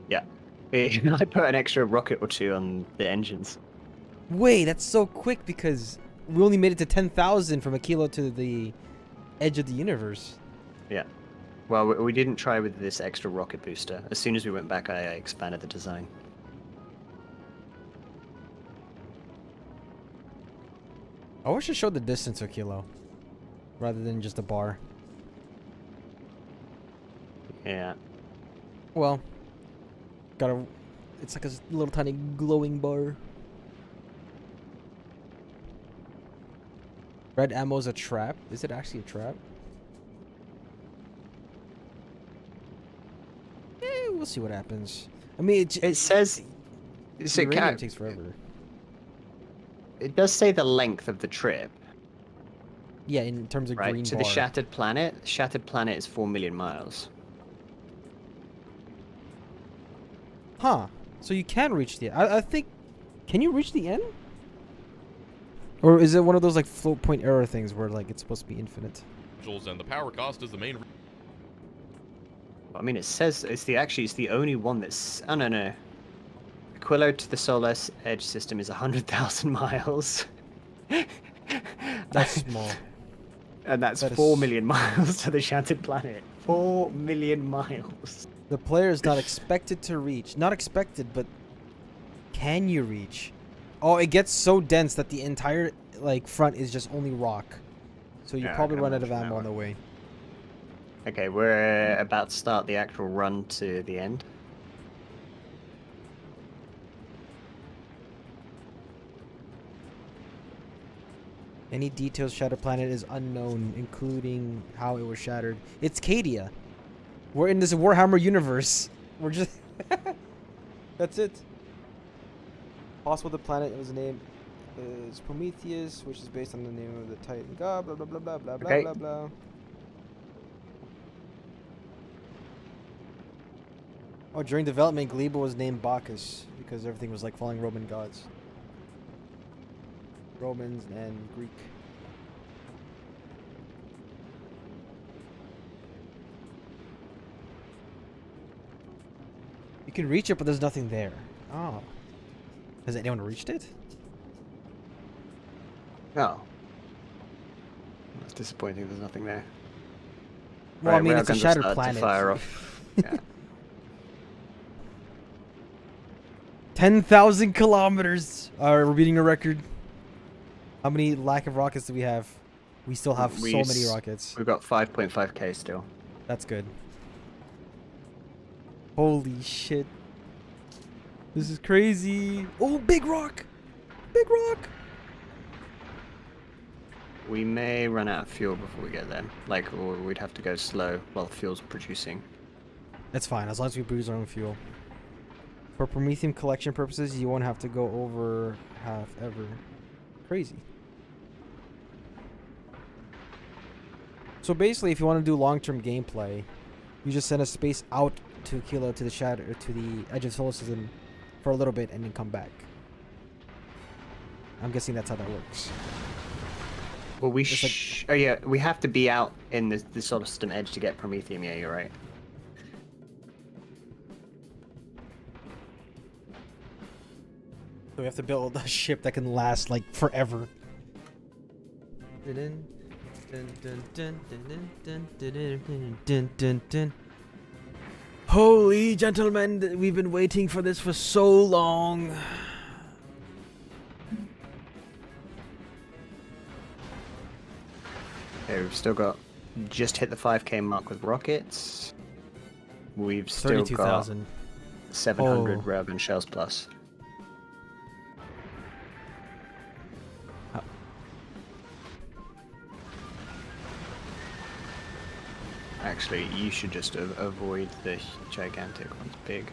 Yeah. I put an extra rocket or two on the engines. Wait, that's so quick because we only made it to 10,000 from Aquilo to the edge of the universe. Yeah. Well, we didn't try with this extra rocket booster. As soon as we went back, I expanded the design. I wish it showed the distance of Aquilo rather than just a bar. Yeah. Well, it's like a little tiny glowing bar. Red ammo's a trap. Is it actually a trap? We'll see what happens. I mean, it says the uranium takes forever. It does say the length of the trip. Yeah, in terms of right? green To bar. the shattered planet. Shattered planet is 4 million miles. Huh. So you can reach the... I think... Can you reach the end? Or is it one of those like float point error things where like it's supposed to be infinite? And the power cost is the main. I mean, it says it's the only one that's. Oh no. Aquilo to the solar edge system is 100,000 miles. That's small. And that's That 4 is- million miles to the shattered planet. 4 million miles. The player is not expected to reach. Not expected, but can you reach? Oh, it gets so dense that the entire like front is just only rock. So you Yeah, I probably can run out of imagine ammo that on the way. Okay, we're about to start the actual run to the end. Any details Shattered Planet is unknown, including how it was shattered. It's Cadia. We're in this Warhammer universe. We're just... That's it. Possible the planet was named is Prometheus, which is based on the name of the Titan god, blah blah blah blah blah Okay. blah blah. Oh, during development, Gleba was named Bacchus because everything was like following Roman gods. Romans and Greek. You can reach it, but there's nothing there. Oh. Has anyone reached it? No. That's disappointing. There's nothing there. Well, I mean, we are it's a going to shattered start to planet. Fire off. Yeah. 10,000 kilometers. We're beating a record. How many lack of rockets do we have? We still have so many rockets. We've got 5.5k still. That's good. Holy shit. This is crazy. Oh, big rock. Big rock. We may run out of fuel before we get there. Like, or we'd have to go slow while the fuel's producing. That's fine, as long as we produce our own fuel. For Prometheum collection purposes, you won't have to go over half ever. Crazy. So basically, if you want to do long-term gameplay, you just send a space out to Kilo to the shadow to the edge of solar system for a little bit and then come back. I'm guessing that's how that works. Well, we It's oh yeah, we have to be out in the solar system edge to get Prometheum. Yeah, you're right. So we have to build a ship that can last like forever. Holy gentlemen, we've been waiting for this for so long. Okay, we've still got just hit the 5k mark with rockets. We've still got 32,000. 700 Oh. railgun shells plus. Actually, you should just avoid the gigantic ones. Big.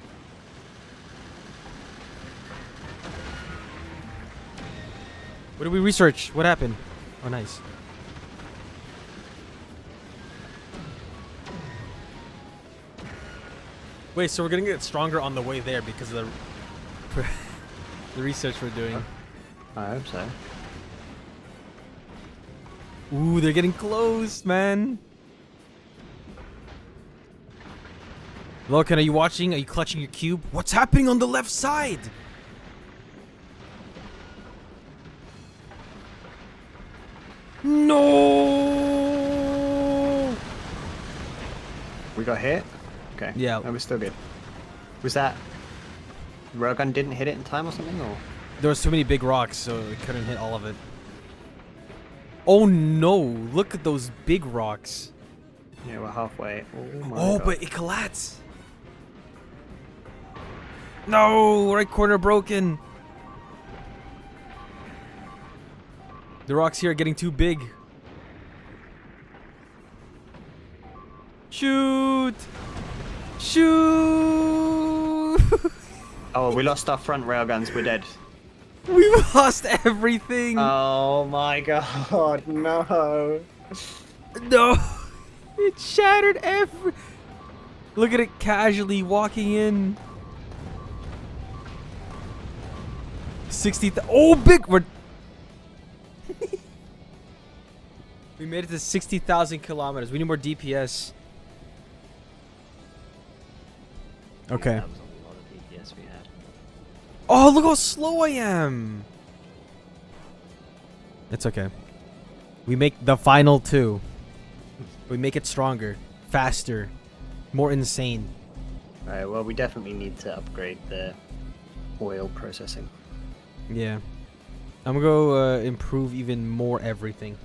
What did we research? What happened? Oh, nice. Wait, so we're gonna get stronger on the way there because of the research we're doing. I hope so. Ooh, they're getting close, man. Logan, are you watching? Are you clutching your cube? What's happening on the left side? No! We got hit? Okay. Yeah. No, we're still good. Was that... Railgun didn't hit it in time or something, or...? There was too many big rocks, so it couldn't hit all of it. Oh no! Look at those big rocks. Yeah, we're halfway. Oh my Oh, God. but it collapsed. No! Right corner broken. The rocks here are getting too big. Shoot! Shoot! Oh, we lost our front railguns. We're dead. We've lost everything. Oh my god, no. No. It shattered every... Look at it casually walking in. 60... Oh, big... We're... We made it to 60,000 kilometers. We need more DPS. Okay. That was a lot of DPS we had. Oh, look how slow I am. It's okay. We make the final 2. We make it stronger, faster, more insane. Alright, well, we definitely need to upgrade the oil processing. Yeah. I'm gonna go improve even more everything.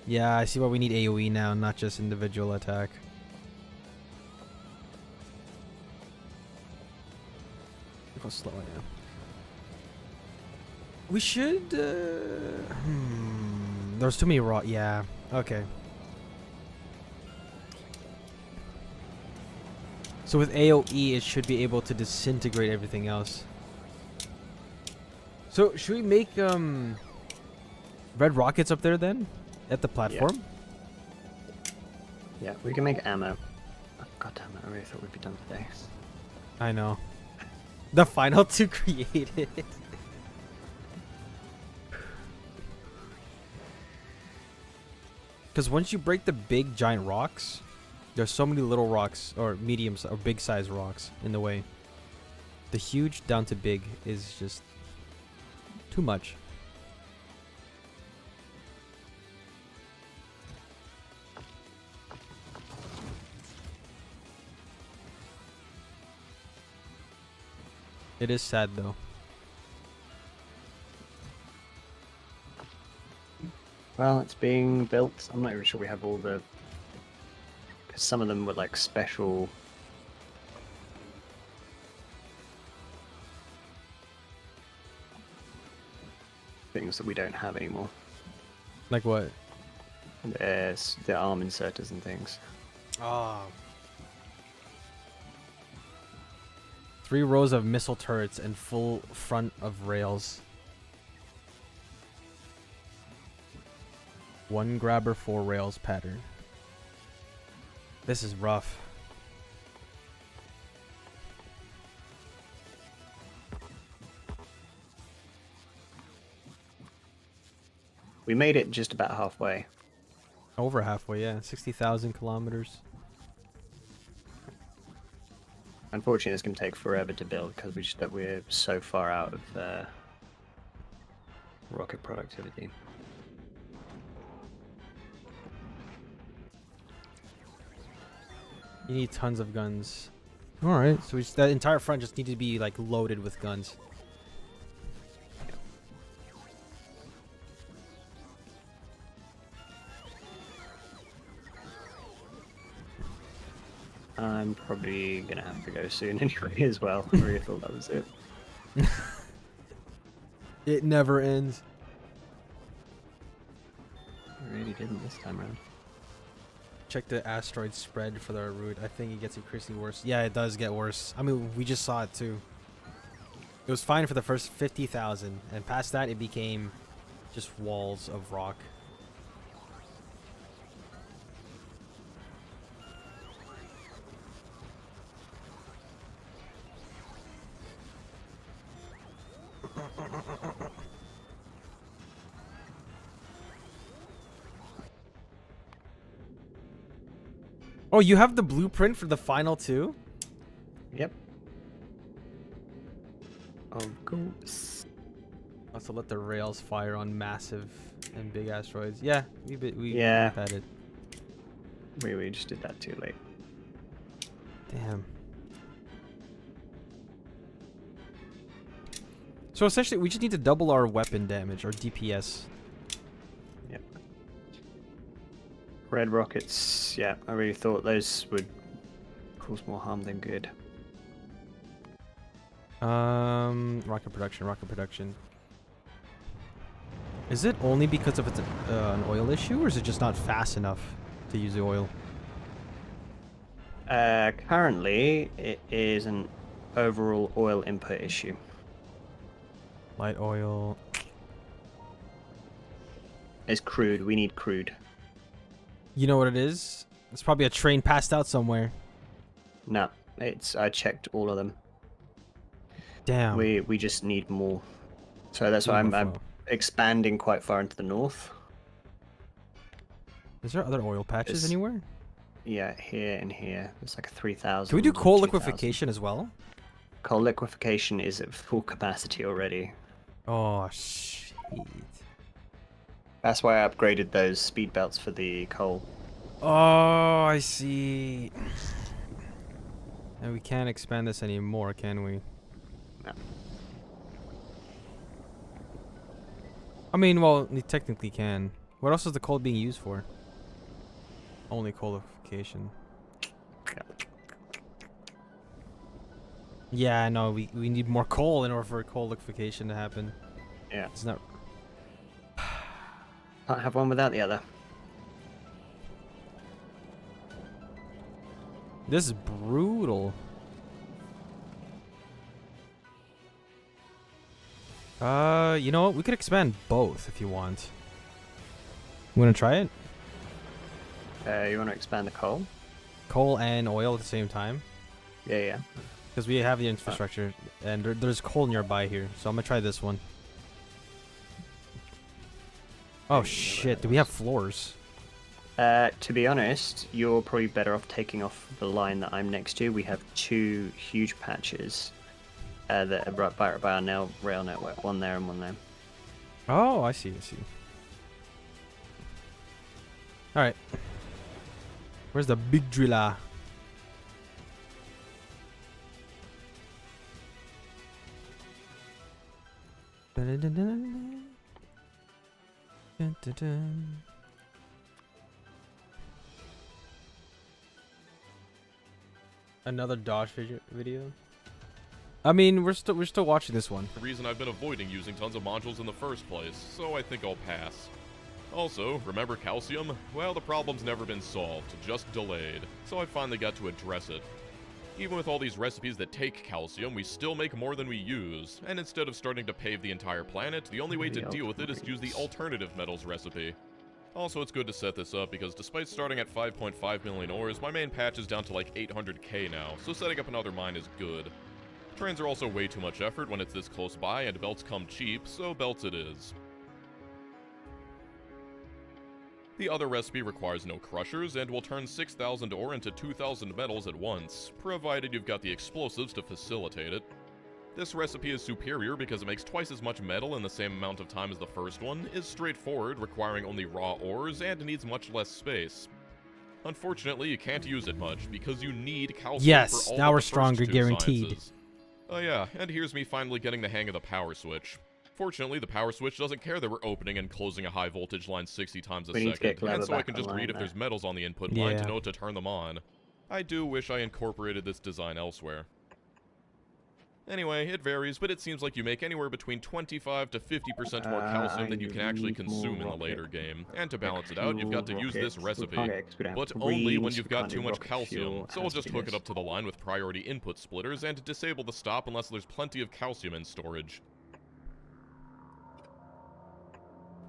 Yeah, I see why we need AoE now, not just individual attack. Look how slow I am. We should... There's too many raw... Yeah, okay. So with AoE, it should be able to disintegrate everything else. So, should we make red rockets up there then? At the platform? Yeah, we can make ammo. Oh, God damn it, I really thought we'd be done today. I know. The final 2 created. Because once you break the big giant rocks, there's so many little rocks or medium or big size rocks in the way. The huge down to big is just too much. It is sad though. Well, it's being built. I'm not even sure we have all the... Because some of them were like special... things that we don't have anymore. Like what? There's the arm inserters and things. Ah. 3 rows of missile turrets and full front of rails. 1 grabber, 4 rails pattern. This is rough. We made it just about halfway. Over halfway, yeah. 60,000 kilometers. Unfortunately, it's going to take forever to build because we're so far out of rocket productivity. You need tons of guns. Alright, so that entire front just needs to be like loaded with guns. I'm probably gonna have to go soon anyway as well. I really thought that was it. It never ends. It really didn't this time around. Check the asteroid spread for the route. I think it gets increasingly worse. Yeah, it does get worse. I mean, we just saw it too. It was fine for the first 50,000, and past that it became just walls of rock. Oh, you have the blueprint for the final 2? Yep. Of course. Also, let the rails fire on massive and big asteroids. Yeah, we yeah. had it. We just did that too late. Damn. So essentially, we just need to double our weapon damage, our DPS. Yep. Red rockets, yeah, I really thought those would cause more harm than good. Rocket production. Is it only because of it's an oil issue, or is it just not fast enough to use the oil? Currently, it is an overall oil input issue. Light oil. It's crude. We need crude. You know what it is? It's probably a train passed out somewhere. No, I checked all of them. Damn. We just need more. So that's why I'm expanding quite far into the north. Is there other oil patches anywhere? Yeah, here and here. It's like a 3,000. Can we do coal liquefaction as well? Coal liquefaction is at full capacity already. Oh, shit. That's why I upgraded those speed belts for the coal. Oh, I see. And we can't expand this anymore, can we? No. I mean, well, we technically can. What else is the coal being used for? Only coal liquefaction. Yeah, no, we need more coal in order for coal liquefaction to happen. Yeah. It's not... Can't have one without the other. This is brutal. You know what? We could expand both if you want. You want to try it? You want to expand the coal? Coal and oil at the same time? Yeah. Because we have the infrastructure, and there's coal nearby here, so I'm gonna try this one. Oh shit, do we have floors? To be honest, you're probably better off taking off the line that I'm next to. We have 2 huge patches that are right by our rail network. One there and one there. Oh, I see. Alright. Where's the big driller? Another Dodge video? I mean, we're still watching this one. The reason I've been avoiding using tons of modules in the first place, so I think I'll pass. Also, remember calcium? Well, the problem's never been solved, just delayed, so I finally got to address it. Even with all these recipes that take calcium, we still make more than we use, and instead of starting to pave the entire planet, the only way to deal with it is to use the alternative metals recipe. Also, it's good to set this up, because despite starting at 5.5 million ores, my main patch is down to like 800k now, so setting up another mine is good. Trains are also way too much effort when it's this close by, and belts come cheap, so belts it is. The other recipe requires no crushers, and will turn 6,000 ore into 2,000 metals at once, provided you've got the explosives to facilitate it. This recipe is superior because it makes twice as much metal in the same amount of time as the first one, is straightforward, requiring only raw ores, and needs much less space. Unfortunately, you can't use it much, because you need calcium for all now but we're the stronger, first 2 guaranteed. sciences. Oh yeah, and here's me finally getting the hang of the power switch. Fortunately, the power switch doesn't care that we're opening and closing a high voltage line 60 times a second, and so I can just read if there's metals on the input line to know to turn them on. I do wish I incorporated this design elsewhere. Anyway, it varies, but it seems like you make anywhere between 25 to 50% more calcium than you can actually consume in the later game. And to balance it out, you've got to use this recipe, but only when you've got too much calcium. So I'll just hook it up to the line with priority input splitters and disable the stop unless there's plenty of calcium in storage.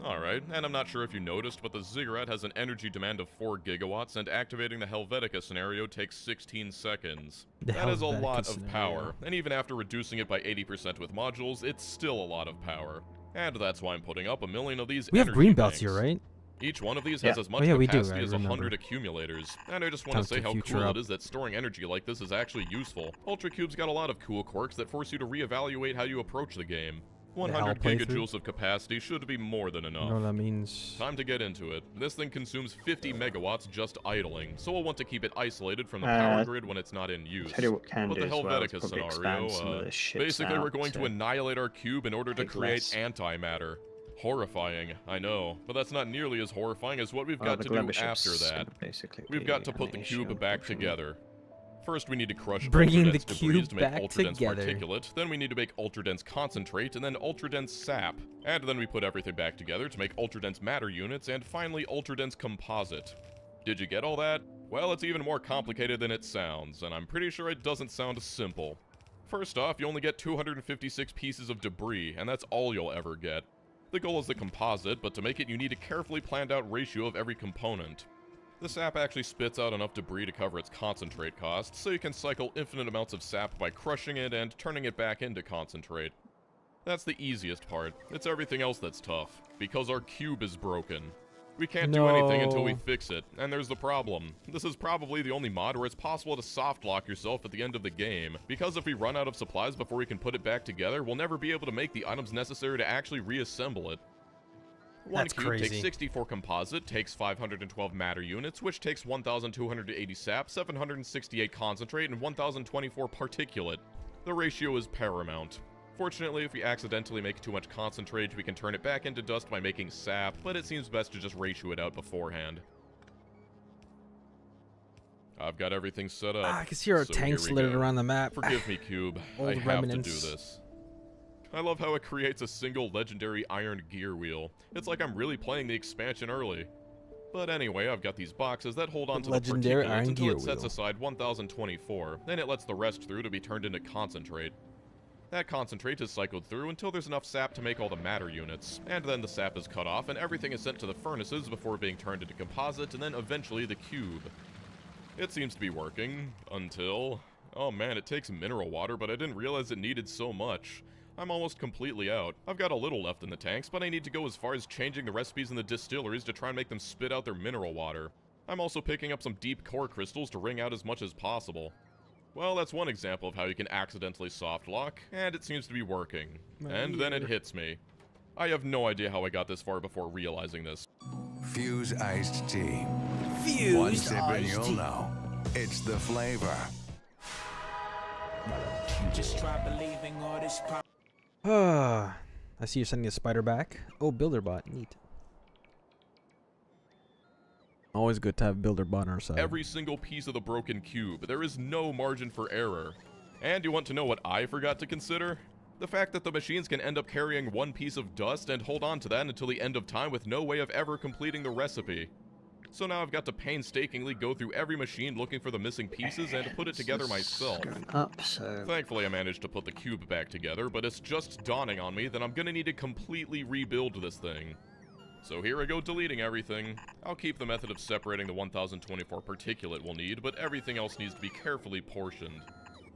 Alright, and I'm not sure if you noticed, but the Ziggurat has an energy demand of 4 gigawatts, and activating the Helvetica scenario takes 16 seconds. That is a lot of power, and even after reducing it by 80% with modules, it's still a lot of power. And that's why I'm putting up 1 million of these We have green belts here, right? Each one of these has as much capacity as 100 accumulators, and I just want to say how cool it is that storing energy like this is actually useful. Ultra Cube's got a lot of cool quirks that force you to reevaluate how you approach the game. 100 gigajoules of capacity should be more than enough. No, that means... Time to get into it. This thing consumes 50 megawatts just idling, so we'll want to keep it isolated from the power grid when it's not in use. Tell you what can but do the Helvetica scenario, basically we're going to annihilate our cube in order to create antimatter. Horrifying, I know, but that's not nearly as horrifying as what we've got to do after that. We've got to put the cube back together. First, we need to crush ultra-dense debris to make ultra-dense particulate, then we need to make ultra-dense concentrate, and then ultra-dense sap. And then we put everything back together to make ultra-dense matter units, and finally ultra-dense composite. Did you get all that? Well, it's even more complicated than it sounds, and I'm pretty sure it doesn't sound simple. First off, you only get 256 pieces of debris, and that's all you'll ever get. The goal is the composite, but to make it you need a carefully planned out ratio of every component. The sap actually spits out enough debris to cover its concentrate costs, so you can cycle infinite amounts of sap by crushing it and turning it back into concentrate. That's the easiest part. It's everything else that's tough, because our cube is broken. We can't do anything until we fix it, and there's the problem. This is probably the only mod where it's possible to soft lock yourself at the end of the game, because if we run out of supplies before we can put it back together, we'll never be able to make the items necessary to actually reassemble it. One cube takes 64 composite, takes 512 matter units, which takes 1,280 sap, 768 concentrate, and 1,024 particulate. The ratio is paramount. Fortunately, if we accidentally make too much concentrate, we can turn it back into dust by making sap, but it seems best to just ratio it out beforehand. I've got everything set up. I can see our tanks littered around the map. Forgive me, Cube. I have to do this. I love how it creates a single legendary iron gear wheel. It's like I'm really playing the expansion early. But anyway, I've got these boxes that hold on to the particulates until it sets aside 1,024, then it lets the rest through to be turned into concentrate. That concentrate is cycled through until there's enough sap to make all the matter units, and then the sap is cut off and everything is sent to the furnaces before being turned into composite and then eventually the cube. It seems to be working, until... oh man, it takes mineral water, but I didn't realize it needed so much. I'm almost completely out. I've got a little left in the tanks, but I need to go as far as changing the recipes in the distilleries to try and make them spit out their mineral water. I'm also picking up some deep core crystals to wring out as much as possible. Well, that's one example of how you can accidentally soft lock, and it seems to be working. And then it hits me. I have no idea how I got this far before realizing this. Fuse iced tea. Fuse One sip and iced you'll tea. know. It's the flavor. Just try believing all this pop. I see you're sending a spider back. Oh, BuilderBot. Neat. Always good to have BuilderBot on our side. Every single piece of the broken cube. There is no margin for error. And you want to know what I forgot to consider? The fact that the machines can end up carrying one piece of dust and hold on to that until the end of time with no way of ever completing the recipe. So now I've got to painstakingly go through every machine looking for the missing pieces and put it together myself. Thankfully I managed to put the cube back together, but it's just dawning on me that I'm gonna need to completely rebuild this thing. So here I go deleting everything. I'll keep the method of separating the 1024 particulate we'll need, but everything else needs to be carefully portioned.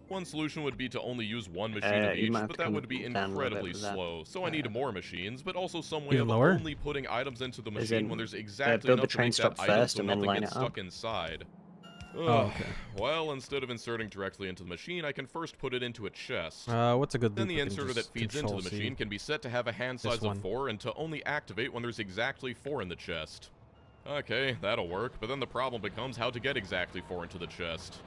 One solution would be to only use one machine of each, but that would be incredibly slow. So I need more machines, but also some way of only putting items into the machine when there's exactly enough to make that item so nothing gets stuck inside. Well, instead of inserting directly into the machine, I can first put it into a chest. What's a good Then the inserter that feeds into the machine can be set to have a hand size of 4 and to only activate when there's exactly 4 in the chest. Okay, that'll work, but then the problem becomes how to get exactly 4 into the chest.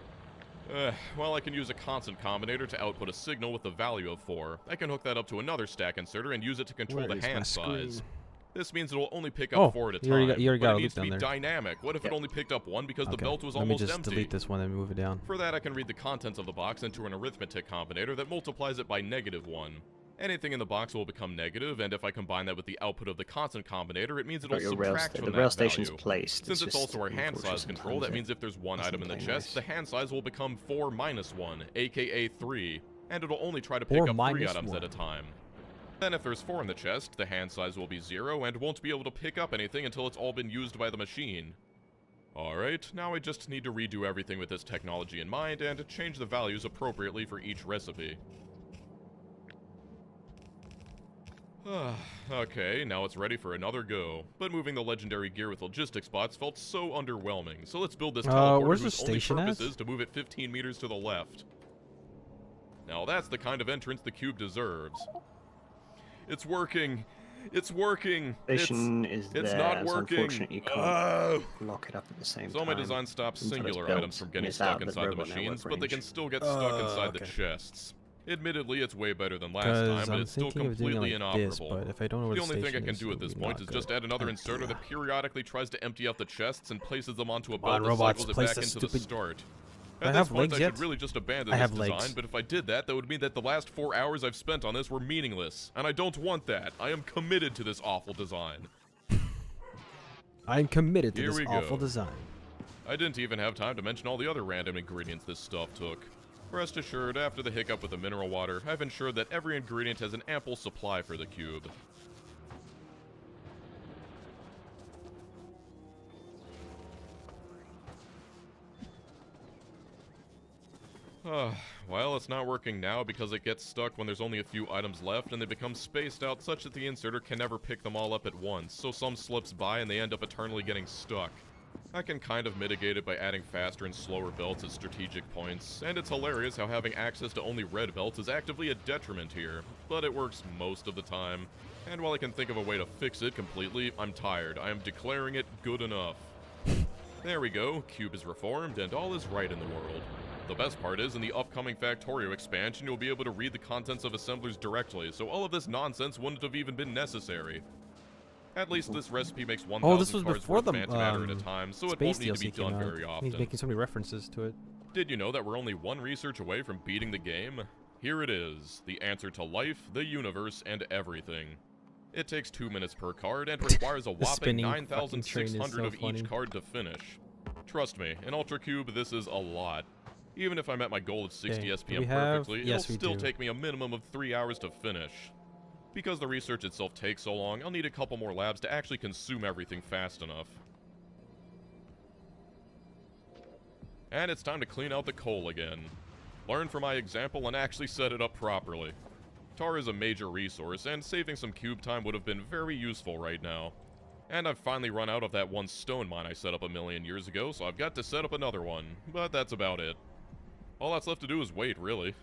Well, I can use a constant combinator to output a signal with the value of 4. I can hook that up to another stack inserter and use it to control the hand size. This means it will only pick up 4 at a time, but it needs to be dynamic. What if it only picked up 1 because the belt was almost empty? Let me just delete this one and move it down. For that, I can read the contents of the box into an arithmetic combinator that multiplies it by -1. Anything in the box will become negative, and if I combine that with the output of the constant combinator, it means it'll subtract from that value. Since it's also our hand size control, that means if there's 1 item in the chest, the hand size will become 4 minus 1, aka 3, and it'll only try to pick up 3 items at a time. Then if there's 4 in the chest, the hand size will be 0 and won't be able to pick up anything until it's all been used by the machine. Alright, now I just need to redo everything with this technology in mind and change the values appropriately for each recipe. Okay, now it's ready for another go. But moving the legendary gear with logistics bots felt so underwhelming, so let's build this teleporter whose only purpose is to move it 15 meters to the left. Now that's the kind of entrance the cube deserves. It's working! It's working! It's not working! Unfortunate you can't lock it up at the same time. So my design stops singular items from getting stuck inside the machines, but they can still get stuck inside the chests. Admittedly, it's way better than last time, but it's still completely inoperable. The only thing I can do at this point is just add another inserter that periodically tries to empty out the chests and places them onto a belt that cycles it back into the start. At this point, I should really just abandon this design, but if I did that, that would mean that the last 4 hours I've spent on this were meaningless, and I don't want that. I am committed to this awful design. I'm committed to this awful design. I didn't even have time to mention all the other random ingredients this stuff took. Rest assured, after the hiccup with the mineral water, I've ensured that every ingredient has an ample supply for the cube. Well, it's not working now because it gets stuck when there's only a few items left and they become spaced out such that the inserter can never pick them all up at once, so some slips by and they end up eternally getting stuck. I can kind of mitigate it by adding faster and slower belts at strategic points, and it's hilarious how having access to only red belts is actively a detriment here, but it works most of the time. And while I can think of a way to fix it completely, I'm tired. I am declaring it good enough. There we go, cube is reformed and all is right in the world. The best part is, in the upcoming Factorio expansion, you'll be able to read the contents of assemblers directly, so all of this nonsense wouldn't have even been necessary. At least this recipe makes 1,000 Oh, this was cards before worth the of antimatter at a time, so it Space won't need to be DLC came done out. very often. He's making so many references to it. Did you know that we're only one research away from beating the game? Here it is, the answer to life, the universe, and everything. It takes 2 minutes per card and requires a whopping spinning fucking train is 9,600 so of funny. each card to finish. Trust me, in Ultra Cube, this is a lot. Even if I met my goal of 60 Okay, do SPM we have- perfectly, yes, it'll we still do. take me a minimum of 3 hours to finish. Because the research itself takes so long, I'll need a couple more labs to actually consume everything fast enough. And it's time to clean out the coal again. Learn from my example and actually set it up properly. Tar is a major resource, and saving some cube time would have been very useful right now. And I've finally run out of that one stone mine I set up a million years ago, so I've got to set up another one, but that's about it. All that's left to do is wait, really.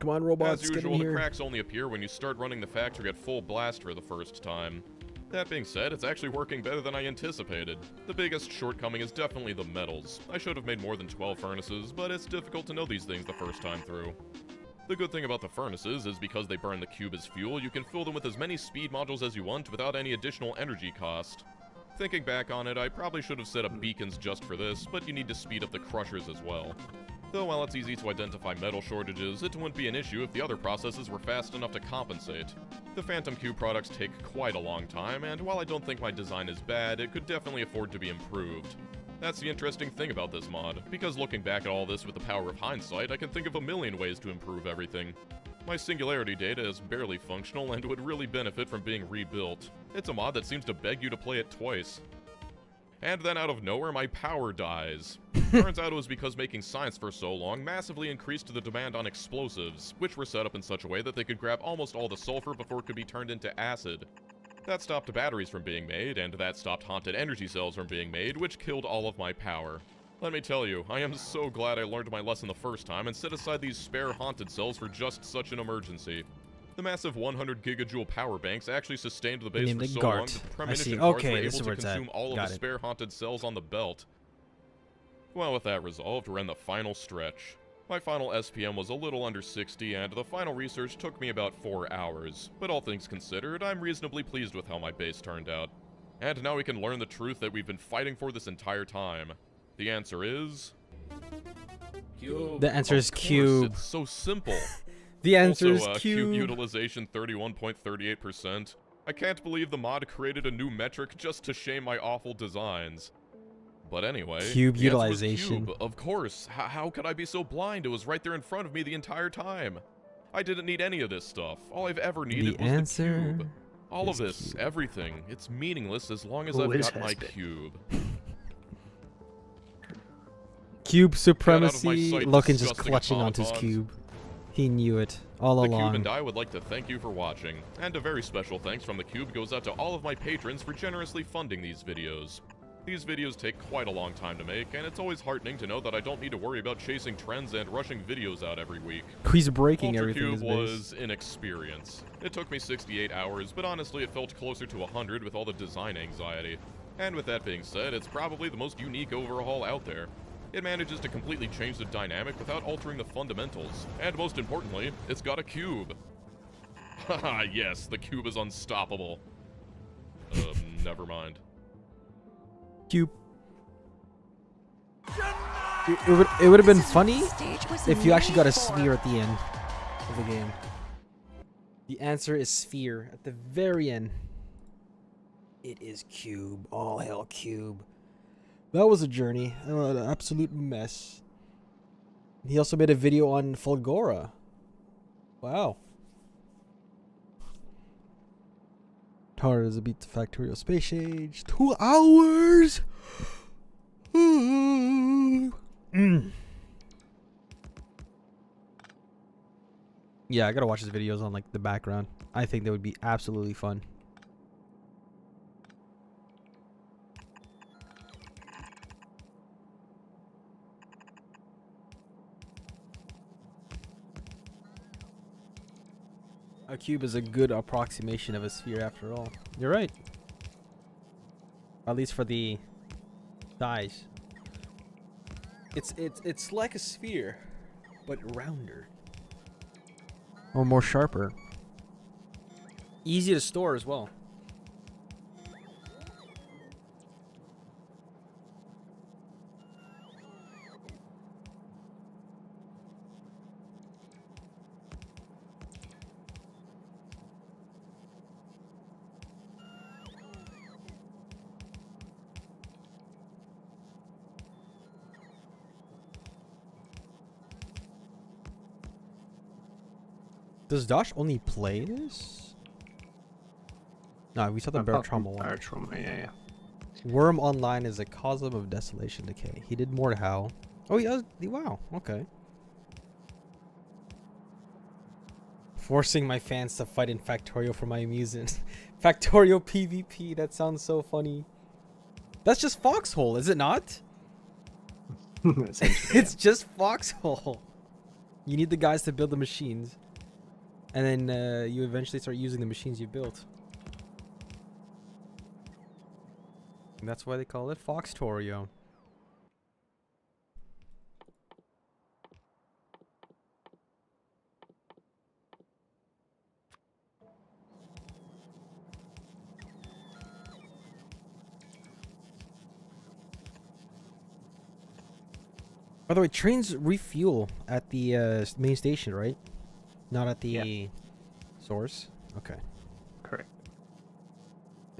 Come on, robots, As get usual, in the here. cracks only appear when you start running the factory at full blast for the first time. That being said, it's actually working better than I anticipated. The biggest shortcoming is definitely the metals. I should have made more than 12 furnaces, but it's difficult to know these things the first time through. The good thing about the furnaces is because they burn the cube as fuel, you can fill them with as many speed modules as you want without any additional energy cost. Thinking back on it, I probably should have set up beacons just for this, but you need to speed up the crushers as well. Though while it's easy to identify metal shortages, it wouldn't be an issue if the other processes were fast enough to compensate. The Phantom Cube products take quite a long time, and while I don't think my design is bad, it could definitely afford to be improved. That's the interesting thing about this mod, because looking back at all this with the power of hindsight, I can think of a million ways to improve everything. My Singularity data is barely functional and would really benefit from being rebuilt. It's a mod that seems to beg you to play it twice. And then out of nowhere, my power dies. Turns out it was because making science for so long massively increased the demand on explosives, which were set up in such a way that they could grab almost all the sulfur before it could be turned into acid. That stopped batteries from being made, and that stopped haunted energy cells from being made, which killed all of my power. Let me tell you, I am so glad I learned my lesson the first time and set aside these spare haunted cells for just such an emergency. The massive 100 gigajoule power banks actually sustained the base Named for it so Gart. long that the I premonition see. cards Okay, were this able is to where it's at. consume all of Got the it. spare haunted cells on the belt. Well, with that resolved, we're in the final stretch. My final SPM was a little under 60, and the final research took me about 4 hours. But all things considered, I'm reasonably pleased with how my base turned out. And now we can learn the truth that we've been fighting for this entire time. The answer is... Cube. The answer is Of course, cube. It's so simple. The answer Also, is cube cube. utilization 31.38%. I can't believe the mod created a new metric just to shame my awful designs. But anyway, Cube the answer was utilization. cube, of course. How could I be so blind? It was right there in front of me the entire time. I didn't need any of this stuff. All I've ever needed was answer the cube. All of is this, everything, it's meaningless as long as Who I've is got my Hesped? cube. Cube Get out of my supremacy. sight, Loken just disgusting clutching onto his automatons. cube. He knew it all The Cube along. and I would like to thank you for watching, and a very special thanks from the Cube goes out to all of my patrons for generously funding these videos. These videos take quite a long time to make, and it's always heartening to know that I don't need to worry about chasing trends and rushing videos out every week. He's breaking Ultra everything in Cube his base. was an experience. It took me 68 hours, but honestly it felt closer to 100 with all the design anxiety. And with that being said, it's probably the most unique overhaul out there. It manages to completely change the dynamic without altering the fundamentals. And most importantly, it's got a cube. Haha, yes, the cube is unstoppable. Never mind. Cube. It would have been funny if you actually got a sphere at the end of the game. The answer is sphere at the very end. It is cube. All hell cube. That was a journey. An absolute mess. He also made a video on Fulgora. Wow. Hard as a beat to Factorio Space Age. 2 hours! Yeah, I gotta watch his videos on like the background. I think that would be absolutely fun. A cube is a good approximation of a sphere after all. You're right. At least for the size. It's like a sphere, but rounder. Or more sharper. Easy to store as well. Does Dosh only play this? No, we saw the Bear Trauma one. Bear Trauma, yeah. Worm Online is a cosm of desolation decay. He did Mordhau. Oh, he does. Wow. Okay. Forcing my fans to fight in Factorio for my amusement. Factorio PvP. That sounds so funny. That's just Foxhole, is it not? It's just Foxhole. You need the guys to build the machines. And then you eventually start using the machines you built. And that's why they call it Foxtorio. By the way, trains refuel at the main station, right? Not at the source? Okay. Correct.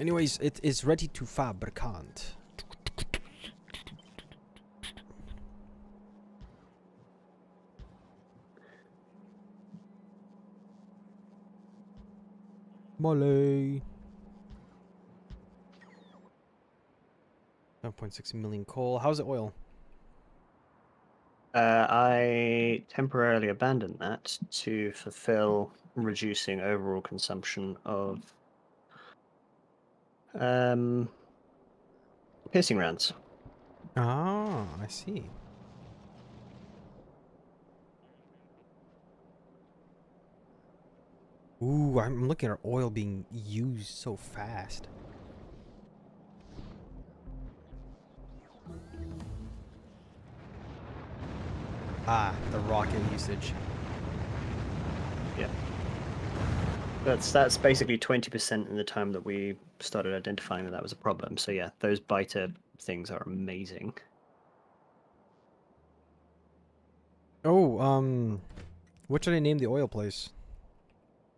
Anyways, it is ready to fabricant. Mole. 7.6 million coal. How's the oil? I temporarily abandoned that to fulfill reducing overall consumption of piercing rounds. Ah, I see. Ooh, I'm looking at our oil being used so fast. Ah, the rocket usage. Yeah. That's basically 20% in the time that we started identifying that was a problem. So yeah, those biter things are amazing. Oh, what should I name the oil place?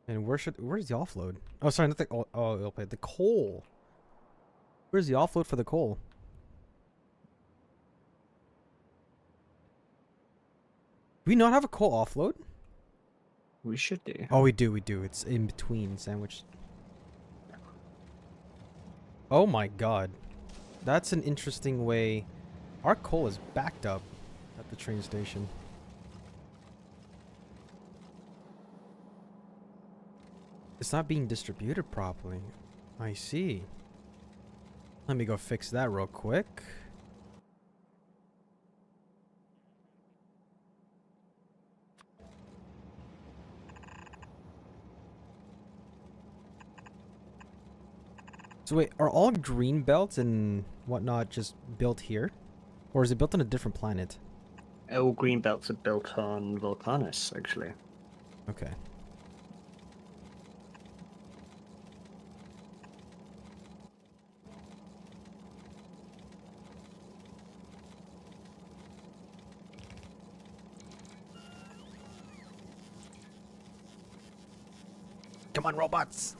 And where's the offload? Oh, sorry, not the oil place. The coal. Where's the offload for the coal? Do we not have a coal offload? We should do. Oh, we do. It's in between sandwich. Oh my god. That's an interesting way. Our coal is backed up at the train station. It's not being distributed properly. I see. Let me go fix that real quick. So wait, are all green belts and whatnot just built here? Or is it built on a different planet? All green belts are built on Vulcanus, actually. Okay. Come on, robots!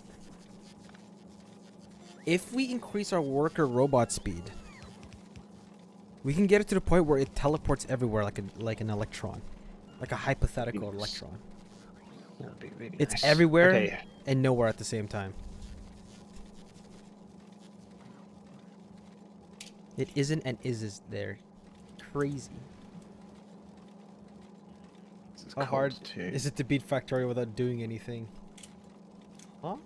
If we increase our worker robot speed, we can get it to the point where it teleports everywhere like an electron. Like a hypothetical electron. That'd be really It's nice. everywhere Okay. and nowhere at the same time. It isn't and is there. Crazy. How hard is it to beat Factorio without doing anything? Huh?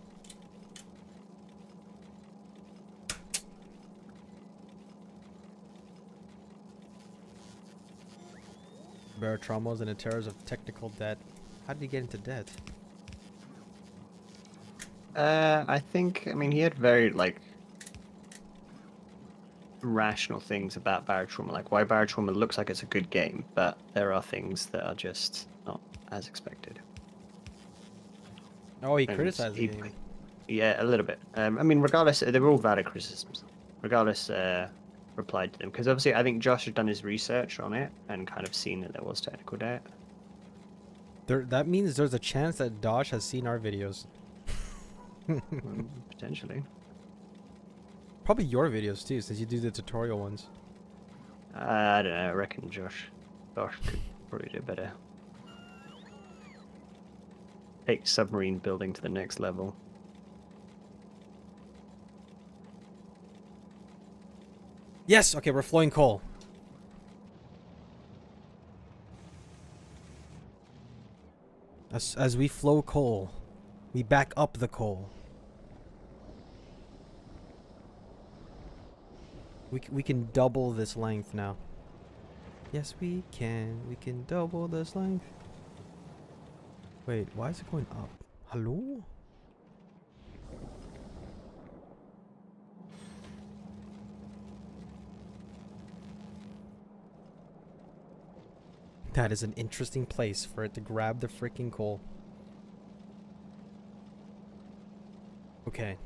Barotraumos and the terrors of technical debt. How did he get into debt? I mean, he had very, like, rational things about Barotrauma, like why Barotrauma looks like it's a good game, but there are things that are just not as expected. Oh, he And criticized the game. Yeah, a little bit. I mean, regardless, they were all valid criticisms. Regardless, replied to them, because obviously I think Josh had done his research on it and kind of seen that there was technical debt. That means there's a chance that Dosh has seen our videos. Potentially. Probably your videos too, since you do the tutorial ones. I don't know. I reckon Josh could probably do better. Take submarine building to the next level. Yes. Okay, we're flowing coal. As we flow coal, we back up the coal. We can double this length now. Yes, we can. We can double this length. Wait, why is it going up? Hello? That is an interesting place for it to grab the freaking coal. Okay.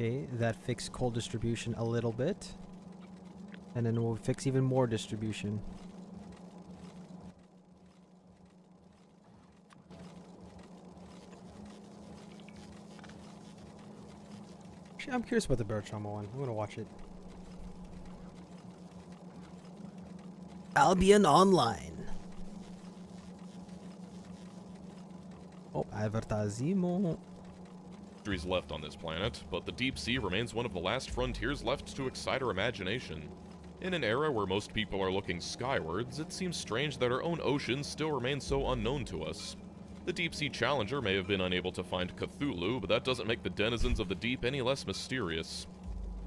Okay, that fixed coal distribution a little bit. And then we'll fix even more distribution. Actually, I'm curious about the Barotrauma one. I'm gonna watch it. Albion Online. Oh, advertisement. Left on this planet, but the deep sea remains one of the last frontiers left to excite our imagination. In an era where most people are looking skywards, it seems strange that our own oceans still remain so unknown to us. The Deep Sea Challenger may have been unable to find Cthulhu, but that doesn't make the denizens of the deep any less mysterious.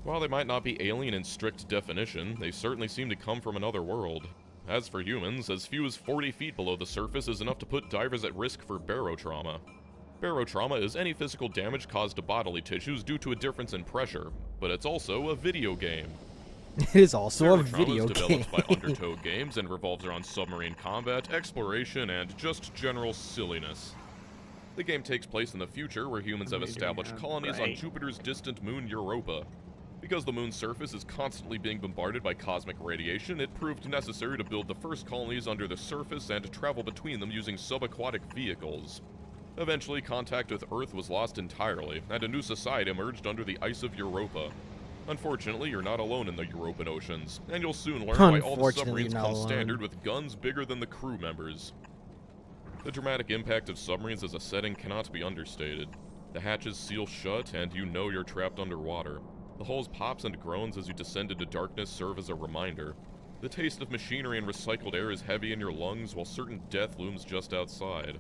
While they might not be alien in strict definition, they certainly seem to come from another world. As for humans, as few as 40 feet below the surface is enough to put divers at risk for barotrauma. Barotrauma is any physical damage caused to bodily tissues due to a difference in pressure, but it's also a video game. It is also a Barotrauma video is developed game. by Undertow Games and revolves around submarine combat, exploration, and just general silliness. The game takes place in the future where humans have established colonies on Jupiter's distant moon Europa. Because the moon's surface is constantly being bombarded by cosmic radiation, it proved necessary to build the first colonies under the surface and travel between them using subaquatic vehicles. Eventually, contact with Earth was lost entirely, and a new society emerged under the ice of Europa. Unfortunately, you're not alone in the European oceans, and you'll soon learn why all the submarines come standard with guns bigger than the crew members. The dramatic impact of submarines as a setting cannot be understated. The hatches seal shut, and you know you're trapped underwater. The hull's pops and groans as you descend into darkness serve as a reminder. The taste of machinery and recycled air is heavy in your lungs, while certain death looms just outside.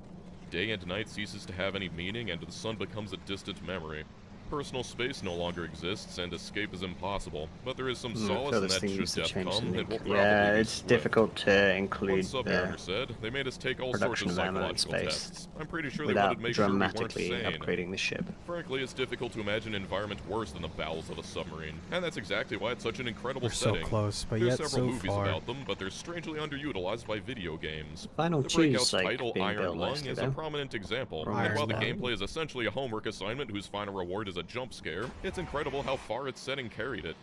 Day and night ceases to have any meaning, and the sun becomes a distant memory. Personal space no longer exists, and escape is impossible, but there is some I solace feel in this that thing should needs to death change come, the it will link. probably Yeah, be it's swift. difficult to One include sub-owner the said, they made us take all sorts production of of ammo in psychological space tests. I'm pretty sure they without wanted to make sure we weren't dramatically sane. upgrading the ship. Frankly, it's difficult to imagine an environment worse than the bowels of a submarine, and that's exactly why it's such an incredible We're so setting. close, but There's yet several so movies far. about them, but they're strangely underutilized by video games. Final The Two's, Breakout's like, title, being Iron built Lung, last is year. a prominent example. Or And while the Iron Man. gameplay is essentially a homework assignment whose final reward is a jump scare, it's incredible how far its setting carried it.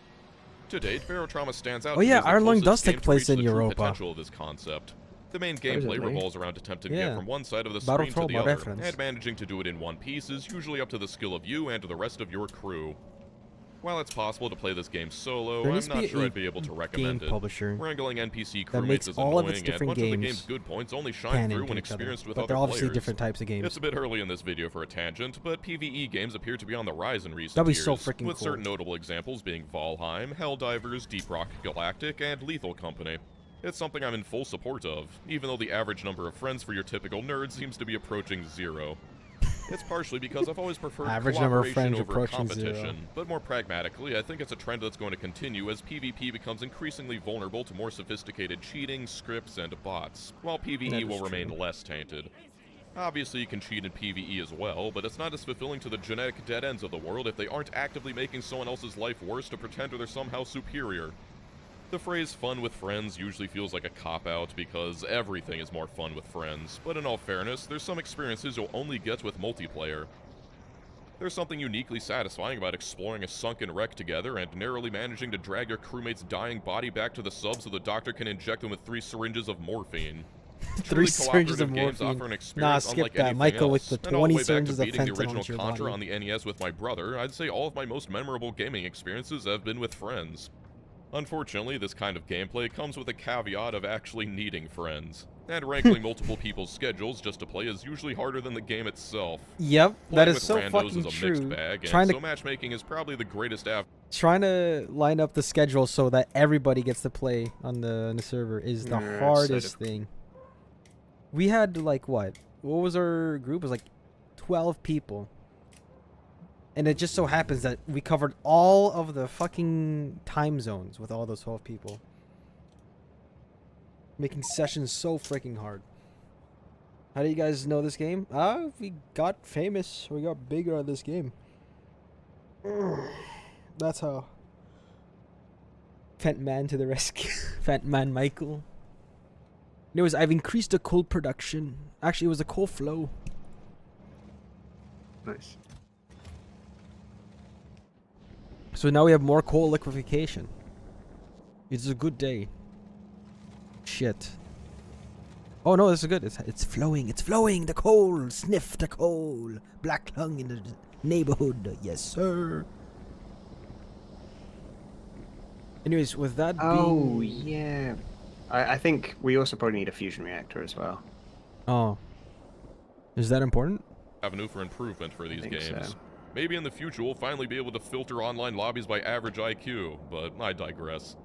To date, Barotrauma stands out Oh yeah, as the Iron Lung closest does take game to place reach in the true Europa. potential of this concept. The main is it, gameplay mate? revolves around attempting to Yeah. get from one side of the Battle screen to the Trauma other, reference. and managing to do it in one piece is usually up to the skill of you and the rest of your crew. While it's possible to play this game solo, There I'm needs to not be sure a I'd be able to recommend game it. publisher Wrangling NPC that makes crewmates is all of annoying, its and different much of the games game's good points only shine canon through to when each other. experienced with But other they're obviously players. different types of games. It's a bit early in this video for a tangent, but PvE games appear to be on the rise in recent That'd be years, so freaking with cool. certain notable examples being Valheim, Helldivers, Deep Rock Galactic, and Lethal Company. It's something I'm in full support of, even though the average number of friends for your typical nerd seems to be approaching 0. It's partially because I've always preferred Average number of cooperation friends over approaching competition, 0. but more pragmatically, I think it's a trend that's going to continue as PvP becomes increasingly vulnerable to more sophisticated cheating, scripts, and bots, while PvE That will is remain true. less tainted. Obviously, you can cheat in PvE as well, but it's not as fulfilling to the genetic dead ends of the world if they aren't actively making someone else's life worse to pretend they're somehow superior. The phrase fun with friends usually feels like a cop-out because everything is more fun with friends, but in all fairness, there's some experiences you'll only get with multiplayer. There's something uniquely satisfying about exploring a sunken wreck together and narrowly managing to drag your crewmate's dying body back to the sub so the doctor can inject them with 3 syringes of morphine. 3 Truly syringes of cooperative games morphine. offer an Nah, experience skip unlike that. anything Michael with else. the And all the 20 way back to syringes of beating the fentanyl original into your Contra body. on the NES with my brother, I'd say all of my most memorable gaming experiences have been with friends. Unfortunately, this kind of gameplay comes with a caveat of actually needing friends, and wrangling multiple people's schedules just to play is usually harder than the game itself. Yep, that Playing is with so randos fucking is a true. mixed bag, and Trying to so matchmaking is probably the greatest trying to line up the schedule so that everybody gets to play on the server is the Yeah, it's so hardest thing. We had like what was our group? It was like 12 people. And it just so happens that we covered all of the fucking time zones with all those 12 people. Making sessions so freaking hard. How do you guys know this game? We got famous. We got bigger on this game. That's how. Fent Man to the rescue. Fent Man Michael. Anyways, I've increased the coal production. Actually, it was the coal flow. Nice. So now we have more coal liquefaction. It's a good day. Shit. Oh no, this is good. It's flowing. It's flowing. The coal. Sniff the coal. Black lung in the neighborhood. Yes, sir. Anyways, with that Oh, being... yeah. I think we also probably need a fusion reactor as well. Oh. Is that important? avenue for improvement for these think games. so. Maybe in the future we'll finally be able to filter online lobbies by average IQ, but I digress.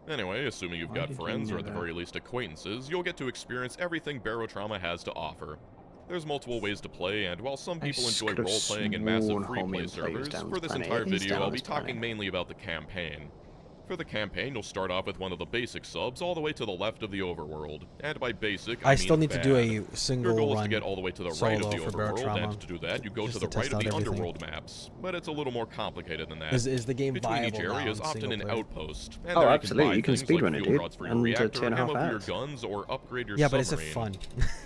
Anyway, assuming you've Why got did you friends, know or at the that? very least acquaintances, you'll get to experience everything Barotrauma has to offer. There's multiple ways to play, and while some people enjoy could've role-playing in massive sworn free-play Homeland Play was servers, down for this this planet. entire It is video down I'll be this talking planet. mainly about the campaign. For the campaign, you'll start off with one of the basic subs all the way to the left of the overworld. And by basic, I I mean still need to do bad. a single Your goal is to run get all the way to the right of solo the for overworld, Barotrauma, and to do that, you go just to the to right test of the out everything. underworld maps. But it's a little more complicated than that. Is the game Between each viable area now is in often an single player? outpost. And Oh, there absolutely, buy you can things like speedrun it, fuel dude, rods for your under reactor, 2.5 ammo for your hours. guns, or upgrade your Yeah, submarine. but is it fun?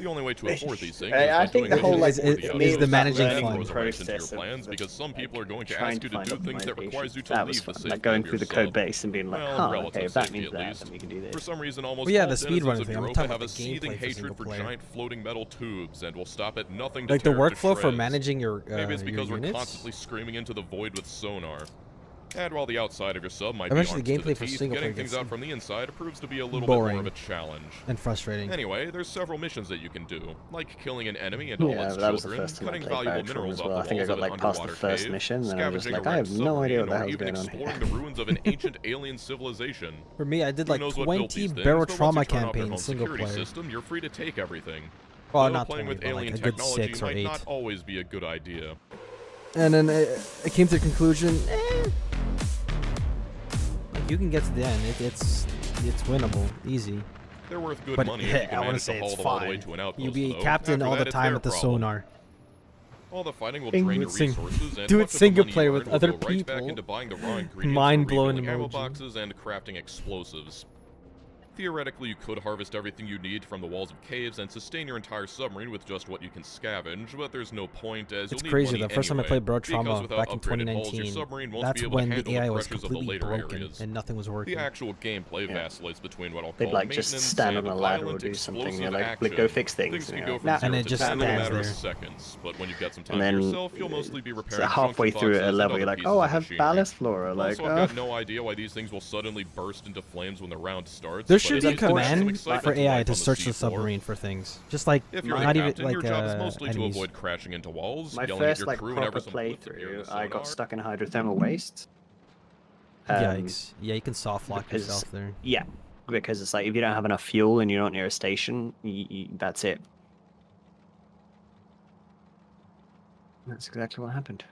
The only way to afford these things I is think by the doing whole, what like, you is want. is the managing That fun. throws a wrench into your process of, plans because some people are going to trying ask to you to find do things that optimization. requires you to That was leave the fun. safe Like going of through the your code sub. base and being like, Well, huh, relative okay, if that safety means at that, least. then we can do this. For some reason, almost Well, yeah, all the denizens speedrun of thing. I'm Europa talking have about a the seething gameplay for hatred single for player. giant floating metal tubes and will stop at nothing to Like the tear it to workflow for shreds. managing your Maybe it's your because we're units? constantly screaming into the void with sonar. And while the outside of your sub might Eventually, be armed the gameplay to for the teeth, single getting player things gets out from the inside proves to be a little bit boring more of a challenge. and frustrating. Anyway, there's several missions that you can do, like killing an enemy and Yeah, all its but that was the children, first time I cutting played valuable Battlefield minerals as off well. I the think I walls got, of like, an past the underwater first cave, mission, and I was just scavenging like, a I wrecked have no idea what the submarine, or hell's even going on here. exploring the ruins of an ancient alien civilization. For me, I did Who like knows what built 20 these things, but once you Barotrauma turn off their campaigns home single security player. system, you're free to take everything. Well, Though not playing 20, with but like alien a good technology 6 or might 8. not always be a good idea. And then I came to the conclusion, like you can get to the end. It's winnable, easy. They're worth good But money if you can I want to manage say to it's haul them all the way fine. to an outpost, You be though. captain After all that, the it's time their at the problem. sonar. All the fighting will Thing drain your with sing- resources, and do it much of the single money player you with earn will other go right back people. into buying the raw ingredients Mind-blown for rebuilding ammo emoji. boxes and crafting explosives. Theoretically, you could harvest everything you need from the walls of caves and sustain your entire submarine with just what you can scavenge, but there's no point as It's you'll need crazy. money The first time I anyway, played Bro because Trauma without back in upgraded hulls, your 2019, submarine won't that's be able when to the handle AI the was pressures of the completely later broken areas. and nothing was working. The actual gameplay vacillates between what I'll They'd call like just maintenance stand and on a ladder or violent, do something. You're explosive like, action. go fix things. Things you can know? go from And 0 it to just 10 in a stands matter of there. seconds, but when you've got some time And to then yourself, you'll mostly be so repairing halfway junction through boxes a and level, other you're like, pieces oh, I of have machinery. ballast flora. Like, Also, I've got no idea why these things will suddenly burst into flames when the round starts. There but should it be a is some command excitement for AI life to on the search the seafloor. submarine for things. Just like If you're not the even captain, like your job is mostly to enemies. avoid crashing into walls, my yelling at first your like crew whenever proper some blips appear in the playthrough, I got sonar. stuck in hydrothermal waste. Yikes! Yeah, you can soft lock because- yourself there. Yeah, because it's like if you don't have enough fuel and you're not near a station, that's it. That's exactly what happened.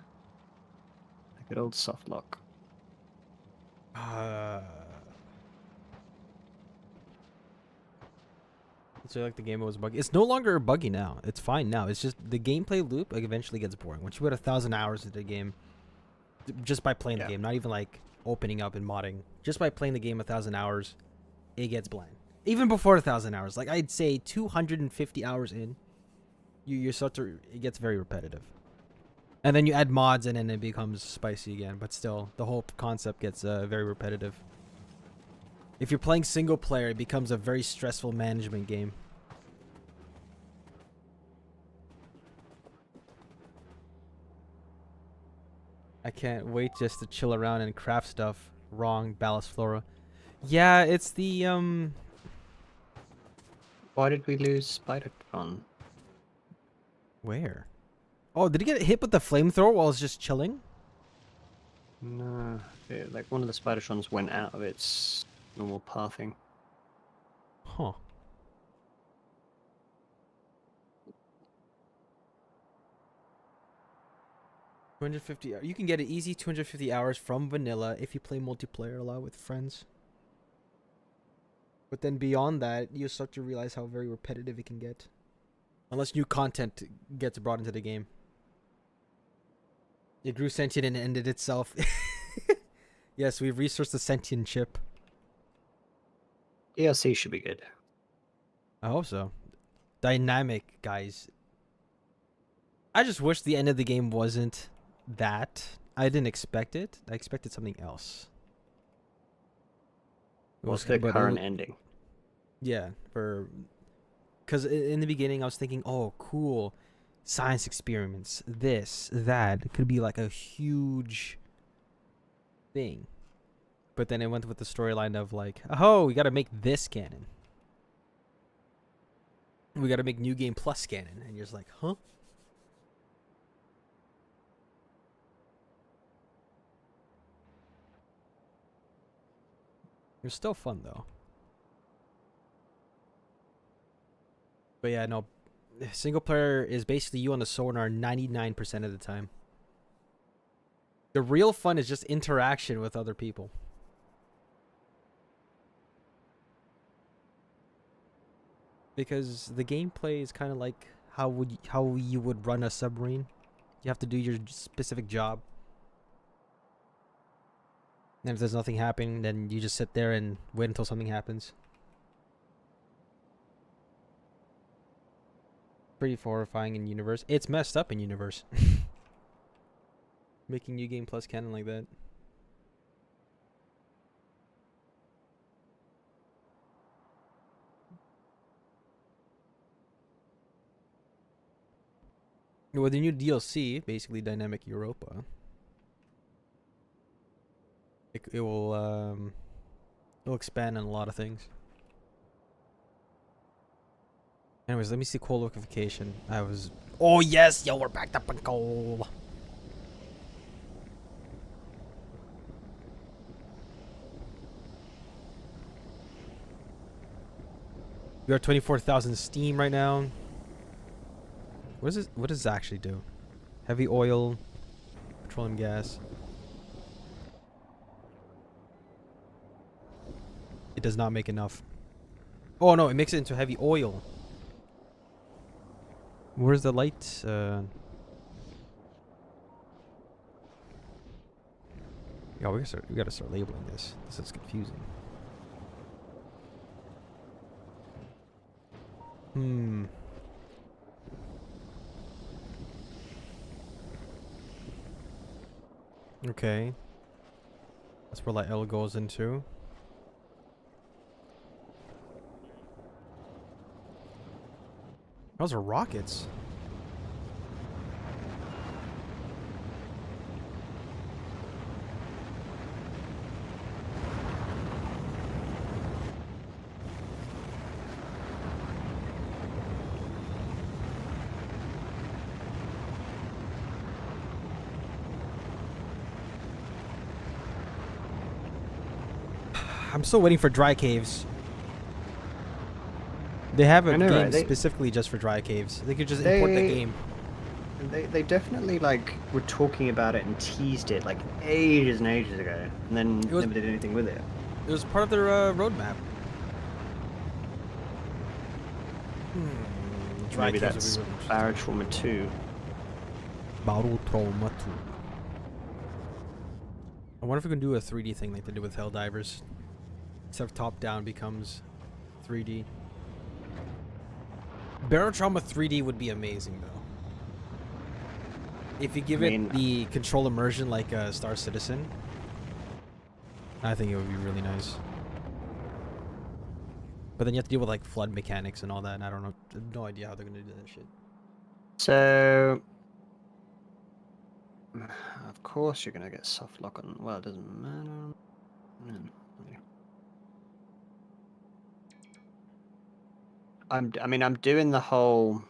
A good old soft lock. So like the game was buggy. It's no longer buggy now. It's fine now. It's just the gameplay loop like eventually gets boring. Once you put 1,000 hours into the game, just by playing the game, not even like opening up and modding, just by playing the game 1,000 hours, it gets bland. Even before 1,000 hours, like I'd say 250 hours in, you start to it gets very repetitive. And then you add mods and then it becomes spicy again. But still, the whole concept gets very repetitive. If you're playing single player, it becomes a very stressful management game. I can't wait just to chill around and craft stuff. Wrong, ballast flora. Yeah, it's the Why did we lose Spidertron? Where? Oh, did he get hit with the flamethrower while it's just chilling? No, like one of the Spidertrons went out of its normal pathing. Huh. $250. You can get an easy 250 hours from vanilla if you play multiplayer a lot with friends. But then beyond that, you start to realize how very repetitive it can get. Unless new content gets brought into the game. It grew sentient and ended itself. Yes, we've researched the sentient chip. DLC should be good. I hope so. Dynamic, guys. I just wish the end of the game wasn't that. I didn't expect it. I expected something else. What's the current ending? Yeah, because in the beginning I was thinking, oh, cool, science experiments, this, that. It could be like a huge thing. But then it went with the storyline of like, oh, we got to make this canon. We got to make New Game Plus canon. And you're just like, huh? It's still fun though. But yeah, no. Single player is basically you on the sonar 99% of the time. The real fun is just interaction with other people. Because the gameplay is kind of like how you would run a submarine. You have to do your specific job. And if there's nothing happening, then you just sit there and wait until something happens. Pretty horrifying in universe. It's messed up in universe. Making New Game Plus canon like that. With the new DLC, basically Dynamic Europa, it will it'll expand on a lot of things. Anyways, let me see coal liquefaction. Oh yes, yo, we're backed up on coal. We are 24,000 steam right now. What does this actually do? Heavy oil, petroleum gas. It does not make enough. Oh no, it makes it into heavy oil. Where's the light? Yeah, we gotta start labeling this. This is confusing. Okay. That's where light L goes into. Those are rockets. I'm still waiting for dry caves. They have a game right? specifically just for dry caves. They could just import the game. They definitely like were talking about it and teased it like ages and ages ago, and then never did anything with it. It was part of their roadmap. Dry Maybe caves that's would be really Barrow Trauma 2. Barrow Trauma 2. I wonder if we can do a 3D thing like they did with Helldivers. Instead of top down becomes 3D. Barrow Trauma 3D would be amazing though. If you give it the control immersion like Star Citizen, I think it would be really nice. But then you have to deal with like flood mechanics and all that, and I don't know, I have no idea how they're gonna do that shit. So, of course you're gonna get soft lock on. Well, it doesn't matter. I'm doing the whole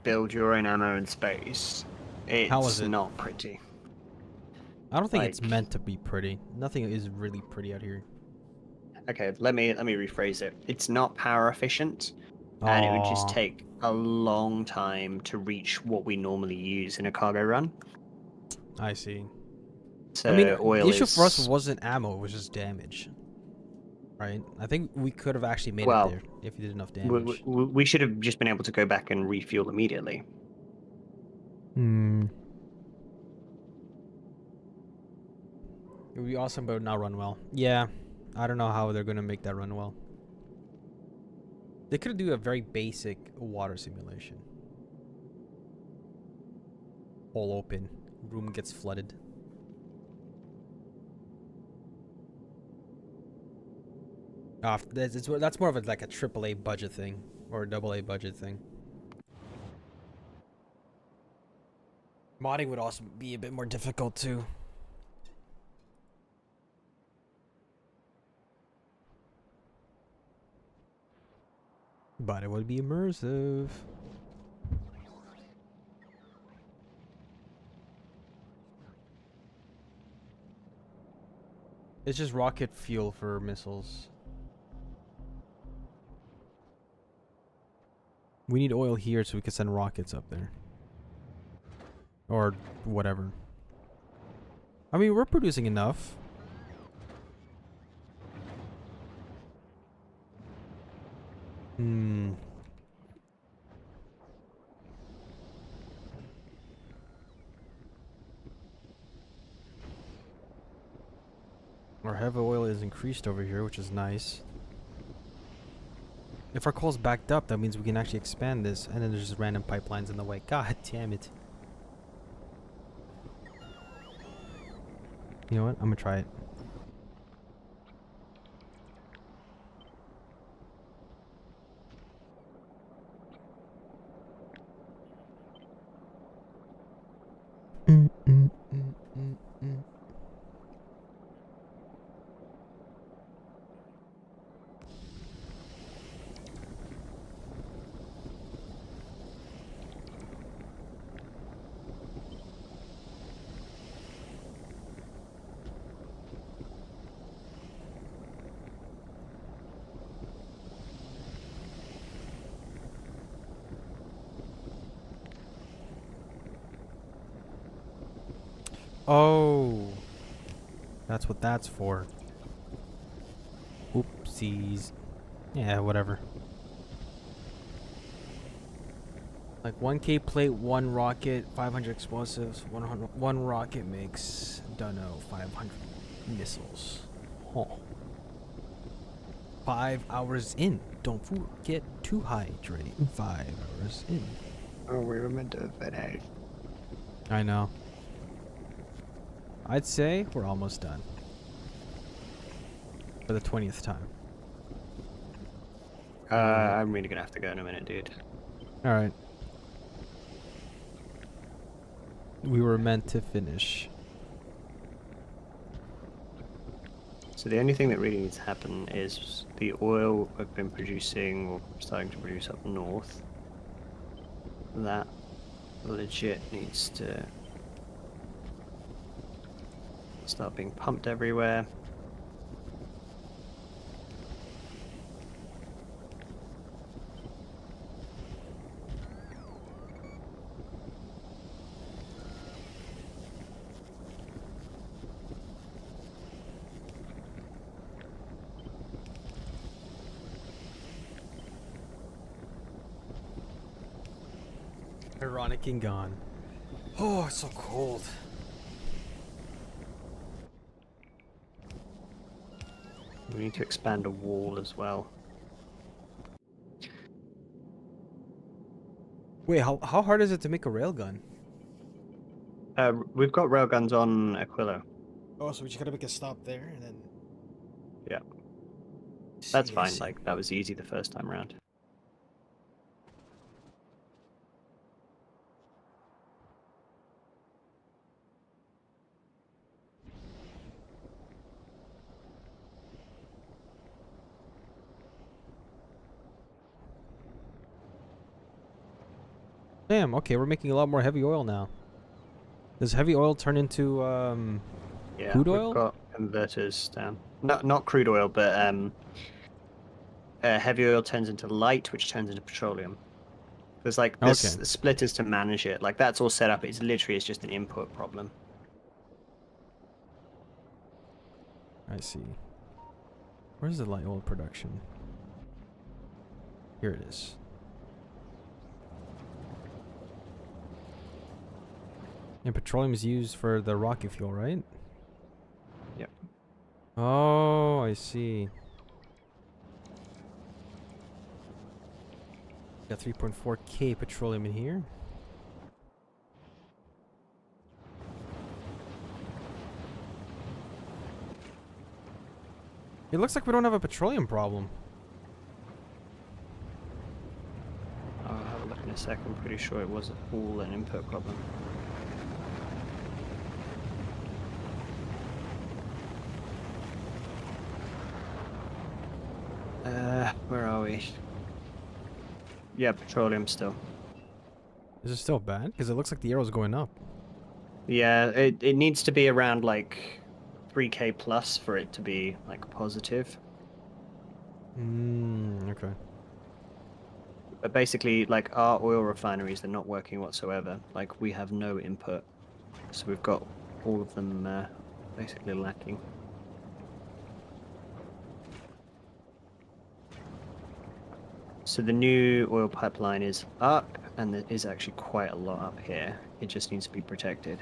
build your own ammo in space. It's How is it? not pretty. I don't think it's meant to be pretty. Nothing is really pretty out here. Okay, let me rephrase it. It's not power efficient, and it would just take a long time to reach what we normally use in a cargo run. I see. So I mean, oil the issue for us is- wasn't ammo; it was just damage. Right? I think we could have actually made Well, it there if we did enough damage. we should have just been able to go back and refuel immediately. It would be awesome, but it would not run well. Yeah, I don't know how they're gonna make that run well. They could do a very basic water simulation. Hole open, room gets flooded. That's more of like a AAA budget thing or a AA budget thing. Modding would also be a bit more difficult too. But it would be immersive. It's just rocket fuel for missiles. We need oil here so we can send rockets up there. Or whatever. I mean, we're producing enough. Our heavy oil is increased over here, which is nice. If our coal's backed up, that means we can actually expand this, and then there's just random pipelines in the way. God damn it. You know what? I'm gonna try it. Oh. That's what that's for. Oopsies. Yeah, whatever. Like 1K plate, 1 rocket, 500 explosives, 1 rocket makes, dunno, 500 missiles. Huh. 5 hours in. Don't get too hydrated. 5 hours in. Oh, we were meant to have finished. I know. I'd say we're almost done. For the 20th time. I'm really gonna have to go in a minute, dude. Alright. We were meant to finish. So the only thing that really needs to happen is the oil we've been producing, or starting to produce up north. That legit needs to start being pumped everywhere. Ironic and gone. Oh, it's so cold. We need to expand a wall as well. Wait, how hard is it to make a railgun? We've got railguns on Aquila. Oh, so we just gotta make a stop there and then... Yeah. That's fine, like, that was easy the first time around. Damn, okay, we're making a lot more heavy oil now. Does heavy oil turn into, Yeah, crude we've oil? got converters down. Not crude oil, but heavy oil turns into light, which turns into petroleum. There's like this splitters to manage it. Like that's all set up. It's just an input problem. I see. Where's the light oil production? Here it is. And petroleum is used for the rocket fuel, right? Yep. Oh, I see. Got 3.4K petroleum in here. It looks like we don't have a petroleum problem. I'll have a look in a sec. I'm pretty sure it was all an input problem. Where are we? Yeah, petroleum still. Is it still bad? Because it looks like the arrow's going up. Yeah, it needs to be around like 3K plus for it to be like positive. Okay. But basically, like our oil refineries, they're not working whatsoever. Like we have no input, so we've got all of them basically lacking. So the new oil pipeline is up, and there is actually quite a lot up here. It just needs to be protected.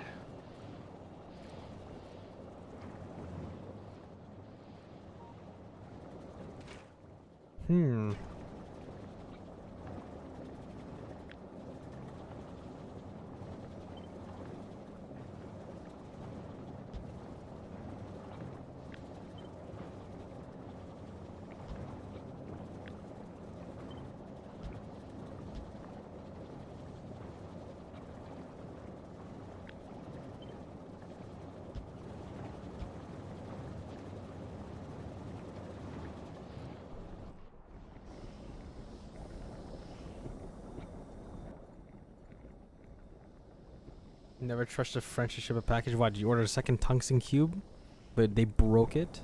Never trust a French to ship a package. Why, did you order a second tungsten cube? But they broke it?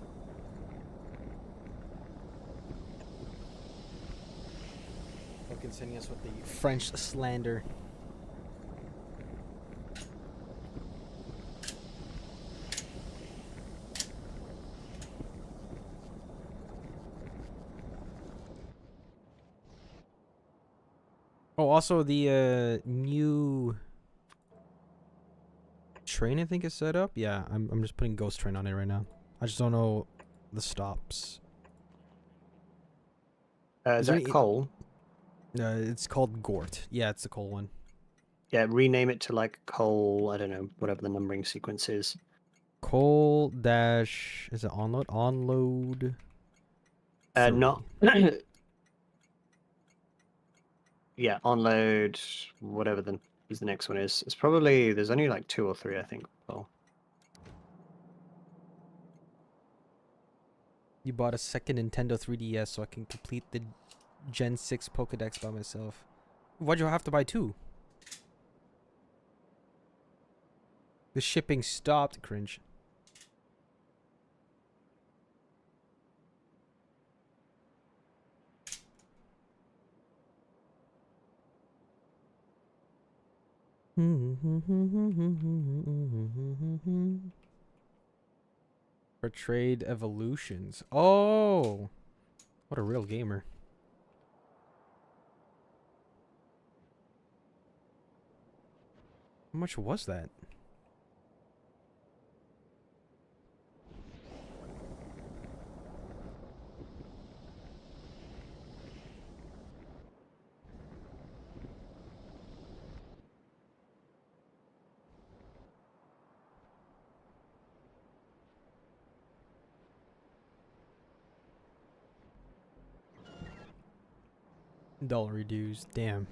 Fucking sending us with the French slander. Oh, also the new train I think is set up. Yeah, I'm just putting Ghost Train on it right now. I just don't know the stops. Is that coal? It's called Gort. Yeah, it's the coal one. Yeah, rename it to like coal. I don't know, whatever the numbering sequence is. Coal dash. Is it onload? Onload. Not. Yeah, onload. Whatever the next one is. It's probably there's only like 2 or 3, I think. Oh. You bought a second Nintendo 3DS so I can complete the Gen 6 Pokédex by myself. Why'd you have to buy 2? The shipping stopped. Cringe. Portrayed Evolutions. Oh, what a real gamer. How much was that? $1 reduced. Damn.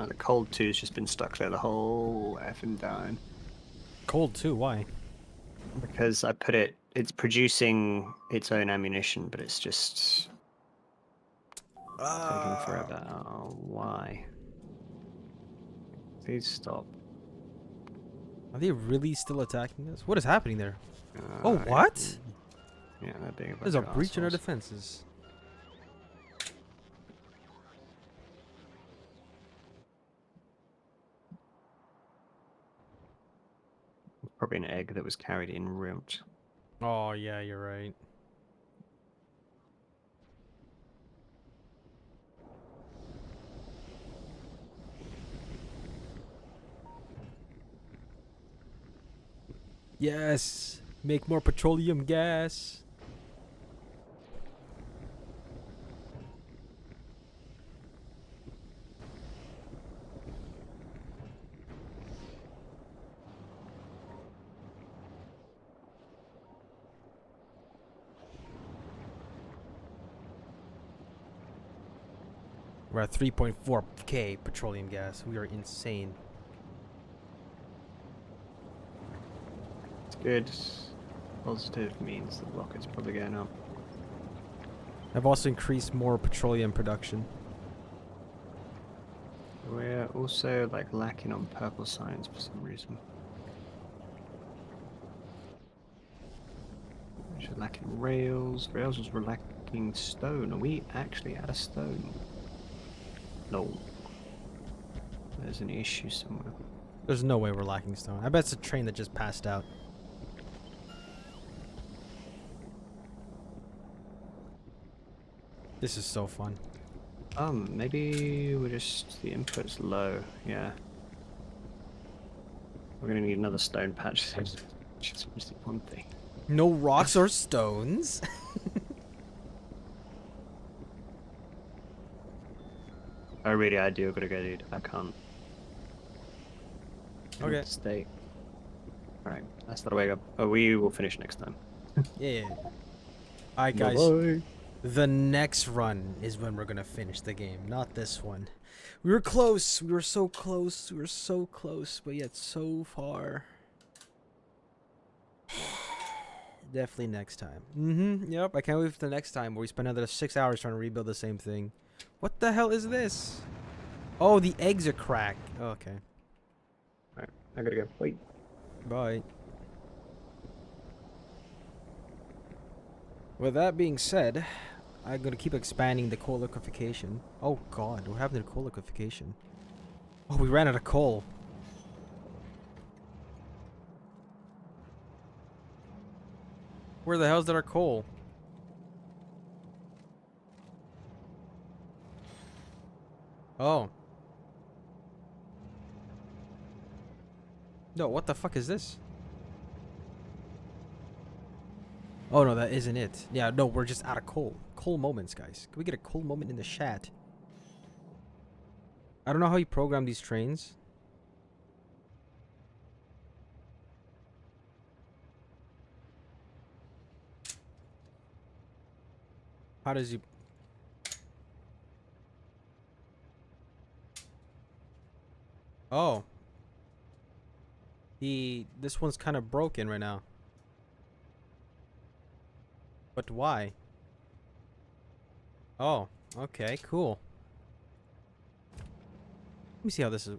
The cold 2's just been stuck there the whole effing time. Cold 2? Why? Because I put it. It's producing its own ammunition, but it's just taking forever. Oh, why? Please stop. Are they really still attacking us? What is happening there? Oh, what? Yeah, they're being There's a breach in our defenses. Probably an egg that was carried en route. Oh, yeah, you're right. Yes! Make more petroleum gas! We're at 3.4k petroleum gas. We are insane. It's good. Positive means the rocket's probably going up. I've also increased more petroleum production. We're also like lacking on purple signs for some reason. We're lacking rails. Rails was lacking stone. Are we actually out of stone? No. There's an issue somewhere. There's no way we're lacking stone. I bet it's a train that just passed out. This is so fun. Maybe we're just the input's low. Yeah. We're gonna need another stone patch. Just one thing. No rocks or stones. Oh really? I do gotta go, dude. I can't. Okay. Stay. All right. That's the way to go. Oh, we will finish next time. Yeah. Alright, guys. Bye-bye. The next run is when we're gonna finish the game, not this one. We were close. We were so close. We were so close, but yet so far. Definitely next time. Mm-hmm. Yep. I can't wait for the next time where we spend another 6 hours trying to rebuild the same thing. What the hell is this? Oh, the eggs are cracked. Oh, okay. Alright, I gotta go. Wait. Bye. With that being said, I'm gonna keep expanding the coal liquefaction. Oh god, what happened to coal liquefaction? Oh, we ran out of coal. Where the hell's our coal? Oh. No, what the fuck is this? Oh no, that isn't it. Yeah, no, we're just out of coal. Coal moments, guys. Can we get a coal moment in the chat? I don't know how you program these trains. How does you... Oh. This one's kind of broken right now. But why? Oh, okay, cool. Let me see how this is.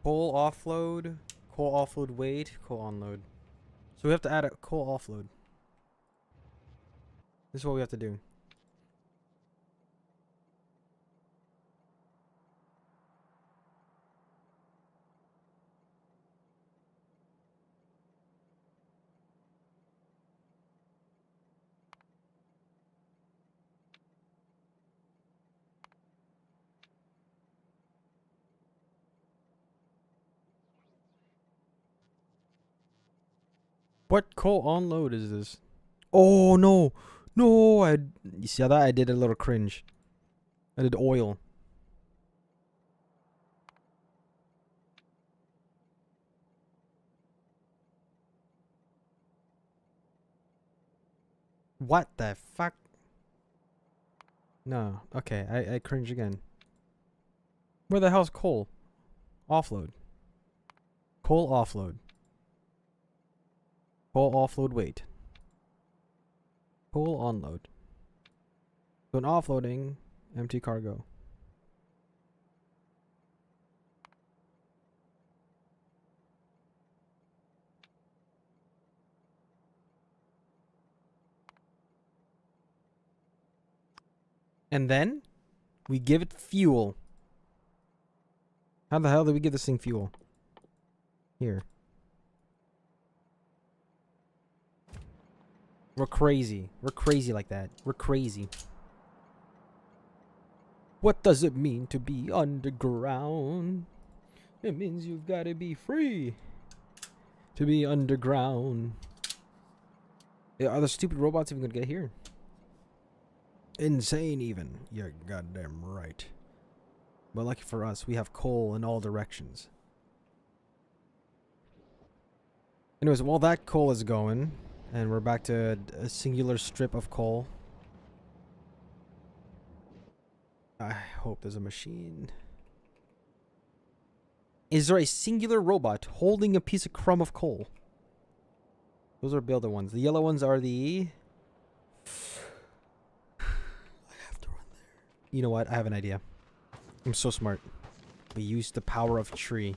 Coal offload, weight, coal unload. So we have to add a coal offload. This is what we have to do. What coal unload is this? Oh no, no! You see how that I did a little cringe. I did oil. What the fuck? No, okay, I cringe again. Where the hell's coal? Offload. Coal offload. Coal offload weight. Coal unload. So an offloading, empty cargo. And then we give it fuel. How the hell do we give this thing fuel? Here. We're crazy. We're crazy like that. We're crazy. What does it mean to be underground? It means you've got to be free to be underground. Yeah, are the stupid robots even gonna get here? Insane even. You're goddamn right. But lucky for us, we have coal in all directions. Anyways, while that coal is going, and we're back to a singular strip of coal. I hope there's a machine. Is there a singular robot holding a piece of crumb of coal? Those are builder ones. The yellow ones are the... I have to run there. You know what? I have an idea. I'm so smart. We use the power of tree.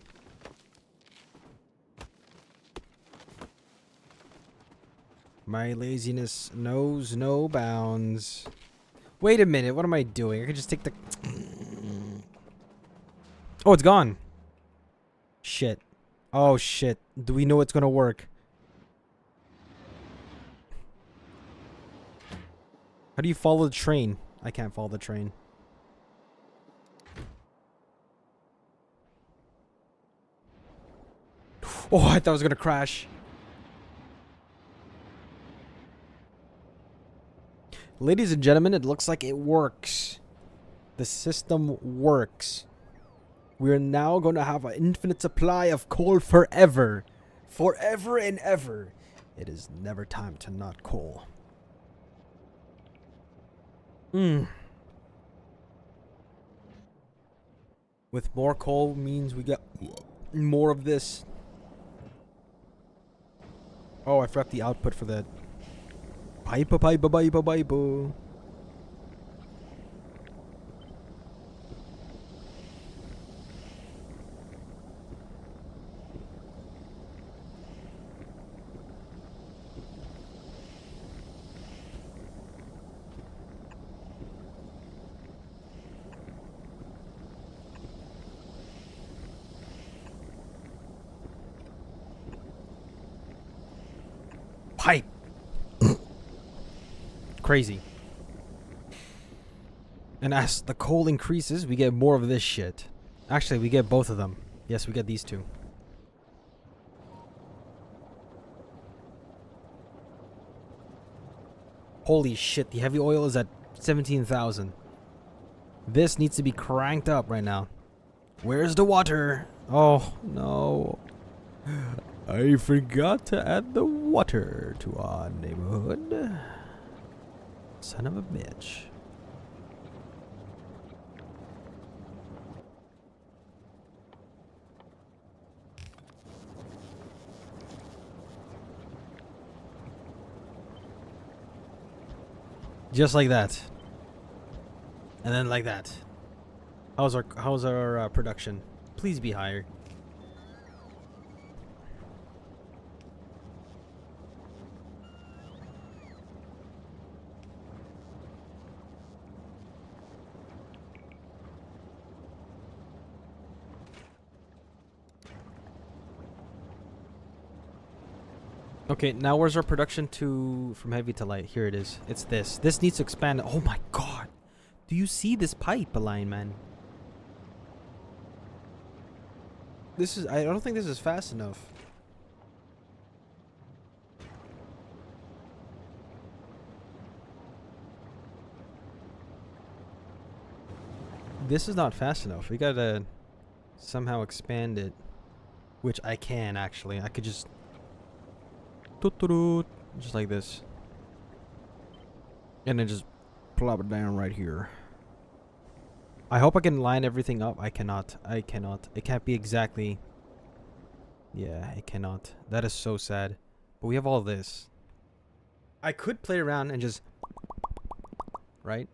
My laziness knows no bounds. Wait a minute, what am I doing? I could just take the... Oh, it's gone. Shit. Oh, shit. Do we know it's gonna work? How do you follow the train? I can't follow the train. Oh, I thought I was gonna crash. Ladies and gentlemen, it looks like it works. The system works. We're now going to have an infinite supply of coal forever. Forever and ever. It is never time to not coal. With more coal means we get More of this. Oh, I forgot the output for that. Pipe. Pipe. Crazy. And as the coal increases, we get more of this shit. Actually, we get both of them. Yes, we get these two. Holy shit, the heavy oil is at 17,000. This needs to be cranked up right now. Where's the water? Oh, no. I forgot to add the water to our neighborhood. Son of a bitch. Just like that. And then like that. How's our production? Please be higher. Okay, now where's our production from heavy to light? Here it is. It's this. This needs to expand. Oh my god. Do you see this pipe line, man? I don't think this is fast enough. This is not fast enough. We gotta somehow expand it. Which I can, actually. I could just like this, and then just plop it down right here. I hope I can line everything up. I cannot. It can't be exactly. Yeah, it cannot. That is so sad. But we have all this. I could play around and just, right,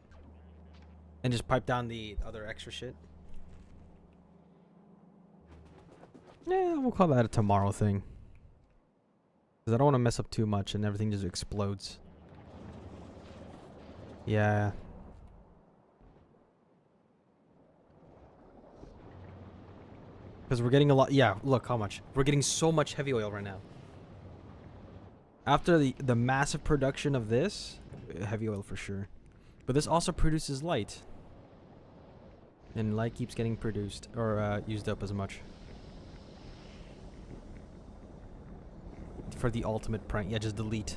and just pipe down the other extra shit. Yeah, we'll call that a tomorrow thing. Because I don't want to mess up too much and everything just explodes. Yeah. Because we're getting a lot. Yeah, look how much. We're getting so much heavy oil right now. After the massive production of this, heavy oil for sure. But this also produces light. And light keeps getting produced or used up as much. For the ultimate prank. Yeah, just delete.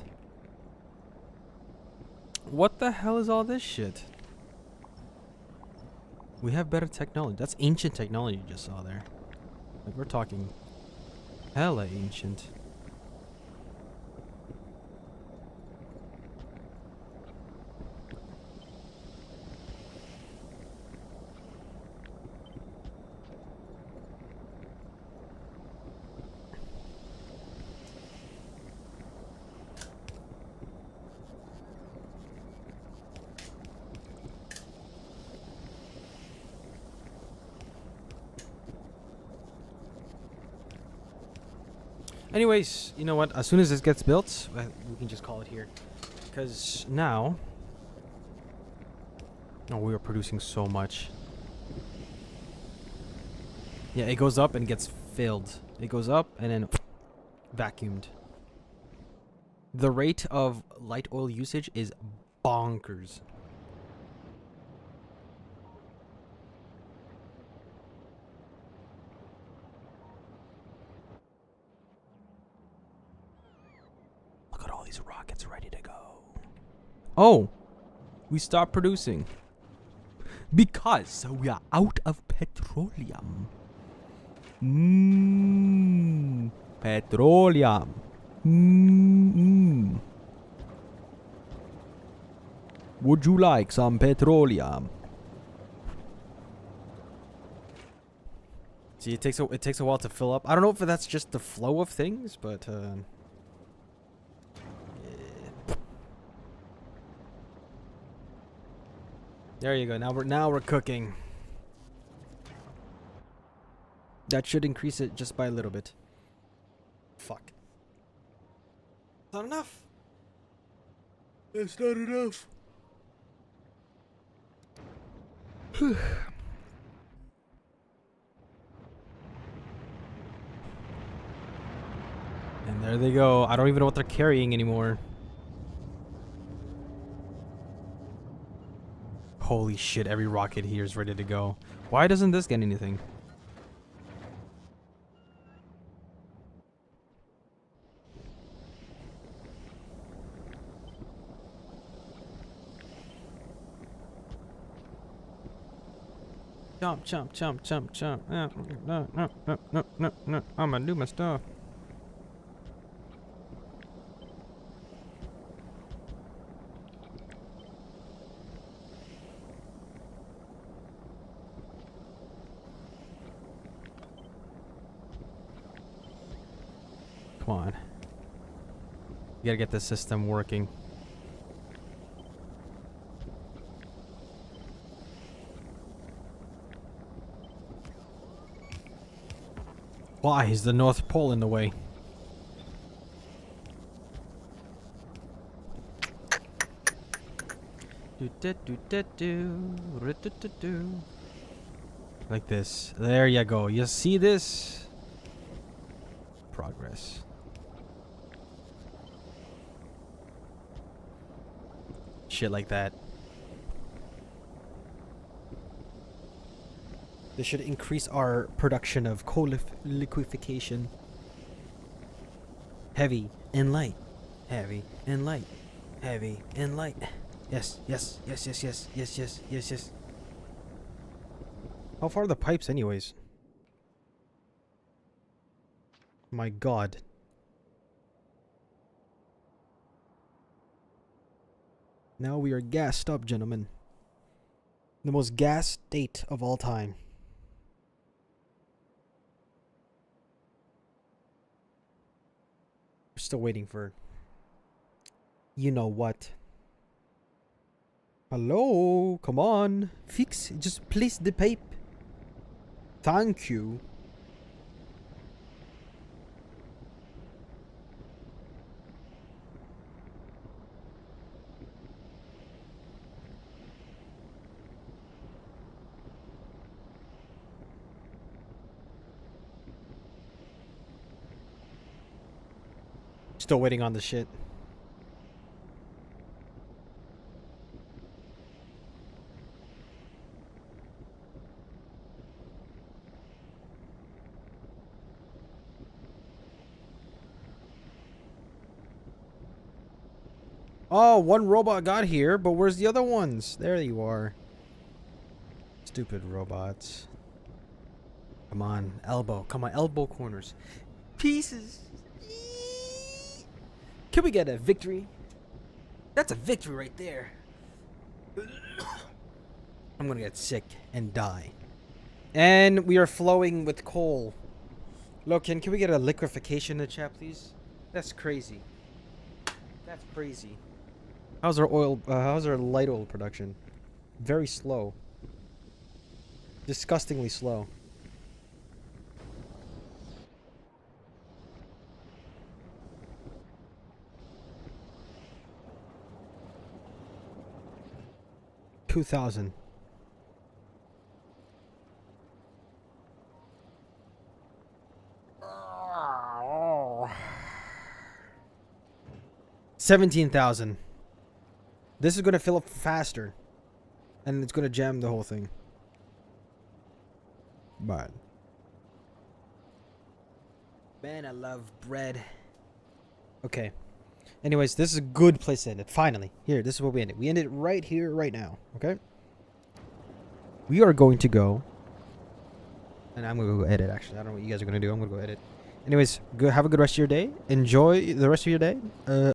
What the hell is all this shit? We have better technology. That's ancient technology you just saw there. Like, we're talking hella ancient. Anyways, you know what? As soon as this gets built, we can just call it here. Because now... Oh, we are producing so much. Yeah, it goes up and gets filled. It goes up and then vacuumed. The rate of light oil usage is bonkers. Rockets ready to go. Oh, we stopped producing because we are out of petroleum. Petroleum. Would you like some petroleum? See, it takes a while to fill up. I don't know if that's just the flow of things, but yeah. There you go. Now we're cooking. That should increase it just by a little bit. Fuck. Not enough. It's not enough. And there they go. I don't even know what they're carrying anymore. Holy shit, every rocket here is ready to go. Why doesn't this get anything? Jump, jump, jump, jump, jump. No. I'm gonna do my stuff. Come on. You gotta get this system working. Why is the North Pole in the way? Like this. There you go. You see this? Progress. Shit like that. This should increase our production of coal liquefaction. Heavy and light. Heavy and light. Heavy and light. Yes, yes, yes, yes, yes, yes, yes, yes, yes. How far are the pipes anyways? My god. Now we are gassed up, gentlemen. The most gassed state of all time. We're still waiting for... You know what? Hello? Come on. Fix. Just place the pipe. Thank you. Still waiting on the shit. Oh, one robot got here, but where's the other ones? There you are. Stupid robots. Come on, elbow. Come on, elbow corners. Pieces. Can we get a victory? That's a victory right there. I'm gonna get sick and die. And we are flowing with coal. Look, can we get a liquefaction in the chat, please? That's crazy. That's crazy. How's our oil? How's our light oil production? Very slow. Disgustingly slow. $2,000. $17,000. This is gonna fill up faster, and it's gonna jam the whole thing. But man, I love bread. Okay. Anyways, this is a good place to end it. Finally, here, this is where we end it. We end it right here, right now. Okay. We are going to go, and I'm gonna go edit. Actually, I don't know what you guys are gonna do. I'm gonna go edit. Anyways, have a good rest of your day. Enjoy the rest of your day.